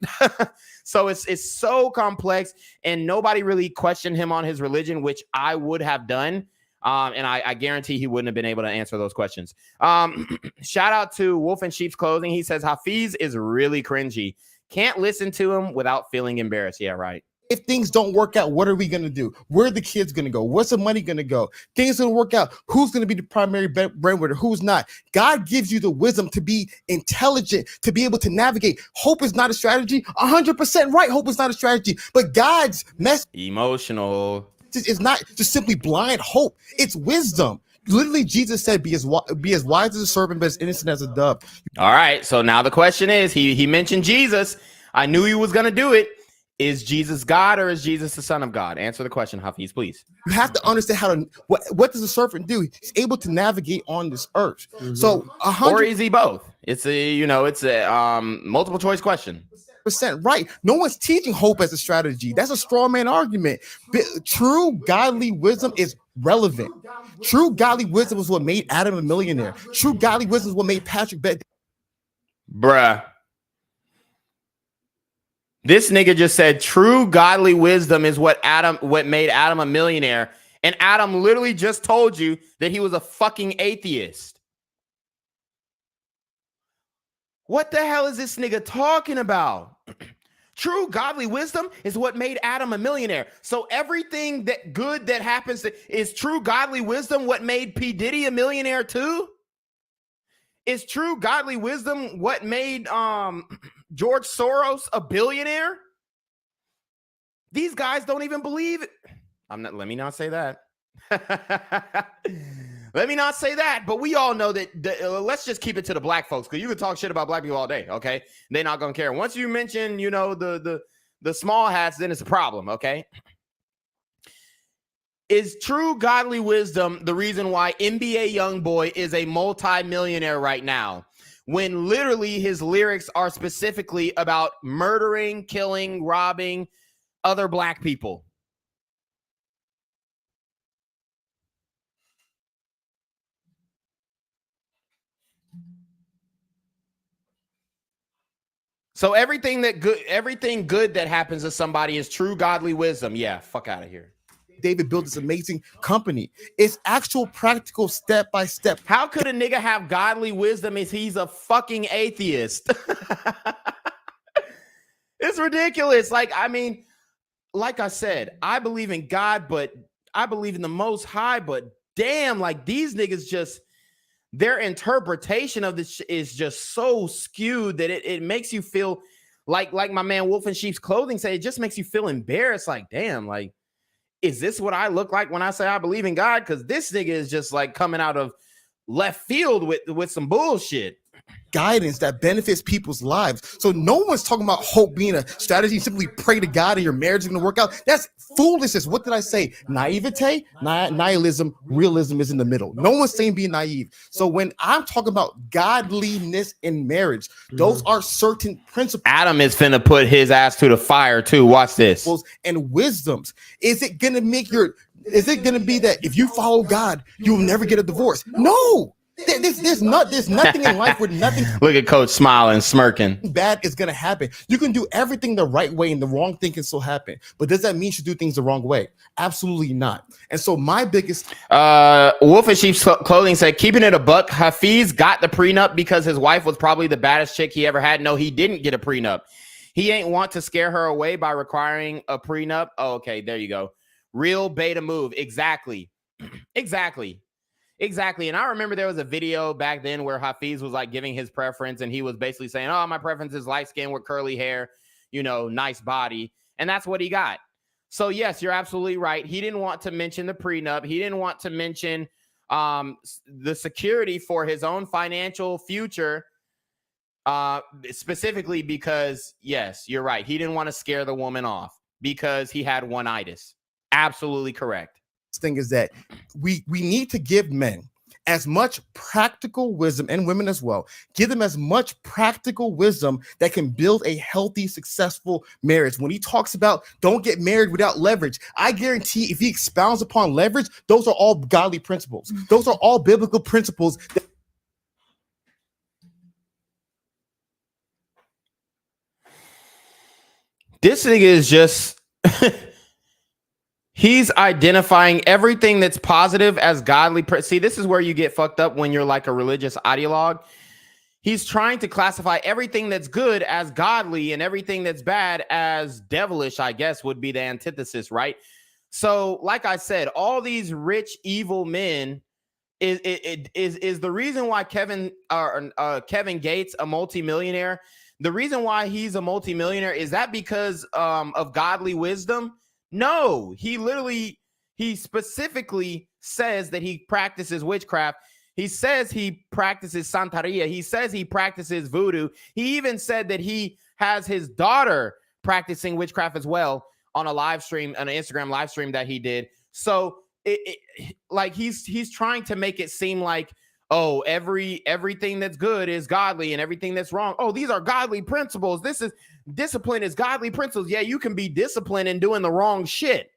So it's so complex, and nobody really questioned him on his religion, which I would have done. And I guarantee he wouldn't have been able to answer those questions. Shout out to Wolf in Sheep's Clothing. He says Hafeez is really cringy. Can't listen to him without feeling embarrassed. Yeah, right. If things don't work out, what are we going to do? Where are the kids going to go? What's the money going to go? Things going to work out. Who's going to be the primary breadwinner? Who's not? God gives you the wisdom to be intelligent, to be able to navigate. Hope is not a strategy. 100% right. Hope is not a strategy. But God's message emotional is not just simply blind hope. It's wisdom. Literally, Jesus said, be as wise as a serpent, but as innocent as a dove. All right. So now the question is, he mentioned Jesus. I knew he was going to do it. Is Jesus God or is Jesus the Son of God? Answer the question, Hafeez, please. You have to understand how to what does a serpent do? He's able to navigate on this earth. So or is he both? It's a multiple choice question. Right. No one's teaching hope as a strategy. That's a straw man argument. True godly wisdom is relevant. True godly wisdom is what made Adam a millionaire. True godly wisdom is what made Patrick bet. Bruh. This nigga just said true godly wisdom is what made Adam a millionaire. And Adam literally just told you that he was a fucking atheist. What the hell is this nigga talking about? True godly wisdom is what made Adam a millionaire. So everything that good that happens is true godly wisdom what made P. Diddy a millionaire too? Is true godly wisdom what made George Soros a billionaire? These guys don't even believe it. Let me not say that. Let me not say that. But we all know that. Let's just keep it to the black folks, because you can talk shit about black people all day. Okay, they're not gonna care. Once you mention, the small hats, then it's a problem. Okay. Is true godly wisdom the reason why NBA YoungBoy is a multi-millionaire right now, when literally his lyrics are specifically about murdering, killing, robbing other black people? So everything good that happens to somebody is true godly wisdom. Yeah, fuck out of here. David built this amazing company. It's actual practical step by step. How could a nigga have godly wisdom if he's a fucking atheist? It's ridiculous. Like I said, I believe in God, but I believe in the Most High, but damn, like these niggas just, their interpretation of this is just so skewed that it makes you feel like my man Wolf in Sheep's Clothing said, it just makes you feel embarrassed. Like, damn, like, is this what I look like when I say I believe in God? Because this nigga is just like coming out of left field with some bullshit. Guidance that benefits people's lives. So no one's talking about hope being a strategy. Simply pray to God and your marriage is going to work out. That's foolishness. What did I say? Naivete, nihilism, realism is in the middle. No one's saying be naive. So when I'm talking about godliness in marriage, those are certain principles. Adam is finna put his ass to the fire too. Watch this. And wisdoms. Is it going to be that if you follow God, you'll never get a divorce? No. There's nothing in life where nothing. Look at Coach smiling, smirking. Bad is gonna happen. You can do everything the right way, and the wrong thing can still happen. But does that mean you should do things the wrong way? Absolutely not. And so my biggest Wolf in Sheep's Clothing said, keeping it a buck, Hafeez got the prenup because his wife was probably the baddest chick he ever had. No, he didn't get a prenup. He ain't want to scare her away by requiring a prenup. Oh, okay, there you go. Real beta move. Exactly. Exactly. And I remember there was a video back then where Hafeez was like giving his preference, and he was basically saying, oh, my preference is light skin with curly hair, nice body. And that's what he got. So yes, you're absolutely right. He didn't want to mention the prenup. He didn't want to mention the security for his own financial future, specifically because, yes, you're right. He didn't want to scare the woman off because he had one-itis. Absolutely correct. Thing is that we need to give men as much practical wisdom, and women as well, give them as much practical wisdom that can build a healthy, successful marriage. When he talks about don't get married without leverage, I guarantee if he expounds upon leverage, those are all godly principles. Those are all biblical principles. This nigga is just He's identifying everything that's positive as godly. See, this is where you get fucked up when you're like a religious ideologue. He's trying to classify everything that's good as godly and everything that's bad as devilish, I guess, would be the antithesis, right? So, like I said, all these rich, evil men is the reason why Kevin Gates, a multimillionaire, the reason why he's a multimillionaire, is that because of godly wisdom? No, he specifically says that he practices witchcraft. He says he practices Santeria. He says he practices voodoo. He even said that he has his daughter practicing witchcraft as well on a live stream, on an Instagram live stream that he did. So like he's trying to make it seem like, oh, everything that's good is godly and everything that's wrong. Oh, these are godly principles. This is discipline is godly principles. Yeah, you can be disciplined in doing the wrong shit.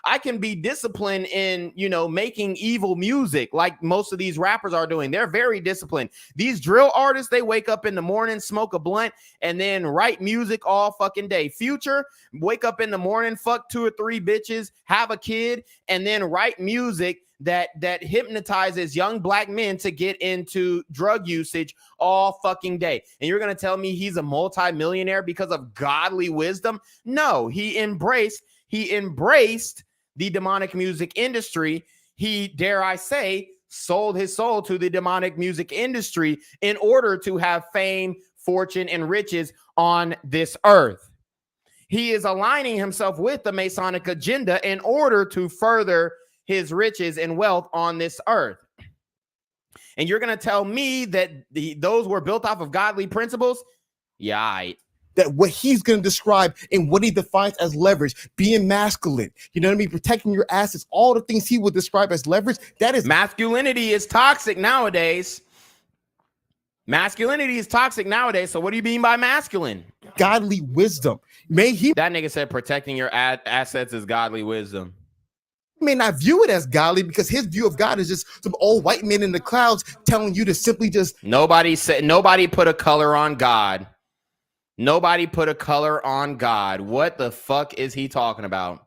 I can be disciplined in, making evil music like most of these rappers are doing. They're very disciplined. These drill artists, they wake up in the morning, smoke a blunt, and then write music all fucking day. Future, wake up in the morning, fuck 2 or 3 bitches, have a kid, and then write music that hypnotizes young black men to get into drug usage all fucking day. And you're going to tell me he's a multi-millionaire because of godly wisdom? No, he embraced the demonic music industry. He, dare I say, sold his soul to the demonic music industry in order to have fame, fortune, and riches on this earth. He is aligning himself with the Masonic agenda in order to further his riches and wealth on this earth. And you're going to tell me that those were built off of godly principles? Yeah, that what he's going to describe and what he defines as leverage, being masculine, protecting your assets, all the things he would describe as leverage, that is masculinity is toxic nowadays. Masculinity is toxic nowadays. So what do you mean by masculine? Godly wisdom. That nigga said protecting your assets is godly wisdom. May not view it as godly because his view of God is just some old white men in the clouds telling you to simply just. Nobody put a color on God. Nobody put a color on God. What the fuck is he talking about?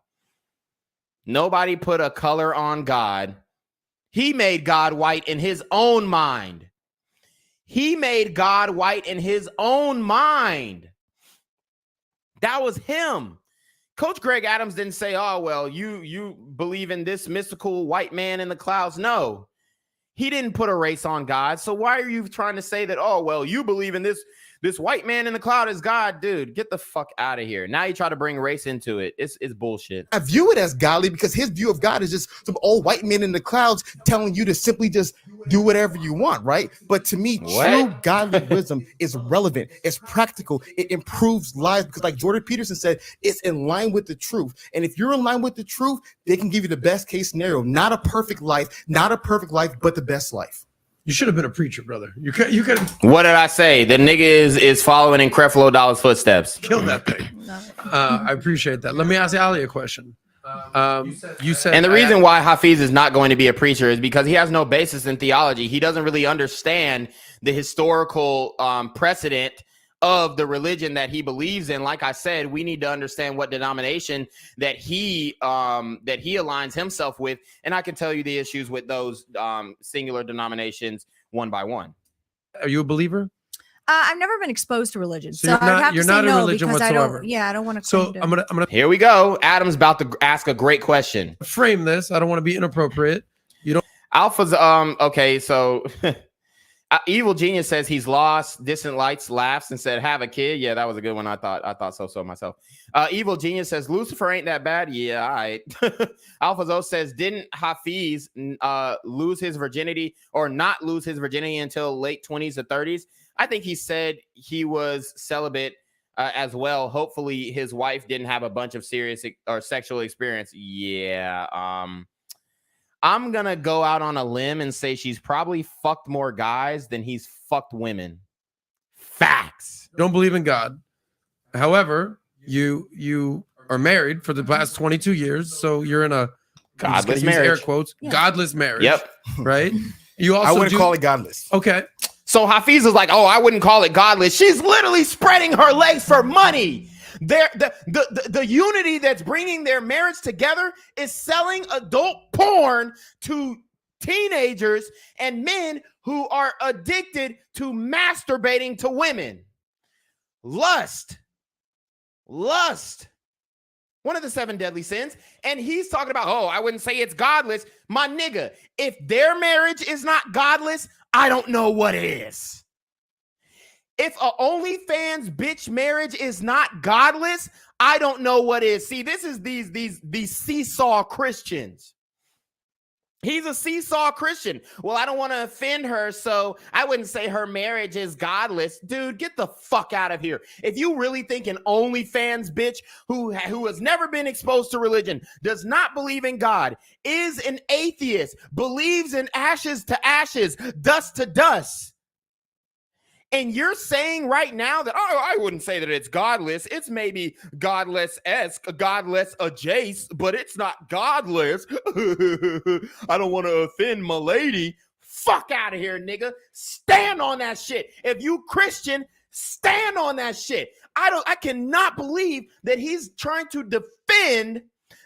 Nobody put a color on God. He made God white in his own mind. He made God white in his own mind. That was him. Coach Greg Adams didn't say, oh, well, you believe in this mystical white man in the clouds. No, he didn't put a race on God. So why are you trying to say that, oh, well, you believe in this white man in the cloud is God? Dude, get the fuck out of here. Now you try to bring race into it. It's bullshit. I view it as godly because his view of God is just some old white men in the clouds telling you to simply just do whatever you want, right? But to me, true godly wisdom is relevant. It's practical. It improves lives because like Jordan Peterson said, it's in line with the truth. And if you're in line with the truth, they can give you the best case scenario. Not a perfect life, but the best life. You should have been a preacher, brother. You could. What did I say? The nigga is following in Creflo Dollar's footsteps. Kill that thing. I appreciate that. Let me ask Ali a question. You said, and the reason why Hafeez is not going to be a preacher is because he has no basis in theology. He doesn't really understand the historical precedent of the religion that he believes in. Like I said, we need to understand what denomination that he aligns himself with, and I can tell you the issues with those singular denominations one by one. Are you a believer? I've never been exposed to religion, so you're not, I have to say in no religion because whatsoever. I don't want to. So I'm gonna. Here we go. Adam's about to ask a great question. Frame this. I don't want to be inappropriate. You don't. Alpha's okay. So. Evil Genius says he's lost. Distant Lights laughs and said, have a kid. Yeah, that was a good one. I thought so myself. Evil Genius says, Lucifer ain't that bad. Yeah, all right. Alpha Zo says, didn't Hafeez lose his virginity or not lose his virginity until late 20s or 30s? I think he said he was celibate as well. Hopefully his wife didn't have a bunch of serious or sexual experience. Yeah. I'm going to go out on a limb and say she's probably fucked more guys than he's fucked women. Facts. Don't believe in God. However, you are married for the past 22 years. So you're in a godless marriage. Air quotes. Yeah. Godless marriage. Yep. Right? You also I wouldn't call it godless. Okay. So Hafeez is like, oh, I wouldn't call it godless. She's literally spreading her legs for money. The unity that's bringing their marriage together is selling adult porn to teenagers and men who are addicted to masturbating to women. Lust. One of the 7 deadly sins. And he's talking about, oh, I wouldn't say it's godless. My nigga, if their marriage is not godless, I don't know what is. If a OnlyFans bitch marriage is not godless, I don't know what is. See, this is these seesaw Christians. He's a seesaw Christian. Well, I don't want to offend her, so I wouldn't say her marriage is godless. Dude, get the fuck out of here. If you really think an OnlyFans bitch who has never been exposed to religion, does not believe in God, is an atheist, believes in ashes to ashes, dust to dust, and you're saying right now that, oh, I wouldn't say that it's godless. It's maybe godless-esque, godless adjacent, but it's not godless. I don't want to offend my lady. Fuck out of here, nigga. Stand on that shit. If you Christian, stand on that shit. I cannot believe that he's trying to defend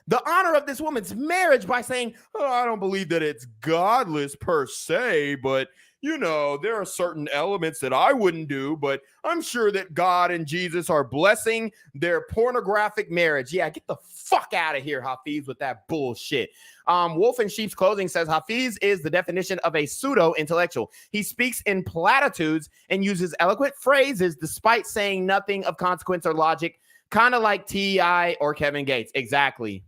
the honor of this woman's marriage by saying, oh, I don't believe that it's godless per se, but you know, there are certain elements that I wouldn't do, but I'm sure that God and Jesus are blessing their pornographic marriage. Yeah, get the fuck out of here, Hafeez, with that bullshit. Wolf in Sheep's Clothing says Hafeez is the definition of a pseudo-intellectual. He speaks in platitudes and uses eloquent phrases despite saying nothing of consequence or logic, kind of like T.I. or Kevin Gates. Exactly.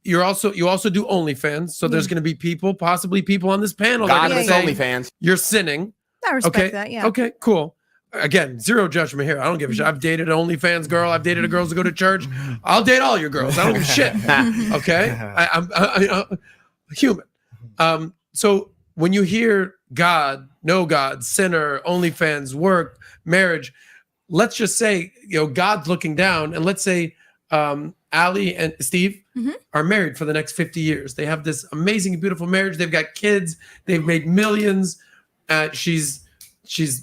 You also do OnlyFans, so there's going to be possibly people on this panel that are going to say OnlyFans. You're sinning. I respect that. Yeah. Okay. Cool. Again, zero judgment here. I don't give a shit. I've dated an OnlyFans girl. I've dated a girls who go to church. I'll date all your girls. I don't give a shit. Okay. I'm human. So when you hear God, no God, sinner, OnlyFans, work, marriage, let's just say God's looking down, and let's say Ali and Steve are married for the next 50 years. They have this amazing, beautiful marriage. They've got kids. They've made millions. She's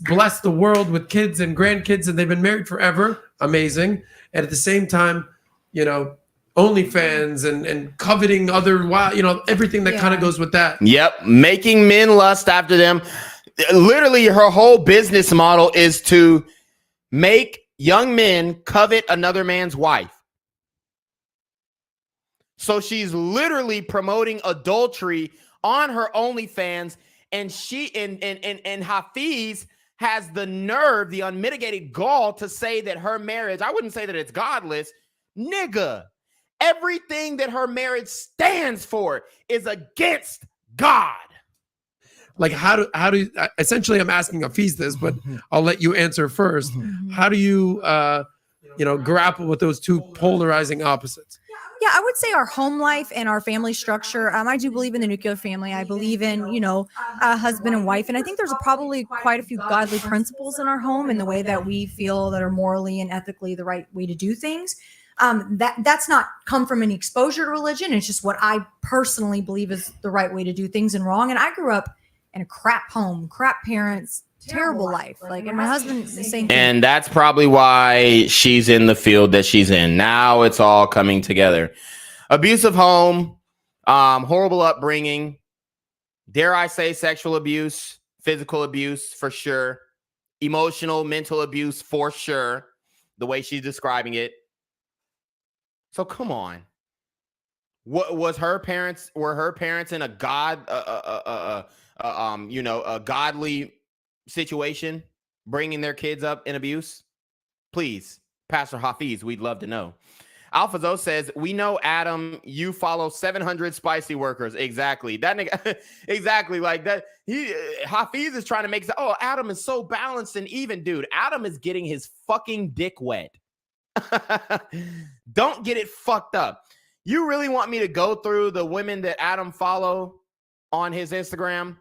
blessed the world with kids and grandkids, and they've been married forever. Amazing. And at the same time, OnlyFans and coveting other, everything that kind of goes with that. Yep. Making men lust after them. Literally, her whole business model is to make young men covet another man's wife. So she's literally promoting adultery on her OnlyFans, and and Hafeez has the nerve, the unmitigated gall to say that her marriage, I wouldn't say that it's godless. Nigga, everything that her marriage stands for is against God. Like how do essentially I'm asking Hafeez this, but I'll let you answer first. How do you grapple with those two polarizing opposites? Yeah, I would say our home life and our family structure. I do believe in the nuclear family. I believe in, a husband and wife. And I think there's probably quite a few godly principles in our home and the way that we feel that are morally and ethically the right way to do things. That's not come from any exposure to religion. It's just what I personally believe is the right way to do things and wrong. And I grew up in a crap home, crap parents, terrible life. Like, and my husband, the same thing. And that's probably why she's in the field that she's in. Now it's all coming together. Abusive home, horrible upbringing, dare I say sexual abuse, physical abuse for sure, emotional, mental abuse for sure, the way she's describing it. So come on. What was her parents? Were her parents in a a godly situation, bringing their kids up in abuse? Please, Pastor Hafeez, we'd love to know. AlphaZo says, we know, Adam, you follow 700 spicy workers. Exactly. That nigga, exactly like that. Hafeez is trying to make, Adam is so balanced and even. Dude, Adam is getting his fucking dick wet. Don't get it fucked up. You really want me to go through the women that Adam follow on his Instagram?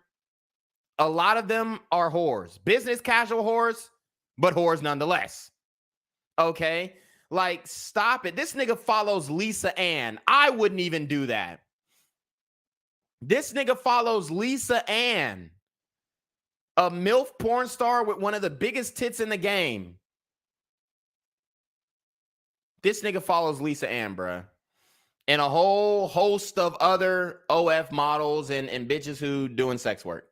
A lot of them are whores, business casual whores, but whores nonetheless. Okay, like stop it. This nigga follows Lisa Ann. I wouldn't even do that. This nigga follows Lisa Ann, a MILF porn star with one of the biggest tits in the game. This nigga follows Lisa Ann, bruh. And a whole host of other OF models and bitches who doing sex work.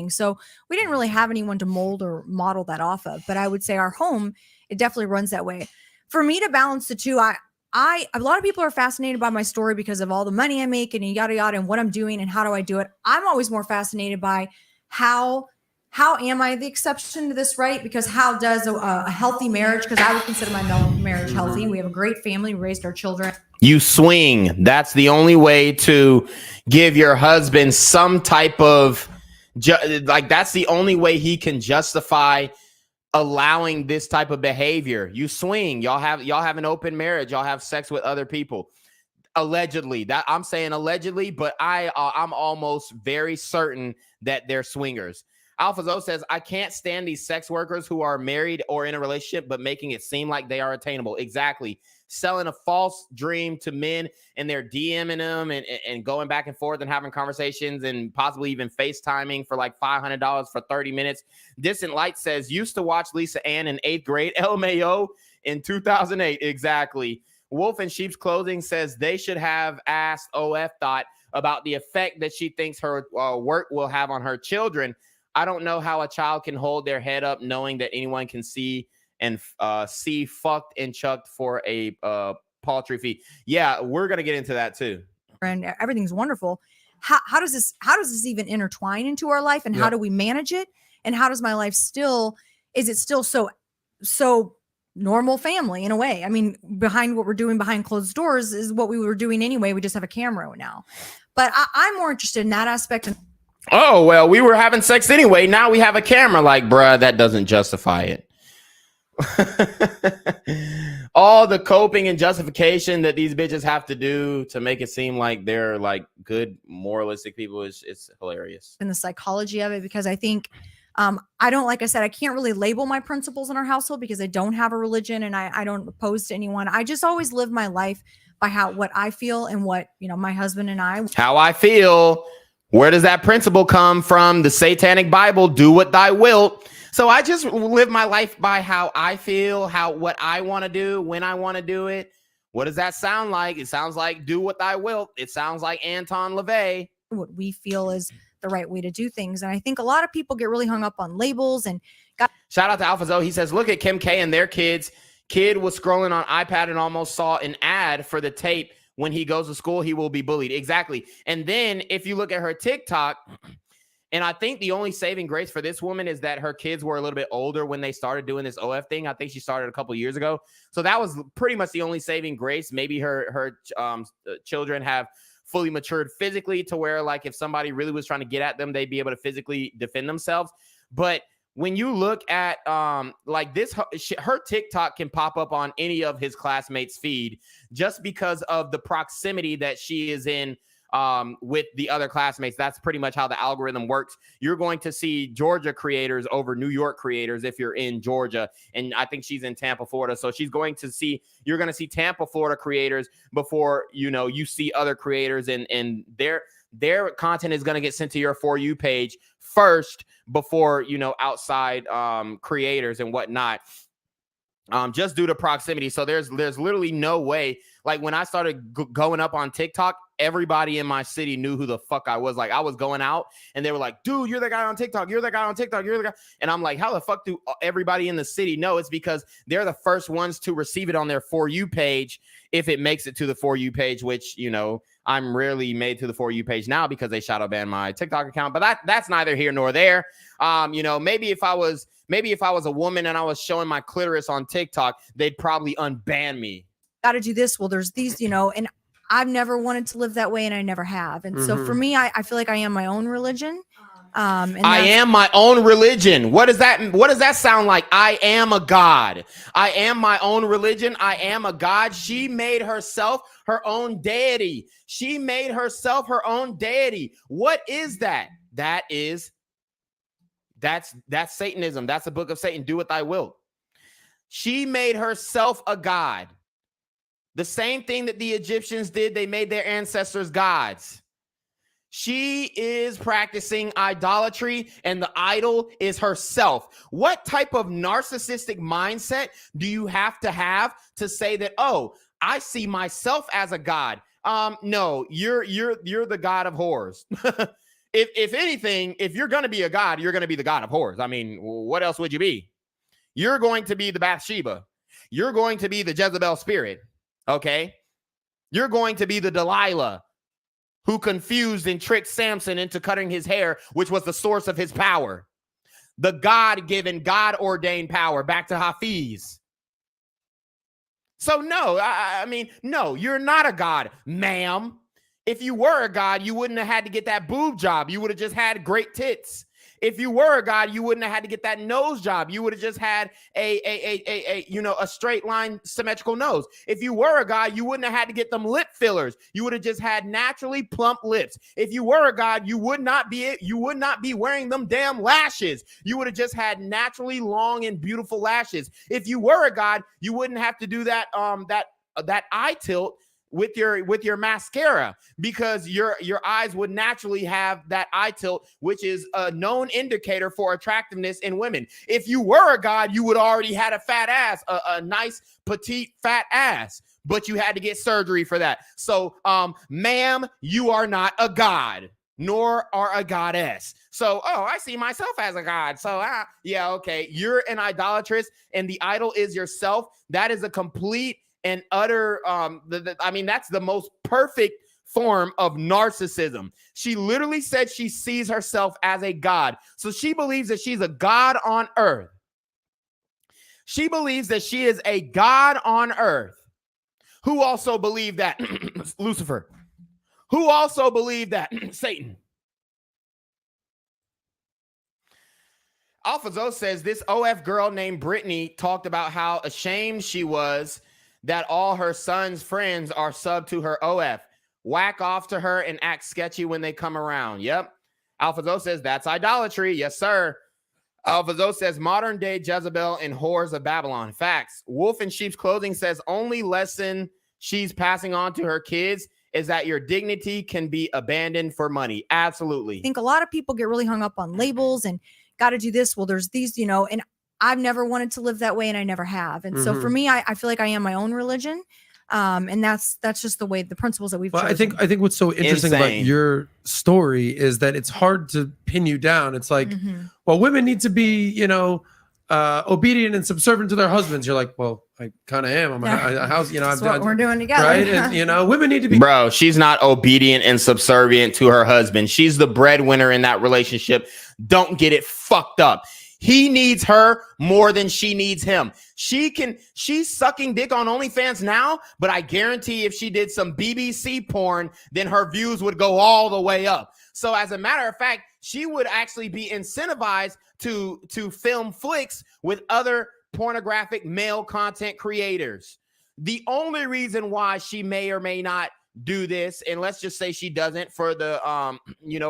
So we didn't really have anyone to mold or model that off of, but I would say our home, it definitely runs that way. For me to balance the two, a lot of people are fascinated by my story because of all the money I make and yada yada and what I'm doing and how do I do it. I'm always more fascinated by how am I the exception to this, right? Because how does a healthy marriage, because I would consider my marriage healthy. We have a great family, we raised our children. You swing. That's the only way to give your husband some type of that's the only way he can justify allowing this type of behavior. You swing. Y'all have an open marriage. Y'all have sex with other people. Allegedly. That I'm saying allegedly, but I'm almost very certain that they're swingers. Alpha Zo says, I can't stand these sex workers who are married or in a relationship, but making it seem like they are attainable. Exactly. Selling a false dream to men, and they're DMing them and going back and forth and having conversations and possibly even FaceTiming for like $500 for 30 minutes. Distant Light says, used to watch Lisa Ann in 8th grade. LMAO in 2008. Exactly. Wolf in Sheep's Clothing says they should have asked THOT about the effect that she thinks her work will have on her children. I don't know how a child can hold their head up knowing that anyone can see and see fucked and chucked for a paltry fee. Yeah, we're gonna get into that too. And everything's wonderful. How does this even intertwine into our life, and how do we manage it? And how does my life is it still so normal family in a way? I mean, behind what we're doing behind closed doors is what we were doing anyway. We just have a camera now. But I'm more interested in that aspect. Oh, well, we were having sex anyway. Now we have a camera. Like, bruh, that doesn't justify it. All the coping and justification that these bitches have to do to make it seem like they're like good moralistic people it's hilarious. And the psychology of it, because I think I don't, like I said, I can't really label my principles in our household because I don't have a religion and I don't oppose to anyone. I just always live my life by what I feel and what, my husband and I. How I feel. Where does that principle come from? The Satanic Bible, do what thy wilt. So I just live my life by how I feel, what I want to do, when I want to do it. What does that sound like? It sounds like do what thy wilt. It sounds like Anton LaVey. What we feel is the right way to do things. And I think a lot of people get really hung up on labels and shout out to Alpha Zo. He says, look at Kim K and their kids. Kid was scrolling on iPad and almost saw an ad for the tape. When he goes to school, he will be bullied. Exactly. And then if you look at her TikTok, and I think the only saving grace for this woman is that her kids were a little bit older when they started doing this OF thing. I think she started a couple years ago. So that was pretty much the only saving grace. Maybe her children have fully matured physically to where, like, if somebody really was trying to get at them, they'd be able to physically defend themselves. But when you look at like this, her TikTok can pop up on any of his classmates' feed just because of the proximity that she is in with the other classmates. That's pretty much how the algorithm works. You're going to see Georgia creators over New York creators if you're in Georgia. And I think she's in Tampa, Florida. So you're going to see Tampa, Florida creators before, you see other creators and their content is going to get sent to your For You page first before, outside creators and whatnot. Just due to proximity. So there's literally no way. Like when I started going up on TikTok, everybody in my city knew who the fuck I was. Like I was going out and they were like, dude, you're the guy on TikTok. You're the guy on TikTok. You're the guy. And I'm like, how the fuck do everybody in the city know? It's because they're the first ones to receive it on their For You page. If it makes it to the For You page, which, I'm rarely made to the For You page now because they shadow banned my TikTok account, but that's neither here nor there. Maybe if I was a woman and I was showing my clitoris on TikTok, they'd probably unban me. Got to do this. Well, there's these, and I've never wanted to live that way and I never have. And so for me, I feel like I am my own religion. And I am my own religion. What does that sound like? I am a god. I am my own religion. I am a god. She made herself her own deity. She made herself her own deity. What is that? That's Satanism. That's the book of Satan. Do what thy will. She made herself a god. The same thing that the Egyptians did. They made their ancestors gods. She is practicing idolatry, and the idol is herself. What type of narcissistic mindset do you have to say that, oh, I see myself as a god? No, you're the god of whores. If anything, if you're going to be a god, you're going to be the god of whores. I mean, what else would you be? You're going to be the Bathsheba. You're going to be the Jezebel spirit. Okay. You're going to be the Delilah who confused and tricked Samson into cutting his hair, which was the source of his power. The God-given, God-ordained power. Back to Hafeez. So no, I mean, no, you're not a god, ma'am. If you were a god, you wouldn't have had to get that boob job. You would have just had great tits. If you were a god, you wouldn't have had to get that nose job. You would have just had a straight line symmetrical nose. If you were a god, you wouldn't have had to get them lip fillers. You would have just had naturally plump lips. If you were a god, you would not be wearing them damn lashes. You would have just had naturally long and beautiful lashes. If you were a god, you wouldn't have to do that that eye tilt with your mascara, because your eyes would naturally have that eye tilt, which is a known indicator for attractiveness in women. If you were a god, you would already had a fat ass, a nice petite fat ass, but you had to get surgery for that. So ma'am, you are not a god, nor are a goddess. So, oh, I see myself as a god. So, yeah, okay. You're an idolatress, and the idol is yourself. That is a complete and utter, I mean, that's the most perfect form of narcissism. She literally said she sees herself as a god. So she believes that she's a god on earth. She believes that she is a god on earth. Who also believed that Lucifer? Who also believed that Satan? AlphaZo says this OF girl named Brittany talked about how ashamed she was that all her son's friends are sub to her OF. Whack off to her and act sketchy when they come around. Yep. AlphaZo says that's idolatry. Yes, sir. AlphaZo says modern day Jezebel and whores of Babylon. Facts. Wolf in Sheep's Clothing says only lesson she's passing on to her kids is that your dignity can be abandoned for money. Absolutely. I think a lot of people get really hung up on labels and got to do this. Well, there's these, and I've never wanted to live that way, and I never have. And so for me, I feel like I am my own religion. And that's just the way, the principles that we've chosen. I think what's so interesting about your story is that it's hard to pin you down. It's like, well, women need to be, obedient and subservient to their husbands. You're like, well, I kind of am. I'm a house, that's what we're doing together. Right. And, women need to be. Bro, she's not obedient and subservient to her husband. She's the breadwinner in that relationship. Don't get it fucked up. He needs her more than she needs him. She's sucking dick on OnlyFans now, but I guarantee if she did some BBC porn, then her views would go all the way up. So as a matter of fact, she would actually be incentivized to film flicks with other pornographic male content creators. The only reason why she may or may not do this, and let's just say she doesn't for the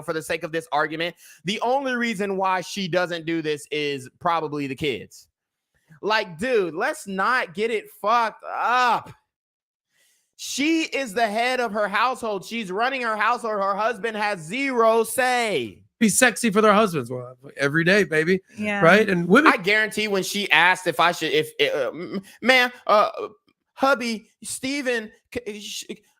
for the sake of this argument, the only reason why she doesn't do this is probably the kids. Like, dude, let's not get it fucked up. She is the head of her household. She's running her household. Her husband has zero say. Be sexy for their husbands. Well, every day, baby. Yeah. Right. And women, I guarantee when she asked if I should, hubby, Steven,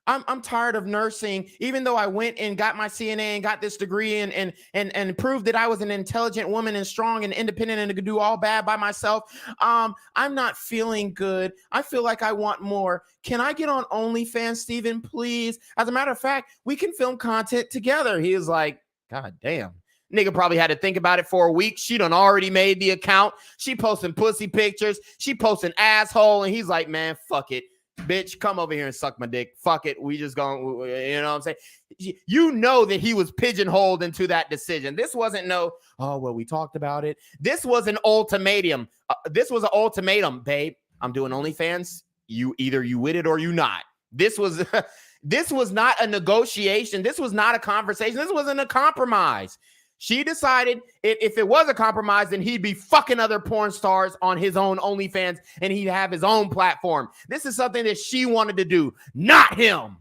I'm tired of nursing, even though I went and got my CNA and got this degree and proved that I was an intelligent woman and strong and independent and could do all bad by myself. I'm not feeling good. I feel like I want more. Can I get on OnlyFans, Steven, please? As a matter of fact, we can film content together. He was like, God damn. Nigga probably had to think about it for a week. She done already made the account. She posting pussy pictures. She posting asshole. And he's like, man, fuck it. Bitch, come over here and suck my dick. Fuck it. We just going, you know what I'm saying? You know that he was pigeonholed into that decision. This wasn't we talked about it. This was an ultimatum. This was an ultimatum, babe. I'm doing OnlyFans. You with it or you not. This was not a negotiation. This was not a conversation. This wasn't a compromise. She decided if it was a compromise, then he'd be fucking other porn stars on his own OnlyFans and he'd have his own platform. This is something that she wanted to do, not him.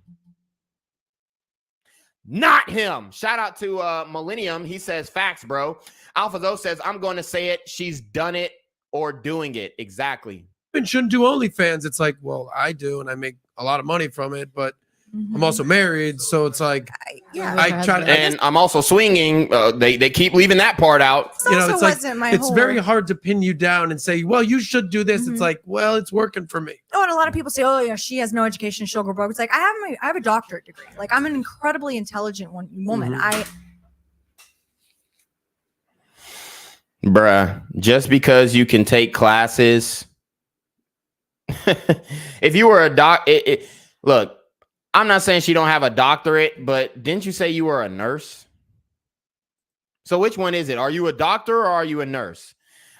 Not him. Shout out to Millennium. He says, facts, bro. AlphaZo says, I'm going to say it. She's done it or doing it. Exactly. And shouldn't do OnlyFans. It's like, well, I do, and I make a lot of money from it, but I'm also married, so it's like, I try to, and I'm also swinging. They keep leaving that part out. It's like, it's very hard to pin you down and say, well, you should do this. It's like, well, it's working for me. Oh, and a lot of people say, oh yeah, she has no education, she'll go broke. It's like, I have a doctorate degree. Like, I'm an incredibly intelligent woman. Bruh, just because you can take classes, if you were a look, I'm not saying she don't have a doctorate, but didn't you say you were a nurse? So which one is it? Are you a doctor or are you a nurse?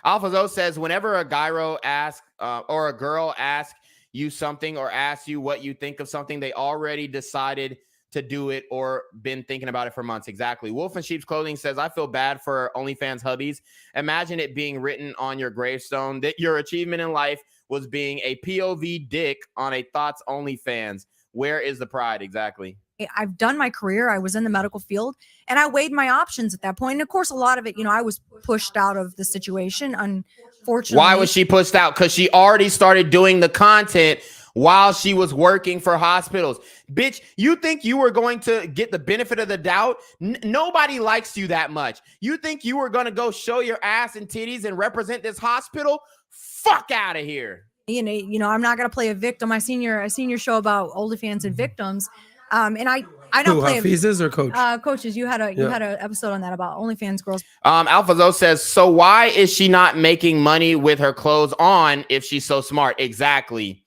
AlphaZo says, whenever a gyro asks or a girl asks you something or asks you what you think of something, they already decided to do it or been thinking about it for months. Exactly. Wolf in Sheep's Clothing says, I feel bad for OnlyFans hubbies. Imagine it being written on your gravestone that your achievement in life was being a POV dick on a THOTS OnlyFans. Where is the pride? Exactly. I've done my career. I was in the medical field and I weighed my options at that point. And of course, a lot of it, I was pushed out of the situation. Unfortunately. Why was she pushed out? Because she already started doing the content while she was working for hospitals. Bitch, you think you were going to get the benefit of the doubt? Nobody likes you that much. You think you were going to go show your ass and titties and represent this hospital? Fuck out of here. I'm not going to play a victim. I seen your show about OnlyFans and victims. And I don't play Hafeez or Coach? Coaches. You had an episode on that about OnlyFans girls. AlphaZo says, so why is she not making money with her clothes on if she's so smart? Exactly.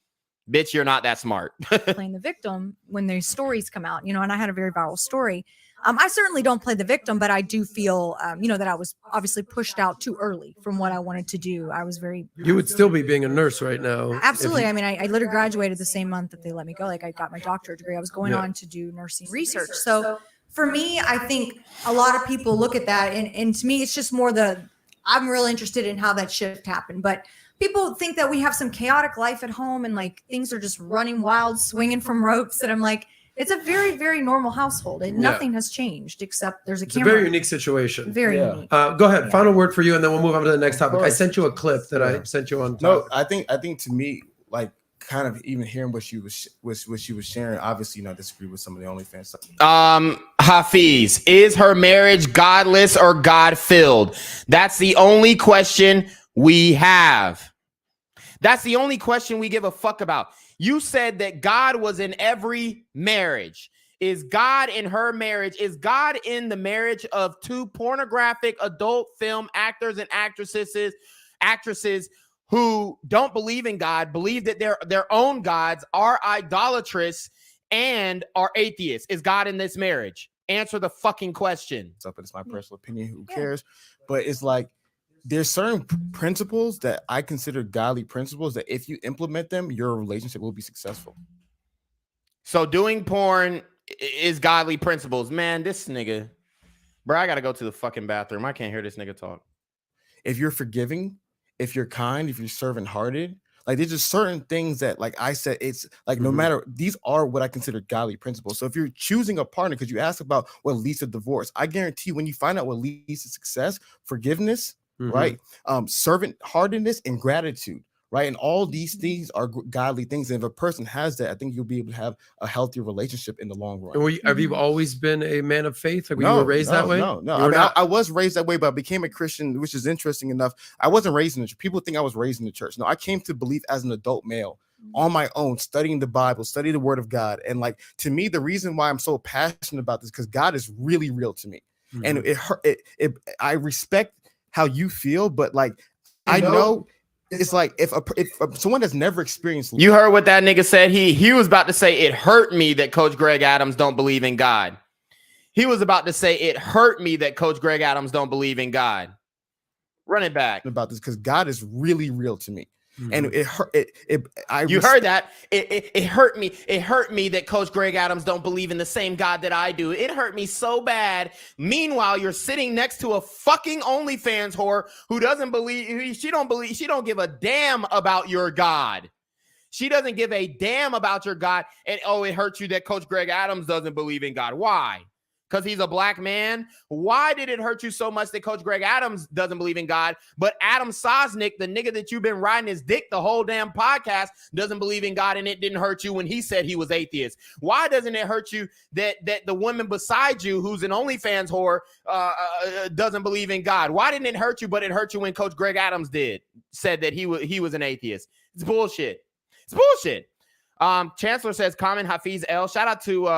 Bitch, you're not that smart. Playing the victim when their stories come out, and I had a very viral story. I certainly don't play the victim, but I do feel, that I was obviously pushed out too early from what I wanted to do. I was very. You would still be being a nurse right now. Absolutely. I mean, I literally graduated the same month that they let me go. Like, I got my doctorate degree. I was going on to do nursing research. So for me, I think a lot of people look at that, and to me, it's just more I'm really interested in how that shift happened. But people think that we have some chaotic life at home and like things are just running wild, swinging from ropes. And I'm like, it's a very, very normal household, and nothing has changed except there's a camera. It's a very unique situation. Very unique. Go ahead. Final word for you, and then we'll move on to the next topic. I sent you a clip that I sent you on. No, I think to me, like, kind of even hearing what she was sharing, obviously, disagree with some of the OnlyFans stuff. Hafeez, is her marriage godless or God-filled? That's the only question we have. That's the only question we give a fuck about. You said that God was in every marriage. Is God in her marriage? Is God in the marriage of two pornographic adult film actors and actresses who don't believe in God, believe that their own gods are idolatrous and are atheists? Is God in this marriage? Answer the fucking question. It's my personal opinion. Who cares? But it's like, there's certain principles that I consider godly principles that if you implement them, your relationship will be successful. So doing porn is godly principles. Man, this nigga, bro, I got to go to the fucking bathroom. I can't hear this nigga talk. If you're forgiving, if you're kind, if you're servant-hearted, like there's just certain things that, like I said, it's like no matter, these are what I consider godly principles. So if you're choosing a partner, because you asked about what leads to divorce, I guarantee when you find out what leads to success, forgiveness, right? Servant-heartedness and gratitude, right? And all these things are godly things. And if a person has that, I think you'll be able to have a healthy relationship in the long run. Have you always been a man of faith? Like, you were raised that way? No. I mean, I was raised that way, but I became a Christian, which is interesting enough. I wasn't raised in the church. People think I was raised in the church. No, I came to believe as an adult male on my own, studying the Bible, studying the Word of God. And like, to me, the reason why I'm so passionate about this, because God is really real to me. And I respect how you feel, but like, I know it's like if someone has never experienced, you heard what that nigga said. He was about to say it hurt me that Coach Greg Adams don't believe in God. He was about to say it hurt me that Coach Greg Adams don't believe in God. Run it back about this, because God is really real to me. And it hurt. You heard that? It hurt me. It hurt me that Coach Greg Adams don't believe in the same God that I do. It hurt me so bad. Meanwhile, you're sitting next to a fucking OnlyFans whore who doesn't believe. She don't give a damn about your God. She doesn't give a damn about your God. And it hurts you that Coach Greg Adams doesn't believe in God. Why? because he's a black man? Why did it hurt you so much that Coach Greg Adams doesn't believe in God, but Adam Sosnick, the nigga that you've been riding his dick the whole damn podcast, doesn't believe in God, and it didn't hurt you when he said he was atheist? Why doesn't it hurt you that the woman beside you, who's an OnlyFans whore, doesn't believe in God? Why didn't it hurt you, but it hurt you when Coach Greg Adams said that he was an atheist? It's bullshit. It's bullshit. Chancellor says, comment Hafeez L. Shout out to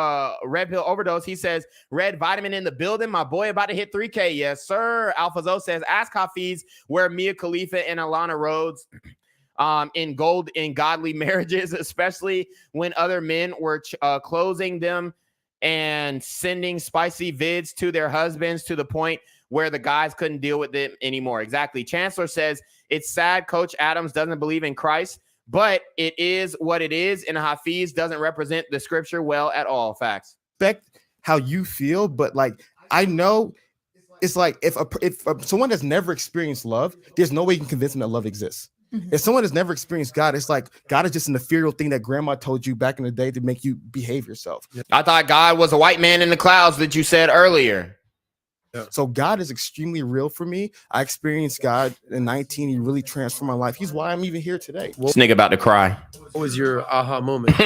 Red Pill Overdose. He says, Red Vitamin in the building. My boy about to hit 3K. Yes, sir. Alphazo says, ask Hafeez where Mia Khalifa and Alana Rhodes in godly marriages, especially when other men were closing them and sending spicy vids to their husbands to the point where the guys couldn't deal with them anymore. Exactly. Chancellor says, it's sad Coach Adams doesn't believe in Christ, but it is what it is, and Hafeez doesn't represent the scripture well at all. Facts. Respect how you feel, but like I know it's like if someone has never experienced love, there's no way you can convince them that love exists. If someone has never experienced God, it's like God is just an ethereal thing that grandma told you back in the day to make you behave yourself. I thought God was a white man in the clouds that you said earlier. So God is extremely real for me. I experienced God in 19. He really transformed my life. He's why I'm even here today. This nigga about to cry. What was your aha moment?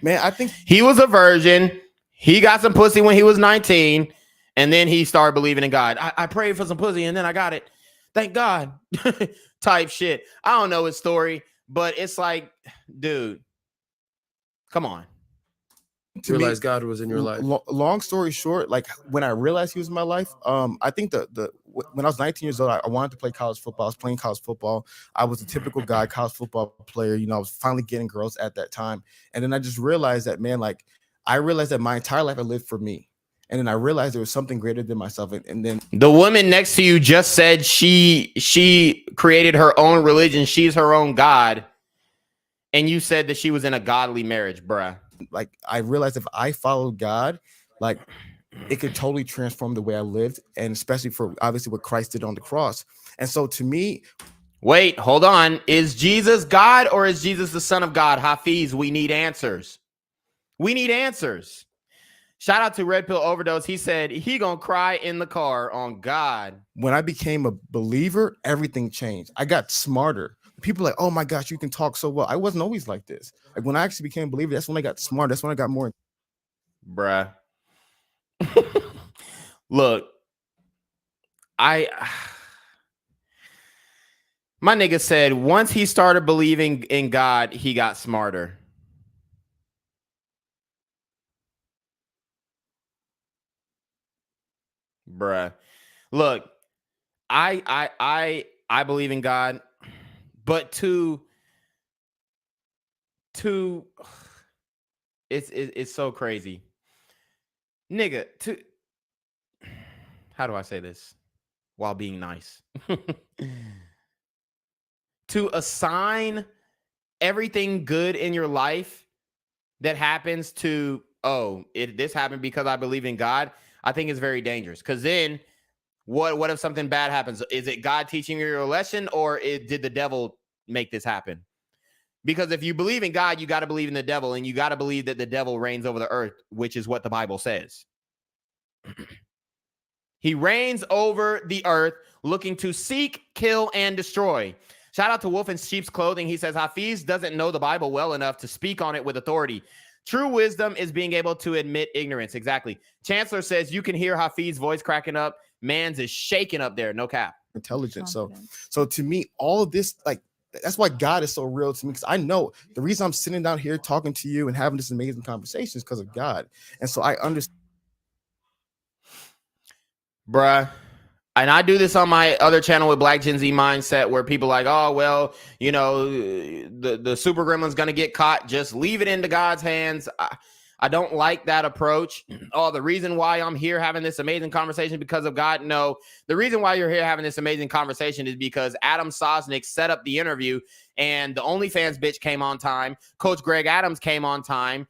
Man, I think he was a virgin. He got some pussy when he was 19, and then he started believing in God. I prayed for some pussy, and then I got it. Thank God. Type shit. I don't know his story, but it's like, dude, come on. To realize God was in your life. Long story short, like when I realized he was in my life, I think when I was 19 years old, I wanted to play college football. I was playing college football. I was a typical guy, college football player. You know, I was finally getting girls at that time. And then I just realized that, man, like I realized that my entire life I lived for me. And then I realized there was something greater than myself. And then the woman next to you just said she created her own religion. She's her own God. And you said that she was in a godly marriage, bruh. Like I realized if I followed God, like it could totally transform the way I lived, and especially for obviously what Christ did on the cross. And so to me, wait, hold on. Is Jesus God or is Jesus the Son of God? Hafeez, we need answers. We need answers. Shout out to Red Pill Overdose. He said he gonna cry in the car on God. When I became a believer, everything changed. I got smarter. People are like, oh my gosh, you can talk so well. I wasn't always like this. Like when I actually became a believer, that's when I got smart. That's when I got more. Bruh. Look, my nigga said once he started believing in God, he got smarter. Bruh. Look, I believe in God. But it's so crazy. Nigga, how do I say this while being nice? To assign everything good in your life that happens to, this happened because I believe in God, I think it's very dangerous. Because then what if something bad happens? Is it God teaching you a lesson, or did the devil make this happen? Because if you believe in God, you got to believe in the devil, and you got to believe that the devil reigns over the earth, which is what the Bible says. He reigns over the earth, looking to seek, kill, and destroy. Shout out to Wolf in Sheep's Clothing. He says, Hafeez doesn't know the Bible well enough to speak on it with authority. True wisdom is being able to admit ignorance. Exactly. Chancellor says you can hear Hafeez's voice cracking up. Mans is shaking up there. No cap. Intelligent. So to me, all of this, like, that's why God is so real to me, because I know the reason I'm sitting down here talking to you and having this amazing conversation is because of God. And so I understand. Bruh. And I do this on my other channel with Black Gen Z Mindset, where people like, oh, well, you know, the super gremlin's going to get caught. Just leave it into God's hands. I don't like that approach. Oh, the reason why I'm here having this amazing conversation is because of God. No, the reason why you're here having this amazing conversation is because Adam Sosnick set up the interview, and the OnlyFans bitch came on time. Coach Greg Adams came on time.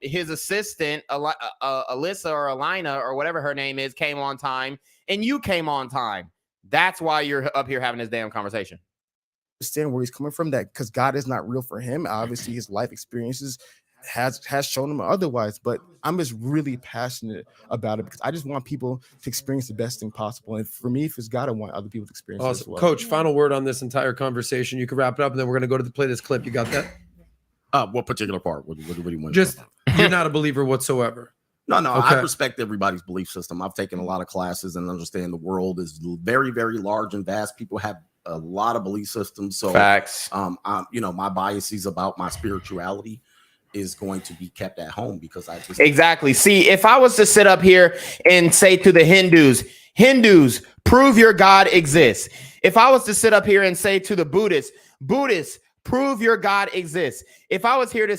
His assistant, Alyssa or Alina or whatever her name is, came on time, and you came on time. That's why you're up here having this damn conversation. Understand where he's coming from, that because God is not real for him. Obviously, his life experiences has shown them otherwise. But I'm just really passionate about it because I just want people to experience the best thing possible. And for me, if it's God, I want other people to experience it as well. Coach, final word on this entire conversation. You can wrap it up, and then we're going to go to play this clip. You got that? What particular part? What do you want? Just you're not a believer whatsoever. No, Okay. I respect everybody's belief system. I've taken a lot of classes and understand the world is very, very large and vast. People have a lot of belief systems. So facts. My biases about my spirituality is going to be kept at home because I just exactly. See, if I was to sit up here and say to the Hindus, prove your God exists. If I was to sit up here and say to the Buddhists, prove your God exists. If I was here to,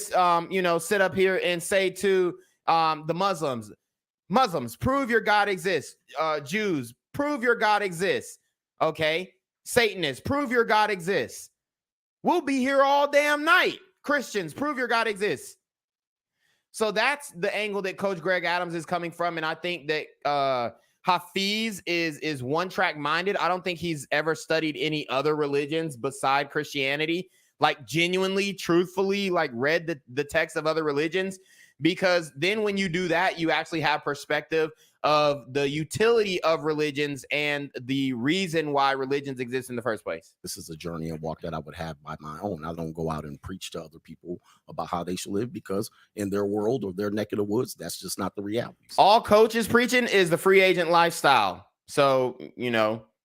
sit up here and say to the Muslims, prove your God exists. Jews, prove your God exists. Okay. Satanists, prove your God exists. We'll be here all damn night. Christians, prove your God exists. So that's the angle that Coach Greg Adams is coming from. And I think that Hafeez is one-track minded. I don't think he's ever studied any other religions beside Christianity. Like genuinely, truthfully, like read the text of other religions. Because then when you do that, you actually have perspective of the utility of religions and the reason why religions exist in the first place. This is a journey and walk that I would have by my own. I don't go out and preach to other people about how they should live because in their world or their neck of the woods, that's just not the reality. All Coach is preaching is the free agent lifestyle. So,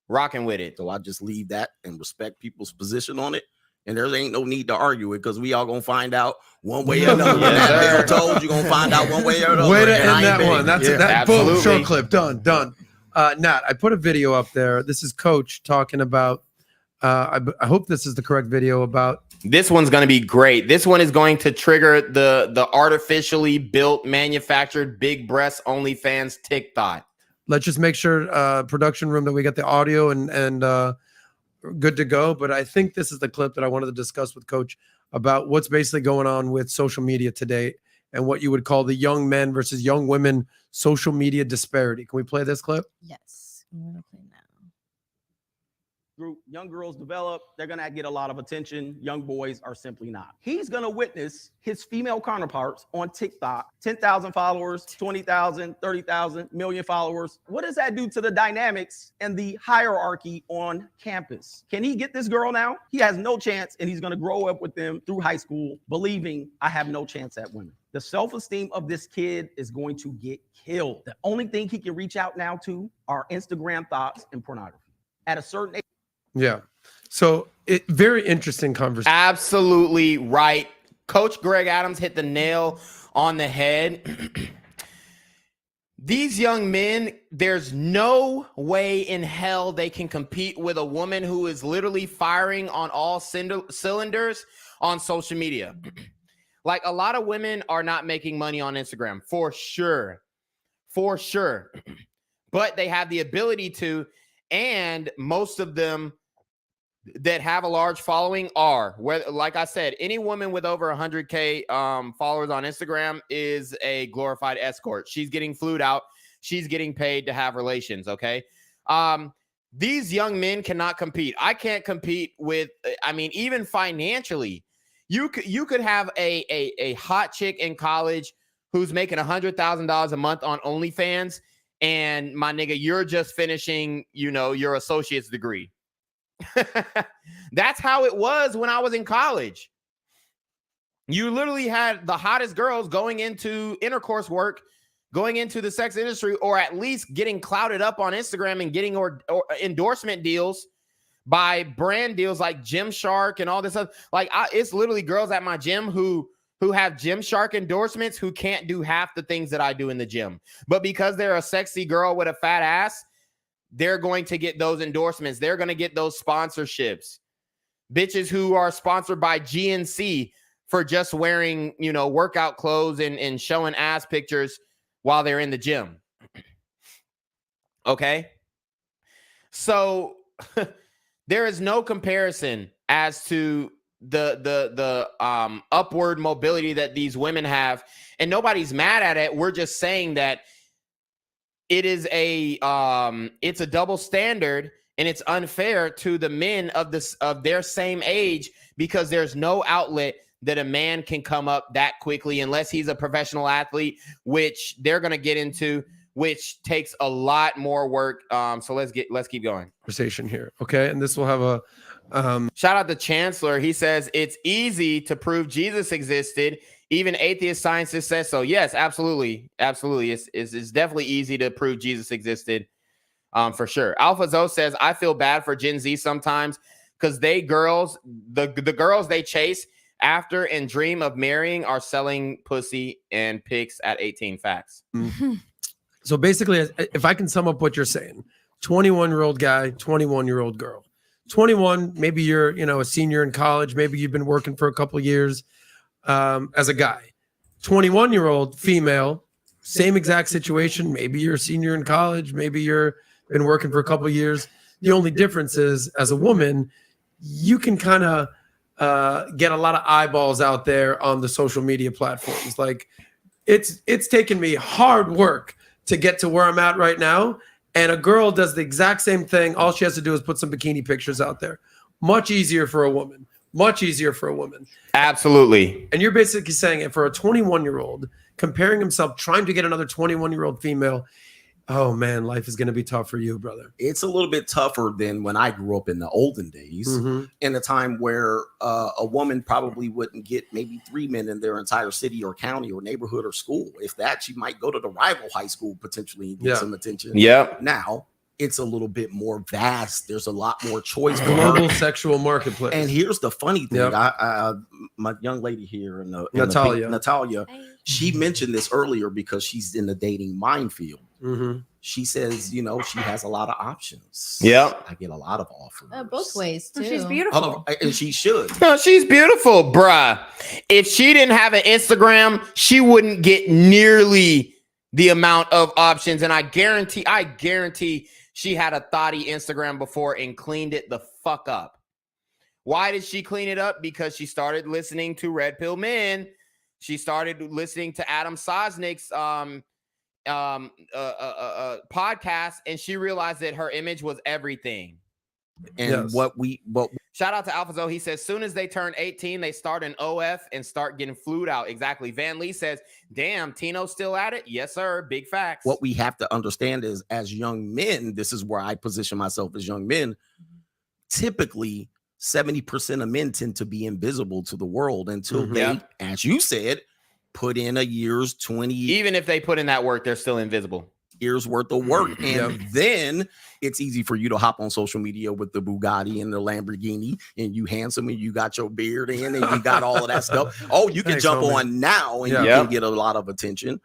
rocking with it. So I just leave that and respect people's position on it. And there ain't no need to argue it because we all gonna find out one way or another. Yes, that bill told you gonna find out one way or another. Way to end that one. That's Yeah, that. Boom, absolutely. short clip. Done. Nat, I put a video up there. This is Coach talking about. I hope this is the correct video about. This one's going to be great. This one is going to trigger the artificially built, manufactured, big breast OnlyFans THOT. Let's just make sure production room that we get the audio and good to go. But I think this is the clip that I wanted to discuss with Coach about what's basically going on with social media today and what you would call the young men versus young women social media disparity. Can we play this clip? Yes. I'm gonna play now. Group, young girls develop, they're gonna get a lot of attention. Young boys are simply not. He's gonna witness his female counterparts on TikTok, 10,000 followers, 20,000, 30,000, million followers. What does that do to the dynamics and the hierarchy on campus? Can he get this girl now? He has no chance, and he's gonna grow up with them through high school, believing I have no chance at women. The self-esteem of this kid is going to get killed. The only thing he can reach out now to are Instagram thoughts and pornography. At a certain age. Yeah. So very interesting conversation. Absolutely right. Coach Greg Adams hit the nail on the head. These young men, there's no way in hell they can compete with a woman who is literally firing on all cylinders on social media. Like a lot of women are not making money on Instagram for sure. But they have the ability to, and most of them that have a large following are, where, like I said, any woman with over 100K followers on Instagram is a glorified escort. She's getting flued out. She's getting paid to have relations, okay? These young men cannot compete. I can't compete with, even financially. You could have a hot chick in college who's making $100,000 a month on OnlyFans, and my nigga, you're just finishing, your associate's degree. That's how it was when I was in college. You literally had the hottest girls going into intercourse work, going into the sex industry, or at least getting clouded up on Instagram and getting or endorsement deals by brand deals like Gymshark and all this stuff. Like it's literally girls at my gym who have Gymshark endorsements who can't do half the things that I do in the gym. But because they're a sexy girl with a fat ass, they're going to get those endorsements. They're going to get those sponsorships. Bitches who are sponsored by GNC for just wearing, workout clothes and showing ass pictures while they're in the gym. Okay? So there is no comparison as to the upward mobility that these women have, and nobody's mad at it. We're just saying that it is it's a double standard, and it's unfair to the men of their same age because there's no outlet, that a man can come up that quickly unless he's a professional athlete, which they're going to get into, which takes a lot more work. So let's keep going. Conversation here. Okay. And this will have a shout out to Chancellor. He says it's easy to prove Jesus existed. Even atheist scientists say so. Yes, absolutely. Absolutely. It's definitely easy to prove Jesus existed. For sure. Alpha Zoe says, I feel bad for Gen Z sometimes because the girls they chase after and dream of marrying are selling pussy and pics at 18 facts. So basically, if I can sum up what you're saying, 21-year-old guy, 21-year-old girl. 21, maybe you're, a senior in college. Maybe you've been working for a couple of years as a guy. 21-year-old female, same exact situation. Maybe you're a senior in college. Maybe you're been working for a couple of years. The only difference is, as a woman, you can kind of get a lot of eyeballs out there on the social media platforms. Like it's taken me hard work to get to where I'm at right now. And a girl does the exact same thing. All she has to do is put some bikini pictures out there. Much easier for a woman. Much easier for a woman. Absolutely. And you're basically saying it for a 21-year-old, comparing himself, trying to get another 21-year-old female. Oh man, life is going to be tough for you, brother. It's a little bit tougher than when I grew up in the olden days, in a time where a woman probably wouldn't get maybe 3 men in their entire city or county or neighborhood or school. If that, she might go to the rival high school potentially and get some attention. Yeah. Now it's a little bit more vast. There's a lot more choice. Global sexual marketplace. And here's the funny thing. My young lady here, Natalia, she mentioned this earlier because she's in the dating minefield. She says, she has a lot of options. Yeah. I get a lot of offers. Both ways, too. She's beautiful. And she should. No, she's beautiful, bruh. If she didn't have an Instagram, she wouldn't get nearly the amount of options. And I guarantee she had a thotty Instagram before and cleaned it the fuck up. Why did she clean it up? Because she started listening to Red Pill Men. She started listening to Adam Sosnick's podcast, and she realized that her image was everything. And shout out to Alpha Zoe. He says, soon as they turn 18, they start an OF and start getting flued out. Exactly. Van Lee says, damn, Tino's still at it. Yes, sir. Big facts. What we have to understand is, as young men, this is where I position myself as young men. Typically 70% of men tend to be invisible to the world until they, as you said, put in a year's 20. Even if they put in that work, they're still invisible. Years worth of work. And then it's easy for you to hop on social media with the Bugatti and the Lamborghini, and you handsome and you got your beard in and you got all of that stuff. Oh, you can jump on now and you can get a lot of attention.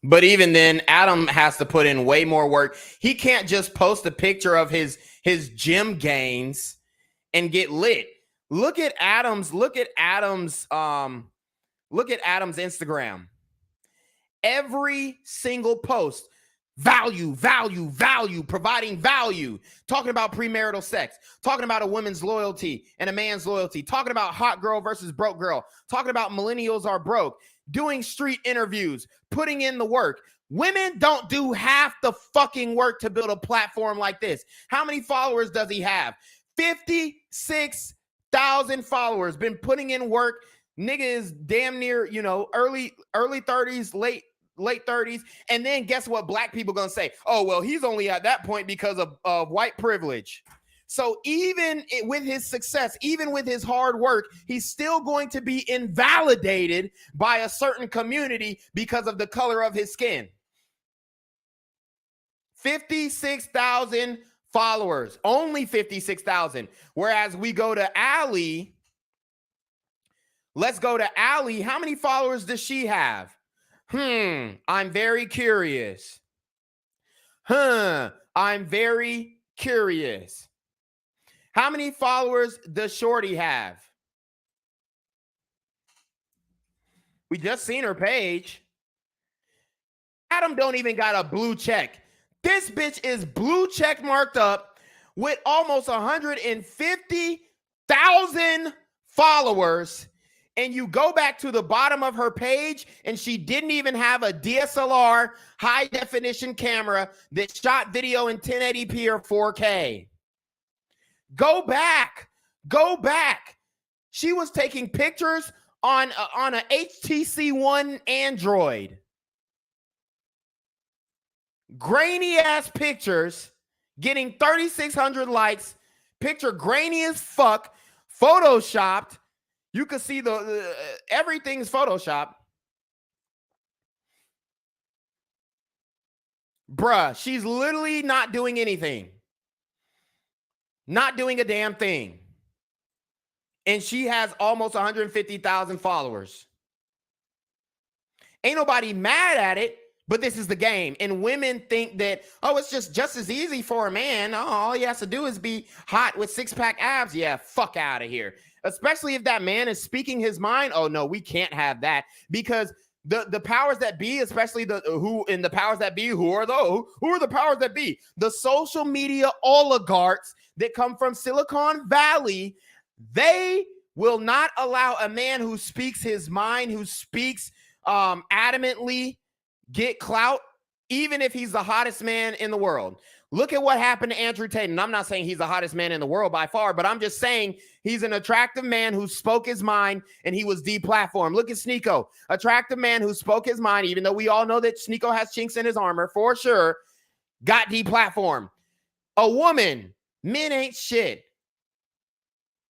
But even then, Adam has to put in way more work. He can't just post a picture of his gym gains and get lit. Look at Adam's Instagram. Every single post, value, providing value, talking about premarital sex, talking about a woman's loyalty and a man's loyalty, talking about hot girl versus broke girl, talking about millennials are broke, doing street interviews, putting in the work. Women don't do half the fucking work to build a platform like this. How many followers does he have? 56,000 followers, been putting in work. Nigga is damn near, early 30s, late 30s. And then guess what black people gonna say? Oh, well, he's only at that point because of white privilege. So even with his success, even with his hard work, he's still going to be invalidated by a certain community because of the color of his skin. 56,000 followers, only 56,000. Whereas we go to Allie. Let's go to Allie. How many followers does she have? I'm very curious. I'm very curious. How many followers does Shorty have? We just seen her page. Adam don't even got a blue check. This bitch is blue check marked up with almost 150,000 followers. And you go back to the bottom of her page and she didn't even have a DSLR high definition camera that shot video in 1080p or 4K. Go back. She was taking pictures on a HTC One Android. Grainy ass pictures, getting 3,600 likes. Picture grainy as fuck, photoshopped. You can see the everything's photoshopped. Bruh, she's literally not doing anything. Not doing a damn thing. And she has almost 150,000 followers. Ain't nobody mad at it, but this is the game. And women think that, oh, it's just as easy for a man. Oh, all he has to do is be hot with six-pack abs. Yeah, fuck out of here. Especially if that man is speaking his mind. Oh, no, we can't have that. Because the powers that be, especially the powers that be, who are the powers that be? The social media oligarchs that come from Silicon Valley, they will not allow a man who speaks his mind, who speaks adamantly, get clout, even if he's the hottest man in the world. Look at what happened to Andrew Tate. And I'm not saying he's the hottest man in the world by far, but I'm just saying he's an attractive man who spoke his mind and he was deplatformed. Look at Sneeko, attractive man who spoke his mind, even though we all know that Sneeko has chinks in his armor for sure, got deplatformed. A woman, men ain't shit.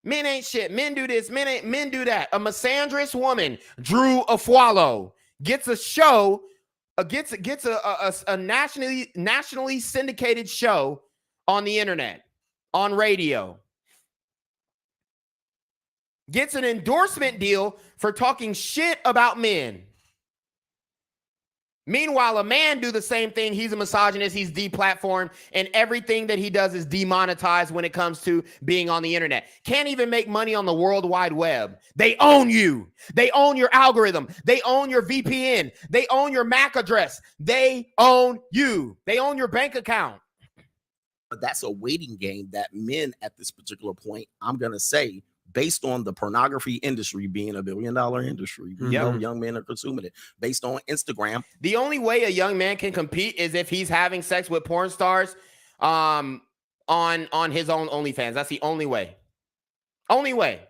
Men ain't shit. Men do this, men do that. A misandrous woman, Drew Afualo, gets a show, gets a nationally syndicated show on the internet, on radio. Gets an endorsement deal for talking shit about men. Meanwhile, a man do the same thing. He's a misogynist. He's deplatformed, and everything that he does is demonetized when it comes to being on the internet. Can't even make money on the World Wide Web. They own you. They own your algorithm. They own your VPN. They own your MAC address. They own you. They own your bank account. But that's a waiting game that men at this particular point, I'm going to say, based on the pornography industry being $1 billion industry, you know, young men are consuming it. Based on Instagram, the only way a young man can compete is if he's having sex with porn stars on his own OnlyFans. That's the only way. Only way.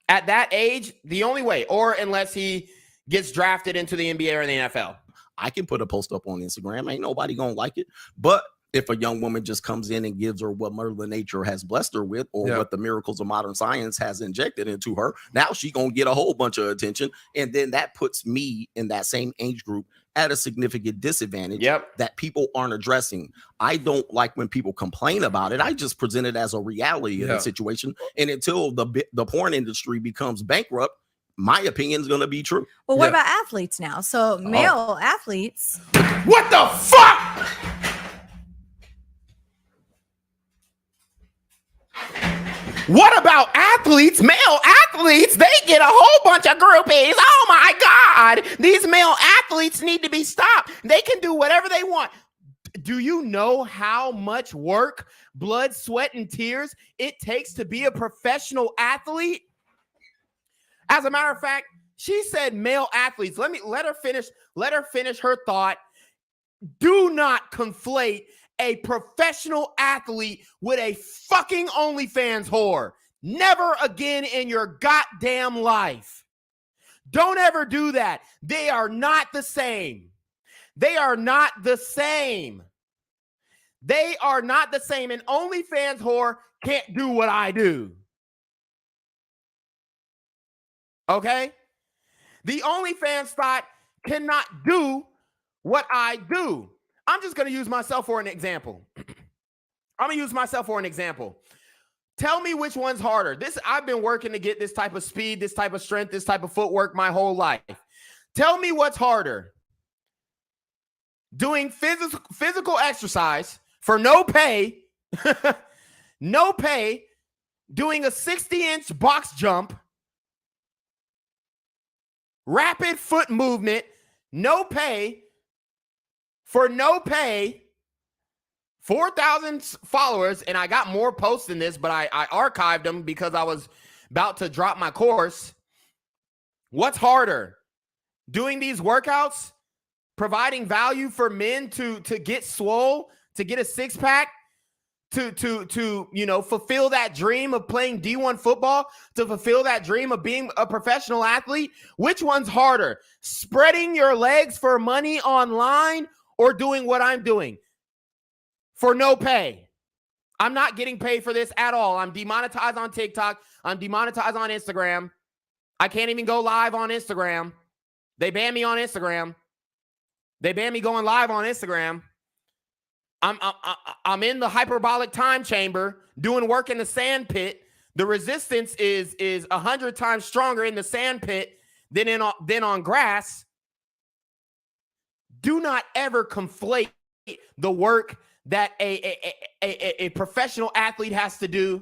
At that age, the only way, or unless he gets drafted into the NBA or the NFL. I can put a post up on Instagram. Ain't nobody gonna like it, but if a young woman just comes in and gives her what Mother Nature has blessed her with, or what the miracles of modern science has injected into her, now she gonna get a whole bunch of attention. And then that puts me in that same age group at a significant disadvantage that people aren't addressing. I don't like when people complain about it. I just present it as a reality of the situation. And until the porn industry becomes bankrupt, my opinion is gonna be true. Well, what about athletes now? So male athletes. What the fuck? What about athletes? Male athletes, they get a whole bunch of groupies. Oh my God. These male athletes need to be stopped. They can do whatever they want. Do you know how much work, blood, sweat, and tears it takes to be a professional athlete? As a matter of fact, she said male athletes. Let her finish her thought. Do not conflate a professional athlete with a fucking OnlyFans whore. Never again in your goddamn life. Don't ever do that. They are not the same. They are not the same. They are not the same. An OnlyFans whore can't do what I do. Okay? The OnlyFans thought cannot do what I do. I'm just going to use myself for an example. Tell me which one's harder. I've been working to get this type of speed, this type of strength, this type of footwork my whole life. Tell me what's harder. Doing physical exercise for no pay, no pay, doing a 60-inch box jump, rapid foot movement, no pay, for no pay, 4,000 followers, and I got more posts than this, but I archived them because I was about to drop my course. What's harder? Doing these workouts, providing value for men to get swole, to get a six-pack, to you know, fulfill that dream of playing D1 football, to fulfill that dream of being a professional athlete? Which one's harder? Spreading your legs for money online or doing what I'm doing for no pay? I'm not getting paid for this at all. I'm demonetized on TikTok. I'm demonetized on Instagram. I can't even go live on Instagram. They banned me on Instagram. They banned me going live on Instagram. I'm in the hyperbolic time chamber doing work in the sand pit. The resistance is 100 times stronger in the sand pit than on grass. Do not ever conflate the work that a professional athlete has to do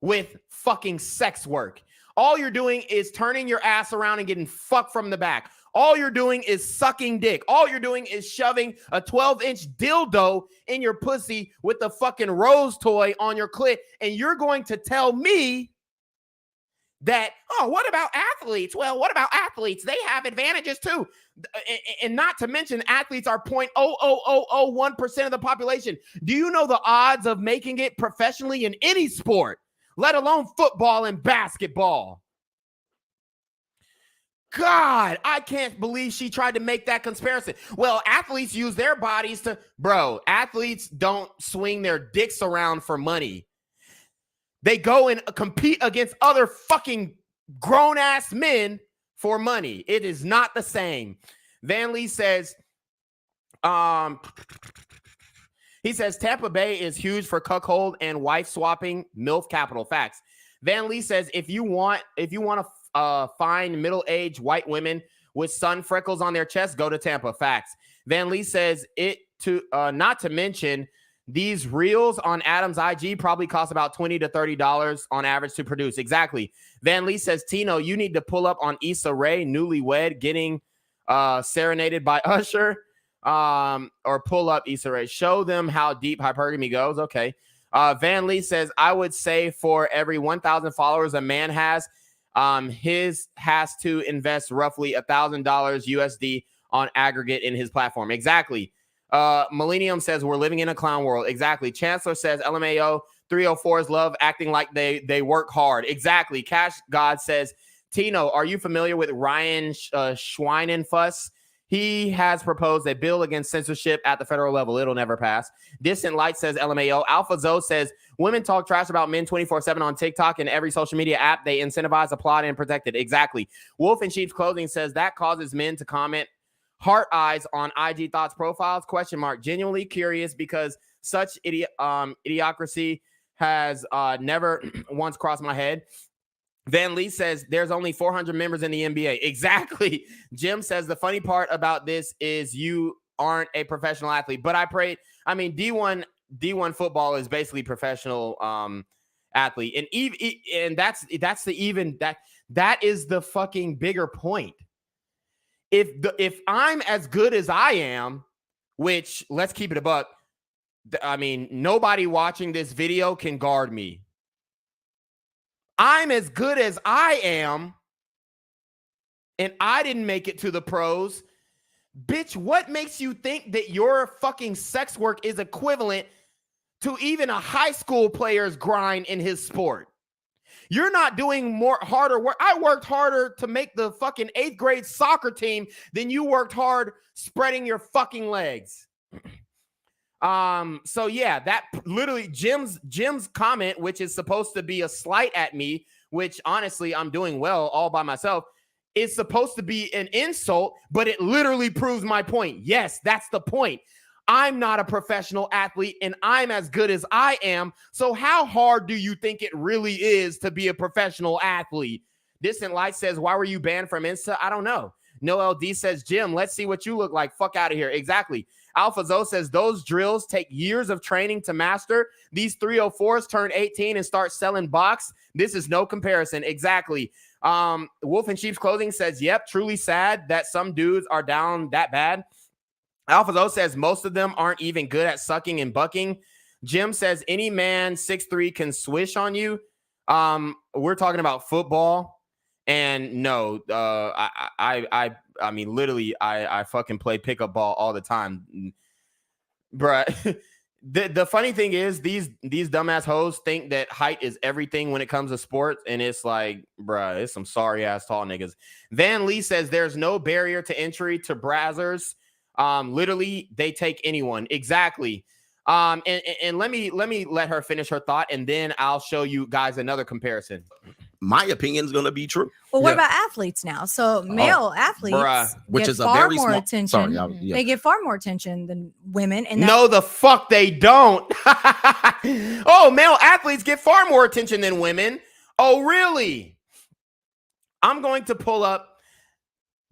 with fucking sex work. All you're doing is turning your ass around and getting fucked from the back. All you're doing is sucking dick. All you're doing is shoving a 12-inch dildo in your pussy with the fucking rose toy on your clit. And you're going to tell me that, oh, what about athletes? Well, what about athletes? They have advantages too. And not to mention, athletes are 0.00001% of the population. Do you know the odds of making it professionally in any sport, let alone football and basketball? God, I can't believe she tried to make that comparison. Well, athletes use their bodies to... Bro, athletes don't swing their dicks around for money. They go and compete against other fucking grown-ass men for money. It is not the same. Van Lee says... he says, Tampa Bay is huge for cuckold and wife swapping MILF capital. Facts. Van Lee says, if you want to find middle-aged white women with sun freckles on their chest, go to Tampa. Facts. Van Lee says not to mention these reels on Adam's IG probably cost about $20 to $30 on average to produce. Exactly. Van Lee says, Tino, you need to pull up on Issa Rae, newlywed, getting serenaded by Usher, or pull up Issa Rae. Show them how deep hypergamy goes. Okay. Van Lee says, I would say for every 1,000 followers a man has, his has to invest roughly $1,000 USD on aggregate in his platform. Exactly. Millennium says we're living in a clown world. Exactly. Chancellor says LMAO 304s love acting like they work hard. Exactly. Cash God says, Tino, are you familiar with Ryan Schweinenfuss? He has proposed a bill against censorship at the federal level. It'll never pass. Distant Light says LMAO. Alpha Zoe says women talk trash about men 24/7 on TikTok and every social media app. They incentivize, applaud, and protect it. Exactly. Wolf in Sheep's Clothing says that causes men to comment heart eyes on IG Thoughts profiles? ? Genuinely curious because such idiocracy has never once crossed my head. Van Lee says there's only 400 members in the NBA. Exactly. Jim says the funny part about this is you aren't a professional athlete, but D1 football is basically professional athlete, and that is the fucking bigger point. If I'm as good as I am, which let's keep it a buck, nobody watching this video can guard me. I'm as good as I am, and I didn't make it to the pros. Bitch, what makes you think that your fucking sex work is equivalent to even a high school player's grind in his sport? You're not doing harder work. I worked harder to make the fucking 8th grade soccer team than you worked hard spreading your fucking legs. So yeah, that literally Jim's comment, which is supposed to be a slight at me, which honestly I'm doing well all by myself, is supposed to be an insult, but it literally proves my point. Yes, that's the point. I'm not a professional athlete and I'm as good as I am. So how hard do you think it really is to be a professional athlete? Distant Light says, why were you banned from Insta? I don't know. Noel D says, Jim, let's see what you look like. Fuck out of here. Exactly. Alpha Zoe says those drills take years of training to master. These 304s turn 18 and start selling box. This is no comparison. Exactly. Wolf in Sheep's Clothing says, yep, truly sad that some dudes are down that bad. Alpha Zoe says most of them aren't even good at sucking and bucking. Jim says any man 6'3" can swish on you. We're talking about football. And no, I mean, literally, I fucking play pickup ball all the time, bruh. The funny thing is these dumbass hoes think that height is everything when it comes to sports, and it's like, bruh, it's some sorry ass tall niggas. Van Lee says there's no barrier to entry to brazzers. Literally, they take anyone. Exactly. And let me let her finish her thought, and then I'll show you guys another comparison. My opinion is going to be true. Well, what about athletes now? So male athletes, which is far a very more small attention. Sorry, They get far more attention than women. And no, the fuck they don't. Oh, male athletes get far more attention than women. Oh, really? I'm going to pull up.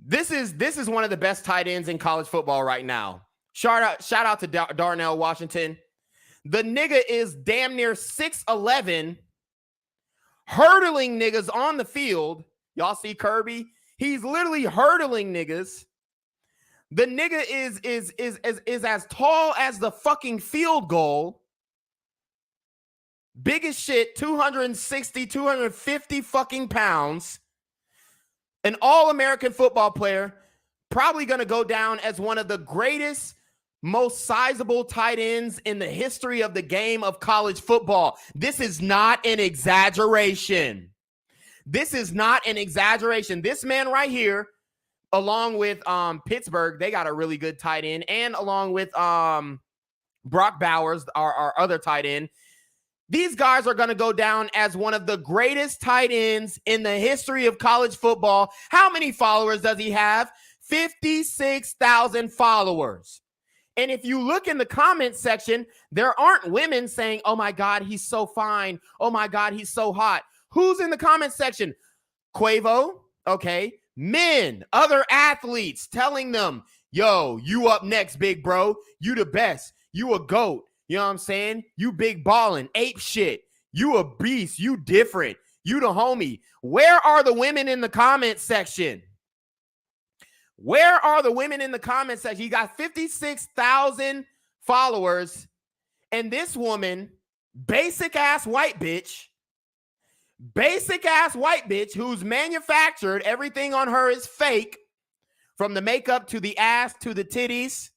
This is one of the best tight ends in college football right now. Shout out to Darnell Washington. The nigga is damn near 6'11", hurdling niggas on the field. Y'all see Kirby? He's literally hurdling niggas. The nigga is as tall as the fucking field goal. Big as shit, 260, 250 fucking pounds. An all-American football player, probably going to go down as one of the greatest, most sizable tight ends in the history of the game of college football. This is not an exaggeration. This is not an exaggeration. This man right here, along with Pittsburgh, they got a really good tight end, and along with Brock Bowers, our other tight end, these guys are going to go down as one of the greatest tight ends in the history of college football. How many followers does he have? 56,000 followers. And if you look in the comment section, there aren't women saying, oh my God, he's so fine. Oh my God, he's so hot. Who's in the comment section? Quavo, okay. Men, other athletes telling them, yo, you up next, big bro. You the best. You a GOAT. You know what I'm saying? You big ballin', ape shit. You a beast. You different. You the homie. Where are the women in the comment section? Where are the women in the comment section? You got 56,000 followers, and this woman, basic ass white bitch, who's manufactured, everything on her is fake, from the makeup to the ass to the titties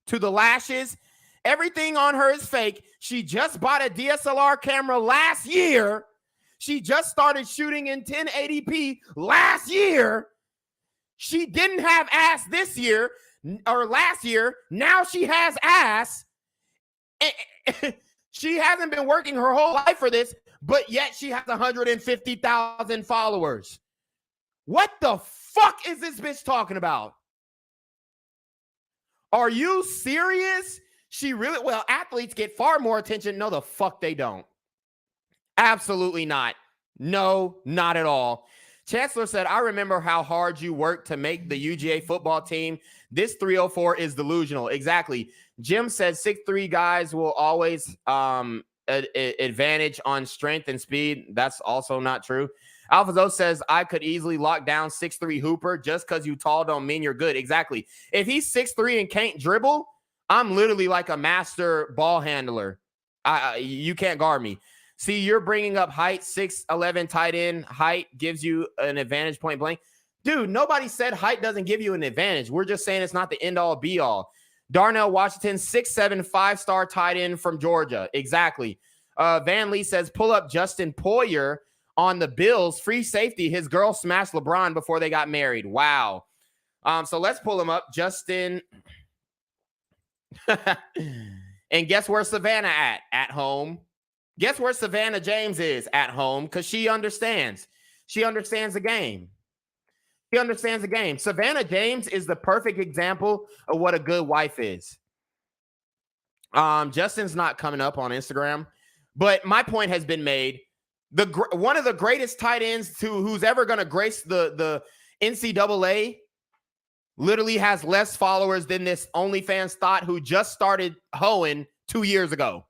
to the lashes. Everything on her is fake. She just bought a DSLR camera last year. She just started shooting in 1080p last year. She didn't have ass this year or last year. Now she has ass. She hasn't been working her whole life for this, but yet she has 150,000 followers. What the fuck is this bitch talking about? Are you serious? She really, well, athletes get far more attention. No, the fuck they don't. Absolutely not. No, not at all. Chancellor said, I remember how hard you worked to make the UGA football team. This 304 is delusional. Exactly. Jim said 6'3" guys will always advantage on strength and speed. That's also not true. Alphazo says, I could easily lock down 6'3" Hooper. Just because you tall don't mean you're good. Exactly. If he's 6'3" and can't dribble, I'm literally like a master ball handler. You can't guard me. See, you're bringing up height. 6'11" tight end height gives you an advantage point blank. Dude, nobody said height doesn't give you an advantage. We're just saying it's not the end all be all. Darnell Washington, 6'7", 5-star tight end from Georgia. Exactly. Van Lee says, pull up Justin Poyer on the Bills. Free safety. His girl smashed LeBron before they got married. Wow. So let's pull him up. Justin. And guess where Savannah at? At home. Guess where Savannah James is? At home, because she understands. She understands the game. She understands the game. Savannah James is the perfect example of what a good wife is. Justin's not coming up on Instagram, but my point has been made. One of the greatest tight ends who's ever going to grace the NCAA literally has less followers than this OnlyFans THOT who just started hoeing 2 years ago.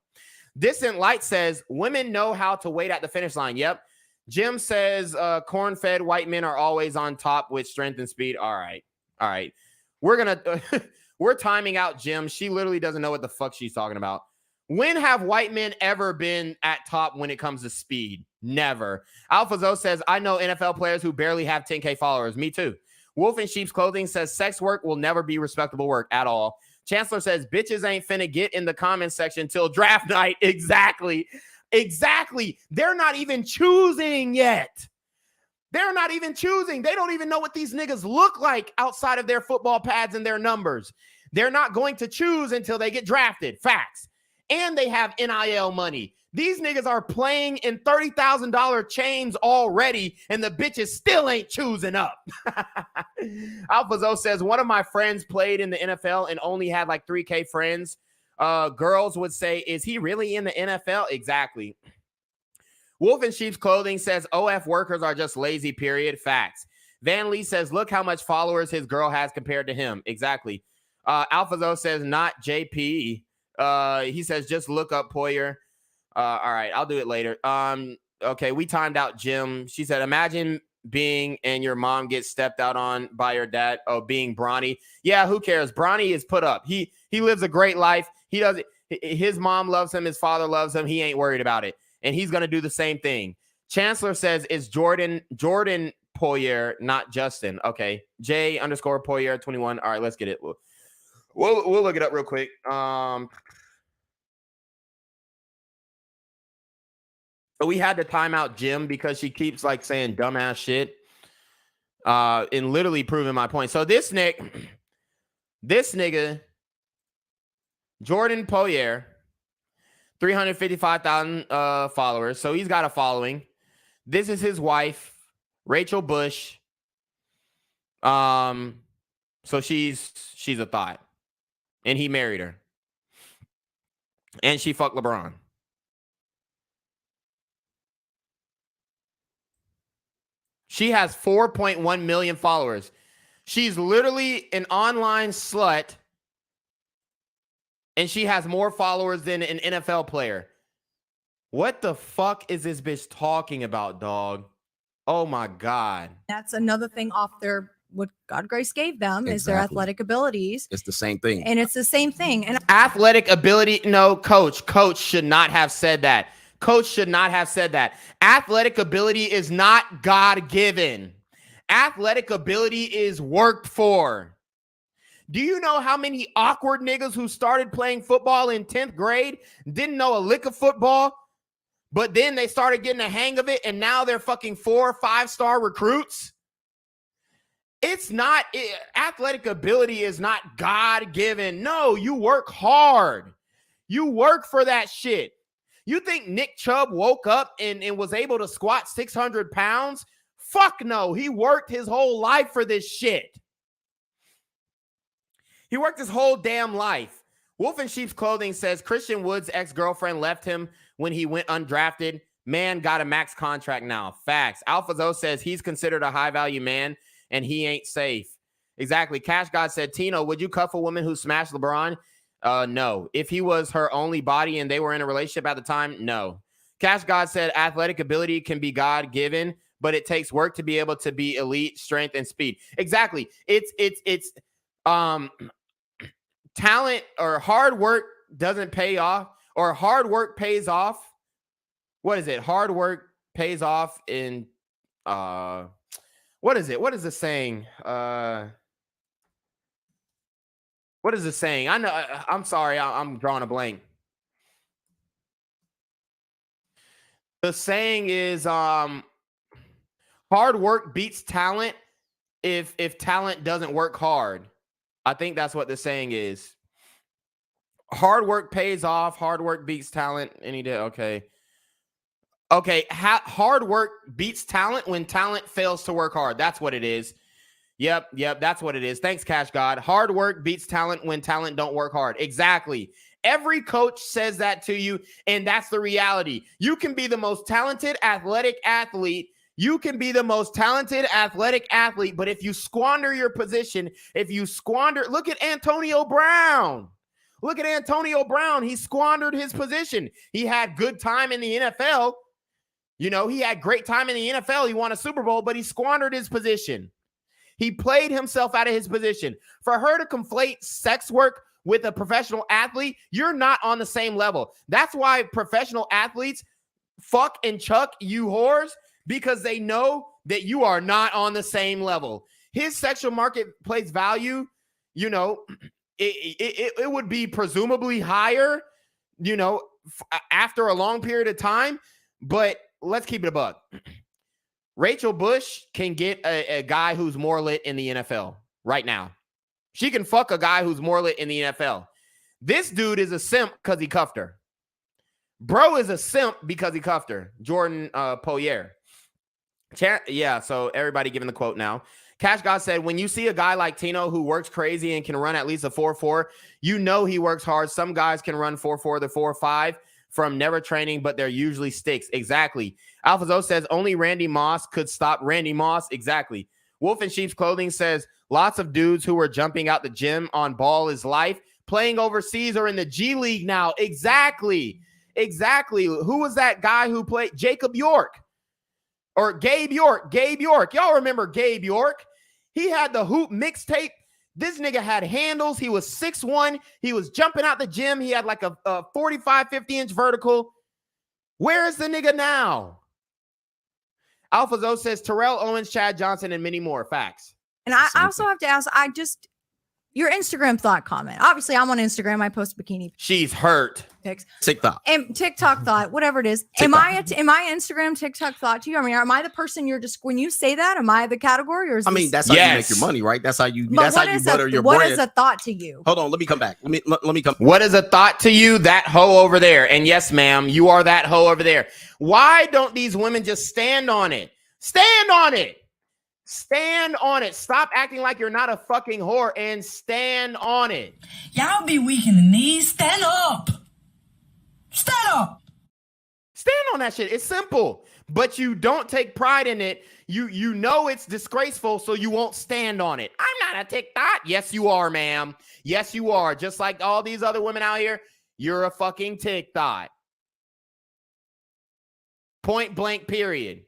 Distant Light says, women know how to wait at the finish line. Yep. Jim says, corn-fed white men are always on top with strength and speed. All right. All right. We're timing out Jim. She literally doesn't know what the fuck she's talking about. When have white men ever been at top when it comes to speed? Never. AlphaZo says, I know NFL players who barely have 10K followers. Me too. Wolf in Sheep's Clothing says, sex work will never be respectable work at all. Chancellor says, bitches ain't finna get in the comment section till draft night. Exactly. They're not even choosing yet. They're not even choosing. They don't even know what these niggas look like outside of their football pads and their numbers. They're not going to choose until they get drafted. Facts. And they have NIL money. These niggas are playing in $30,000 chains already, and the bitches still ain't choosing up. AlphaZo says, one of my friends played in the NFL and only had like 3K friends. Girls would say, is he really in the NFL? Exactly. Wolf in Sheep's Clothing says, OF workers are just lazy, period. Facts. Van Lee says, look how much followers his girl has compared to him. Exactly. AlphaZo says, not JP. He says, just look up Poyer. All right, I'll do it later. Okay, we timed out Jim. She said, imagine being and your mom gets stepped out on by your dad. Oh, being Bronny. Yeah, who cares? Bronny is put up. He lives a great life. He does it. His mom loves him. His father loves him. He ain't worried about it. And he's going to do the same thing. Chancellor says, it's Jordan Poyer, not Justin. Okay. J_Poyer 21. All right, let's get it. We'll look it up real quick. But we had to time out Jim because she keeps like saying dumbass shit and literally proving my point. So this nigga, Jordan Poyer, 355,000 followers. So he's got a following. This is his wife, Rachel Bush. So she's a thought. And he married her. And she fucked LeBron. She has 4.1 million followers. She's literally an online slut. And she has more followers than an NFL player. What the fuck is this bitch talking about, dog? Oh my God. That's another thing off their, what God grace gave them is their athletic abilities. It's the same thing. And it's the same thing. And athletic ability. No, coach should not have said that. Coach should not have said that. Athletic ability is not God-given. Athletic ability is worked for. Do you know how many awkward niggas who started playing football in 10th grade didn't know a lick of football, but then they started getting a hang of it, and now they're fucking 4- or 5-star recruits? It's not, athletic ability is not God-given. No, you work hard. You work for that shit. You think Nick Chubb woke up and was able to squat 600 pounds? Fuck no. He worked his whole life for this shit. He worked his whole damn life. Wolf in Sheep's Clothing says Christian Wood's ex-girlfriend left him when he went undrafted. Man got a max contract now. Facts. AlphaZo says he's considered a high-value man and he ain't safe. Exactly. Cash God said, Tino, would you cuff a woman who smashed LeBron? No. If he was her only body and they were in a relationship at the time, no. Cash God said athletic ability can be God-given, but it takes work to be able to be elite, strength, and speed. Exactly. It's talent or hard work doesn't pay off, or hard work pays off. What is it? Hard work pays off in what is it? What is the saying? What is the saying? I know. I'm sorry. I'm drawing a blank. The saying is hard work beats talent if talent doesn't work hard. I think that's what the saying is. Hard work pays off. Hard work beats talent any day. Okay. Hard work beats talent when talent fails to work hard. That's what it is. Yep, that's what it is. Thanks, Cash God. Hard work beats talent when talent don't work hard. Exactly. Every coach says that to you, and that's the reality. You can be the most talented athletic athlete. But if you squander your position, look at Antonio Brown. He squandered his position. He had good time in the NFL. You know, he had great time in the NFL. He won a Super Bowl, but he squandered his position. He played himself out of his position. For her to conflate sex work with a professional athlete, you're not on the same level. That's why professional athletes fuck and chuck you whores, because they know that you are not on the same level. His sexual marketplace value, you know, it would be presumably higher, you know, after a long period of time. But let's keep it a buck. Rachel Bush can get a guy who's more lit in the NFL right now. She can fuck a guy who's more lit in the NFL. This dude is a simp because he cuffed her. Bro is a simp because he cuffed her. Jordan Poyer. Yeah, so everybody giving the quote now. Cash God said, when you see a guy like Tino who works crazy and can run at least a 4.4, you know he works hard. Some guys can run 4.4 to 4.5 from never training, but they're usually sticks. Exactly. Alphazo says, only Randy Moss could stop Randy Moss. Exactly. Wolf in Sheep's Clothing says, lots of dudes who were jumping out the gym on Ball is Life, playing overseas or in the G League now. Exactly. Exactly. Who was that guy who played? Jacob York. Or Gabe York. Gabe York. Y'all remember Gabe York? He had the hoop mixtape. This nigga had handles. He was 6'1". He was jumping out the gym. He had like a 45, 50-inch vertical. Where is the nigga now? Alphazo says Terrell Owens, Chad Johnson, and many more. Facts. And I also have to ask, your Instagram thought comment. Obviously, I'm on Instagram. I post bikini She's hurt. pics. TikTok. And TikTok thought, whatever it is. Am I Instagram TikTok thought to you? I mean, am I the person you're just when you say that? Am I the category or is I mean, that's how you make your money, right? That's how you butter your what bread. is a thought to you? Hold on, let me come back. Let me come. What is a thought to you? That hoe over there. And yes, ma'am, you are that hoe over there. Why don't these women just stand on it? Stand on it. Stand on it. Stop acting like you're not a fucking whore and stand on it. Y'all be weak in the knees. Stand up. Stand up. Stand on that shit. It's simple. But you don't take pride in it. You know it's disgraceful, so you won't stand on it. I'm not a TikTok. Yes, you are, ma'am. Yes, you are. Just like all these other women out here, you're a fucking TikTok. Point blank, period.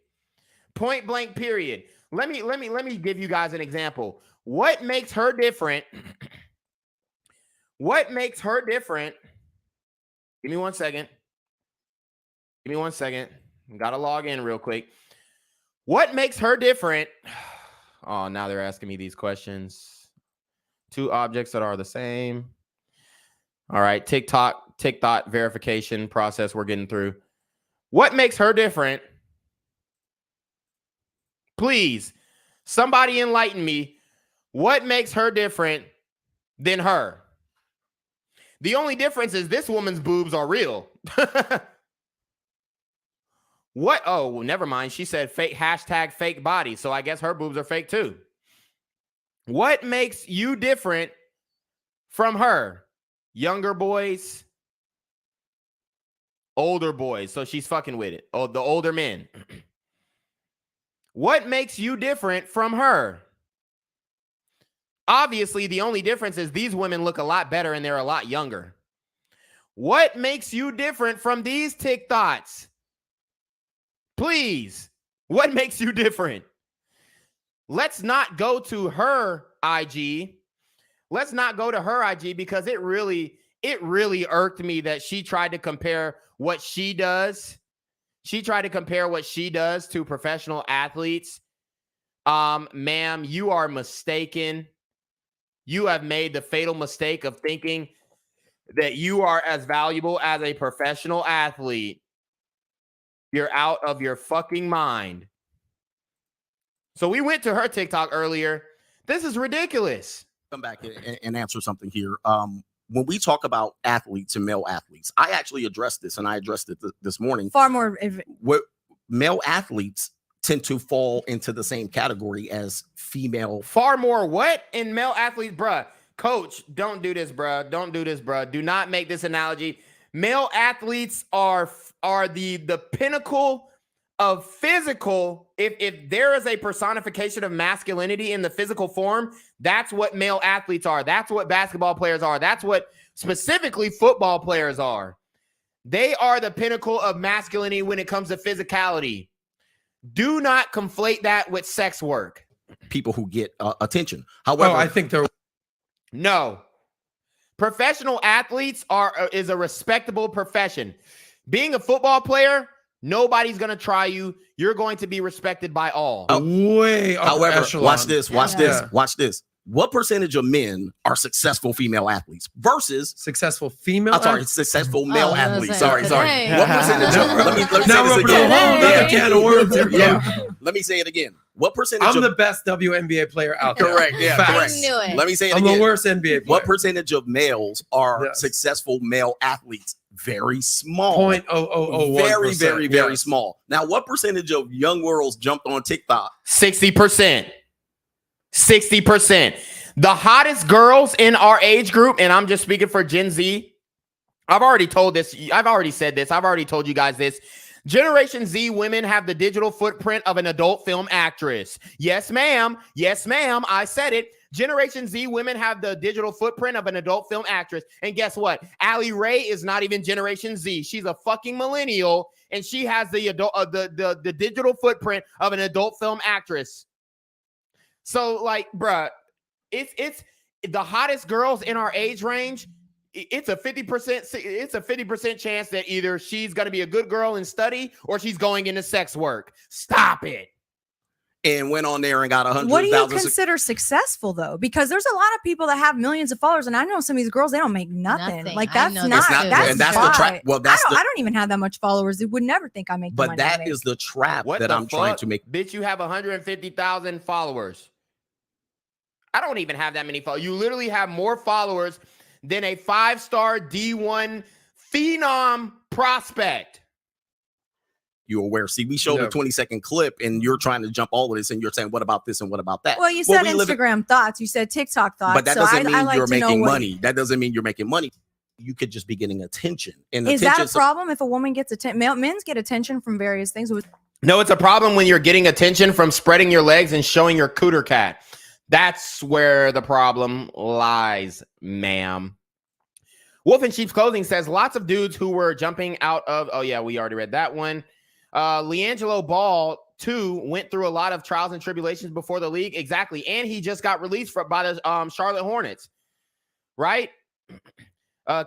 Point blank, period. Let me give you guys an example. What makes her different? What makes her different? Give me 1 second. Give me 1 second. Gotta log in real quick. What makes her different? Oh, now they're asking me these questions. Two objects that are the same. All right, TikTok verification process we're getting through. What makes her different? Please, somebody enlighten me. What makes her different than her? The only difference is this woman's boobs are real. What? Oh, well, never mind. She said #fake body. So I guess her boobs are fake too. What makes you different from her? Younger boys, older boys. So she's fucking with it. Oh, the older men. What makes you different from her? Obviously, the only difference is these women look a lot better and they're a lot younger. What makes you different from these TikToks? Please, what makes you different? Let's not go to her IG. Let's not go to her IG because it really irked me that she tried to compare what she does. She tried to compare what she does to professional athletes. Ma'am, you are mistaken. You have made the fatal mistake of thinking that you are as valuable as a professional athlete. You're out of your fucking mind. So we went to her TikTok earlier. This is ridiculous. Come back and answer something here. When we talk about athletes and male athletes, I actually addressed this, and I addressed it this morning. Far more. What male athletes tend to fall into the same category as female. Far more what in male athletes, bruh? Coach, don't do this, bruh. Don't do this, bruh. Do not make this analogy. Male athletes are the pinnacle of physical. If there is a personification of masculinity in the physical form, that's what male athletes are. That's what basketball players are. That's what specifically football players are. They are the pinnacle of masculinity when it comes to physicality. Do not conflate that with sex work. People who get attention. However, I think they're no. Professional athletes is a respectable profession. Being a football player, nobody's going to try you. You're going to be respected by all. Way however, echelon. watch this. what percentage of men are successful female athletes versus successful female? I'm sorry, successful male athletes. Sorry. Today. What percentage? Let me say this again. Let me say it again. What percentage? I'm the best WNBA player out there. Correct. Yeah, correct. I knew it. Let me say it I'm again. the worst NBA player. What percentage of males are successful male athletes? Very small. 0.0001%. Very small. Now, what percentage of young girls jumped on TikTok? 60%. 60%. The hottest girls in our age group, and I'm just speaking for Gen Z. I've already told this. I've already said this. I've already told you guys this. Generation Z women have the digital footprint of an adult film actress. Yes, ma'am. Yes, ma'am. I said it. Generation Z women have the digital footprint of an adult film actress. And guess what? Allie Ray is not even Generation Z. She's a fucking millennial, and she has the adult the digital footprint of an adult film actress. So, like, bruh, it's the hottest girls in our age range. It's a 50%. It's a 50% chance that either she's gonna be a good girl and study, or she's going into sex work. Stop it. And went on there and got 100,000. What do you consider successful, though? Because there's a lot of people that have millions of followers, and I know some of these girls, they don't make nothing. Like, that's not and that's the trap. Well, I don't even have that much followers. They would never think I make the money. But that is the trap that I'm trying to make. Bitch, you have 150,000 followers. I don't even have that many followers. You literally have more followers than a 5-star D1 phenom prospect. You're aware. See, we showed a 20-second clip, and you're trying to jump all of this, and you're saying, what about this and what about that? Well, you said Instagram thoughts. You said TikTok thoughts. But that doesn't mean you're making money. That doesn't mean you're making money. You could just be getting attention. And is that a problem if a woman gets attention? Men's get attention from various things. No, it's a problem when you're getting attention from spreading your legs and showing your cooter cat. That's where the problem lies, ma'am. Wolf in Sheep's Clothing says lots of dudes who were jumping out of. Oh, yeah, we already read that one. LiAngelo Ball, too, went through a lot of trials and tribulations before the league. Exactly. And he just got released by the Charlotte Hornets. Right?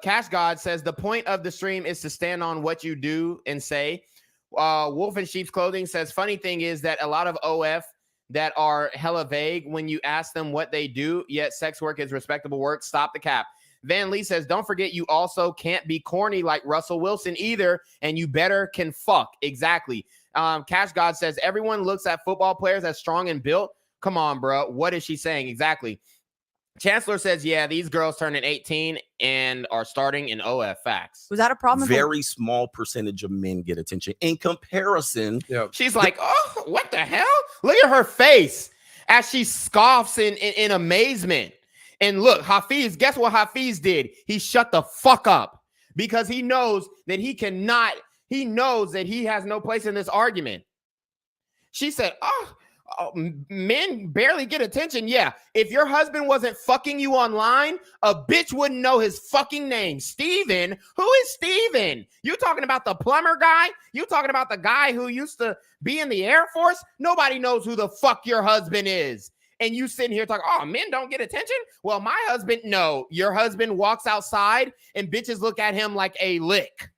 Cash God says the point of the stream is to stand on what you do and say. Wolf in Sheep's Clothing says funny thing is that a lot of OF that are hella vague when you ask them what they do, yet sex work is respectable work. Stop the cap. Van Lee says, don't forget you also can't be corny like Russell Wilson either, and you better can fuck. Exactly. Cash God says, everyone looks at football players as strong and built. Come on, bro. What is she saying? Exactly. Chancellor says, yeah, these girls turning 18 and are starting in OF. Facts. Was that a problem? Very small percentage of men get attention. In comparison, she's like, oh, what the hell? Look at her face as she scoffs in amazement. And look, Hafeez, guess what Hafeez did? He shut the fuck up because he knows that he knows that he has no place in this argument. She said, oh, men barely get attention. Yeah. If your husband wasn't fucking you online, a bitch wouldn't know his fucking name. Steven? Who is Steven? You talking about the plumber guy? You talking about the guy who used to be in the Air Force? Nobody knows who the fuck your husband is. And you sitting here talking, oh, men don't get attention? Well, my husband, no. Your husband walks outside and bitches look at him like a lick.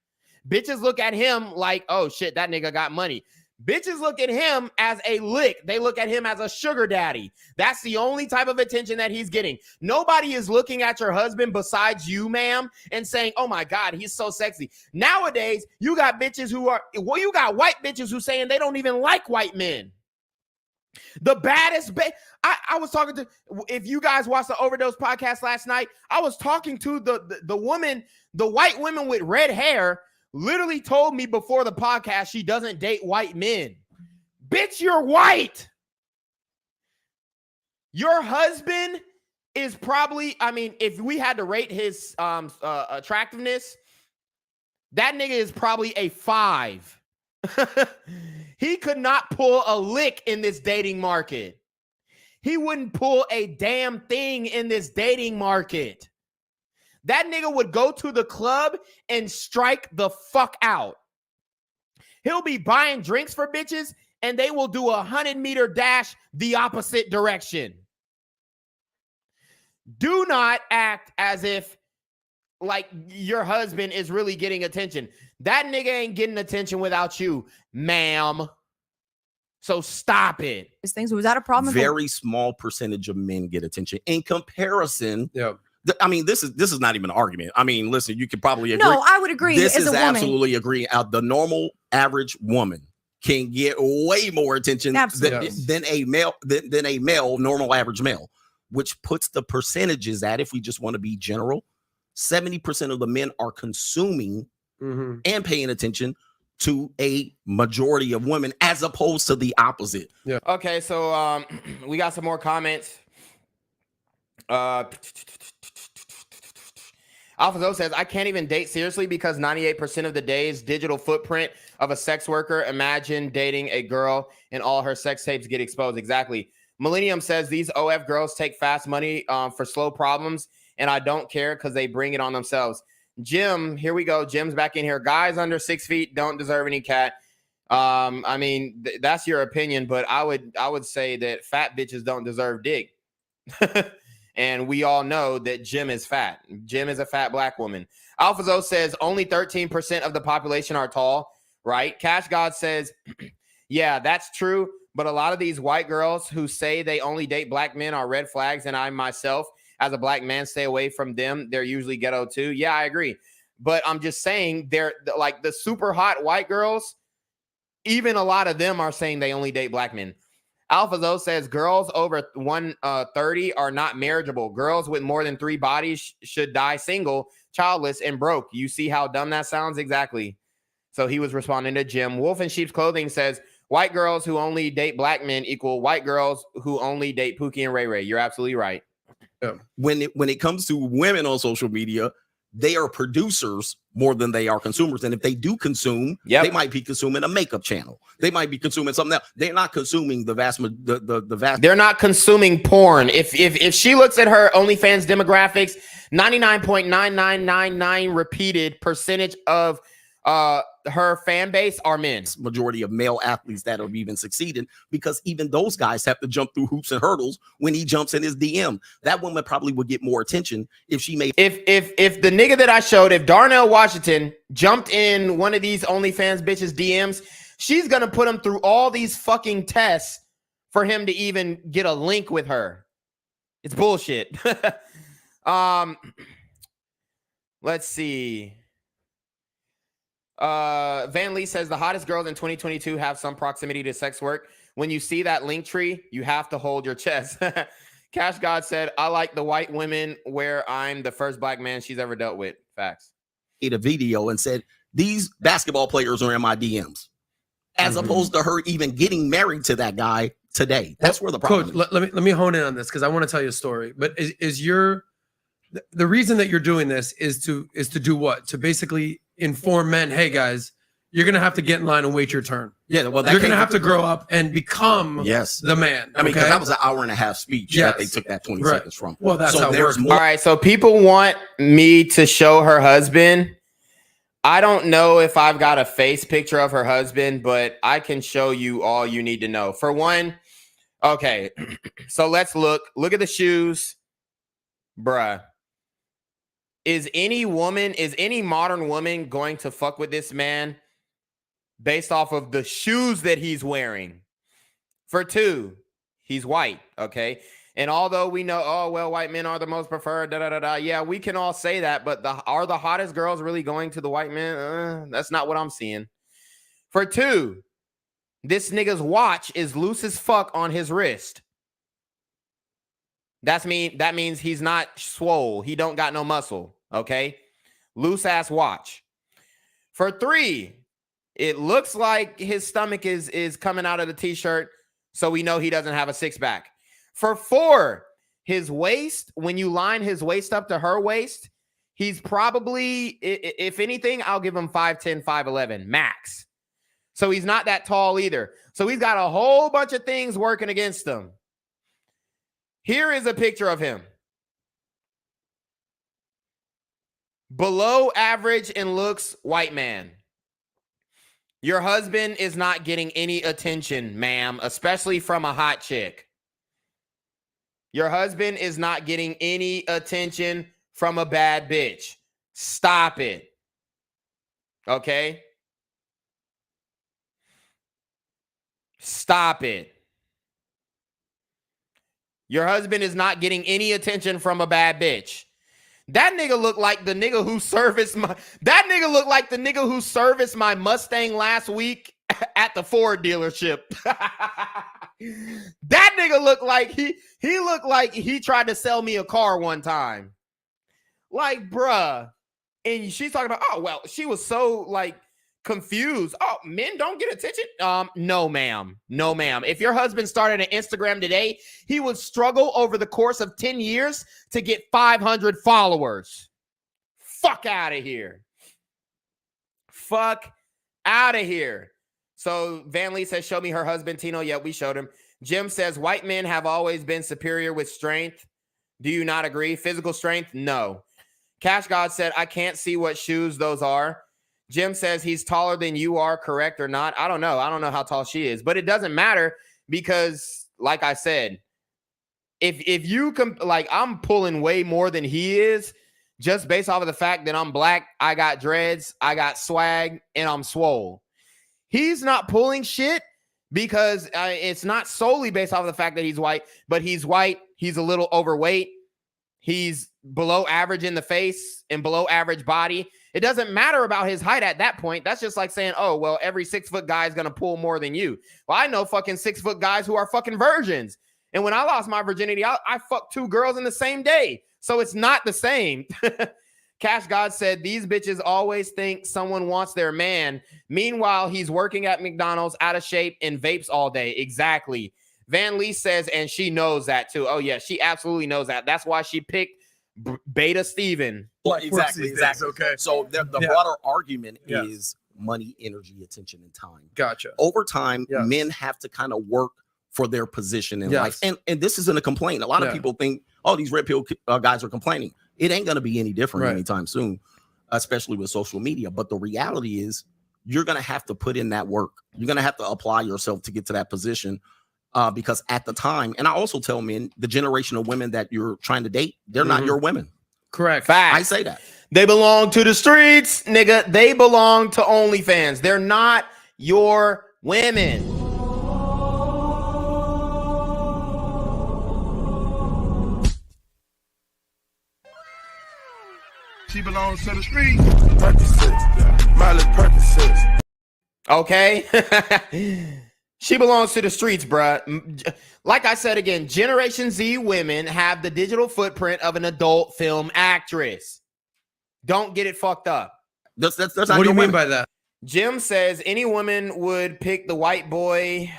Bitches look at him like, oh, shit, that nigga got money. Bitches look at him as a lick. They look at him as a sugar daddy. That's the only type of attention that he's getting. Nobody is looking at your husband besides you, ma'am, and saying, oh, my God, he's so sexy. Nowadays, you got bitches you got white bitches who saying they don't even like white men. The baddest I was talking to, if you guys watched the Overdose podcast last night, I was talking to the woman, the white woman with red hair, literally told me before the podcast she doesn't date white men. Bitch, you're white. Your husband is probably, I mean, if we had to rate his attractiveness, that nigga is probably a 5. He could not pull a lick in this dating market. He wouldn't pull a damn thing in this dating market. That nigga would go to the club and strike the fuck out. He'll be buying drinks for bitches and they will do a 100-meter dash the opposite direction. Do not act as if like your husband is really getting attention. That nigga ain't getting attention without you, ma'am. So stop it. These things, was that a problem? Very small percentage of men get attention in comparison. Yeah. I mean, this is not even an argument. I mean, listen, you could probably agree. No, I would agree. This as is a woman. absolutely agree. The normal average woman can get way more attention than a male, normal average male, which puts the percentages at, if we just want to be general, 70% of the men are consuming and paying attention to a majority of women, as opposed to the opposite. Yeah. Okay, so we got some more comments. Alphazo says, I can't even date seriously because 98% of the day's digital footprint of a sex worker. Imagine dating a girl and all her sex tapes get exposed. Exactly. Millennium says, these OF girls take fast money for slow problems, and I don't care because they bring it on themselves. Jim, here we go. Jim's back in here. Guys under 6 feet don't deserve any cat. I mean, that's your opinion, but I would say that fat bitches don't deserve dick. And we all know that Jim is fat. Jim is a fat black woman. Alphazo says only 13% of the population are tall, right? Cash God says, yeah, that's true. But a lot of these white girls who say they only date black men are red flags. And I myself, as a black man, stay away from them. They're usually ghetto too. Yeah, I agree. But I'm just saying, they're like the super hot white girls. Even a lot of them are saying they only date black men. Alphazo says girls over 130 are not marriageable. Girls with more than 3 bodies should die single, childless, and broke. You see how dumb that sounds? Exactly. So he was responding to Jim. Wolf in Sheep's Clothing says white girls who only date black men equal white girls who only date Pookie and Ray Ray. You're absolutely right. Yeah. When it comes to women on social media, they are producers more than they are consumers. And if they do consume, they might be consuming a makeup channel. They might be consuming something else. They're not consuming the vast. They're not consuming porn. If she looks at her OnlyFans demographics, 99.9999 repeated percentage of her fan base are men. Majority of male athletes that have even succeeded, because even those guys have to jump through hoops and hurdles when he jumps in his DM. That woman probably would get more attention if she made. If the nigga that I showed, if Darnell Washington jumped in one of these OnlyFans bitches DMs, she's gonna put him through all these fucking tests for him to even get a link with her. It's bullshit. Let's see. Van Lee says the hottest girls in 2022 have some proximity to sex work. When you see that link tree, you have to hold your chest. Cash God said, I like the white women where I'm the first black man she's ever dealt with. Facts. Made a video and said, these basketball players are in my DMs, as opposed to her even getting married to that guy today. That's where the problem is. Let me hone in on this, because I want to tell you a story. But is your the reason that you're doing this is to do what? To basically inform men, hey guys, you're gonna have to get in line and wait your turn. Yeah, well, you're gonna have to grow up and become the man. I mean, because that was an 1.5 hour speech that they took that 20 seconds from. Well, that's so how there's more. All right, so people want me to show her husband. I don't know if I've got a face picture of her husband, but I can show you all you need to know. For one, okay, so let's look at the shoes, bruh. Is any modern woman going to fuck with this man based off of the shoes that he's wearing? For two, he's white, okay? And although we know, oh, well, white men are the most preferred, yeah, we can all say that, but are the hottest girls really going to the white men? That's not what I'm seeing. For two, this nigga's watch is loose as fuck on his wrist. That means he's not swole. He don't got no muscle, okay? Loose ass watch. For three, it looks like his stomach is coming out of the t-shirt, so we know he doesn't have a six-pack. For four, his waist, when you line his waist up to her waist, he's probably, if anything, I'll give him 5'10", 5'11", max. So he's not that tall either. So he's got a whole bunch of things working against him. Here is a picture of him. Below average in looks, white man. Your husband is not getting any attention, ma'am, especially from a hot chick. Your husband is not getting any attention from a bad bitch. Stop it. Okay? Stop it. Your husband is not getting any attention from a bad bitch. That nigga looked like the nigga who serviced my Mustang last week at the Ford dealership. That nigga looked like he looked like he tried to sell me a car one time. Like, bruh. And she's talking about, oh, well, she was so like confused. Oh, men don't get attention. No, ma'am. No, ma'am. If your husband started an Instagram today, he would struggle over the course of 10 years to get 500 followers. Fuck out of here. Fuck out of here. So Van Lee says, show me her husband, Tino. Yeah, we showed him. Jim says, white men have always been superior with strength. Do you not agree? Physical strength? No. Cash God said, I can't see what shoes those are. Jim says he's taller than you are, correct or not? I don't know. I don't know how tall she is, but it doesn't matter because, like I said, if you like, I'm pulling way more than he is just based off of the fact that I'm black, I got dreads, I got swag, and I'm swole. He's not pulling shit because it's not solely based off of the fact that he's white, but he's white. He's a little overweight. He's below average in the face and below average body. It doesn't matter about his height at that point. That's just like saying, oh, well, every 6 foot guy is going to pull more than you. Well, I know fucking 6 foot guys who are fucking virgins. And when I lost my virginity, I fucked 2 girls in the same day. So it's not the same. Cash God said, these bitches always think someone wants their man. Meanwhile, he's working at McDonald's out of shape and vapes all day. Exactly. Van Lee says, and she knows that too. Oh, yeah, she absolutely knows that. That's why she picked Beta Steven. Well, exactly. Okay. So the broader argument is money, energy, attention, and time. Gotcha. Over time, men have to kind of work for their position in life. And this isn't a complaint. A lot of people think, oh, these red pill guys are complaining. It ain't going to be any different anytime soon, especially with social media. But the reality is you're going to have to put in that work. You're going to have to apply yourself to get to that position. Because at the time, and I also tell men, the generation of women that you're trying to date, they're not your women. Correct. Fact. I say that. They belong to the streets, nigga. They belong to OnlyFans. They're not your women. She belongs to the street. Okay. She belongs to the streets, bruh. Like I said again, Generation Z women have the digital footprint of an adult film actress. Don't get it fucked up. That's what do you mean by that? Jim says any woman would pick the white boy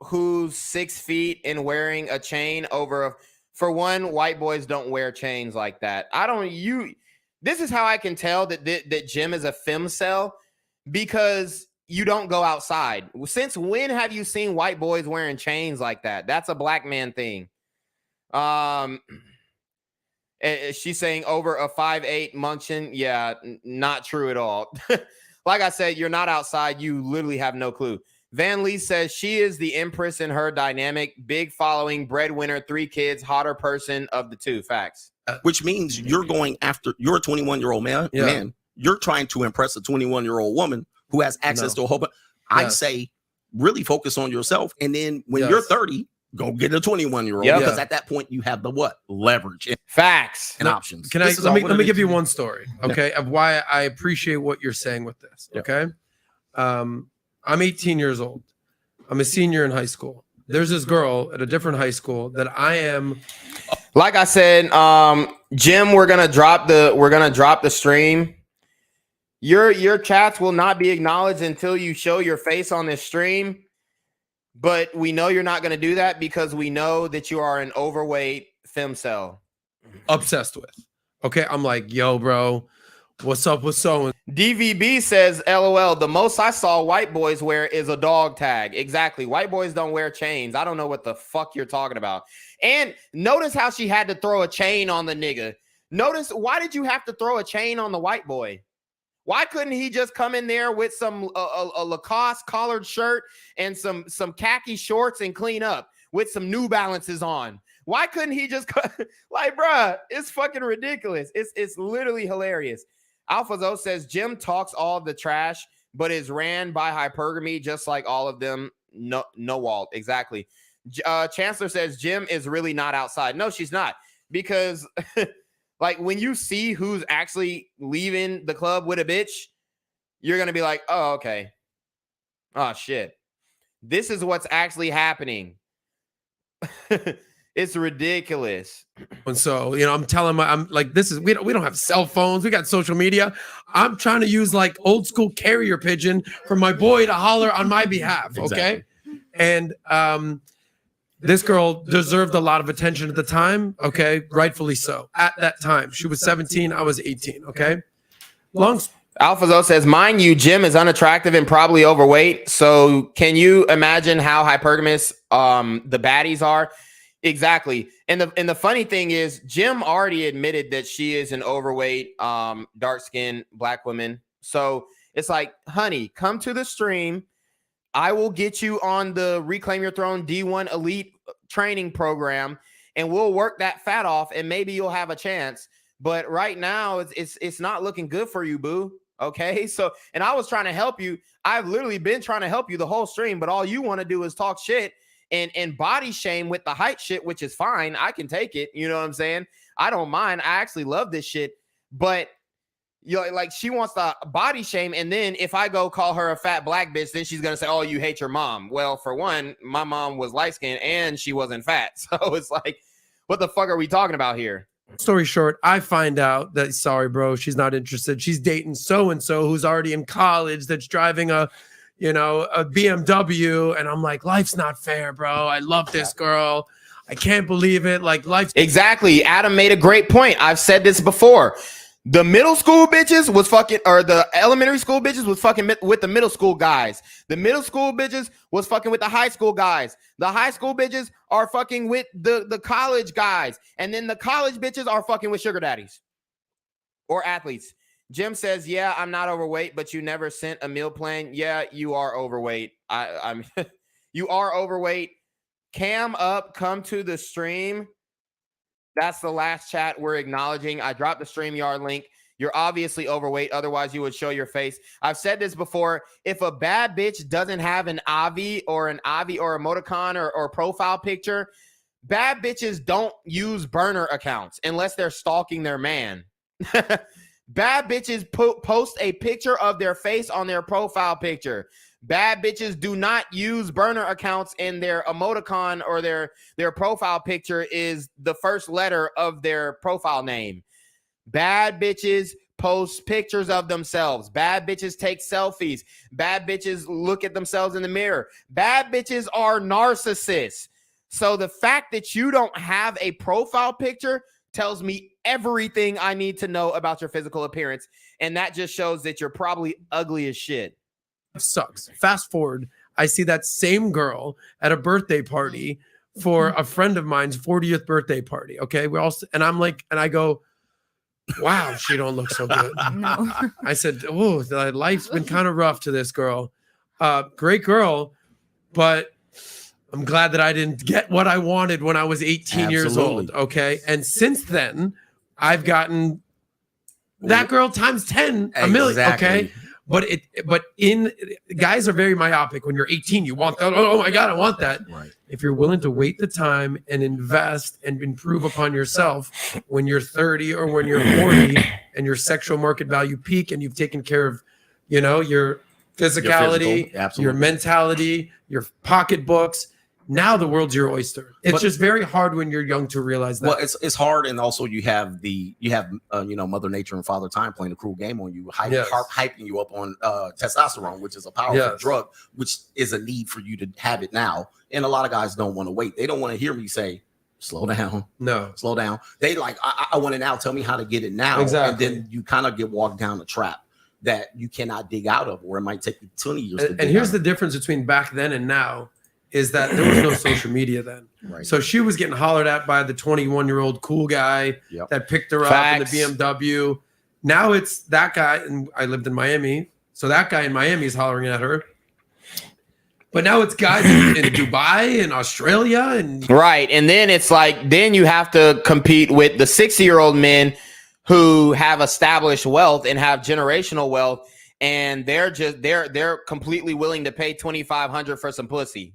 who's 6 feet and wearing a chain over. For one, white boys don't wear chains like that. This is how I can tell that Jim is a femcel, because you don't go outside. Since when have you seen white boys wearing chains like that? That's a black man thing. She's saying over a 5'8" munching. Yeah, not true at all. Like I said, you're not outside. You literally have no clue. Van Lee says she is the empress in her dynamic, big following, breadwinner, 3 kids, hotter person of the 2. Facts. Which means you're going after, you're a 21-year-old man. You're trying to impress a 21-year-old woman who has access to a whole bunch. I say really focus on yourself. And then when you're 30, go get a 21-year-old. Because at that point you have the what? Leverage. Facts. And options. Let me give you one story, okay, of why I appreciate what you're saying with this. Okay. I'm 18 years old. I'm a senior in high school. There's this girl at a different high school that I am. Like I said, Jim, we're gonna drop the stream. Your chats will not be acknowledged until you show your face on this stream. But we know you're not going to do that because we know that you are an overweight femcel. Obsessed with. Okay, I'm like, yo, bro, what's up with so? DVB says, LOL, the most I saw white boys wear is a dog tag. Exactly. White boys don't wear chains. I don't know what the fuck you're talking about. And notice how she had to throw a chain on the nigga. Notice, why did you have to throw a chain on the white boy? Why couldn't he just come in there with some a Lacoste collared shirt and some khaki shorts and clean up with some New Balances on? Why couldn't he just like, bruh, it's fucking ridiculous. It's literally hilarious. Alpha Zo says Jim talks all the trash, but is ran by hypergamy, just like all of them. No, Walt, exactly. Chancellor says Jim is really not outside. No, she's not, because like when you see who's actually leaving the club with a bitch, you're gonna be like, oh, okay. Oh shit. This is what's actually happening. It's ridiculous. And so, I'm telling I'm like, this is we don't have cell phones. We got social media. I'm trying to use like old school carrier pigeon for my boy to holler on my behalf. Okay. Exactly. And this girl deserved a lot of attention at the time. Okay. Rightfully so. At that time, she was 17. I was 18. Okay. Alphazo says, mind you, Jim is unattractive and probably overweight. So can you imagine how hypergamous the baddies are? Exactly. And the funny thing is, Jim already admitted that she is an overweight, dark-skinned black woman. So it's like, honey, come to the stream. I will get you on the Reclaim Your Throne D1 Elite training program, and we'll work that fat off, and maybe you'll have a chance. But right now, it's not looking good for you, boo. Okay, so, and I was trying to help you. I've literally been trying to help you the whole stream, but all you want to do is talk shit and body shame with the height shit, which is fine. I can take it. You know what I'm saying? I don't mind. I actually love this shit. But like she wants to body shame, and then if I go call her a fat black bitch, then she's gonna say, "Oh, you hate your mom." Well, for one, my mom was light skinned and she wasn't fat, so it's like, what the fuck are we talking about here? Story short, I find out that, sorry, bro, she's not interested. She's dating so-and-so who's already in college that's driving a BMW. And I'm like, life's not fair, bro. I love this girl. I can't believe it. Like, life's... Exactly. Adam made a great point. I've said this before. The middle school bitches was fucking, or the elementary school bitches was fucking with the middle school guys. The middle school bitches was fucking with the high school guys. The high school bitches are fucking with the college guys. And then the college bitches are fucking with sugar daddies or athletes. Jim says, yeah, I'm not overweight, but you never sent a meal plan. Yeah, you are overweight. I'm you are overweight. Cam up, come to the stream. That's the last chat we're acknowledging. I dropped the StreamYard link. You're obviously overweight. Otherwise, you would show your face. I've said this before. If a bad bitch doesn't have an Avi or emoticon or profile picture, bad bitches don't use burner accounts unless they're stalking their man. Bad bitches post a picture of their face on their profile picture. Bad bitches do not use burner accounts, and their emoticon or their profile picture is the first letter of their profile name. Bad bitches post pictures of themselves. Bad bitches take selfies. Bad bitches look at themselves in the mirror. Bad bitches are narcissists. So the fact that you don't have a profile picture tells me everything I need to know about your physical appearance. And that just shows that you're probably ugly as shit. Sucks. Fast forward, I see that same girl at a birthday party for a friend of mine's 40th birthday party. Okay, and I'm like, and I go, wow, she don't look so good. No. I said, oh, life's been kind of rough to this girl. Great girl, but I'm glad that I didn't get what I wanted when I was 18 years old. Okay, and since then, I've gotten that girl times 10, a million. Okay. But guys are very myopic. When you're 18, you want that. Oh my God, I want that. Right. If you're willing to wait the time and invest and improve upon yourself when you're 30 or when you're 40 and your sexual market value peak and you've taken care of, your physicality, your mentality, your pocketbooks, now the world's your oyster. It's just very hard when you're young to realize that. Well, it's hard, and also you have Mother Nature and Father Time playing a cruel game on you, hyping you up on testosterone, which is a powerful drug, which is a need for you to have it now. And a lot of guys don't want to wait. They don't want to hear me say, slow down. No, slow down. They like, I want it now. Tell me how to get it now. Exactly. And then you kind of get walked down the trap that you cannot dig out of, or it might take you 20 years to dig and here's out the difference between back then and now. Is that there was no social media then. Right. So she was getting hollered at by the 21-year-old cool guy that picked her up in the BMW. Now it's that guy, and I lived in Miami, so that guy in Miami is hollering at her. But now it's guys in Dubai and Australia. Right, and then it's like, then you have to compete with the 60-year-old men who have established wealth and have generational wealth. and they're completely willing to pay $2,500 for some pussy.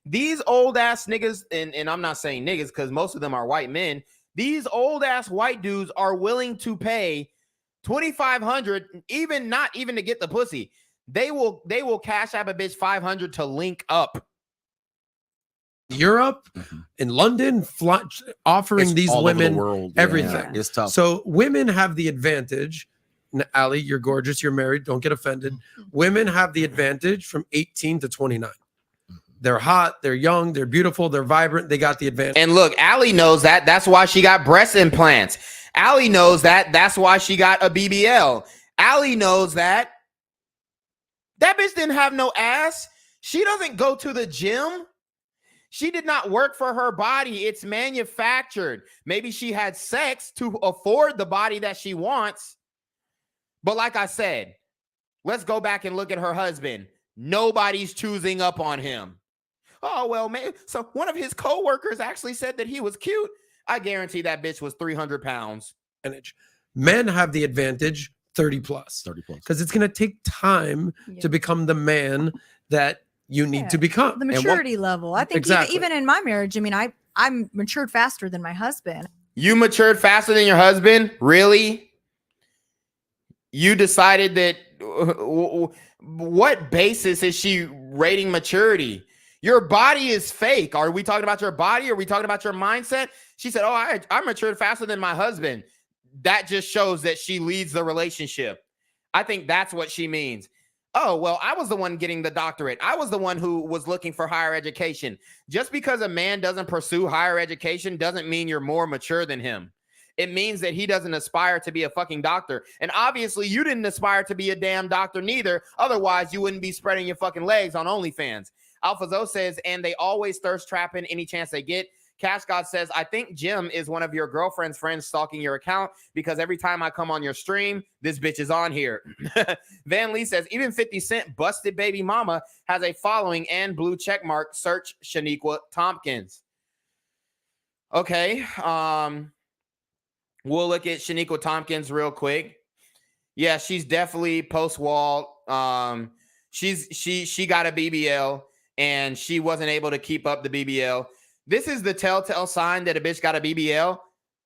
These old ass niggas, and I'm not saying niggas because most of them are white men. These old ass white dudes are willing to pay $2,500, not even to get the pussy. They will cash app a bitch $500 to link up. Europe, in London, offering It's these all over women the world. everything. Yeah, it's tough. So women have the advantage. Allie, you're gorgeous. You're married. Don't get offended. Women have the advantage from 18 to 29. They're hot. They're young. They're beautiful. They're vibrant. They got the advantage. And look, Allie knows that. That's why she got breast implants. Allie knows that. That's why she got a BBL. Allie knows that. That bitch didn't have no ass. She doesn't go to the gym. She did not work for her body. It's manufactured. Maybe she had sex to afford the body that she wants. But like I said, let's go back and look at her husband. Nobody's choosing up on him. Oh, well, man. So one of his co-workers actually said that he was cute. I guarantee that bitch was 300 pounds. Men have the advantage 30 plus. Because it's going to take time to become the man that you need to become. The maturity level. I think Exactly. even in my marriage, I mean, I'm matured faster than my husband. You matured faster than your husband? Really? You decided that... What basis is she rating maturity? Your body is fake. Are we talking about your body? Are we talking about your mindset? She said, oh, I matured faster than my husband. That just shows that she leads the relationship. I think that's what she means. Oh, well, I was the one getting the doctorate. I was the one who was looking for higher education. Just because a man doesn't pursue higher education doesn't mean you're more mature than him. It means that he doesn't aspire to be a fucking doctor. And obviously you didn't aspire to be a damn doctor neither. Otherwise you wouldn't be spreading your fucking legs on OnlyFans. Alpha Zo says, and they always thirst trapping any chance they get. Cash God says, I think Jim is one of your girlfriend's friends stalking your account because every time I come on your stream, this bitch is on here. Van Lee says, even 50 Cent busted baby mama has a following and blue check mark. Search Shaniqua Tompkins. Okay. We'll look at Shaniqua Tompkins real quick. Yeah, she's definitely post-wall. She got a BBL and she wasn't able to keep up the BBL. This is the telltale sign that a bitch got a BBL.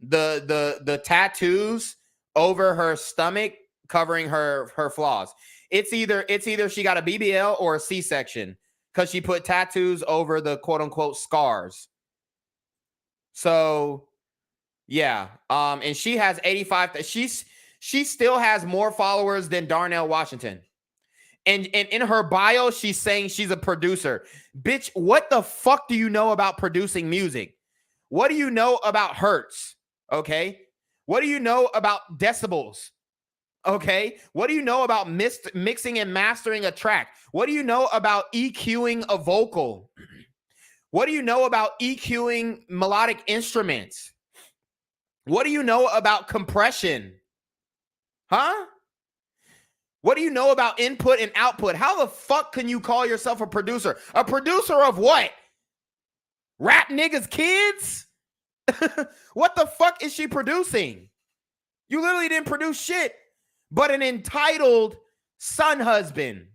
The tattoos over her stomach covering her flaws. It's either she got a BBL or a C-section because she put tattoos over the quote unquote scars. So yeah, and she has 85. She still has more followers than Darnell Washington. And in her bio, she's saying she's a producer. Bitch, what the fuck do you know about producing music? What do you know about hertz? Okay. What do you know about decibels? Okay. What do you know about mixing and mastering a track? What do you know about EQing a vocal? What do you know about EQing melodic instruments? What do you know about compression? Huh? What do you know about input and output? How the fuck can you call yourself a producer? A producer of what? Rap niggas' kids? What the fuck is she producing? You literally didn't produce shit but an entitled son husband.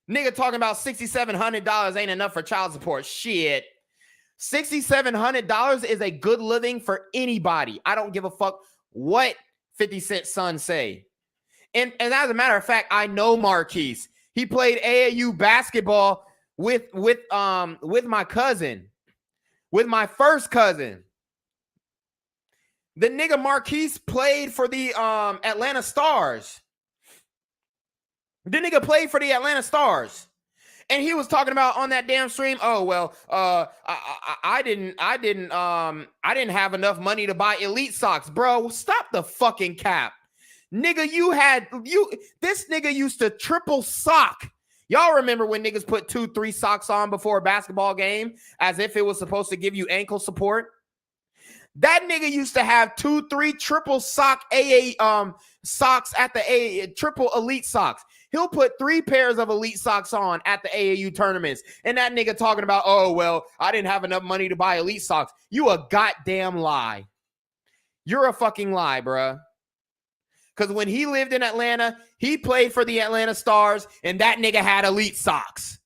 Nigga talking about $6,700 ain't enough for child support. Shit. $6,700 is a good living for anybody. I don't give a fuck what 50 Cent son say. And as a matter of fact, I know Marquise. He played AAU basketball with my cousin, with my first cousin. The nigga Marquise played for the Atlanta Stars. The nigga played for the Atlanta Stars. And he was talking about on that damn stream, oh well, I didn't have enough money to buy elite socks. Bro, stop the fucking cap. Nigga, this nigga used to triple sock. Y'all remember when niggas put 2-3 socks on before a basketball game as if it was supposed to give you ankle support? That nigga used to have 2-3 triple sock socks at the triple elite socks. He'll put 3 pairs of elite socks on at the AAU tournaments. And that nigga talking about, oh, well, I didn't have enough money to buy elite socks. You a goddamn lie. You're a fucking lie, bruh. Because when he lived in Atlanta, he played for the Atlanta Stars, and that nigga had elite socks.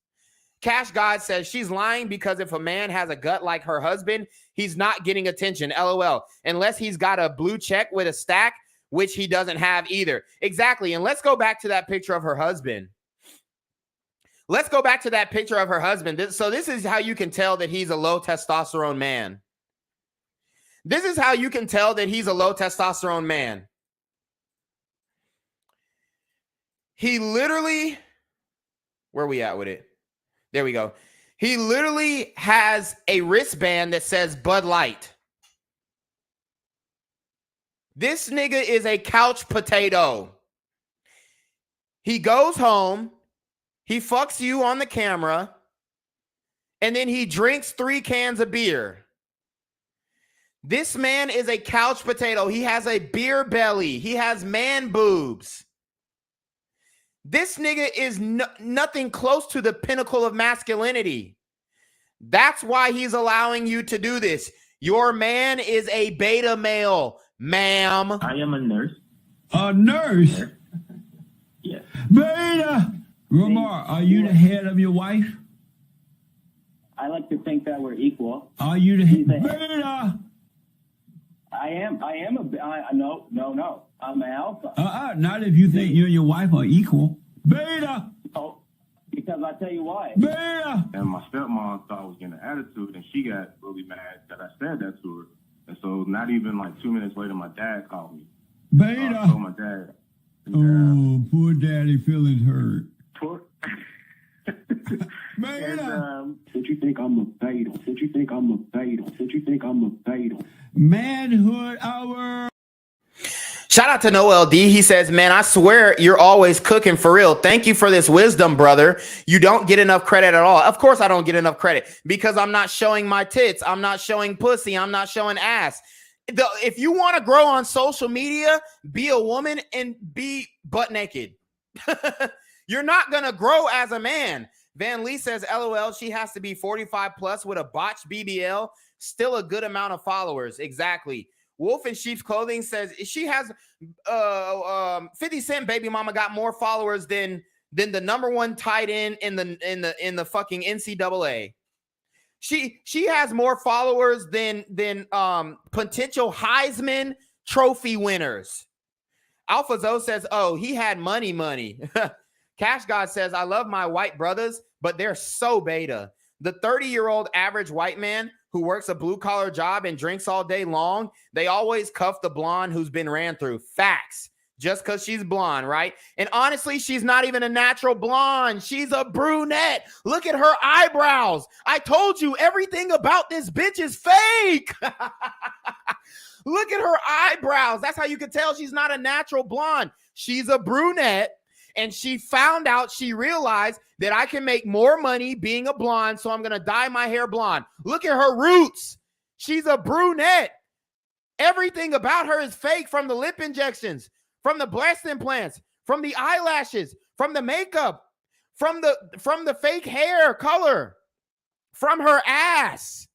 Cash God says she's lying because if a man has a gut like her husband, he's not getting attention. LOL. Unless he's got a blue check with a stack, which he doesn't have either. Exactly. And let's go back to that picture of her husband. Let's go back to that picture of her husband. So this is how you can tell that he's a low testosterone man. This is how you can tell that he's a low testosterone man. He literally, where are we at with it? There we go. He literally has a wristband that says Bud Light. This nigga is a couch potato. He goes home, he fucks you on the camera, and then he drinks 3 cans of beer. This man is a couch potato. He has a beer belly. He has man boobs. This nigga is nothing close to the pinnacle of masculinity. That's why he's allowing you to do this. Your man is a beta male, ma'am. I am a nurse. A nurse? Yes. Beta! Ramar, are you the head of your wife? I like to think that we're equal. Are you the head? Beta! I am no. I'm an alpha. Not if you think you and your wife are equal. Beta! Oh, because I tell you why. Beta! And my stepmom thought I was getting an attitude, and she got really mad that I said that to her. And so not even like 2 minutes later, my dad called me. Beta! I told my dad. Oh, poor daddy feelings hurt. Poor. Beta! Don't you think I'm a beta? Don't you think I'm a beta? Don't you think I'm a beta? Manhood hour. Shout out to Noel D. He says, man, I swear you're always cooking for real. Thank you for this wisdom, brother. You don't get enough credit at all. Of course I don't get enough credit because I'm not showing my tits. I'm not showing pussy. I'm not showing ass. If you want to grow on social media, be a woman and be butt naked. You're not going to grow as a man. Van Lee says, LOL, she has to be 45 plus with a botched BBL. Still a good amount of followers. Exactly. Wolf in Sheep's Clothing says she has 50 Cent baby mama got more followers than the #1 tight end in the fucking NCAA. She has more followers than potential Heisman Trophy winners. Alpha Zoe says, oh, he had money. Cash God says, I love my white brothers, but they're so beta. The 30-year-old average white man who works a blue-collar job and drinks all day long, they always cuff the blonde who's been ran through. Facts. Just because she's blonde, right? And honestly, she's not even a natural blonde. She's a brunette. Look at her eyebrows. I told you everything about this bitch is fake. Look at her eyebrows. That's how you can tell she's not a natural blonde. She's a brunette. And she realized that I can make more money being a blonde, so I'm going to dye my hair blonde. Look at her roots. She's a brunette. Everything about her is fake, from the lip injections, from the breast implants, from the eyelashes, from the makeup, from the fake hair color, from her ass.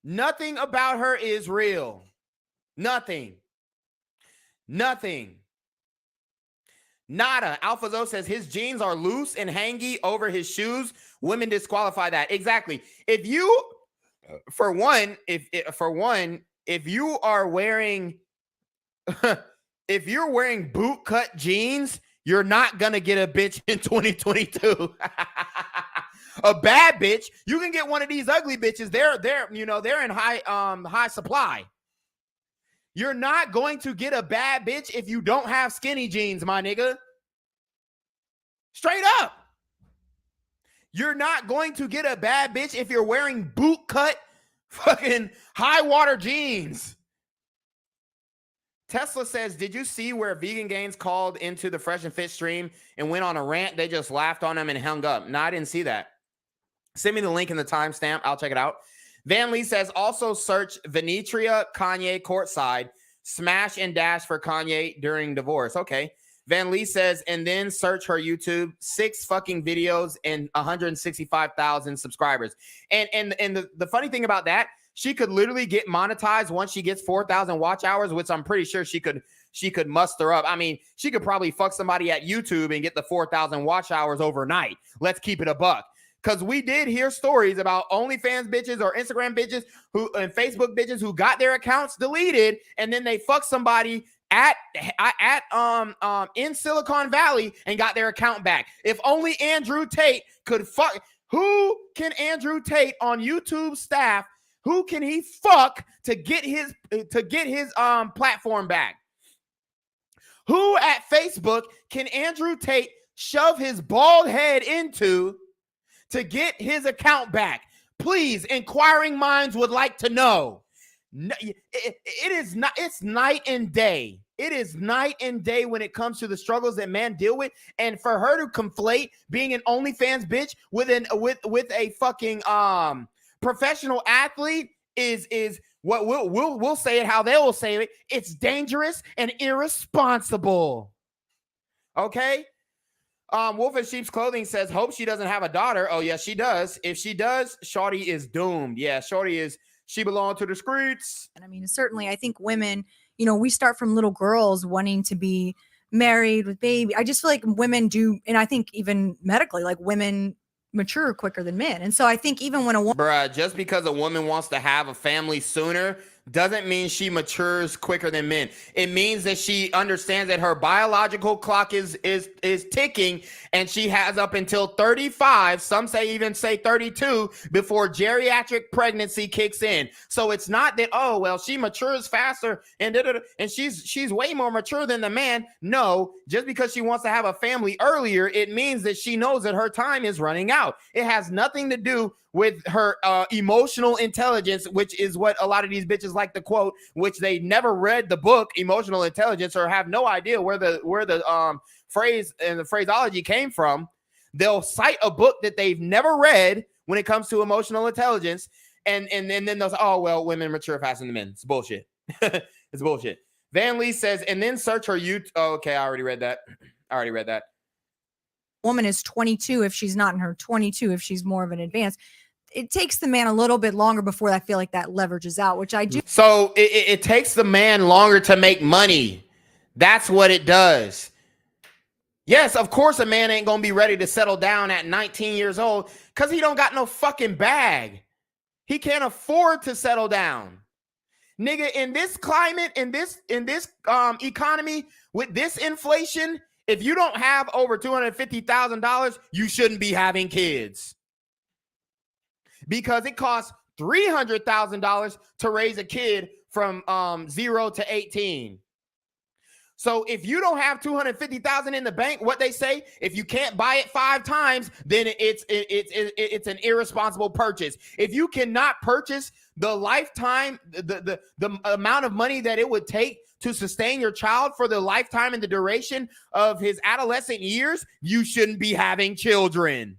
Nothing about her is real. Nothing. Nada. Alpha Zoe says his jeans are loose and hangy over his shoes. Women disqualify that. Exactly. If you, for one, if you are wearing, if you're wearing boot cut jeans, you're not gonna get a bitch in 2022. A bad bitch, you can get one of these ugly bitches. They're in high supply. You're not going to get a bad bitch if you don't have skinny jeans, my nigga. Straight up. You're not going to get a bad bitch if you're wearing boot cut fucking high water jeans. Tesla says, did you see where Vegan Gains called into the Fresh and Fit stream and went on a rant? They just laughed on him and hung up. No, I didn't see that. Send me the link in the timestamp. I'll check it out. Van Lee says, also search Venetria Kanye courtside, smash and dash for Kanye during divorce. Okay. Van Lee says, and then search her YouTube, 6 fucking videos and 165,000 subscribers. And the funny thing about that, she could literally get monetized once she gets 4,000 watch hours, which I'm pretty sure she could she could muster up. I mean, she could probably fuck somebody at YouTube and get the 4,000 watch hours overnight. Let's keep it a buck. Because we did hear stories about OnlyFans bitches or Instagram bitches and Facebook bitches who got their accounts deleted, and then they fucked somebody in Silicon Valley and got their account back. If only Andrew Tate could fuck. Who can Andrew Tate on YouTube staff? Who can he fuck to get his platform back? Who at Facebook can Andrew Tate shove his bald head into to get his account back? Please, inquiring minds would like to know. It's night and day. It is night and day when it comes to the struggles that men deal with. And for her to conflate being an OnlyFans bitch with a fucking professional athlete is what we'll say it how they will say it. It's dangerous and irresponsible. Okay. Wolf in Sheep's Clothing says, hope she doesn't have a daughter. Oh, yes, she does. If she does, Shorty is doomed. Yeah, she belongs to the streets. And I mean, certainly, I think women, we start from little girls wanting to be married with baby. I just feel like women do, and I think even medically, like women mature quicker than men. And so I think even when a woman, bruh, just because a woman wants to have a family sooner doesn't mean she matures quicker than men. It means that she understands that her biological clock is ticking, and she has up until 35, some even say 32, before geriatric pregnancy kicks in. So it's not that, oh, well, she matures faster and she's way more mature than the man. No, just because she wants to have a family earlier, it means that she knows that her time is running out. It has nothing to do with her emotional intelligence, which is what a lot of these bitches like to quote, which they never read the book Emotional Intelligence or have no idea where the phrase and the phraseology came from. They'll cite a book that they've never read when it comes to emotional intelligence, and then they'll say, oh, well, women mature faster than men. It's bullshit. It's bullshit. Van Lee says, and then search her YouTube. Oh, okay, I already read that. woman is 22, if she's not in her 22, if she's more of an advanced, it takes the man a little bit longer before I feel like that leverages out, which I do. So it takes the man longer to make money. That's what it does. Yes, of course a man ain't gonna be ready to settle down at 19 years old because he don't got no fucking bag. He can't afford to settle down. Nigga, in this climate, in this economy, with this inflation, if you don't have over $250,000, you shouldn't be having kids. Because it costs $300,000 to raise a kid from 0 to 18. So if you don't have $250,000 in the bank, what they say, if you can't buy it 5 times, then it's an irresponsible purchase. If you cannot purchase the lifetime, the amount of money that it would take to sustain your child for the lifetime and the duration of his adolescent years, you shouldn't be having children.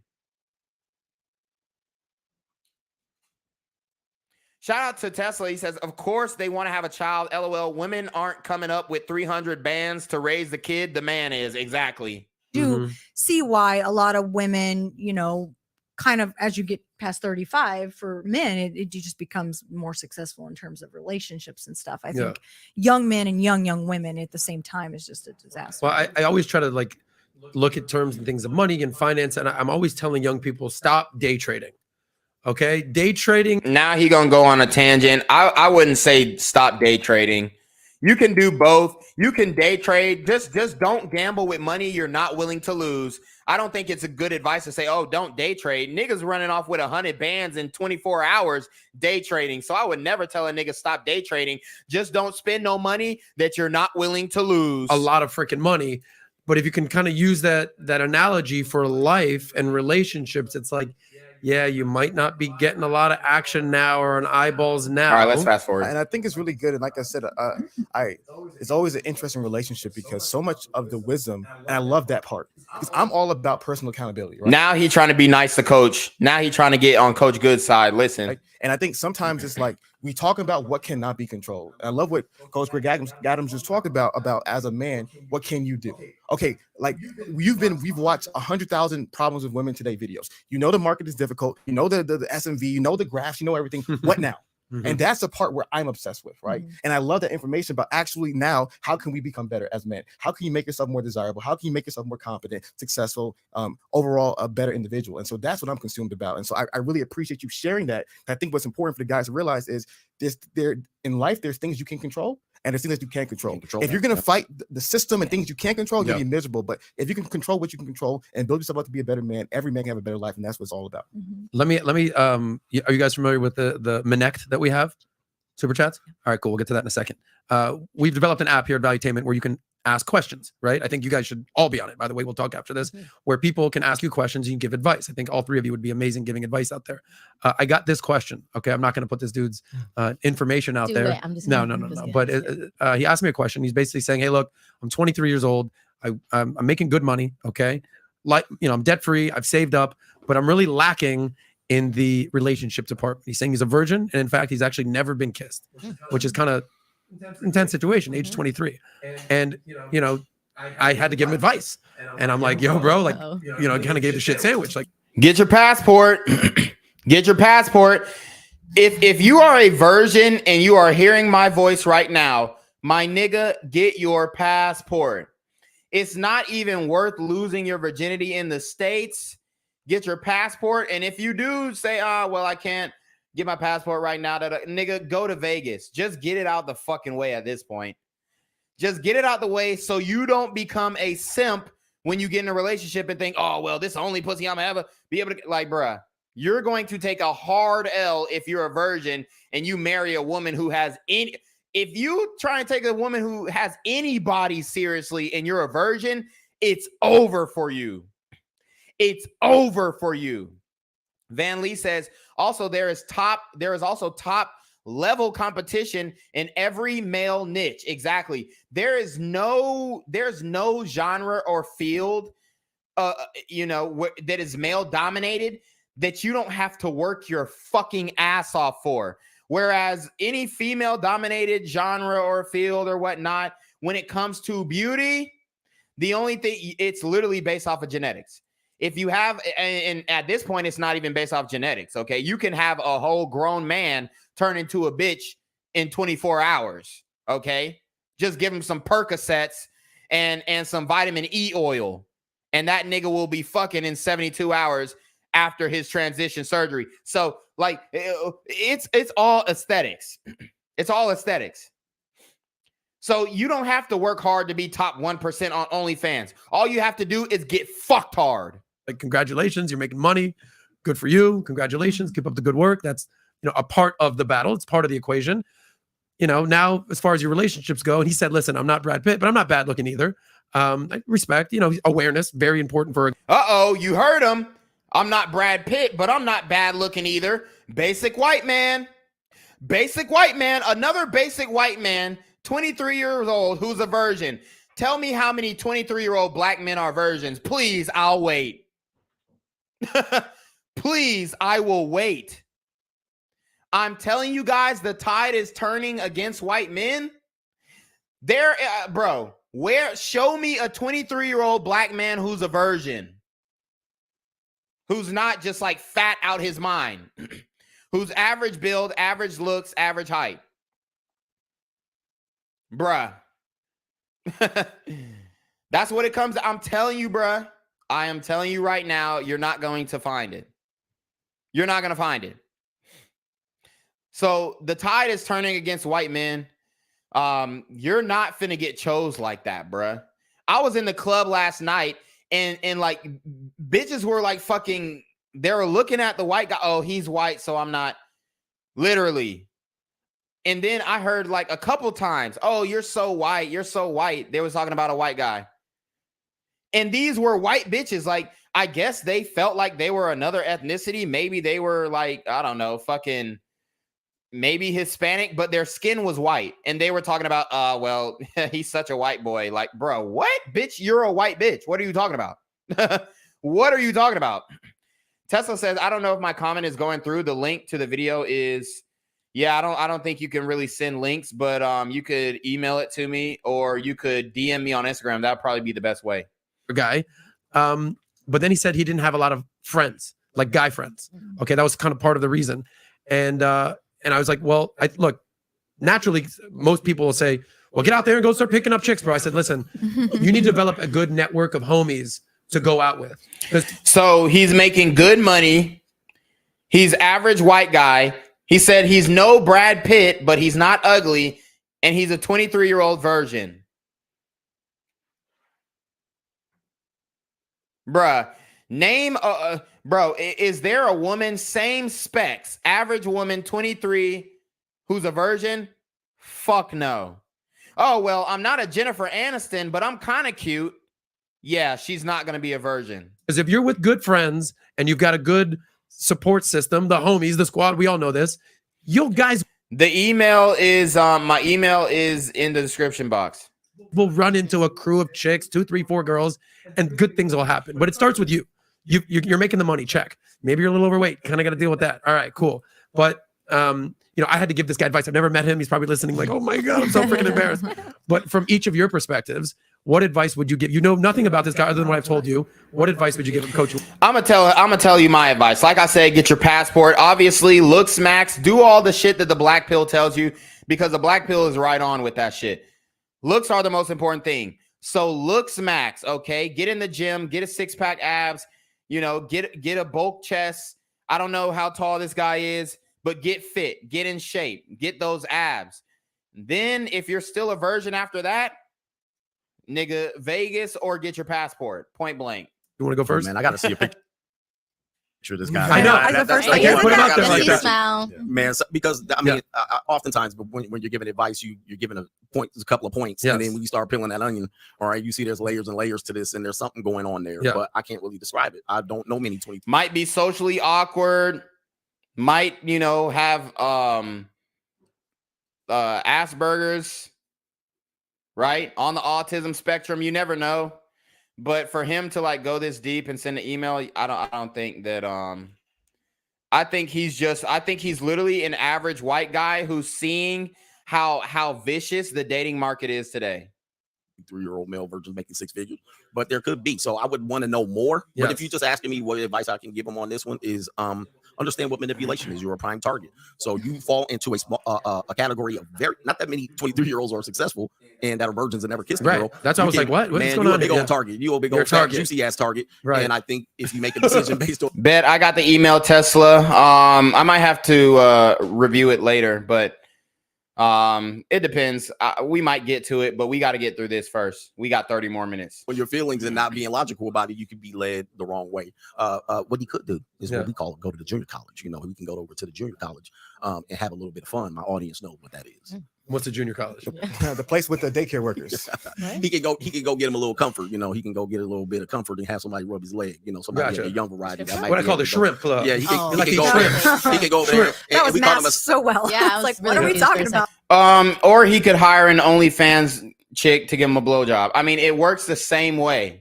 Shout out to Tesla. He says, of course they want to have a child. LOL. Women aren't coming up with 300 bands to raise the kid. The man is. Exactly. Do see why a lot of women, you know, kind of as you get past 35 for men, it just becomes more successful in terms of relationships and stuff. I think young men and young women at the same time is just a disaster. Well, I always try to like look at terms and things of money and finance. And I'm always telling young people, stop day trading. Okay, day trading. Now he gonna go on a tangent. I wouldn't say stop day trading. You can do both. You can day trade. Just don't gamble with money you're not willing to lose. I don't think it's a good advice to say, oh, don't day trade. Niggas running off with 100 bands in 24 hours day trading. So I would never tell a nigga stop day trading. Just don't spend no money that you're not willing to lose. A lot of freaking money. But if you can kind of use that analogy for life and relationships, it's like, yeah, you might not be getting a lot of action now or on eyeballs now. All right, let's fast forward. And I think it's really good. And like I said, it's always an interesting relationship because so much of the wisdom, and I love that part because I'm all about personal accountability. Right? Now he's trying to be nice to Coach. Now he's trying to get on Coach Good's side. Listen. Right? And I think sometimes it's like we talk about what cannot be controlled. And I love what Coach Greg Adams just talked about as a man, what can you do? Okay, like we've watched 100,000 Problems with Women Today videos. You know the market is difficult. You know the SMV. You know the graphs. You know everything. What now? And that's the part where I'm obsessed with, right? And I love that information about actually now, how can we become better as men? How can you make yourself more desirable? How can you make yourself more competent, successful, overall a better individual? And so that's what I'm consumed about. And so I really appreciate you sharing that. I think what's important for the guys to realize is there in life, there's things you can control and there's things that you can't control. If you're going to fight the system and things you can't control, you'll be miserable. But if you can control what you can control and build yourself up to be a better man, every man can have a better life. And that's what it's all about. Let me are you guys familiar with the Minect that we have? Super chats? All right, cool. We'll get to that in a second. We've developed an app here at Valuetainment where you can ask questions, right? I think you guys should all be on it. By the way, we'll talk after this, where people can ask you questions and you give advice. I think all three of you would be amazing giving advice out there. I got this question. Okay, I'm not going to put this dude's information out there. No. But he asked me a question. He's basically saying, hey, look, I'm 23 years old. I'm making good money. Okay. Like, I'm debt free. I've saved up, but I'm really lacking in the relationship department. He's saying he's a virgin. And in fact, he's actually never been kissed, which is kind of intense situation, age 23. And, I had to give him advice. And I'm like, yo, bro, like, kind of gave the shit sandwich. Like, get your passport. Get your passport. If you are a virgin and you are hearing my voice right now, my nigga, get your passport. It's not even worth losing your virginity in the States. Get your passport. And if you do say, well, I can't get my passport right now, nigga, go to Vegas. Just get it out the fucking way at this point. Just get it out the way so you don't become a simp when you get in a relationship and think, oh, well, this is the only pussy I'm ever be able to, like, bruh, you're going to take a hard L if you're a virgin and you marry a woman who has any. If you try and take a woman who has anybody seriously and you're a virgin, it's over for you. It's over for you. Van Lee says, also, there is also top level competition in every male niche. Exactly. There's no genre or field, that is male dominated that you don't have to work your fucking ass off for. Whereas any female dominated genre or field or whatnot, when it comes to beauty, the only thing, it's literally based off of genetics. If you have, and at this point, it's not even based off genetics. Okay. You can have a whole grown man turn into a bitch in 24 hours. Okay. Just give him some Percocets and some vitamin E oil. And that nigga will be fucking in 72 hours after his transition surgery. So like, it's all aesthetics. It's all aesthetics. So you don't have to work hard to be top 1% on OnlyFans. All you have to do is get fucked hard. Like, congratulations, you're making money. Good for you. Congratulations. Keep up the good work. That's, a part of the battle. It's part of the equation. Now, as far as your relationships go, and he said, listen, I'm not Brad Pitt, but I'm not bad looking either. I respect, awareness, very important for you heard him. I'm not Brad Pitt, but I'm not bad looking either. Basic white man. Basic white man. Another basic white man, 23 years old, who's a virgin. Tell me how many 23-year-old black men are virgins. Please, I'll wait. Please, I will wait. I'm telling you guys, the tide is turning against white men. Show me a 23-year-old black man who's a virgin. Who's not just like fat out his mind. Who's average build, average looks, average height. Bruh. That's what it comes to. I'm telling you, bruh. I am telling you right now, you're not going to find it. You're not going to find it. So the tide is turning against white men. You're not finna get chose like that, bruh. I was in the club last night and like bitches were like fucking, they were looking at the white guy. Oh, he's white, so I'm not. Literally. And then I heard like a couple times, oh, you're so white. You're so white. They was talking about a white guy. And these were white bitches. Like, I guess they felt like they were another ethnicity. Maybe they were like, I don't know, fucking maybe Hispanic, but their skin was white. And they were talking about, well, he's such a white boy. Like, bro, what? Bitch, you're a white bitch. What are you talking about? What are you talking about? Tesla says, I don't know if my comment is going through. The link to the video is, yeah, I don't think you can really send links, but you could email it to me or you could DM me on Instagram. That'd probably be the best way. Guy. But then he said he didn't have a lot of friends, like guy friends. Okay, that was kind of part of the reason. And And I was like, well, look, naturally, most people will say, well, get out there and go start picking up chicks, bro. I said, listen, you need to develop a good network of homies to go out with. So he's making good money. He's average white guy. He said he's no Brad Pitt, but he's not ugly. And he's a 23-year-old virgin. Bruh, name, bro, is there a woman, same specs, average woman, 23, who's a virgin? Fuck no. Oh, well, I'm not a Jennifer Aniston, but I'm kind of cute. Yeah, she's not going to be a virgin. Because if you're with good friends and you've got a good support system, the homies, the squad, we all know this, you guys. The email is, my email is in the description box. We'll run into a crew of chicks, 2, 3, 4 girls, and good things will happen. But it starts with you. You're making the money, check. Maybe you're a little overweight. Kind of got to deal with that. All right, cool. But, I had to give this guy advice. I've never met him. He's probably listening like, oh my God, I'm so freaking embarrassed. But from each of your perspectives, what advice would you give? You know nothing about this guy other than what I've told you. What advice would you give him, Coach? I'm gonna tell you my advice. Like I said, get your passport. Obviously, looks max. Do all the shit that the black pill tells you, because the black pill is right on with that shit. Looks are the most important thing. So looks max, okay? Get in the gym, get a 6-pack abs, get a bulk chest. I don't know how tall this guy is, but get fit, get in shape, get those abs. Then if you're still a virgin after that, nigga, Vegas or get your passport, point blank. You want to go first? Man, I got to see a picture of this guy. I know. I can't put him out there Does like he that. smell? Man, because I mean, oftentimes, but when you're giving advice, you're giving a couple of points, Yes. and then when you start peeling that onion, all right, you see there's layers and layers to this, and there's something going on there, Yeah. but I can't really describe it. I don't know many 20. Might be socially awkward, might, have Asperger's, right? On the autism spectrum, you never know. But for him to like go this deep and send an email, I don't think that I think he's literally an average white guy who's seeing how vicious the dating market is today. 3-year-old male virgins making 6 figures, but there could be. So I would want to know more. Yes. But if you're just asking me what advice I can give him on this one is understand what manipulation is. You're a prime target. So you fall into a small a category of not that many 23-year-olds are successful and that are virgins and never kissed a Right. girl. That's why I was like, what? What's Man, going you're on a big here? old target. You're a big You're old a target. juicy ass target. Right. And I think if you make a decision based on Bet I got the email, Tesla. I might have to review it later, but it depends. We might get to it, but we got to get through this first. We got 30 more minutes. your feelings and not being logical about it, you could be led the wrong way. What he could do is what we call it, go to the junior college. He can go over to the junior college and have a little bit of fun. My audience knows what that is. What's the junior college? The place with the daycare workers. He can go get him a little comfort. He can go get a little bit of comfort and have somebody rub his leg. Somebody Gotcha. a young variety. That might What I be call able the to go. shrimp club. Yeah, he can, Oh. he Like can the go shrimp. there. He can go there. That was we call him masked so well. Yeah, It's like, really what are we talking about? Or he could hire an OnlyFans chick to give him a blowjob. I mean, it works the same way.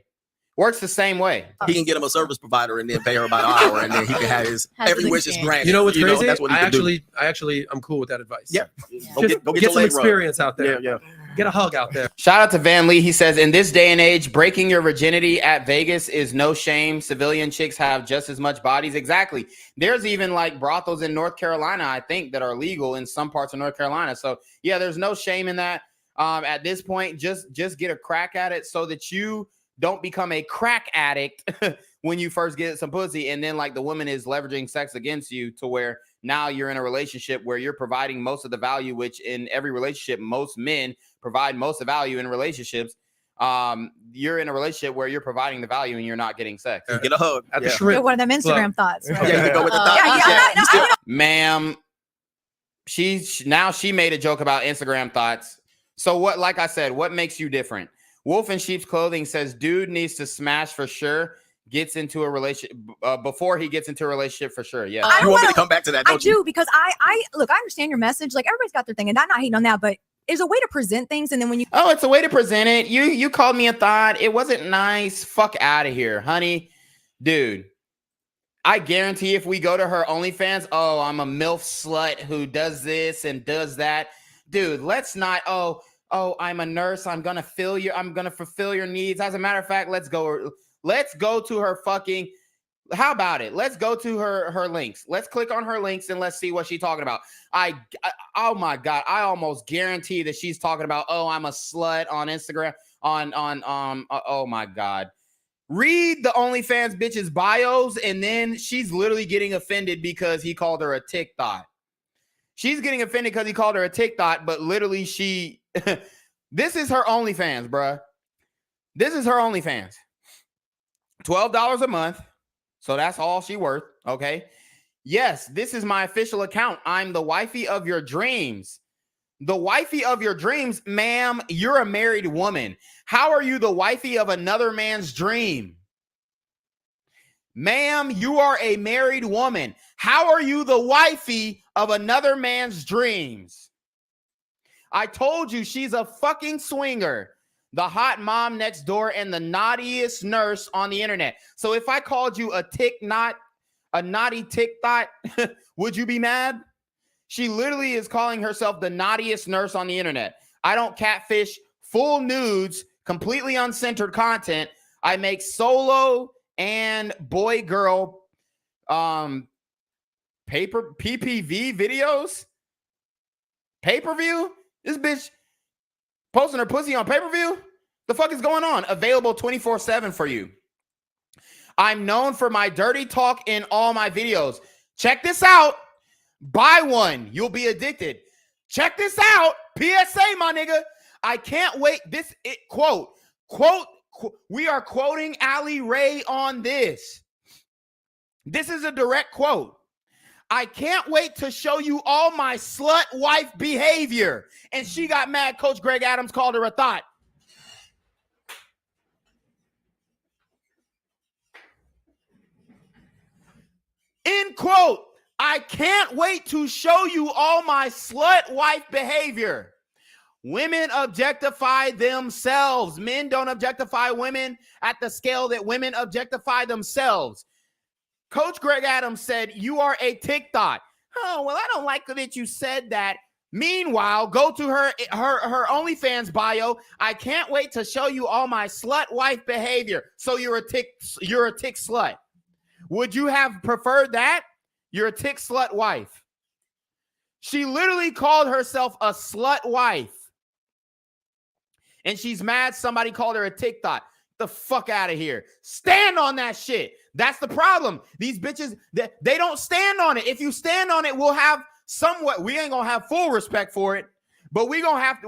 He can get him a service provider and then pay her about an hour, and then he can have his every wish is granted. You know what's crazy? That's what he I can do. actually, I'm cool with that advice. Yeah. Go get your some leg experience rubbed. out there. Yeah. Get a hug out there. Shout out to Van Lee. He says, in this day and age, breaking your virginity at Vegas is no shame. Civilian chicks have just as much bodies. Exactly. There's even like brothels in North Carolina, I think, that are legal in some parts of North Carolina. So yeah, there's no shame in that. At this point, just get a crack at it so that you don't become a crack addict when you first get some pussy. And then like the woman is leveraging sex against you to where now you're in a relationship where you're providing most of the value, which in every relationship, most men provide most of the value in relationships. You're in a relationship where you're providing the value and you're not getting sex. You get a hug at the shrimp. One of them Instagram thoughts. Right? Yeah, you can go with the thoughts. Ma'am, she made a joke about Instagram thoughts. So what, like I said, what makes you different? Wolf in Sheep's Clothing says, dude needs to smash for sure. Gets into a relationship before he gets into a relationship for sure. Yeah. You want me to come back to that? I do, because I look, I understand your message. Like everybody's got their thing, and I'm not hating on that, but there's a way to present things. And then when you it's a way to present it. You called me a thought. It wasn't nice. Fuck out of here, honey. Dude, I guarantee if we go to her OnlyFans, I'm a MILF slut who does this and does that. Dude, let's not, I'm a nurse. I'm gonna fulfill your needs. As a matter of fact, let's go to her fucking, How about it? Let's go to her links. Let's click on her links and let's see what she's talking about. Oh my God, I almost guarantee that she's talking about, oh, I'm a slut on Instagram. Oh my God. Read the OnlyFans bitch's bios, and then she's literally getting offended because he called her a THOT. She's getting offended because he called her a THOT, but literally this is her OnlyFans, bruh. This is her OnlyFans. $12 a month. So that's all she worth, okay? Yes, this is my official account. I'm the wifey of your dreams. The wifey of your dreams, ma'am, you're a married woman. How are you the wifey of another man's dream? Ma'am, you are a married woman. How are you the wifey of another man's dreams? I told you she's a fucking swinger. The hot mom next door and the naughtiest nurse on the internet. So if I called you a naughty THOT, would you be mad? She literally is calling herself the naughtiest nurse on the internet. I don't catfish, full nudes, completely uncensored content. I make solo and boy girl PPV videos. Pay-per-view? This bitch posting her pussy on pay-per-view? The fuck is going on? Available 24/7 for you. I'm known for my dirty talk in all my videos. Check this out. Buy one. You'll be addicted. Check this out. PSA, my nigga. I can't wait. Quote, we are quoting Ali Ray on this. This is a direct quote. I can't wait to show you all my slut wife behavior. And she got mad. Coach Greg Adams called her a thought. End quote. I can't wait to show you all my slut wife behavior. Women objectify themselves. Men don't objectify women at the scale that women objectify themselves. Coach Greg Adams said, you are a THOT. Oh, well, I don't like that you said that. Meanwhile, go to her OnlyFans bio. I can't wait to show you all my slut wife behavior. So you're a tick slut. Would you have preferred that? You're a tick slut wife. She literally called herself a slut wife. And she's mad somebody called her a THOT. The fuck out of here. Stand on that shit. That's the problem. These bitches, they don't stand on it. If you stand on it, we'll have somewhat, we ain't gonna have full respect for it, but we gonna have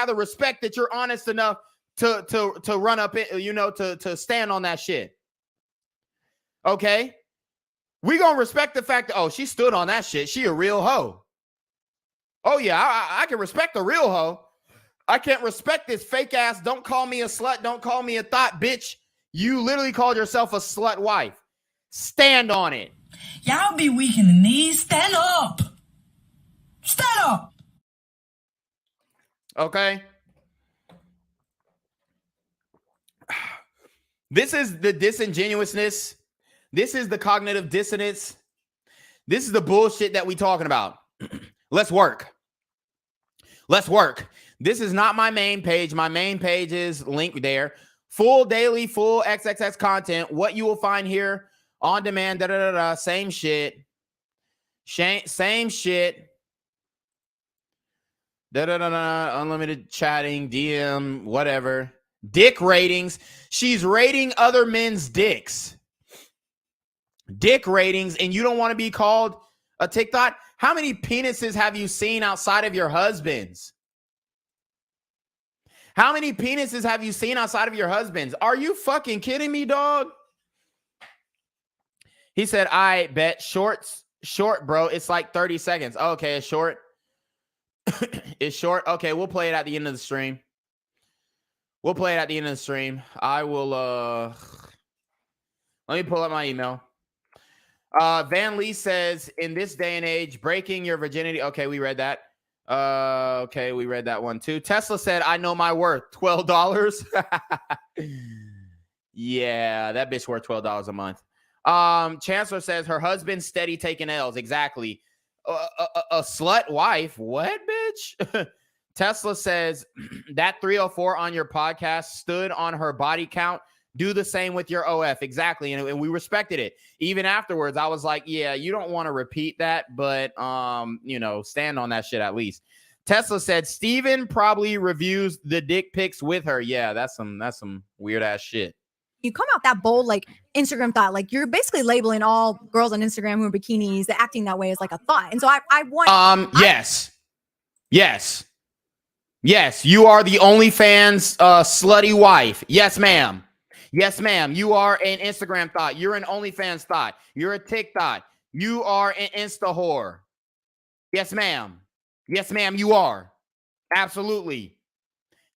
the respect that you're honest enough to run up it, to stand on that shit. Okay? We gonna respect the fact that, oh, she stood on that shit. She a real hoe. Oh yeah, I can respect a real hoe. I can't respect this fake ass, don't call me a slut, don't call me a thought, bitch. You literally called yourself a slut wife. Stand on it. Y'all be weak in the knees. Stand up. Stand up. Okay. This is the disingenuousness. This is the cognitive dissonance. This is the bullshit that we talking about. Let's work. Let's work. This is not my main page. My main page is linked there. Full daily, full XXX content. What you will find here on demand, same shit. Same shit. Unlimited chatting, DM, whatever. Dick ratings. She's rating other men's dicks. Dick ratings, and you don't want to be called a THOT? How many penises have you seen outside of your husband's? How many penises have you seen outside of your husband's? Are you fucking kidding me, dog? He said, I bet short, bro. It's like 30 seconds. Okay, it's short. It's short. Okay, we'll play it at the end of the stream. We'll play it at the end of the stream. I will, let me pull up my email. Van Lee says, in this day and age, breaking your virginity. Okay, we read that. Okay, we read that one too. Tesla said, I know my worth. $12. Yeah, that bitch worth $12 a month. Chancellor says her husband's steady taking L's. Exactly. A slut wife. What, bitch? Tesla says that 304 on your podcast stood on her body count. Do the same with your OF. Exactly. And we respected it. Even afterwards, I was like, yeah, you don't want to repeat that, but, you know, stand on that shit at least. Tesla said, Steven probably reviews the dick pics with her. Yeah, that's some weird ass shit. You come out that bold, like Instagram thought, like you're basically labeling all girls on Instagram who are bikinis, the acting that way is like a thought. And so I want, Yes, you are the OnlyFans slutty wife. Yes, ma'am. Yes, ma'am. You are an Instagram thought. You're an OnlyFans thought. You're a TikTok. You are an Insta whore. Yes, ma'am. Yes, ma'am, you are. Absolutely.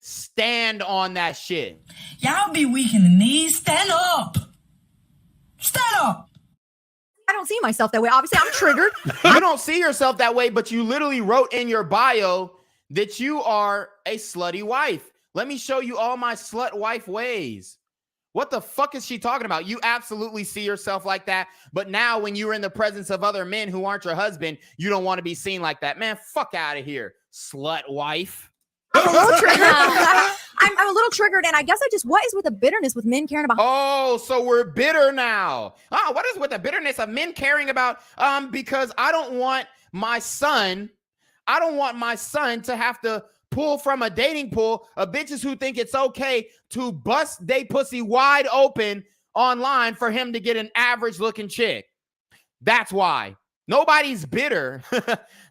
Stand on that shit. Y'all be weak in the knees. Stand up. Stand up. I don't see myself that way. Obviously, I'm triggered. You don't see yourself that way, but you literally wrote in your bio that you are a slutty wife. Let me show you all my slut wife ways. What the fuck is she talking about? You absolutely see yourself like that. But now when you're in the presence of other men who aren't your husband, you don't want to be seen like that. Man, fuck out of here, slut wife. I'm a little triggered. I'm a little triggered. And I guess what is with the bitterness with men caring about? Oh, so we're bitter now. Oh, what is with the bitterness of men caring about? Because I don't want my son to have to pull from a dating pool of bitches who think it's okay to bust they pussy wide open online for him to get an average looking chick. That's why. Nobody's bitter.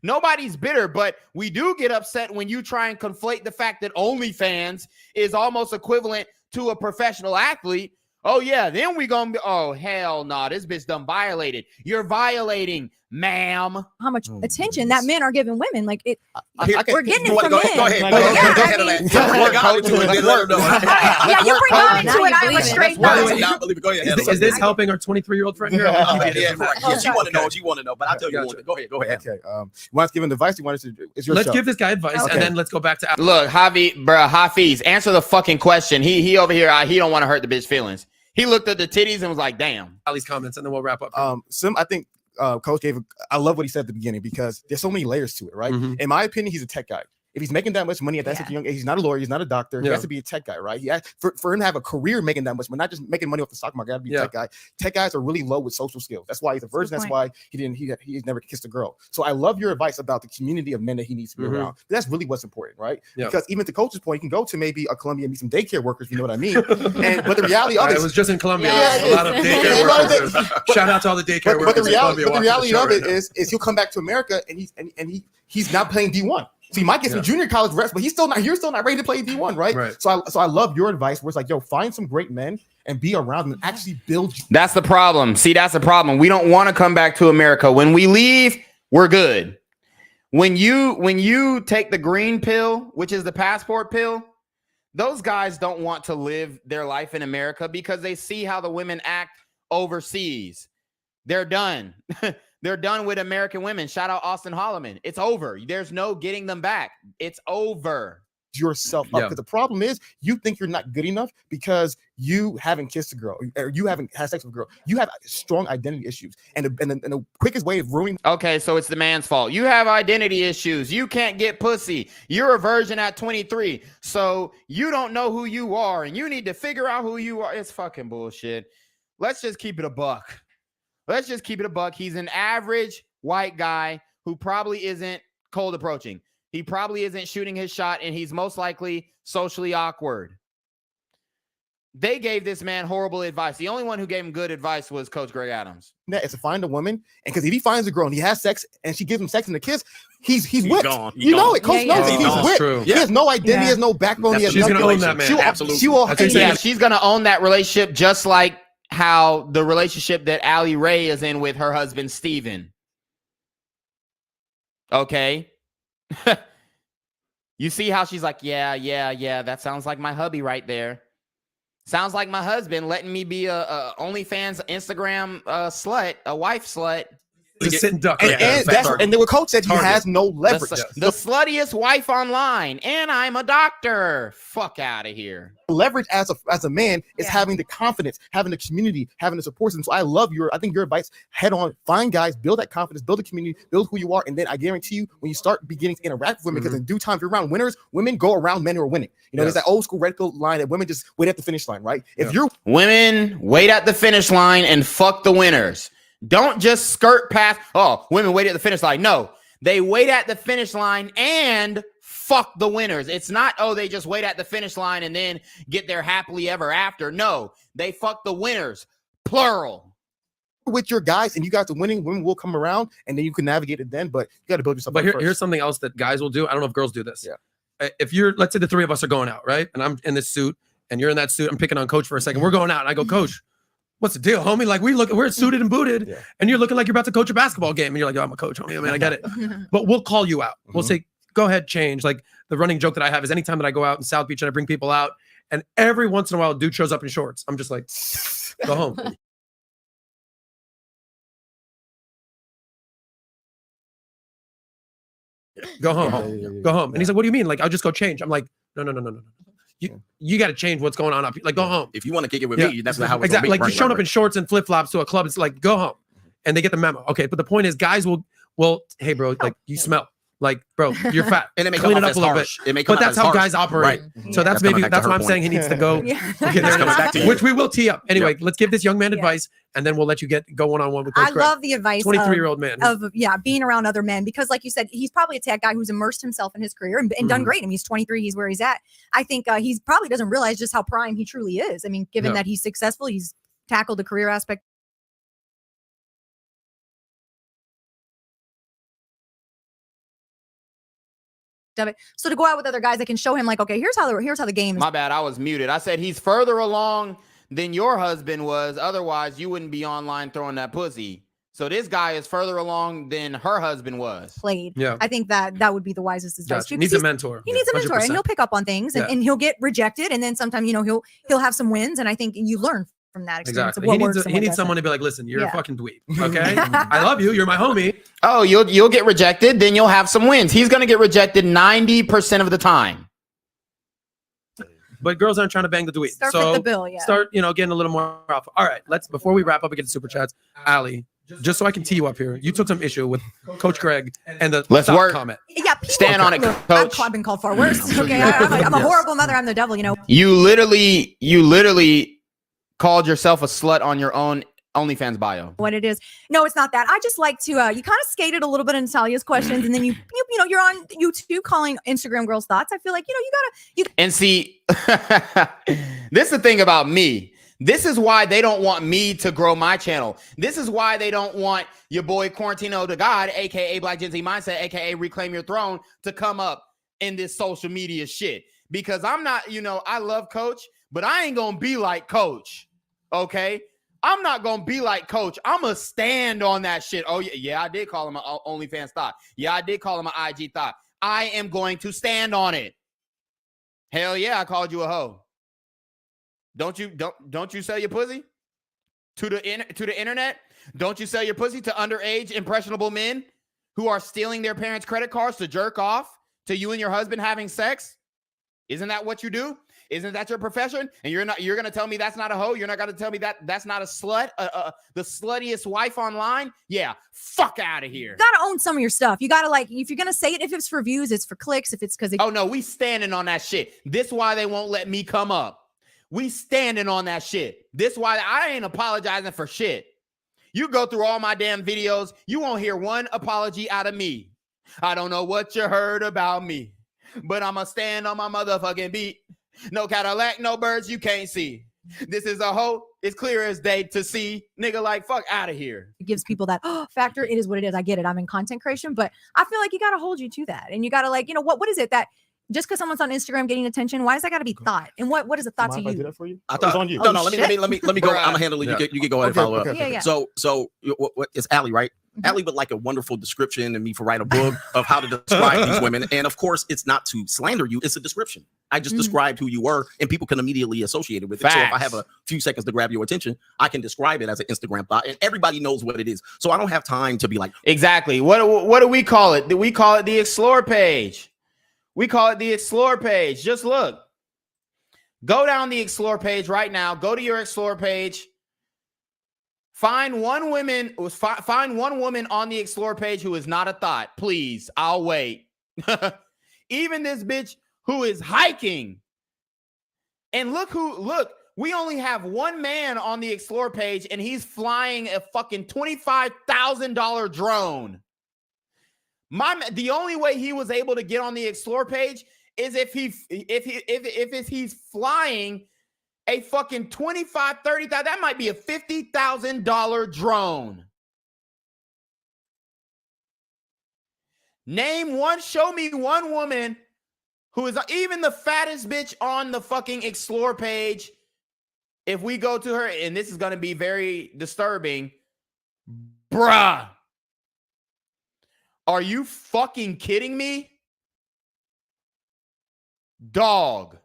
Nobody's bitter, but we do get upset when you try and conflate the fact that OnlyFans is almost equivalent to a professional athlete. Oh yeah, then we gonna be, oh hell no, this bitch done violated. You're violating, ma'am. How much attention that men are giving women. Like it, we're getting it from go men. ahead. Yeah, you bring God into it. I'm a straight no. Is this helping our 23-year-old friend here? She want to know, but I'll tell you. Go ahead. Okay. You want to give him advice? It's your Let's show. give this guy advice, and then let's go back to Look, Hafeez, answer the fucking question. He over here, he don't want to hurt the bitch feelings. He looked at the titties and was like, damn. Ali's comments, and then we'll wrap up. I think Coach gave, I love what he said at the beginning because there's so many layers to it, right? In my opinion, he's a tech guy. If he's making that much money at that such a young age, he's not a lawyer, he's not a doctor. He has to be a tech guy, right? For him to have a career making that much, but not just making money off the stock market, gotta be a tech guy. Tech guys are really low with social skills. That's why he's a virgin. That's why he's never kissed a girl. So I love your advice about the community of men that he needs to be around. That's really what's important, right? Because even to Coach's point, you can go to maybe a Columbia and meet some daycare workers, you know what I mean? But the reality of it, I was just in Columbia. A lot of daycare workers. Shout out to all the daycare workers. But the reality of it is he'll come back to America and he's not playing D1. So he might get some junior college reps, but you're still not ready to play D1, right? So I love your advice where it's like, yo, find some great men and be around them and actually build you. That's the problem. See, that's the problem. We don't want to come back to America. When we leave, we're good. When you take the green pill, which is the passport pill, those guys don't want to live their life in America because they see how the women act overseas. They're done. They're done with American women. Shout out Austin Holloman. It's over. There's no getting them back. It's over. Yourself up because the problem is you think you're not good enough because you haven't kissed a girl or you haven't had sex with a girl. You have strong identity issues, and the quickest way of ruining. Okay, so it's the man's fault. You have identity issues. You can't get pussy. You're a virgin at 23, so you don't know who you are, and you need to figure out who you are. It's fucking bullshit. Let's just keep it a buck. He's an average white guy who probably isn't cold approaching. He probably isn't shooting his shot, and he's most likely socially awkward. They gave this man horrible advice. The only one who gave him good advice was Coach Greg Adams. That is to find a woman, and because if he finds a girl and he has sex and she gives him sex and a kiss, he's whipped. Gone. You know it. Coach knows it. He's whipped. True. He has no identity. He has no backbone. She's gonna own that man. Absolutely. She's gonna own that relationship just like how the relationship that Allie Ray is in with her husband, Steven. Okay. You see how she's like, yeah, that sounds like my hubby right there. Sounds like my husband letting me be a OnlyFans Instagram slut, a wife slut. Just sit and duck. And then what coach said, he has no leverage. The sluttiest wife online, and I'm a doctor. Fuck out of here. Leverage as a man is having the confidence, having the community, having the support system. So I think your advice, head on, find guys, build that confidence, build a community, build who you are, and then I guarantee you, when you start beginning to interact with women, because in due time, if you're around winners, women go around men who are winning. You know, there's that old school red pill line that women just wait at the finish line, right? If you're women, wait at the finish line and fuck the winners. Don't just skirt past. Oh, women wait at the finish line. No, they wait at the finish line and fuck the winners. It's not, oh, they just wait at the finish line and then get there happily ever after. No, they fuck the winners, plural. With your guys and you got the winning, women will come around and then you can navigate it then, but you got to build yourself up first. Here's something else that guys will do. I don't know if girls do this. Yeah. If you're, let's say the three of us are going out, right? And I'm in this suit and you're in that suit. I'm picking on coach for a second. We're going out and I go, coach, what's the deal, homie? Like we're suited and booted and you're looking like you're about to coach a basketball game. And you're like, oh, I'm a coach, homie. I mean, I get it. But we'll call you out. We'll say, go ahead, change. Like the running joke that I have is anytime that I go out in South Beach and I bring people out and every once in a while, a dude shows up in shorts. I'm just like, go home. Go home. Go home. And he's like, what do you mean? Like, I'll just go change. I'm like, no. You got to change what's going on up here. Like, go home. If you want to kick it with me, that's not how it's exactly. Like, right, you're showing up in shorts and flip flops to a club. It's like, go home. And they get the memo. Okay. But the point is, guys will, hey, bro, like, you smell. Like, bro, you're fat. And it may clean come it off up a little bit. But that's how guys operate. Right. So that's maybe that's why I'm saying he needs to go. Which we will tee up. Anyway, let's give this young man advice, and then we'll let you get one on one with Coach I love the advice. 23-year-old man of being around other men, because like you said, he's probably a tech guy who's immersed himself in his career and done great. I mean, he's 23. He's where he's at. I think he probably doesn't realize just how prime he truly is. I mean, given that he's successful, he's tackled the career aspect. Of it. So to go out with other guys that can show him like, okay, here's how the game is. My bad, I was muted. I said he's further along than your husband was. Otherwise, you wouldn't be online throwing that pussy. So this guy is further along than her husband was. Played. Yeah. I think that would be the wisest advice. He needs a mentor. He needs a mentor, 100%. And he'll pick up on things, and he'll get rejected, and then sometimes he'll have some wins, and I think you learn from that experience. Exactly. He needs someone to be like, listen, you're a fucking dweeb. Okay. I love you. You're my homie. Oh, you'll get rejected. Then you'll have some wins. He's going to get rejected 90% of the time. But girls aren't trying to bang the dweeb. Start with the bill. Yeah. Start, getting a little more alpha. All right. Before we wrap up and get to super chats, Allie, just so I can tee you up here, you took some issue with Coach Greg and the Let's work comment. Yeah, stand on it, Coach. I've been called far worse. Okay. I'm a horrible mother. I'm the devil. You literally called yourself a slut on your own OnlyFans bio. What it is. No, it's not that. I just like to, you kind of skated a little bit in Talia's questions, and then you're on YouTube calling Instagram girls thoughts. I feel like, you gotta. And see, this is the thing about me. This is why they don't want me to grow my channel. This is why they don't want your boy Quarantino to God, aka Black Gen Z Mindset, aka Reclaim Your Throne, to come up in this social media shit. Because I'm not, I love Coach, but I ain't gonna be like Coach. Okay, I'm not gonna be like Coach. I'm gonna stand on that shit. Oh yeah, I did call him an OnlyFans thought. Yeah, I did call him an IG thought. I am going to stand on it. Hell yeah, I called you a hoe. Don't you sell your pussy to the internet? Don't you sell your pussy to underage impressionable men who are stealing their parents' credit cards to jerk off to you and your husband having sex? Isn't that what you do? Isn't that your profession? And you're going to tell me that's not a hoe? You're not going to tell me that's not a slut? The sluttiest wife online? Yeah, fuck out of here. You got to own some of your stuff. You got to if you're going to say it, if it's for views, it's for clicks. If it's because oh no, we standing on that shit. This why they won't let me come up. We standing on that shit. This why I ain't apologizing for shit. You go through all my damn videos, you won't hear one apology out of me. I don't know what you heard about me, but I'ma stand on my motherfucking beat. No Cadillac, no birds you can't see. This is a hoe. It's clear as day to see. Nigga, like, fuck out of here. It gives people that factor. It is what it is. I get it. I'm in content creation, but I feel like you got to hold you to that. And you got to what is it that just because someone's on Instagram getting attention, why does that got to be thought? And what is a thought to you? I did that for you? I thought it was on you. No, let me go. I'm gonna handle it. You can go ahead and follow up. Yeah. So what is Allie, right? Allie would like a wonderful description and me for write a book of how to describe these women. And of course, it's not to slander you, it's a description. I just described who you were, and people can immediately associate it with it. Facts. So if I have a few seconds to grab your attention, I can describe it as an Instagram thought, and everybody knows what it is. So I don't have time to be like, exactly. What do we call it? Do we call it the Explore page? We call it the Explore page. Just look. Go down the Explore page right now. Go to your Explore page. Find one woman on the Explore page who is not a thought. Please, I'll wait. Even this bitch who is hiking. And look, we only have one man on the Explore page, and he's flying a fucking $25,000 drone. The only way he was able to get on the Explore page is if he's flying a fucking $25,000-$30,000. That might be a $50,000 drone. Show me one woman who is even the fattest bitch on the fucking Explore page. If we go to her, and this is going to be very disturbing, bruh. Are you fucking kidding me? Dog.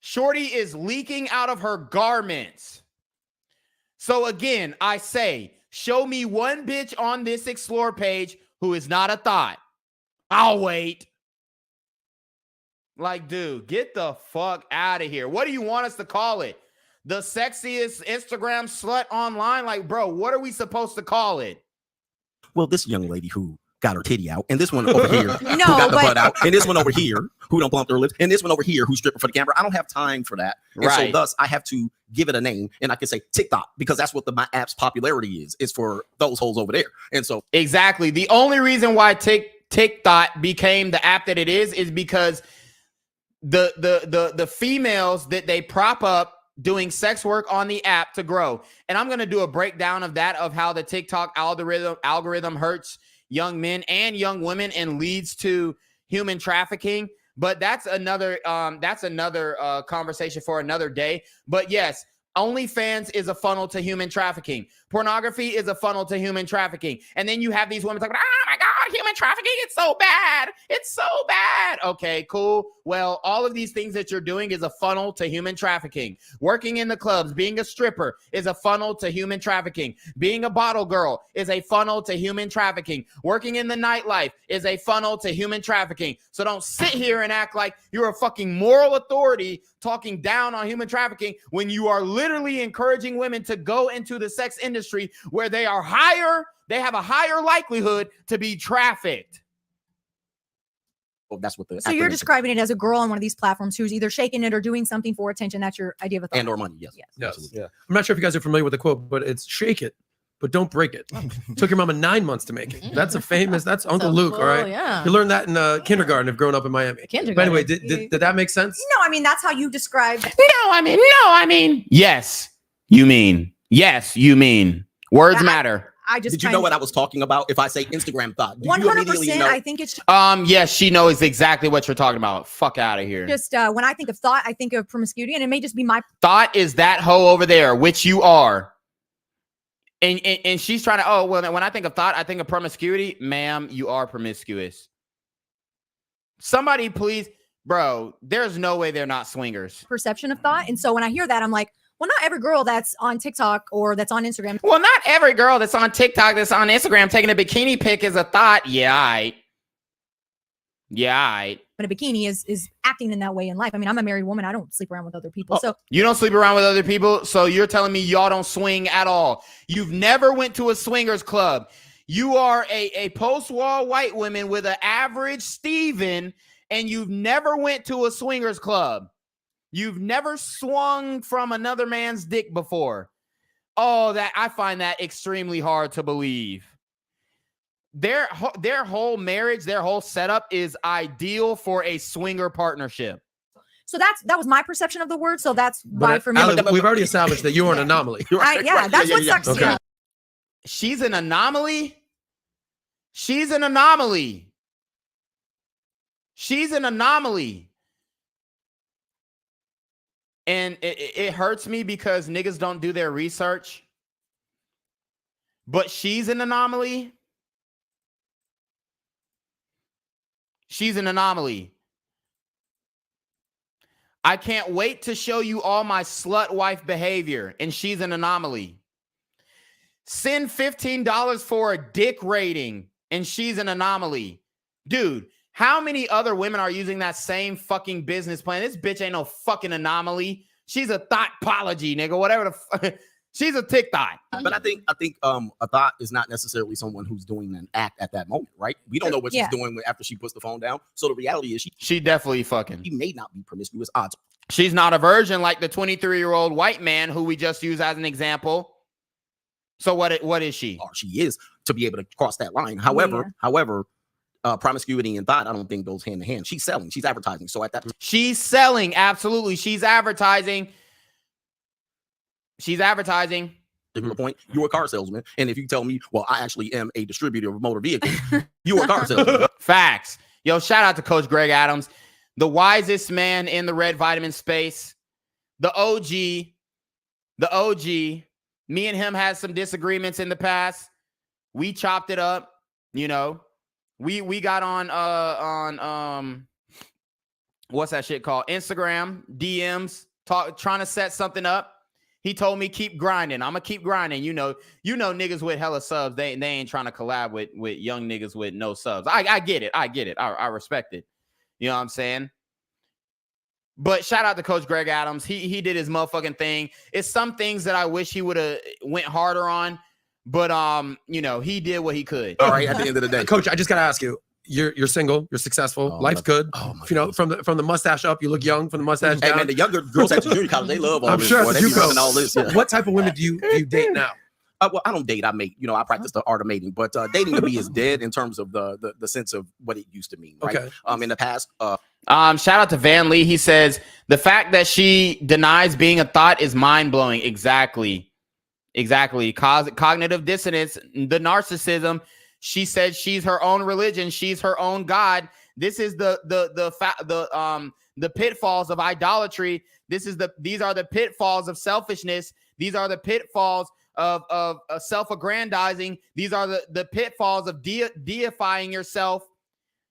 Shorty is leaking out of her garments. So again, I say, show me one bitch on this Explore page who is not a thought. I'll wait. Like, dude, get the fuck out of here. What do you want us to call it? The sexiest Instagram slut online? Like, bro, what are we supposed to call it? well, this young lady who got her titty out, and this one over here who got the butt out, and this one over here who don't bump their lips, and this one over here who's stripping for the camera. I don't have time for that. And so thus I have to give it a name, and I can say TikTok, because that's what my app's popularity is for those holes over there. And so exactly. The only reason why TikTok became the app that it is because the females that they prop up doing sex work on the app to grow. And I'm going to do a breakdown of that, of how the TikTok algorithm hurts young men and young women and leads to human trafficking. But that's another conversation for another day. But yes, OnlyFans is a funnel to human trafficking. Pornography is a funnel to human trafficking. And then you have these women talking, oh my God, human trafficking, it's so bad. It's so bad. Okay, cool. Well, all of these things that you're doing is a funnel to human trafficking. Working in the clubs, being a stripper is a funnel to human trafficking. Being a bottle girl is a funnel to human trafficking. Working in the nightlife is a funnel to human trafficking. So don't sit here and act like you're a fucking moral authority talking down on human trafficking when you are literally encouraging women to go into the sex industry where they have a higher likelihood to be trafficked. Oh, that's what So you're describing it as a girl on one of these platforms who's either shaking it or doing something for attention. That's your idea of a thought. And or money, yes. Yeah. I'm not sure if you guys are familiar with the quote, but it's shake it, but don't break it. Took your mama 9 months to make it. That's that's Uncle Luke, all right? Yeah. You learned that in kindergarten if growing up in Miami. But anyway, did that make sense? No, I mean, that's how you described. Yes, you mean. Yes, you mean. Words matter. Did you know what I was talking about? If I say Instagram thought, do you 100%, immediately know? I think it's yes, she knows exactly what you're talking about. Fuck out of here. just when I think of thought, I think of promiscuity, and it may just be my Thought is that hoe over there, which you are. And she's trying to, when I think of thought, I think of promiscuity. Ma'am, you are promiscuous. Somebody please, bro, there's no way they're not swingers. perception of thought. And so when I hear that, I'm like, well, not every girl that's on TikTok or that's on Instagram. Well, not every girl that's on TikTok, that's on Instagram taking a bikini pic is a thought. Yeah, I. But a bikini is acting in that way in life. I mean, I'm a married woman. I don't sleep around with other people. So You don't sleep around with other people, so you're telling me y'all don't swing at all. You've never went to a swingers club. You are a post-wall white woman with an average Steven, and you've never went to a swingers club. You've never swung from another man's dick before. That I find that extremely hard to believe. Their whole marriage, their whole setup is ideal for a swinger partnership. So that was my perception of the word. So that's why for me, Alan, we've already established that you are an anomaly. that's what sucks. Okay. Yeah. She's an anomaly. She's an anomaly. She's an anomaly. And it hurts me because niggas don't do their research. But she's an anomaly. She's an anomaly. I can't wait to show you all my slut wife behavior, and she's an anomaly. Send $15 for a dick rating, and she's an anomaly. Dude, how many other women are using that same fucking business plan? This bitch ain't no fucking anomaly. She's a thoughtology, nigga. Whatever the fuck. She's a TikTok. But I think a thought is not necessarily someone who's doing an act at that moment, right? We don't know what she's doing after she puts the phone down. So the reality is she definitely fucking. She may not be promiscuous. Odds. She's not a virgin like the 23-year-old white man who we just used as an example. So what is she? Or she is to be able to cross that line. However, promiscuity and thought, I don't think goes hand in hand. She's selling, she's advertising. So at that time, she's selling, absolutely. She's advertising. She's advertising. Particular point, you're a car salesman. And if you tell me, well, I actually am a distributor of motor vehicles, you're a car salesman. Facts. Yo, shout out to Coach Greg Adams, the wisest man in the red vitamin space, the OG. Me and him had some disagreements in the past. We chopped it up, you know. We got on what's that shit called? Instagram, DMs, trying to set something up. He told me keep grinding. I'm gonna keep grinding. You know niggas with hella subs, they ain't trying to collab with young niggas with no subs. I get it. I respect it. You know what I'm saying? But shout out to Coach Greg Adams. He did his motherfucking thing. It's some things that I wish he would have went harder on, but he did what he could. All right, at the end of the day. Coach, I just gotta ask you. You're single, you're successful, life's good. From the mustache up, you look young. From the mustache down. Hey man, the younger girls at junior college, they love all I'm this. sure Boy. you go. All this. Yeah. What type of women do you date now? Well, I don't date. I mate. I practice the art of mating. But dating to me is dead in terms of the sense of what it used to mean. Right? Okay. In the past. Shout out to Van Lee. He says the fact that she denies being a thought is mind blowing. Exactly. Cognitive dissonance, the narcissism. She said she's her own religion. She's her own God. This is the pitfalls of idolatry. These are the pitfalls of selfishness. These are the pitfalls of self-aggrandizing. These are the pitfalls of deifying yourself.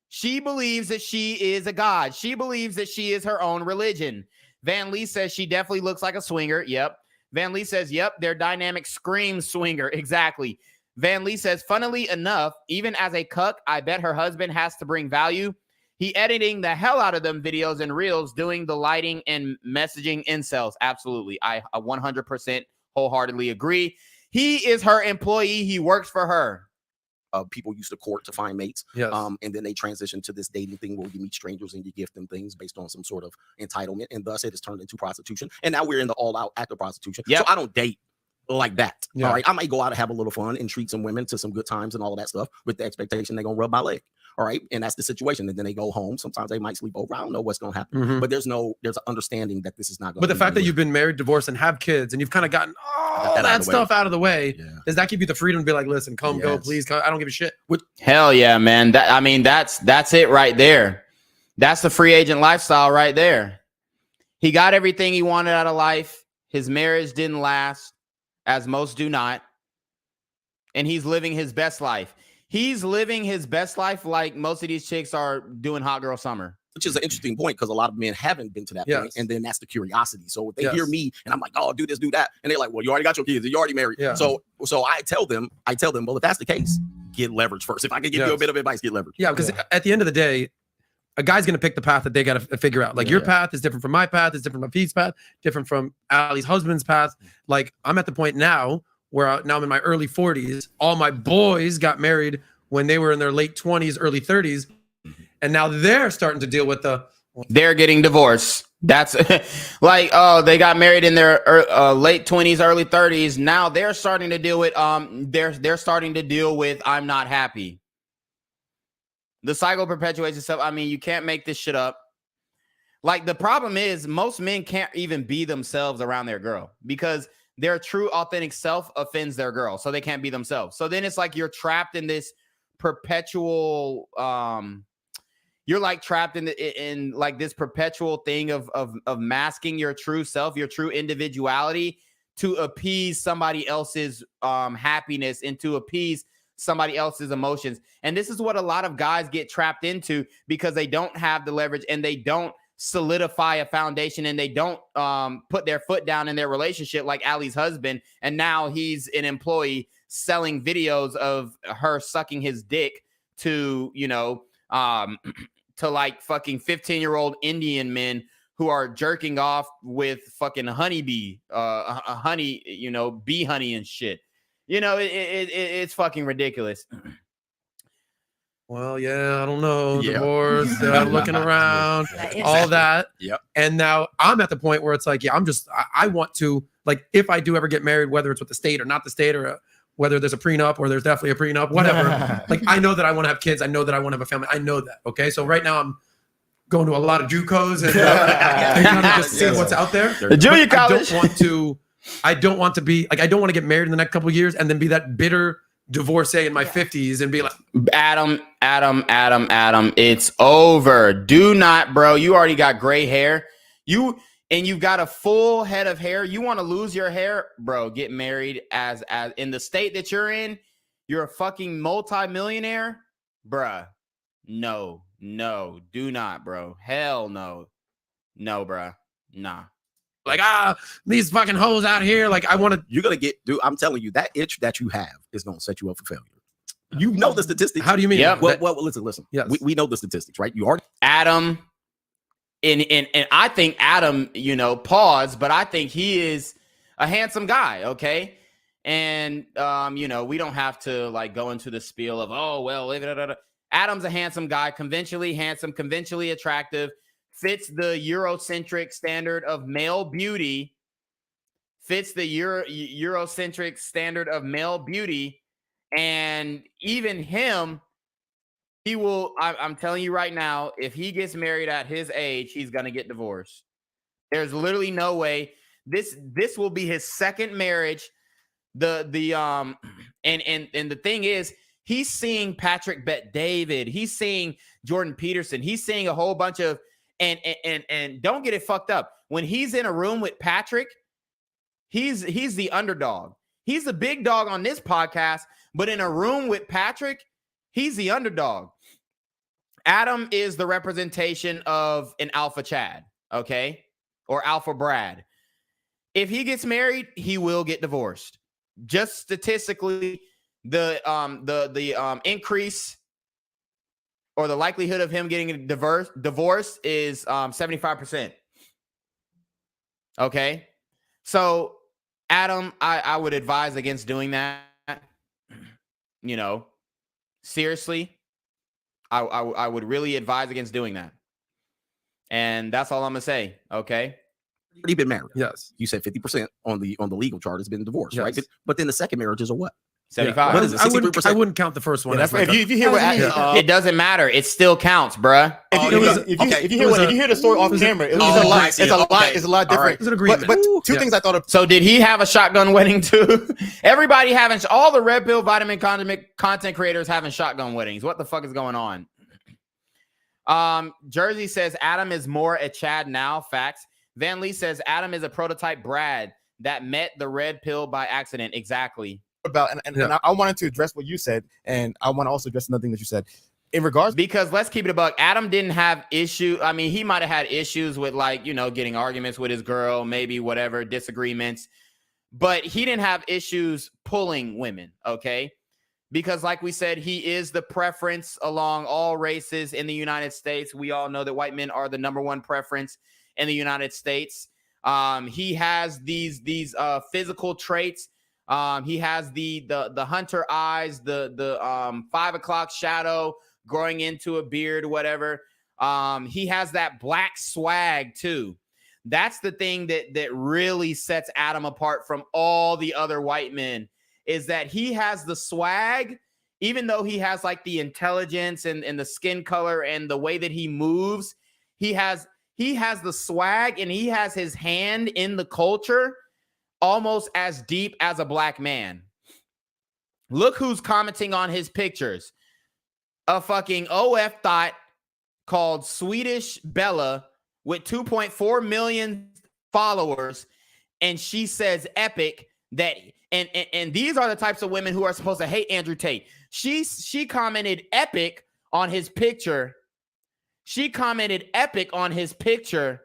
She believes that she is a god. She believes that she is her own religion. Van Lee says she definitely looks like a swinger. Yep. Van Lee says, yep, their dynamic screams swinger. Exactly. Van Lee says, funnily enough, even as a cuck, I bet her husband has to bring value. He editing the hell out of them videos and reels, doing the lighting and messaging incels. Absolutely. I 100% wholeheartedly agree. He is her employee. He works for her. People used to court to find mates. Yes. And then they transitioned to this dating thing where you meet strangers and you gift them things based on some sort of entitlement. And thus it has turned into prostitution. And now we're in the all-out act of prostitution. Yep. So I don't date like that. Yeah. All right. I might go out and have a little fun and treat some women to some good times and all of that stuff with the expectation they're gonna rub my leg. All right. And that's the situation. And then they go home. Sometimes they might sleep over. I don't know what's gonna happen. But there's an understanding that this is not gonna But the fact that you've been married, divorced, and have kids, and you've kind of gotten all that stuff out of the way, does that give you the freedom to be like, listen, come, go, please, come. I don't give a shit. Hell yeah, man. That's it right there. That's the free agent lifestyle right there. He got everything he wanted out of life. His marriage didn't last, as most do not. And he's living his best life. He's living his best life like most of these chicks are doing hot girl summer. Which is an interesting point because a lot of men haven't been to that point. And then that's the curiosity. So if they hear me and I'm like, oh, do this, do that. And they're like, well, you already got your kids. You're already married. Yeah. So I tell them, well, if that's the case, get leverage first. If I can give you a bit of advice, get leverage. Yeah, because at the end of the day, a guy's going to pick the path that they got to figure out. Like your path is different from my path, is different from Hafeez's path, different from Allie's husband's path. Like I'm at the point now where now I'm in my early 40s. All my boys got married when they were in their late 20s, early 30s. And now they're starting to deal with they're getting divorced. That's like, oh, they got married in their late 20s, early 30s. Now they're starting to deal with, they're starting to deal with, I'm not happy. The cycle perpetuates itself. I mean, you can't make this shit up. Like the problem is most men can't even be themselves around their girl because their true authentic self offends their girl. So they can't be themselves. So then it's like you're trapped in this perpetual, you're like trapped in like this perpetual thing of masking your true self, your true individuality to appease somebody else's happiness and to appease somebody else's emotions. And this is what a lot of guys get trapped into because they don't have the leverage and they don't solidify a foundation and they don't put their foot down in their relationship, like Allie's husband, and now he's an employee selling videos of her sucking his dick to, you know, to like fucking 15-year-old Indian men who are jerking off with fucking honeybee, honey, you know, bee honey and shit. You know, it's fucking ridiculous. Well, yeah, I don't know. Divorce, looking around, all that. Yep. And now I'm at the point where it's like, yeah, I want to, like, if I do ever get married, whether it's with the state or not the state, or whether there's a prenup or there's definitely a prenup, whatever. Like, I know that I want to have kids. I know that I want to have a family. I know that. Okay. So right now I'm going to a lot of JUCOs and kind of just seeing what's out there. The junior college. I don't want to be like, I don't want to get married in the next couple of years and then be that bitter divorcee in my 50s and be like, Adam, it's over. Do not, bro. You already got gray hair. You've got a full head of hair. You want to lose your hair, bro? Get married as in the state that you're in. You're a fucking multi-millionaire, bruh. No, do not, bro. Hell no, bruh. Nah. Like, these fucking hoes out here. Like, I want to. You're gonna get, dude. I'm telling you, that itch that you have is gonna set you up for failure. You know the statistics. How do you mean? Yep. Well, listen. Yes. We know the statistics, right? You already Adam, and I think Adam, you know, pause, but I think he is a handsome guy. Okay, and you know, we don't have to like go into the spiel of Adam's a handsome guy, conventionally handsome, conventionally attractive. Fits the Eurocentric standard of male beauty. Eurocentric standard of male beauty. And even him, he will, I'm telling you right now, if he gets married at his age, he's going to get divorced. There's literally no way. This will be his second marriage. And the thing is, he's seeing Patrick Bet-David. He's seeing Jordan Peterson. He's seeing a whole bunch of, and don't get it fucked up. When he's in a room with Patrick, he's the underdog. He's the big dog on this podcast, but in a room with Patrick, he's the underdog. Adam is the representation of an alpha Chad, okay? Or alpha Brad. If he gets married, he will get divorced. Just statistically, the increase or the likelihood of him getting divorce is 75%. Okay. So Adam, I would advise against doing that. You know, seriously, I would really advise against doing that. And that's all I'm gonna say. Okay. Already been married. Yes. You said 50% on the legal chart has been divorced, Yes. right? But then the second marriage is a what? 75. What is it? I wouldn't count the first one. Yeah, if you hear what it doesn't matter. It still counts, bruh. If you hear the story off camera, it's a lot. It's a lot different. It's an agreement. But two things I thought of. So did he have a shotgun wedding too? Everybody having all the red pill vitamin content creators having shotgun weddings. What the fuck is going on? Jersey says Adam is more a Chad now. Facts. Van Lee says Adam is a prototype Brad that met the red pill by accident. Exactly. And I wanted to address what you said, and I want to also address another thing that you said in regards, because let's keep it a buck. Adam didn't have issue. I mean, he might have had issues with, like, you know, getting arguments with his girl, maybe whatever, disagreements, but he didn't have issues pulling women. Okay. Because like we said, he is the preference along all races in the United States. We all know that white men are the number one preference in the United States. He has these physical traits. He has the hunter eyes, the 5 o'clock shadow growing into a beard, whatever. He has that black swag too. That's the thing that really sets Adam apart from all the other white men, is that he has the swag, even though he has like the intelligence and the skin color and the way that he moves. He has the swag, and he has his hand in the culture almost as deep as a black man. Look who's commenting on his pictures. A fucking OF THOT called Swedish Bella with 2.4 million followers. And she says epic that, and these are the types of women who are supposed to hate Andrew Tate. She commented epic on his picture. She commented epic on his picture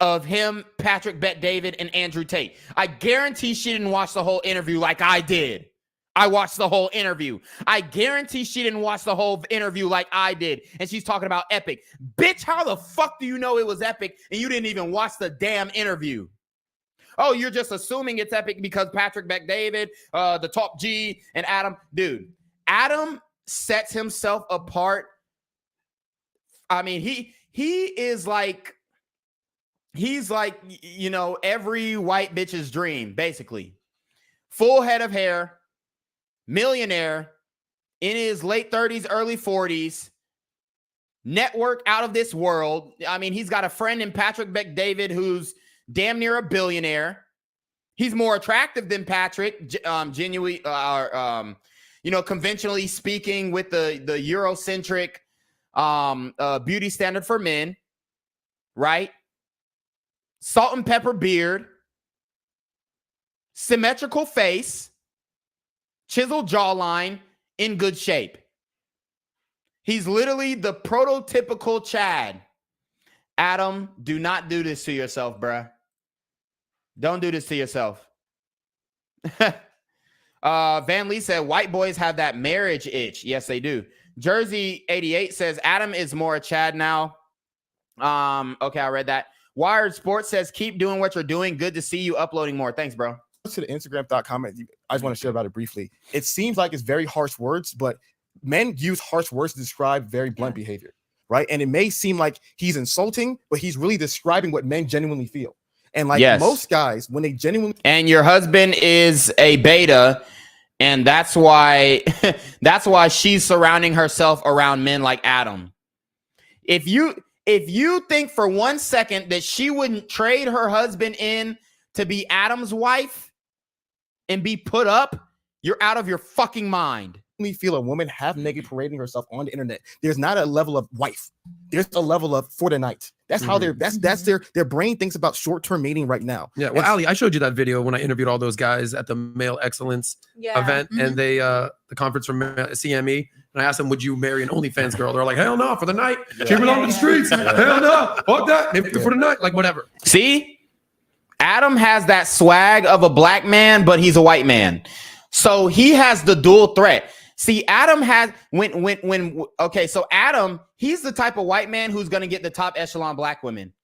of him, Patrick Bet-David, and Andrew Tate. I guarantee she didn't watch the whole interview like I did. I watched the whole interview. I guarantee she didn't watch the whole interview like I did. And she's talking about epic. Bitch, how the fuck do you know it was epic and you didn't even watch the damn interview? Oh, you're just assuming it's epic because Patrick Bet-David, the top G, and Adam. Dude, Adam sets himself apart. I mean, he's like, you know, every white bitch's dream, basically. Full head of hair, millionaire, in his late 30s, early 40s, network out of this world. I mean, he's got a friend in Patrick Bet-David who's damn near a billionaire. He's more attractive than Patrick, genuinely, you know, conventionally speaking, with the Eurocentric beauty standard for men, right? Salt and pepper beard, symmetrical face, chiseled jawline, in good shape. He's literally the prototypical Chad. Adam, do not do this to yourself, bruh. Don't do this to yourself. Van Lee said, white boys have that marriage itch. Yes, they do. Jersey 88 says, Adam is more a Chad now. Okay, I read that. Wired Sports says, keep doing what you're doing. Good to see you uploading more. Thanks, bro. To the Instagram thought comment, I just want to share about it briefly. It seems like it's very harsh words, but men use harsh words to describe very blunt behavior, right? And it may seem like he's insulting, but he's really describing what men genuinely feel. And like most guys, when they genuinely... And your husband is a beta, and that's why she's surrounding herself around men like Adam. If you think for 1 second that she wouldn't trade her husband in to be Adam's wife and be put up, you're out of your fucking mind. Me feel a woman half naked parading herself on the internet. There's not a level of wife. There's a level of for the night. That's how that's their brain thinks about short-term mating right now. Yeah. Well, Ali, I showed you that video when I interviewed all those guys at the Male Excellence event, and they the conference from CME, and I asked them, would you marry an OnlyFans girl? They're like, hell no, for the night. She belong to the streets. Hell no. Fuck that. For the night. Like, whatever. See? Adam has that swag of a black man, but he's a white man. So he has the dual threat. See, Adam has so Adam, he's the type of white man who's going to get the top echelon black women.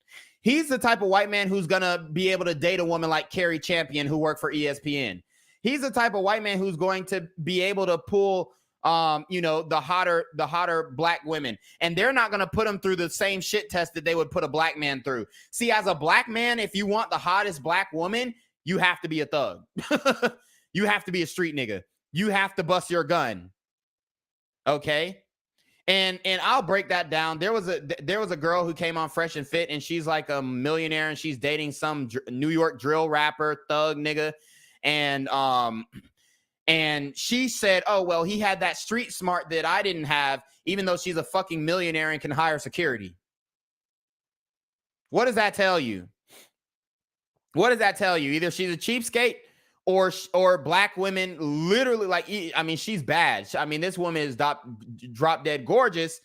He's the type of white man who's going to be able to date a woman like Carrie Champion who worked for ESPN. He's the type of white man who's going to be able to pull the hotter black women, and they're not going to put them through the same shit test that they would put a black man through. See, as a black man, if you want the hottest black woman, you have to be a thug. You have to be a street nigga. You have to bust your gun. Okay? And I'll break that down. There was a girl who came on Fresh and Fit, and she's like a millionaire, and she's dating some New York drill rapper, thug nigga. And she said, oh, well, he had that street smart that I didn't have, even though she's a fucking millionaire and can hire security. What does that tell you? What does that tell you? Either she's a cheapskate, or black women literally, like, I mean, she's bad. I mean, this woman is drop dead gorgeous.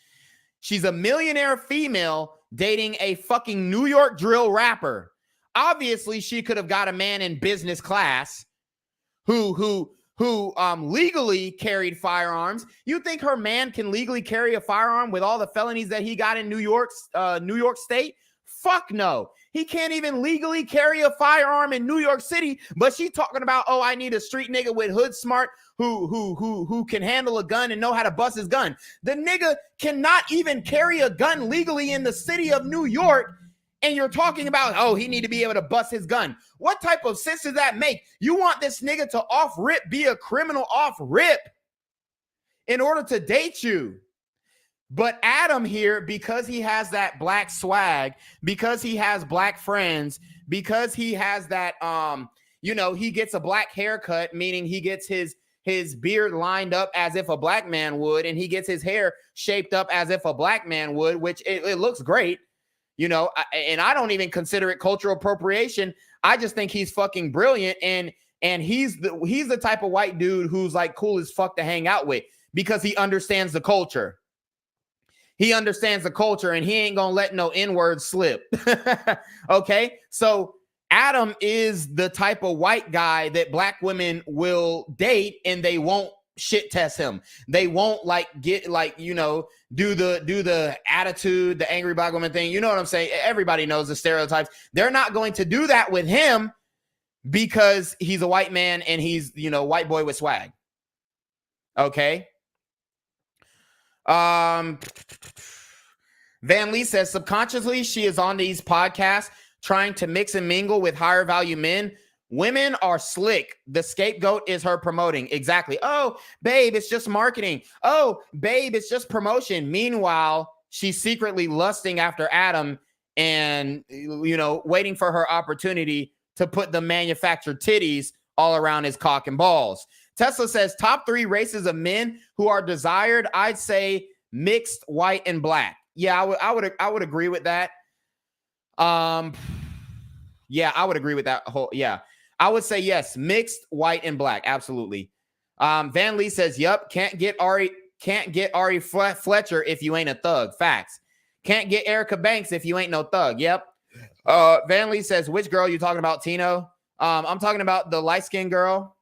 She's a millionaire female dating a fucking New York drill rapper. Obviously, she could have got a man in business class who legally carried firearms. You think her man can legally carry a firearm with all the felonies that he got in New York State? Fuck no. He can't even legally carry a firearm in New York City, but she talking about, oh, I need a street nigga with hood smart who can handle a gun and know how to bust his gun. The nigga cannot even carry a gun legally in the city of New York, and you're talking about, oh, he need to be able to bust his gun. What type of sense does that make? You want this nigga to off rip be a criminal off rip in order to date you. But Adam here, because he has that black swag, because he has black friends, because he has that, he gets a black haircut, meaning he gets his beard lined up as if a black man would, and he gets his hair shaped up as if a black man would, which it looks great, and I don't even consider it cultural appropriation. I just think he's fucking brilliant, and he's the type of white dude who's like cool as fuck to hang out with because he understands the culture. He understands the culture, and he ain't gonna let no N-word slip. Okay, so Adam is the type of white guy that black women will date, and they won't shit test him. They won't do the attitude, the angry black woman thing. You know what I'm saying? Everybody knows the stereotypes. They're not going to do that with him because he's a white man and he's, white boy with swag. Okay. Van Lee says subconsciously she is on these podcasts trying to mix and mingle with higher value men. Women are slick. The scapegoat is her promoting. Exactly. Oh, babe, it's just marketing. Oh, babe, it's just promotion. Meanwhile, she's secretly lusting after Adam and, waiting for her opportunity to put the manufactured titties all around his cock and balls. Tesla says top 3 races of men who are desired. I'd say mixed, white, and black. Yeah, I would agree with that. Yeah, I would agree with that whole. Yeah, I would say yes, mixed, white, and black. Absolutely. Van Lee says, "Yup, can't get Ari Fletcher if you ain't a thug." Facts. Can't get Erica Banks if you ain't no thug. Yep. Van Lee says, "Which girl you talking about, Tino?" I'm talking about the light-skinned girl.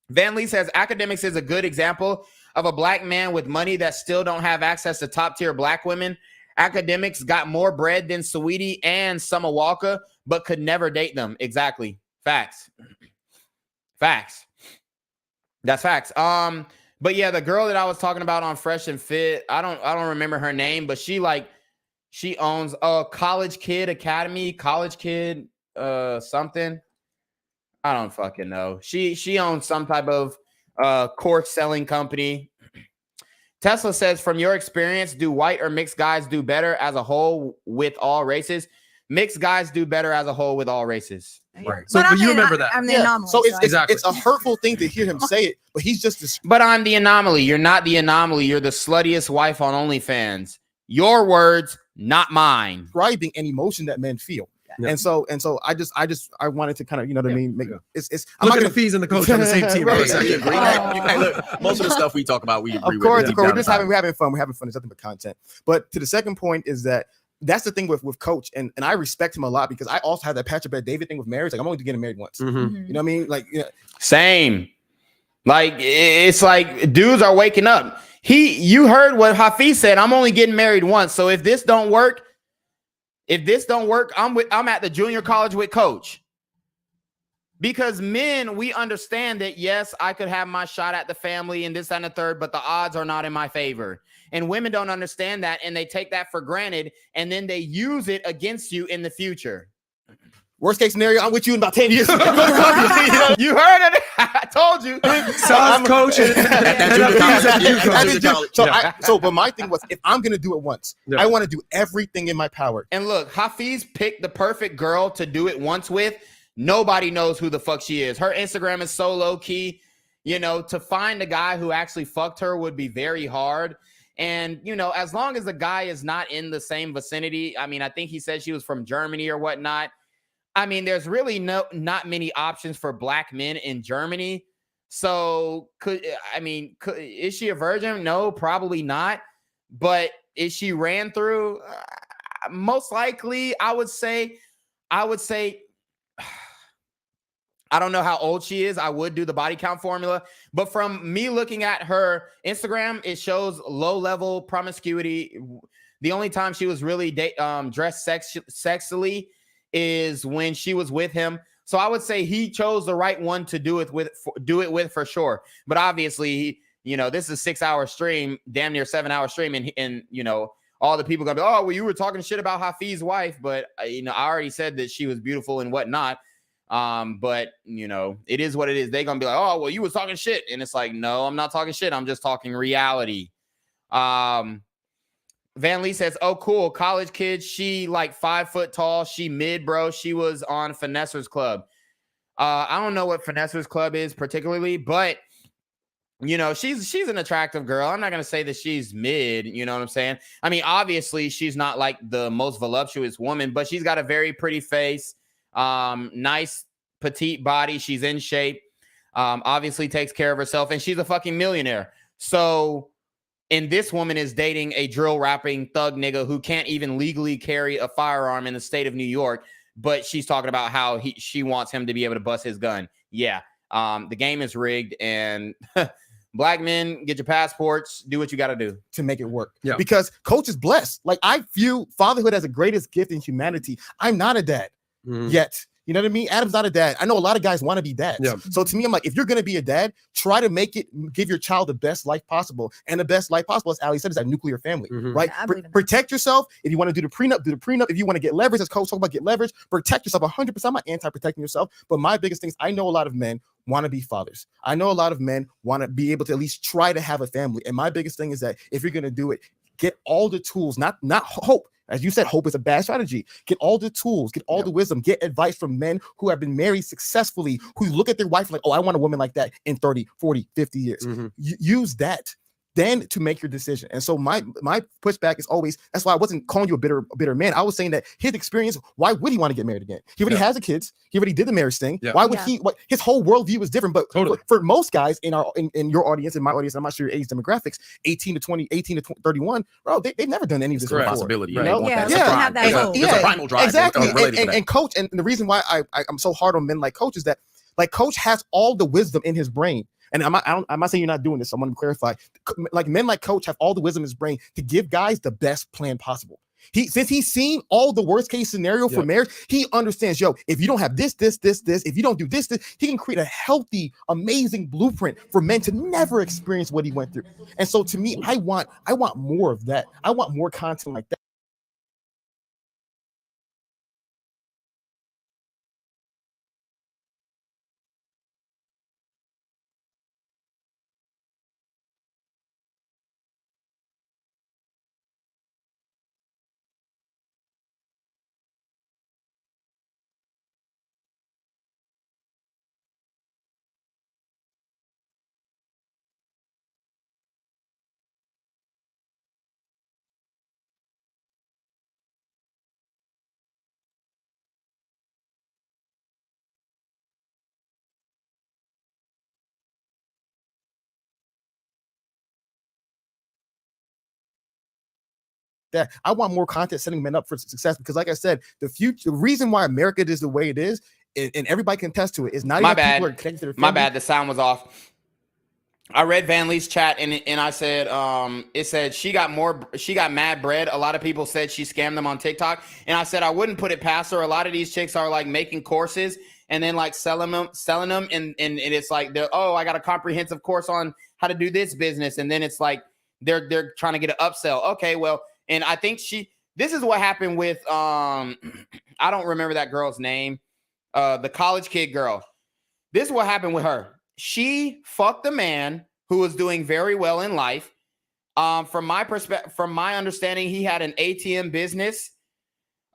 Van Lee says, "Academics is a good example of a black man with money that still don't have access to top-tier black women. Academics got more bread than Saweetie and Summer Walker, but could never date them." Exactly. Facts. Facts. That's facts. But yeah, the girl that I was talking about on Fresh and Fit, I don't remember her name, but she owns a College Kid Academy, College Kid something. I don't fucking know. She owns some type of course selling company. Tesla says, from your experience, do white or mixed guys do better as a whole with all races? Mixed guys do better as a whole with all races. Right. So, but you remember that. I'm the anomaly. So it's a hurtful thing to hear him say it, but he's just. But I'm the anomaly. You're not the anomaly. You're the sluttiest wife on OnlyFans. Your words, not mine. Describing an emotion that men feel. Yeah. And so I wanted to kind of, what I mean? Make it's I'm look at the fees and the coach on the same team. Right. Hey, look, most of the stuff we talk about, we agree with. Of course, we're having fun. We're having fun. It's nothing but content. But to the second point is that's the thing with Coach, and I respect him a lot because I also have that Patrick Bet David thing with marriage. Like I'm only getting married once. Mm-hmm. You know what I mean? Like same. Like it's like dudes are waking up. You heard what Hafeez said. I'm only getting married once. So if this don't work, I'm at the junior college with Coach. Because men, we understand that, yes, I could have my shot at the family and this, that, and the third, but the odds are not in my favor. And women don't understand that, and they take that for granted, and then they use it against you in the future. Worst case scenario, I'm with you in about 10 years. You heard it. I told you. I'm coaching. But my thing was, if I'm going to do it once, I want to do everything in my power. And look, Hafeez picked the perfect girl to do it once with. Nobody knows who the fuck she is. Her Instagram is so low key. To find a guy who actually fucked her would be very hard. And, as long as the guy is not in the same vicinity, I mean, I think he said she was from Germany or whatnot. I mean, there's really not many options for black men in Germany. So is she a virgin? No, probably not. But is she ran through? Most likely, I would say, I don't know how old she is. I would do the body count formula, but from me looking at her Instagram, it shows low level promiscuity. The only time she was really dressed sexily is when she was with him. So I would say he chose the right one to do it with for sure. But obviously, this is a 6-hour stream, damn near 7-hour stream, and all the people gonna be, oh, well, you were talking shit about Hafeez's wife, but I already said that she was beautiful and whatnot. But it is what it is. They're gonna be like, oh, well, you was talking shit. And it's like, no, I'm not talking shit. I'm just talking reality. Van Lee says, oh, cool. College kid. She like 5 foot tall. She mid, bro. She was on Finessers Club. I don't know what Finessers Club is particularly, but she's an attractive girl. I'm not going to say that she's mid. You know what I'm saying? I mean, obviously she's not like the most voluptuous woman, but she's got a very pretty face. Nice petite body. She's in shape. Obviously takes care of herself, and she's a fucking millionaire. So And this woman is dating a drill rapping thug nigga who can't even legally carry a firearm in the state of New York, but she's talking about how she wants him to be able to bust his gun. Yeah, the game is rigged, and black men, get your passports, do what you got to do to make it work. Yeah. Because Coach is blessed. Like, I view fatherhood as the greatest gift in humanity. I'm not a dad yet. You know what I mean? Adam's not a dad. I know a lot of guys want to be dads. Yeah. So to me, I'm like, if you're going to be a dad, try to give your child the best life possible. And the best life possible, as Ali said, is that nuclear family, right? Yeah, Protect yourself. If you want to do the prenup, do the prenup. If you want to get leverage, as Coach talked about, get leverage. Protect yourself 100%. I'm not anti-protecting yourself. But my biggest thing is, I know a lot of men want to be fathers. I know a lot of men want to be able to at least try to have a family. And my biggest thing is that if you're going to do it, get all the tools, not hope. As you said, hope is a bad strategy. Get all the tools, get all the wisdom, get advice from men who have been married successfully, who look at their wife like, oh, I want a woman like that in 30, 40, 50 years. Use that then to make your decision. And so my pushback is always, that's why I wasn't calling you a bitter man. I was saying that his experience, why would he want to get married again? He already has a kids. He already did the marriage thing. Why would he? His whole worldview is different. But for most guys in your audience, in my audience, I'm not sure your age demographics, 18 to 31, bro, they've never done any of this before. Possibility. You know? Have that hope. There's a primal drive. Exactly. And Coach, and the reason why I'm so hard on men like Coach is that, like, Coach has all the wisdom in his brain. And I'm not saying you're not doing this. I want to clarify. Like, men like Coach have all the wisdom in his brain to give guys the best plan possible. Since he's seen all the worst case scenario for marriage, he understands, yo, if you don't have this, if you don't do this, he can create a healthy, amazing blueprint for men to never experience what he went through. And so to me, I want more of that. I want more content like that. That I want more content setting men up for success, because like I said, the reason why America is the way it is, and everybody can attest to it, is not My even bad. people are connected to their family. My bad. The sound was off. I read Van Lee's chat and I said, it said she got mad bread. A lot of people said she scammed them on TikTok. And I said, I wouldn't put it past her. A lot of these chicks are like making courses and then like selling them. And it's like, I got a comprehensive course on how to do this business. And then it's like, they're trying to get an upsell. Okay, well, and I think this is what happened with, I don't remember that girl's name. The college kid girl. This is what happened with her. She fucked a man who was doing very well in life. From my perspective, from my understanding, he had an ATM business.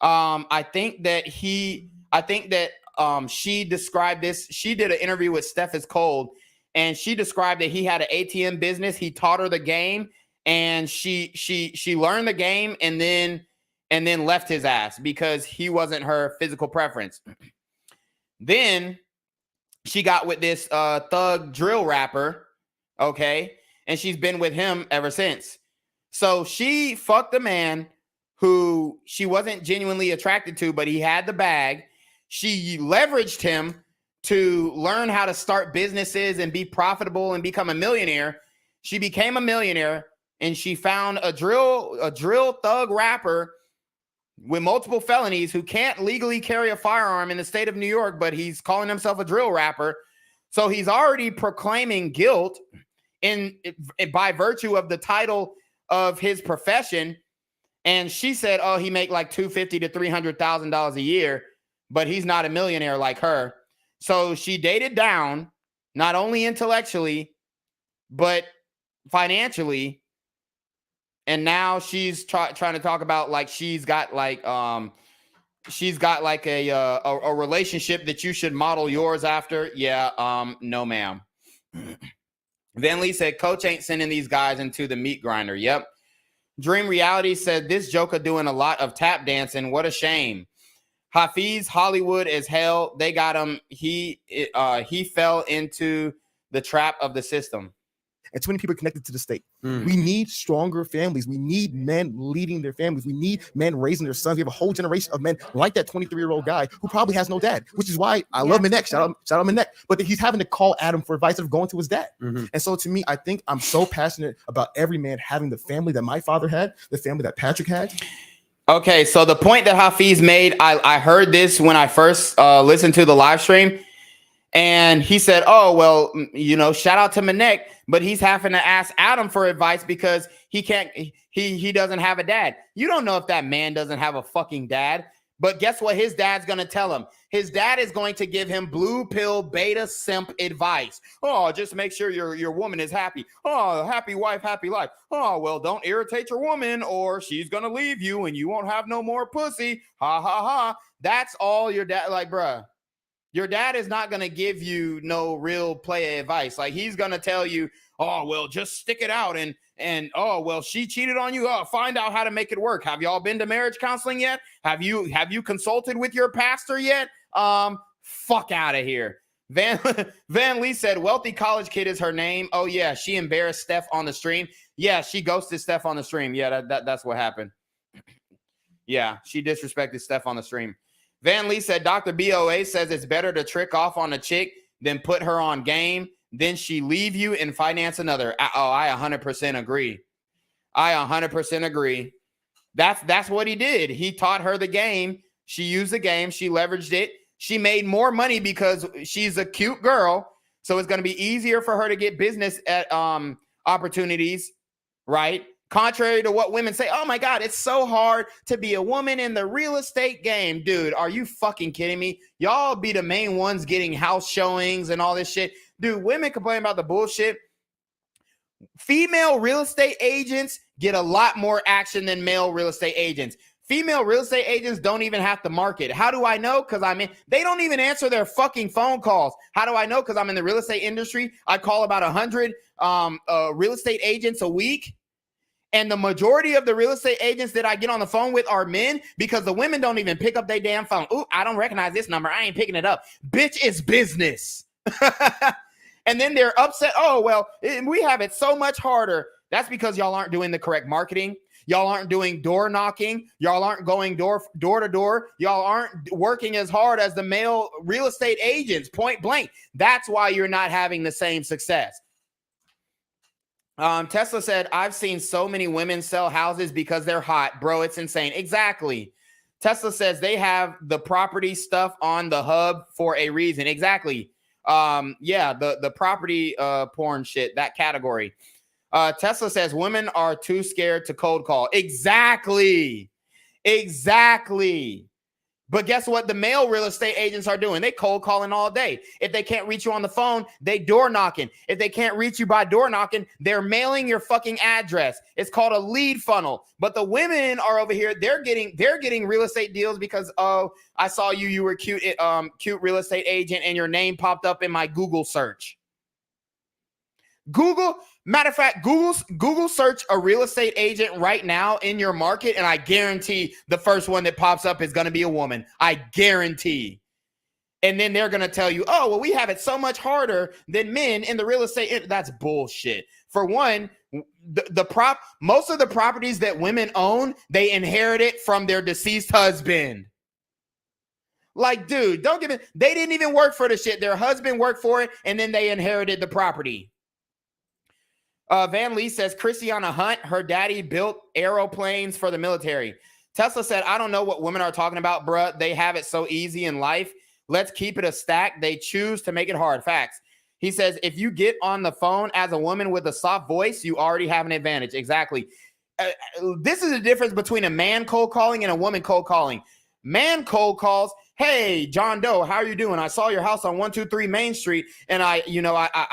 I think that she described this. She did an interview with Steph is Cold, and she described that he had an ATM business. He taught her the game, and she learned the game, and then left his ass because he wasn't her physical preference. Then she got with this thug drill rapper, okay? And she's been with him ever since. So she fucked a man who she wasn't genuinely attracted to, but he had the bag. She leveraged him to learn how to start businesses and be profitable and become a millionaire. She became a millionaire, and she found a drill thug rapper with multiple felonies who can't legally carry a firearm in the state of New York, but he's calling himself a drill rapper. So he's already proclaiming guilt by virtue of the title of his profession. And she said, oh, he make like $250,000 to $300,000 a year, but he's not a millionaire like her. So she dated down, not only intellectually, but financially. And now she's trying to talk about like she's got like a relationship that you should model yours after. Yeah, no, ma'am. Van Lee said, Coach ain't sending these guys into the meat grinder. Yep. Dream Reality said, this joker doing a lot of tap dancing. What a shame. Hafeez, Hollywood as hell. They got him. He fell into the trap of the system. and too many people are connected to the state. We need stronger families. We need men leading their families. We need men raising their sons. We have a whole generation of men like that 23-year-old guy who probably has no dad, which is why I love Minek. Shout out Minek. But he's having to call Adam for advice of going to his dad. And so to me, I think I'm so passionate about every man having the family that my father had, the family that Patrick had. Okay, so the point that Hafeez made, I heard this when I first listened to the live stream, and he said, oh, well, you know, shout out to Minek, but he's having to ask Adam for advice because he doesn't have a dad. You don't know if that man doesn't have a fucking dad, but guess what his dad's going to tell him? His dad is going to give him blue pill beta simp advice. Oh, just make sure your woman is happy. Oh, happy wife, happy life. Oh, well, don't irritate your woman or she's going to leave you and you won't have no more pussy. Ha, ha, ha. That's all your dad, like, bruh. Your dad is not going to give you no real play advice. Like, he's going to tell you, oh, well, just stick it out. And oh, well, she cheated on you. Oh, find out how to make it work. Have y'all been to marriage counseling yet? Have you consulted with your pastor yet? Fuck out of here. Van Lee said, wealthy college kid is her name. Oh, yeah, she embarrassed Steph on the stream. Yeah, she ghosted Steph on the stream. Yeah, that's what happened. Yeah, she disrespected Steph on the stream. Van Lee said, Dr. BOA says it's better to trick off on a chick than put her on game. Then she leave you and finance another. Oh, I 100% agree. I 100% agree. That's what he did. He taught her the game. She used the game. She leveraged it. She made more money because she's a cute girl. So it's going to be easier for her to get business at opportunities, right? Contrary to what women say, oh my God, it's so hard to be a woman in the real estate game. Dude, are you fucking kidding me? Y'all be the main ones getting house showings and all this shit. Dude, women complain about the bullshit. Female real estate agents get a lot more action than male real estate agents. Female real estate agents don't even have to market. How do I know? Because they don't even answer their fucking phone calls. How do I know? Because I'm in the real estate industry. I call about 100 real estate agents a week. And the majority of the real estate agents that I get on the phone with are men because the women don't even pick up their damn phone. Ooh, I don't recognize this number. I ain't picking it up. Bitch, it's business. And then they're upset. Oh, well, we have it so much harder. That's because y'all aren't doing the correct marketing. Y'all aren't doing door knocking. Y'all aren't going door to door. Y'all aren't working as hard as the male real estate agents, point blank. That's why you're not having the same success. Tesla said, I've seen so many women sell houses because they're hot. Bro, it's insane. Exactly. Tesla says they have the property stuff on the hub for a reason. Exactly. Yeah, the property porn shit, that category. Tesla says women are too scared to cold call. Exactly. But guess what? The male real estate agents are doing. They cold calling all day. If they can't reach you on the phone, they door knocking. If they can't reach you by door knocking, they're mailing your fucking address. It's called a lead funnel. But the women are over here. They're getting real estate deals because, oh, I saw you were cute real estate agent and your name popped up in my Google search. Matter of fact, Google search a real estate agent right now in your market, and I guarantee the first one that pops up is going to be a woman. I guarantee. And then they're going to tell you, oh, well, we have it so much harder than men in the real estate. That's bullshit. For one, most of the properties that women own, they inherit it from their deceased husband. Like, dude, don't give it. They didn't even work for the shit. Their husband worked for it, and then they inherited the property. Van Lee says, Christiana Hunt, her daddy built aeroplanes for the military. Tesla said, I don't know what women are talking about, bruh. They have it so easy in life. Let's keep it a stack. They choose to make it hard. Facts. He says, if you get on the phone as a woman with a soft voice, you already have an advantage. Exactly. This is the difference between a man cold calling and a woman cold calling. Man cold calls, hey, John Doe, how are you doing? I saw your house on 123 Main Street, and I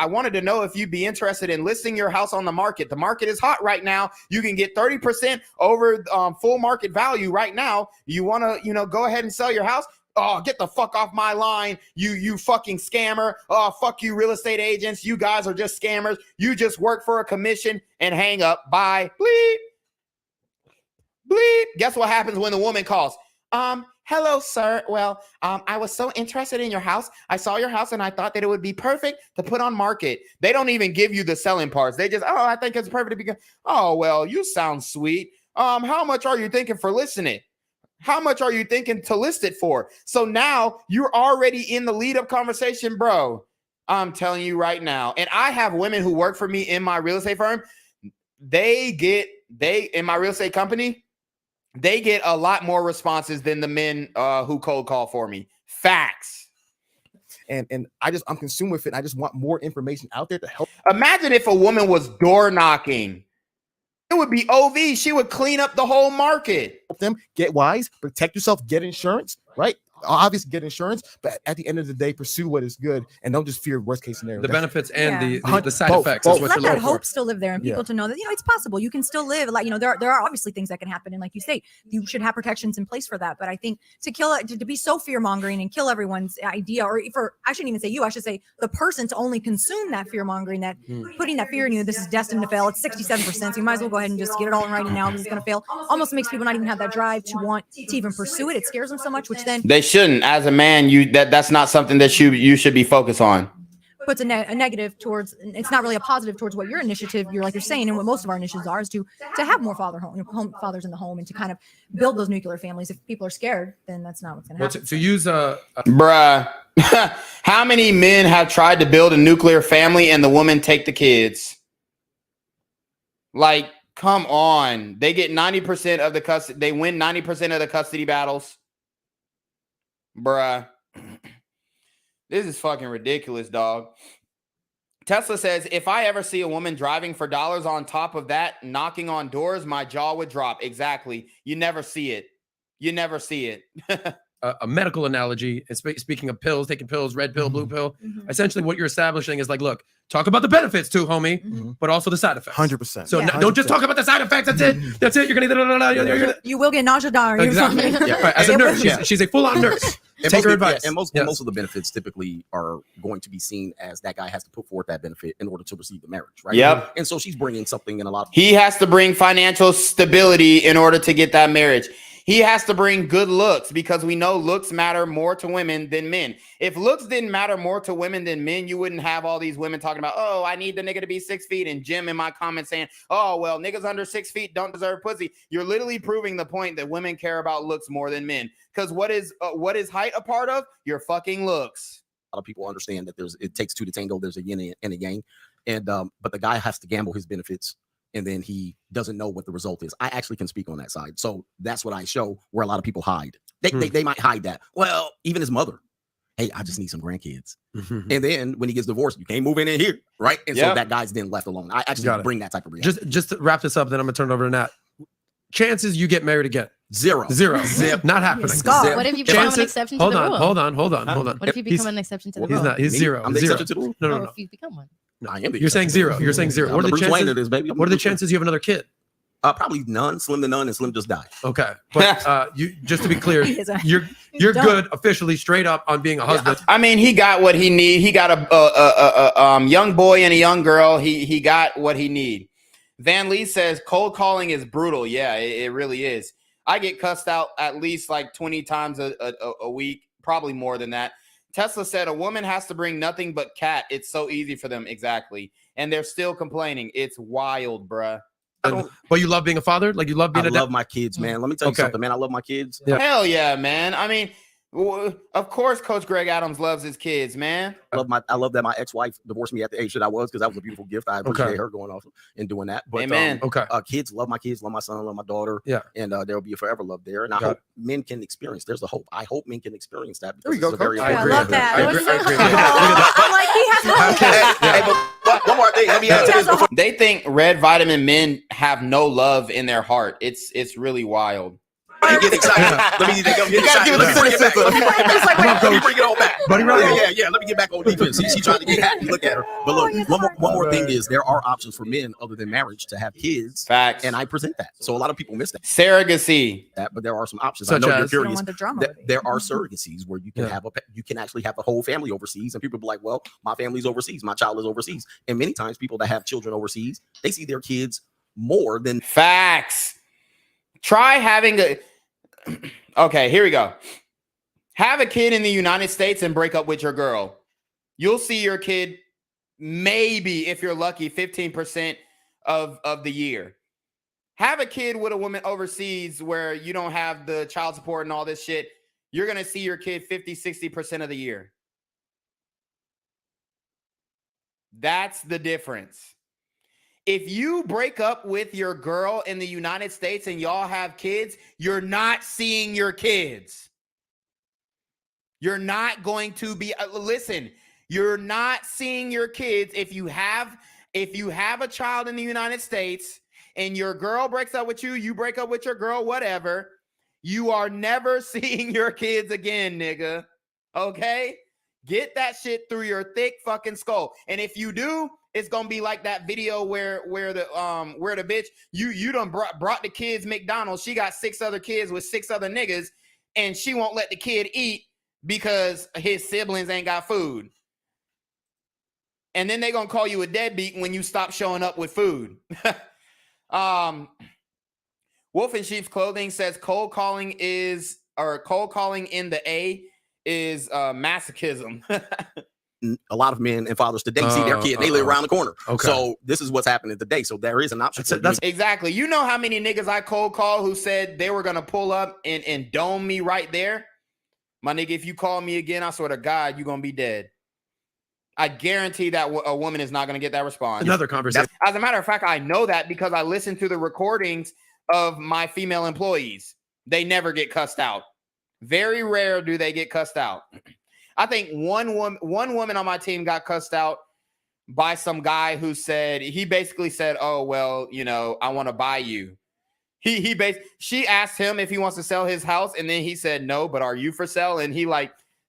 wanted to know if you'd be interested in listing your house on the market. The market is hot right now. You can get 30% over full market value right now. You want to, go ahead and sell your house? Oh, get the fuck off my line, you fucking scammer. Oh, fuck you, real estate agents. You guys are just scammers. You just work for a commission and hang up. Bye. Bleep. Bleep. Guess what happens when the woman calls? hello, sir. Well, I was so interested in your house. I saw your house and I thought that it would be perfect to put on market. They don't even give you the selling parts. They just, I think it's perfect to be. Oh, well, you sound sweet. How much are you thinking for listing it? How much are you thinking to list it for? So now you're already in the lead up conversation, bro. I'm telling you right now. And I have women who work for me in my real estate firm. In my real estate company, they get a lot more responses than the men who cold call for me. Facts. And I'm consumed with it. I just want more information out there to help. Imagine if a woman was door knocking. It would be OV. She would clean up the whole market. Help them get wise, protect yourself, get insurance, right? Obviously get insurance, but at the end of the day, pursue what is good and don't just fear worst case scenario. The benefits and Yeah. the side effects is what Let you're that looking hope for. still live there, and people to know that it's possible. You can still live. Like there are obviously things that can happen, and like you say, you should have protections in place for that. But I think to be so fear mongering and kill everyone's idea, or for I shouldn't even say you, I should say the person to only consume that fear mongering, that putting that fear in you. This is destined to fail. It's 67%. So you might as well go ahead and just get it all in writing now. This is going to fail. Almost makes people not even have that drive to want to even pursue it. It scares them so much, which then They shouldn't. As a man, that's not something that you should be focused on. puts a negative towards. It's not really a positive towards what your initiative. You're saying, and what most of our initiatives are is to have more fathers in the home and to kind of build those nuclear families. If people are scared, then that's not what's going to happen. To use bruh, how many men have tried to build a nuclear family and the woman take the kids? Like, come on. They get 90% of the custody. They win 90% of the custody battles. Bruh. This is fucking ridiculous, dog. Tesla says, if I ever see a woman driving for dollars on top of that, knocking on doors, my jaw would drop. Exactly. You never see it. You never see it. A medical analogy, speaking of pills, taking pills, red pill, blue pill, essentially what you're establishing is like, look, talk about the benefits too, homie, but also the side effects. 100%. So don't just talk about the side effects. That's it. That's it. You're gonna you will get nausea. Exactly. Right. As a nurse, she's a full-on nurse. Take her advice. And most of the benefits typically are going to be seen as that guy has to put forth that benefit in order to receive the marriage, right? Yep. And so she's bringing something in a lot. He has to bring financial stability in order to get that marriage. He has to bring good looks because we know looks matter more to women than men. If looks didn't matter more to women than men, you wouldn't have all these women talking about, oh, I need the nigga to be 6 feet. And Jim in my comments saying, oh, well, niggas under 6 feet don't deserve pussy. You're literally proving the point that women care about looks more than men. Because what is height a part of? Your fucking looks. A lot of people understand that it takes two to tango. There's a yin and a yang. And but the guy has to gamble his benefits. And then he doesn't know what the result is. I actually can speak on that side. So that's what I show where a lot of people hide. They might hide that. Well, even his mother. Hey, I just need some grandkids. And then when he gets divorced, you can't move in here, right? And so that guy's then left alone. I actually bring that type of reality. Just to wrap this up, then I'm going to turn it over to Nat. Chances you get married again? Zero. Zip. Not happening. Scott, what if you become an exception to the rule? Hold on. What if you become an exception to the rule? He's zero. I'm the exception to the rule? No. If you become one. I am. You're saying zero. What are the chances? What are the chances you have another kid? Probably none. Slim to none, and Slim just died. Okay, but you just to be clear, you're good officially, straight up on being a husband. I mean, he got what he need. He got a young boy and a young girl. He got what he need. Van Lee says cold calling is brutal. Yeah, it really is. I get cussed out at least like 20 times a week, probably more than that. Tesla said a woman has to bring nothing but cat. It's so easy for them. Exactly. And they're still complaining. It's wild, bruh. But you love being a father? Like you love being I love my kids, man. Let me tell you something, man. I love my kids. Yeah. Hell yeah, man. I mean, of course, Coach Greg Adams loves his kids, man. I love that my ex-wife divorced me at the age that I was because that was a beautiful gift. I appreciate her going off and doing that. But kids, love my kids, love my son, love my daughter. Yeah. And there will be a forever love there. And I hope men can experience. There's a hope. I hope men can experience that. Because it's a very I love that. I'm like, he has but one more thing. Let me answer this before. They think red vitamin men have no love in their heart. It's really wild. You get excited. Let me bring it all back. Yeah. Let me get back on defense. She tried to get happy. Look at her. But look, one more thing is there are options for men other than marriage to have kids. Facts. And I present that. So a lot of people miss that. Surrogacy. But there are some options. Such I know as? you're curious. There are surrogacies where you can you can actually have the whole family overseas. And people be like, well, my family's overseas. My child is overseas. And many times people that have children overseas, they see their kids more than facts. Try having Okay, here we go. Have a kid in the United States and break up with your girl. You'll see your kid maybe, if you're lucky, 15% of the year. Have a kid with a woman overseas where you don't have the child support and all this shit. You're going to see your kid 50, 60% of the year. That's the difference. If you break up with your girl in the United States and y'all have kids, you're not seeing your kids. You're not going to be, listen, you're not seeing your kids. If you have a child in the United States and your girl breaks up with you, you break up with your girl, whatever, you are never seeing your kids again, nigga. Okay? Get that shit through your thick fucking skull. And if you do, it's gonna be like that video where the bitch you done brought the kids McDonald's. She got 6 other kids with 6 other niggas, and she won't let the kid eat because his siblings ain't got food. And then they gonna call you a deadbeat when you stop showing up with food. Wolf in Sheep's Clothing says cold calling in the A is masochism. A lot of men and fathers today see their kid, they live around the corner. Okay. So this is what's happening today. So there is an option. That's exactly. You know how many niggas I cold call who said they were gonna pull up and dome me right there? My nigga, if you call me again, I swear to God, you're gonna be dead. I guarantee that a woman is not gonna get that response. Another conversation. As a matter of fact, I know that because I listen to the recordings of my female employees. They never get cussed out. Very rare do they get cussed out. I think one woman on my team got cussed out by some guy who he basically said, "Oh, well, you know, I want to buy you." She asked him if he wants to sell his house, and then he said, "No, but are you for sale?" And he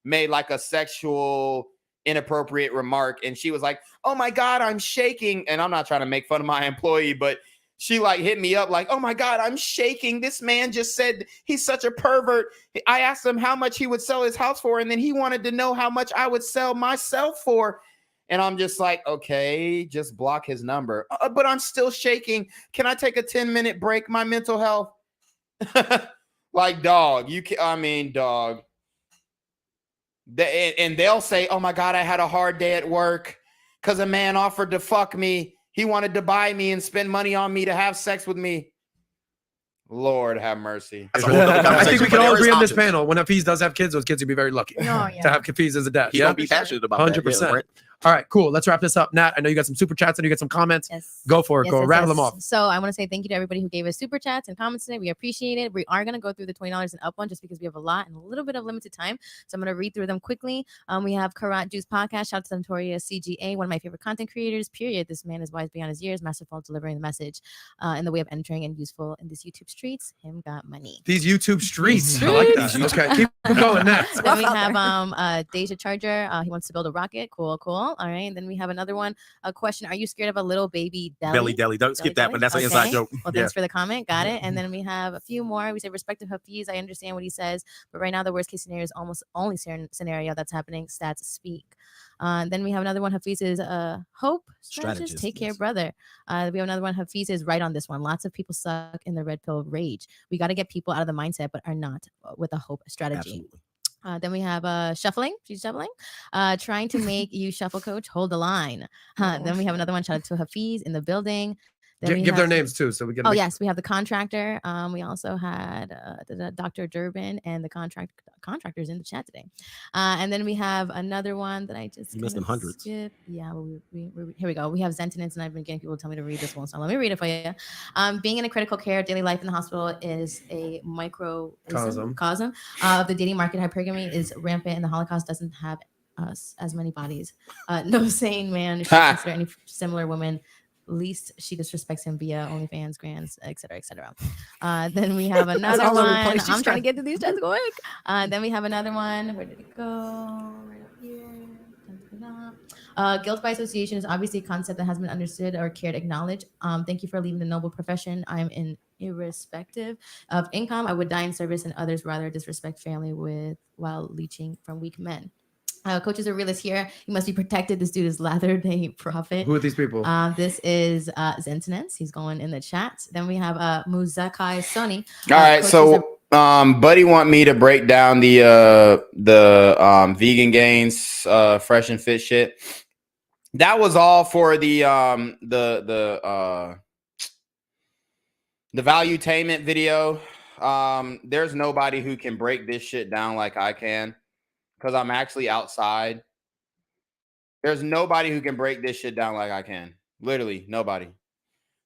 made a sexual inappropriate remark, and she was like, "Oh my God, I'm shaking." And I'm not trying to make fun of my employee, but she hit me up like, "Oh my God, I'm shaking. This man just said he's such a pervert. I asked him how much he would sell his house for, and then he wanted to know how much I would sell myself for." And I'm just like, okay, just block his number. But I'm still shaking. Can I take a 10-minute break? My mental health. Dog. Dog. And they'll say, "Oh my God, I had a hard day at work because a man offered to fuck me. He wanted to buy me and spend money on me to have sex with me." Lord have mercy. I think we can all agree on this panel. When Hafeez does have kids, those kids will be very lucky to have Hafeez as a dad. He's gonna be passionate about 100%. that. Yeah, right? All right, cool. Let's wrap this up. Nat, I know you got some super chats and you got some comments. Yes. Go for it. Rattle them off. So I want to say thank you to everybody who gave us super chats and comments today. We appreciate it. We are going to go through the $20 and up one just because we have a lot and a little bit of limited time. So I'm going to read through them quickly. We have Karat Juice Podcast. Shout out to Notorious CGA, one of my favorite content creators, period. This man is wise beyond his years, masterful at delivering the message in the way of entering and useful in this YouTube streets. Him got money. These YouTube streets. I like that. Okay, keep going next. Then we have Deja Charger. He wants to build a rocket. Cool. All right. And then we have another one. A question: are you scared of a little baby belly deli? Don't skip that one. That's an inside joke. Well, thanks for the comment. Got it. And then we have a few more. We say respect to Hafeez. I understand what he says, but right now the worst case scenario is almost only scenario that's happening. Stats speak. Then we have another one. Hafeez is hope strategist. Take care, brother. We have another one. Hafeez is right on this one. Lots of people suck in the red pill rage. We got to get people out of the mindset, but are not with a hope strategy. Absolutely. Then we have shuffling. She's shuffling. Trying to make you shuffle, coach. Hold the line. Then we have another one. Shout out to Hafeez in the building. Give their names too, so we get. Oh yes, we have the contractor. We also had the Dr. Durbin and the contractors in the chat today. And then we have another one that I just missed them hundreds. Skipped. Yeah, here we go. We have Zentinence, and I've been getting people to tell me to read this one, so let me read it for you. Being in a critical care daily life in the hospital is a microcosm of the dating market. Hypergamy is rampant, and the Holocaust doesn't have us as many bodies. No sane man should consider any similar woman. Least she disrespects him via OnlyFans, grants, etc., etc. Then we have another one. I'm trying to get to these chats quick. Then we have another one. Where did it go? Right up here. Guilt by association is obviously a concept that has been understood or cared acknowledged. Thank you for leaving the noble profession. I'm in irrespective of income. I would die in service, and others rather disrespect family while leeching from weak men. Coaches are realists here. You must be protected. This dude is Latter-day Prophet. Who are these people? This is Zentinence. He's going in the chat. Then we have Muzakai Sony. All right, so Buddy want me to break down the vegan gains, fresh and fit shit. That was all for the valuetainment video. There's nobody who can break this shit down like I can, because I'm actually outside. There's nobody who can break this shit down like I can. Literally nobody.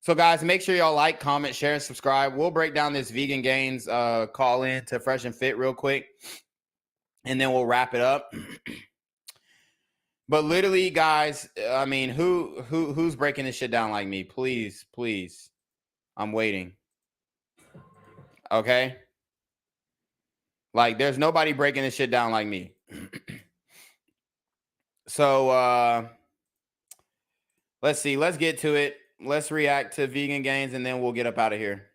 So guys, make sure y'all like, comment, share, and subscribe. We'll break down this vegan gains call in to Fresh and Fit real quick, and then we'll wrap it up. But literally, guys, I mean, who's breaking this shit down like me? Please, please. I'm waiting. Okay? Like, there's nobody breaking this shit down like me. So let's see. Let's get to it. Let's react to vegan gains, and then we'll get up out of here.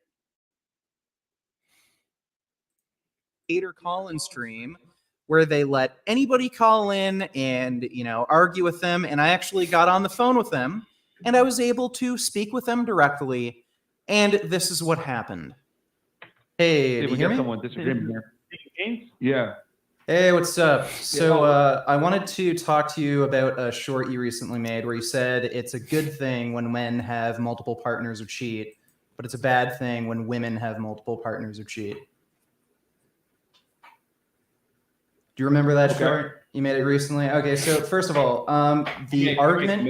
Call-in stream where they let anybody call in and, you know, argue with them. And I actually got on the phone with them and I was able to speak with them directly. And this is what happened. Hey, do you hear me? Someone disagreeing here. Yeah. Hey, what's up? So I wanted to talk to you about a short you recently made where you said it's a good thing when men have multiple partners or cheat, but it's a bad thing when women have multiple partners or cheat. Do you remember that short? You made it recently? Okay, so first of all, the argument...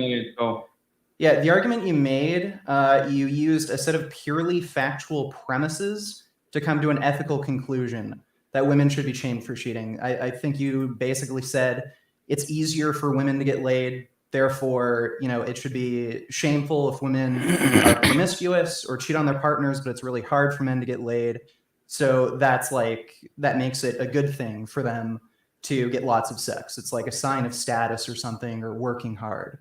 Yeah, the argument you made, you used a set of purely factual premises to come to an ethical conclusion that women should be shamed for cheating. I think you basically said it's easier for women to get laid, therefore, you know, it should be shameful if women are promiscuous or cheat on their partners, but it's really hard for men to get laid. So that's like, that makes it a good thing for them to get lots of sex. It's like a sign of status or something, or working hard.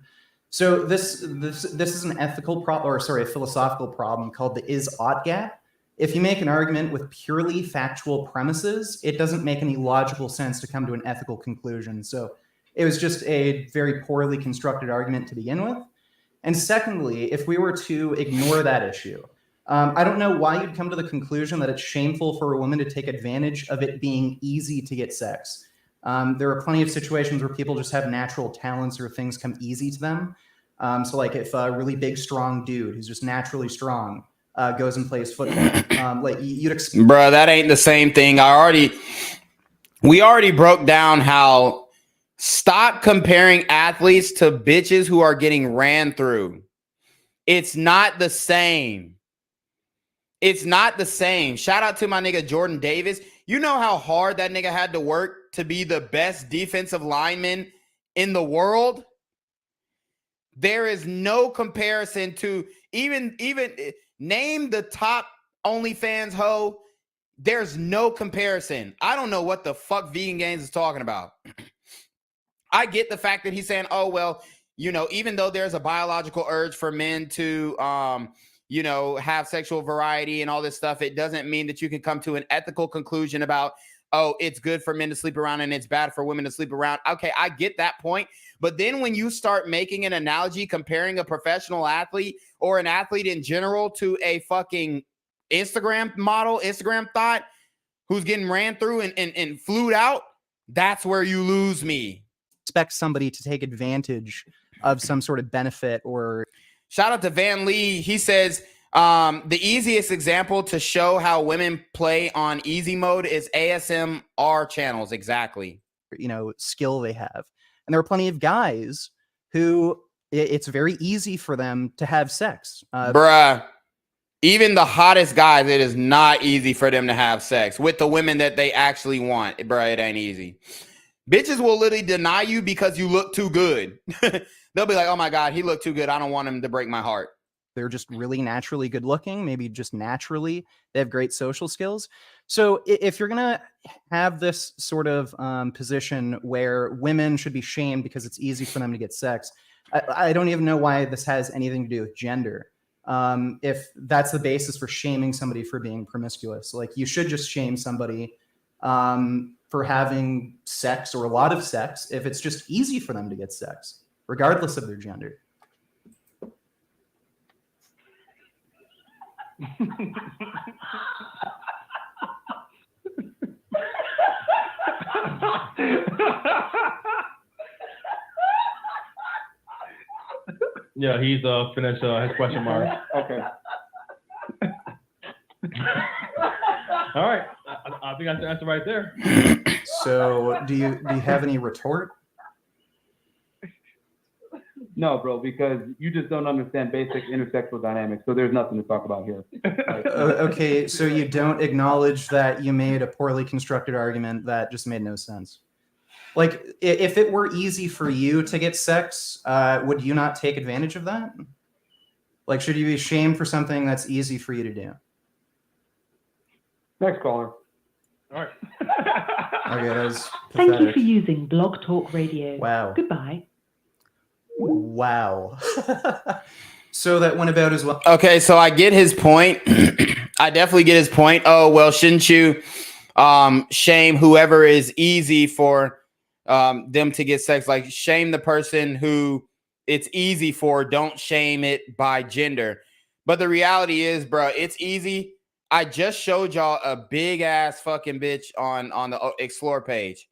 So this is an ethical problem, or sorry, a philosophical problem called the is-ought gap. If you make an argument with purely factual premises, it doesn't make any logical sense to come to an ethical conclusion. So it was just a very poorly constructed argument to begin with. And secondly, if we were to ignore that issue, I don't know why you'd come to the conclusion that it's shameful for a woman to take advantage of it being easy to get sex. There are plenty of situations where people just have natural talents or things come easy to them. So like if a really big, strong dude who's just naturally strong goes and plays football, like you'd expect. Bruh, that ain't the same thing. We already broke down how stop comparing athletes to bitches who are getting ran through. It's not the same. It's not the same. Shout out to my nigga Jordan Davis. You know how hard that nigga had to work to be the best defensive lineman in the world? There is no comparison to even name the top OnlyFans hoe. There's no comparison. I don't know what the fuck Vegan Gains is talking about. I get the fact that he's saying, oh, well, you know, even though there's a biological urge for men to, you know, have sexual variety and all this stuff, it doesn't mean that you can come to an ethical conclusion about, oh, it's good for men to sleep around and it's bad for women to sleep around. Okay, I get that point. But then when you start making an analogy comparing a professional athlete or an athlete in general to a fucking Instagram model, Instagram thought, who's getting ran through and flued out, that's where you lose me. Expect somebody to take advantage of some sort of benefit or... Shout out to Van Lee. He says the easiest example to show how women play on easy mode is ASMR channels. Exactly. You know, skill they have. And there are plenty of guys who it's very easy for them to have sex. Bruh, even the hottest guys, it is not easy for them to have sex with the women that they actually want. Bruh, it ain't easy. Bitches will literally deny you because you look too good. They'll be like, oh my God, he looked too good. I don't want him to break my heart. They're just really naturally good looking. Maybe just naturally they have great social skills. So if you're going to have this sort of position where women should be shamed because it's easy for them to get sex, I don't even know why this has anything to do with gender. If that's the basis for shaming somebody for being promiscuous, like you should just shame somebody for having sex or a lot of sex if it's just easy for them to get sex, regardless of their gender. Yeah, he's finished his question mark. Okay. All right, I think that's the answer right there. So, do you have any retort? No, bro, because you just don't understand basic intersexual dynamics, so there's nothing to talk about here. Okay, so you don't acknowledge that you made a poorly constructed argument that just made no sense. Like, if it were easy for you to get sex, would you not take advantage of that? Like, should you be shamed for something that's easy for you to do? Next caller. All right. Okay, that was Thank you pathetic. for using Blog Talk Radio. Wow. Goodbye. Wow. So that went about as well. Okay, so I get his point. I definitely get his point. Oh, well, shouldn't you shame whoever is easy for them to get sex? Like, shame the person who it's easy for. Don't shame it by gender. But the reality is, bro, it's easy. I just showed y'all a big ass fucking bitch on the Explore page.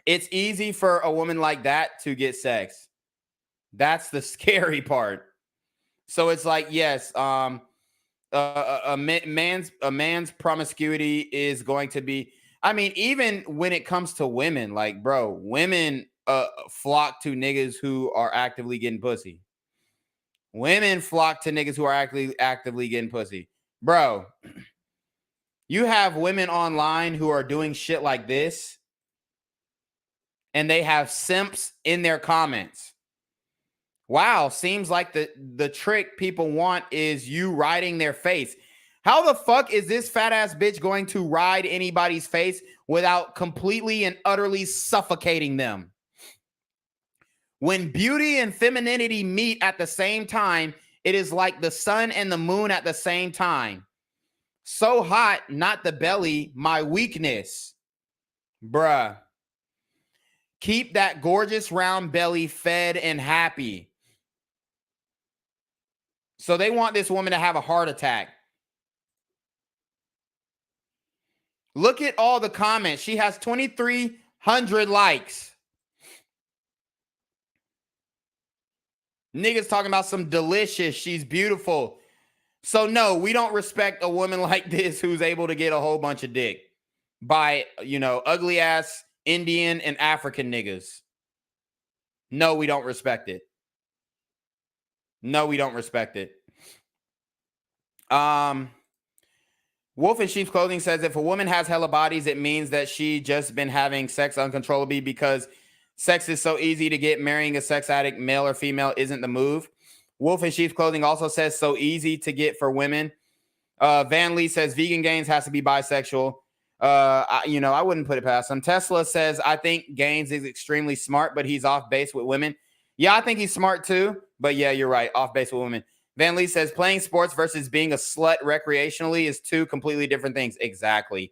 It's easy for a woman like that to get sex. That's the scary part. So it's like, yes, a man's promiscuity is going to be, I mean, even when it comes to women, like, bro, women flock to niggas who are actively getting pussy. Women flock to niggas who are actively getting pussy. Bro, you have women online who are doing shit like this, and they have simps in their comments. Wow, seems like the trick people want is you riding their face. How the fuck is this fat ass bitch going to ride anybody's face without completely and utterly suffocating them? When beauty and femininity meet at the same time, it is like the sun and the moon at the same time. So hot, not the belly, my weakness. Bruh. Keep that gorgeous round belly fed and happy. So they want this woman to have a heart attack. Look at all the comments. She has 2,300 likes. Niggas talking about some delicious. She's beautiful. So no, we don't respect a woman like this who's able to get a whole bunch of dick by, ugly ass Indian and African niggas. No, we don't respect it. No, we don't respect it. Wolf in Sheep's Clothing says if a woman has hella bodies, it means that she just been having sex uncontrollably because sex is so easy to get. Marrying a sex addict, male or female, isn't the move. Wolf in Sheep's Clothing also says so easy to get for women. Van Lee says vegan Gaines has to be bisexual. I wouldn't put it past him. Tesla says, I think Gaines is extremely smart, but he's off base with women. Yeah, I think he's smart too. But yeah, you're right. Off base with women. Van Lee says playing sports versus being a slut recreationally is two completely different things. Exactly.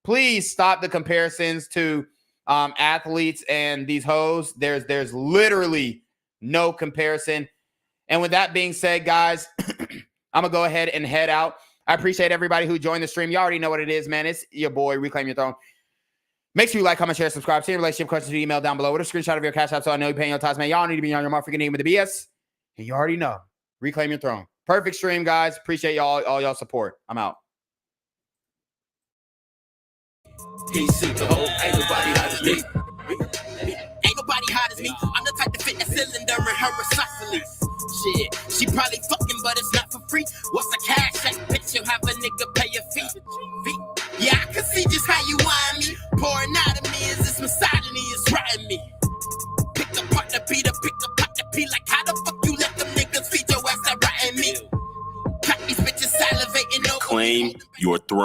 Please stop the comparisons to athletes and these hoes. There's literally no comparison. And with that being said, guys, I'm going to go ahead and head out. I appreciate everybody who joined the stream. You already know what it is, man. It's your boy, Reclaim Your Throne. Make sure you like, comment, share, subscribe. Send your relationship questions to email down below with a screenshot of your cash app so I know you're paying your tithes, man. Y'all need to be on your mark for getting with the BS. And you already know. Reclaim Your Throne. Perfect stream, guys. Appreciate y'all, all y'all support. I'm out. Ain't nobody hot as me. Ain't nobody hot as me. I'm the type to fit that cylinder in her isosceles. Shit, she probably fucking, but it's not for free. What's the cash app? Bitch, you'll have a nigga pay your fee. Yeah, I can see just how you whine me. Pouring out of me is this misogyny is riding me. Pick apart the beat, pick apart the P. Like how the fuck you let them niggas feed your ass that riding me? Got these bitches salivating over. Claim your throne.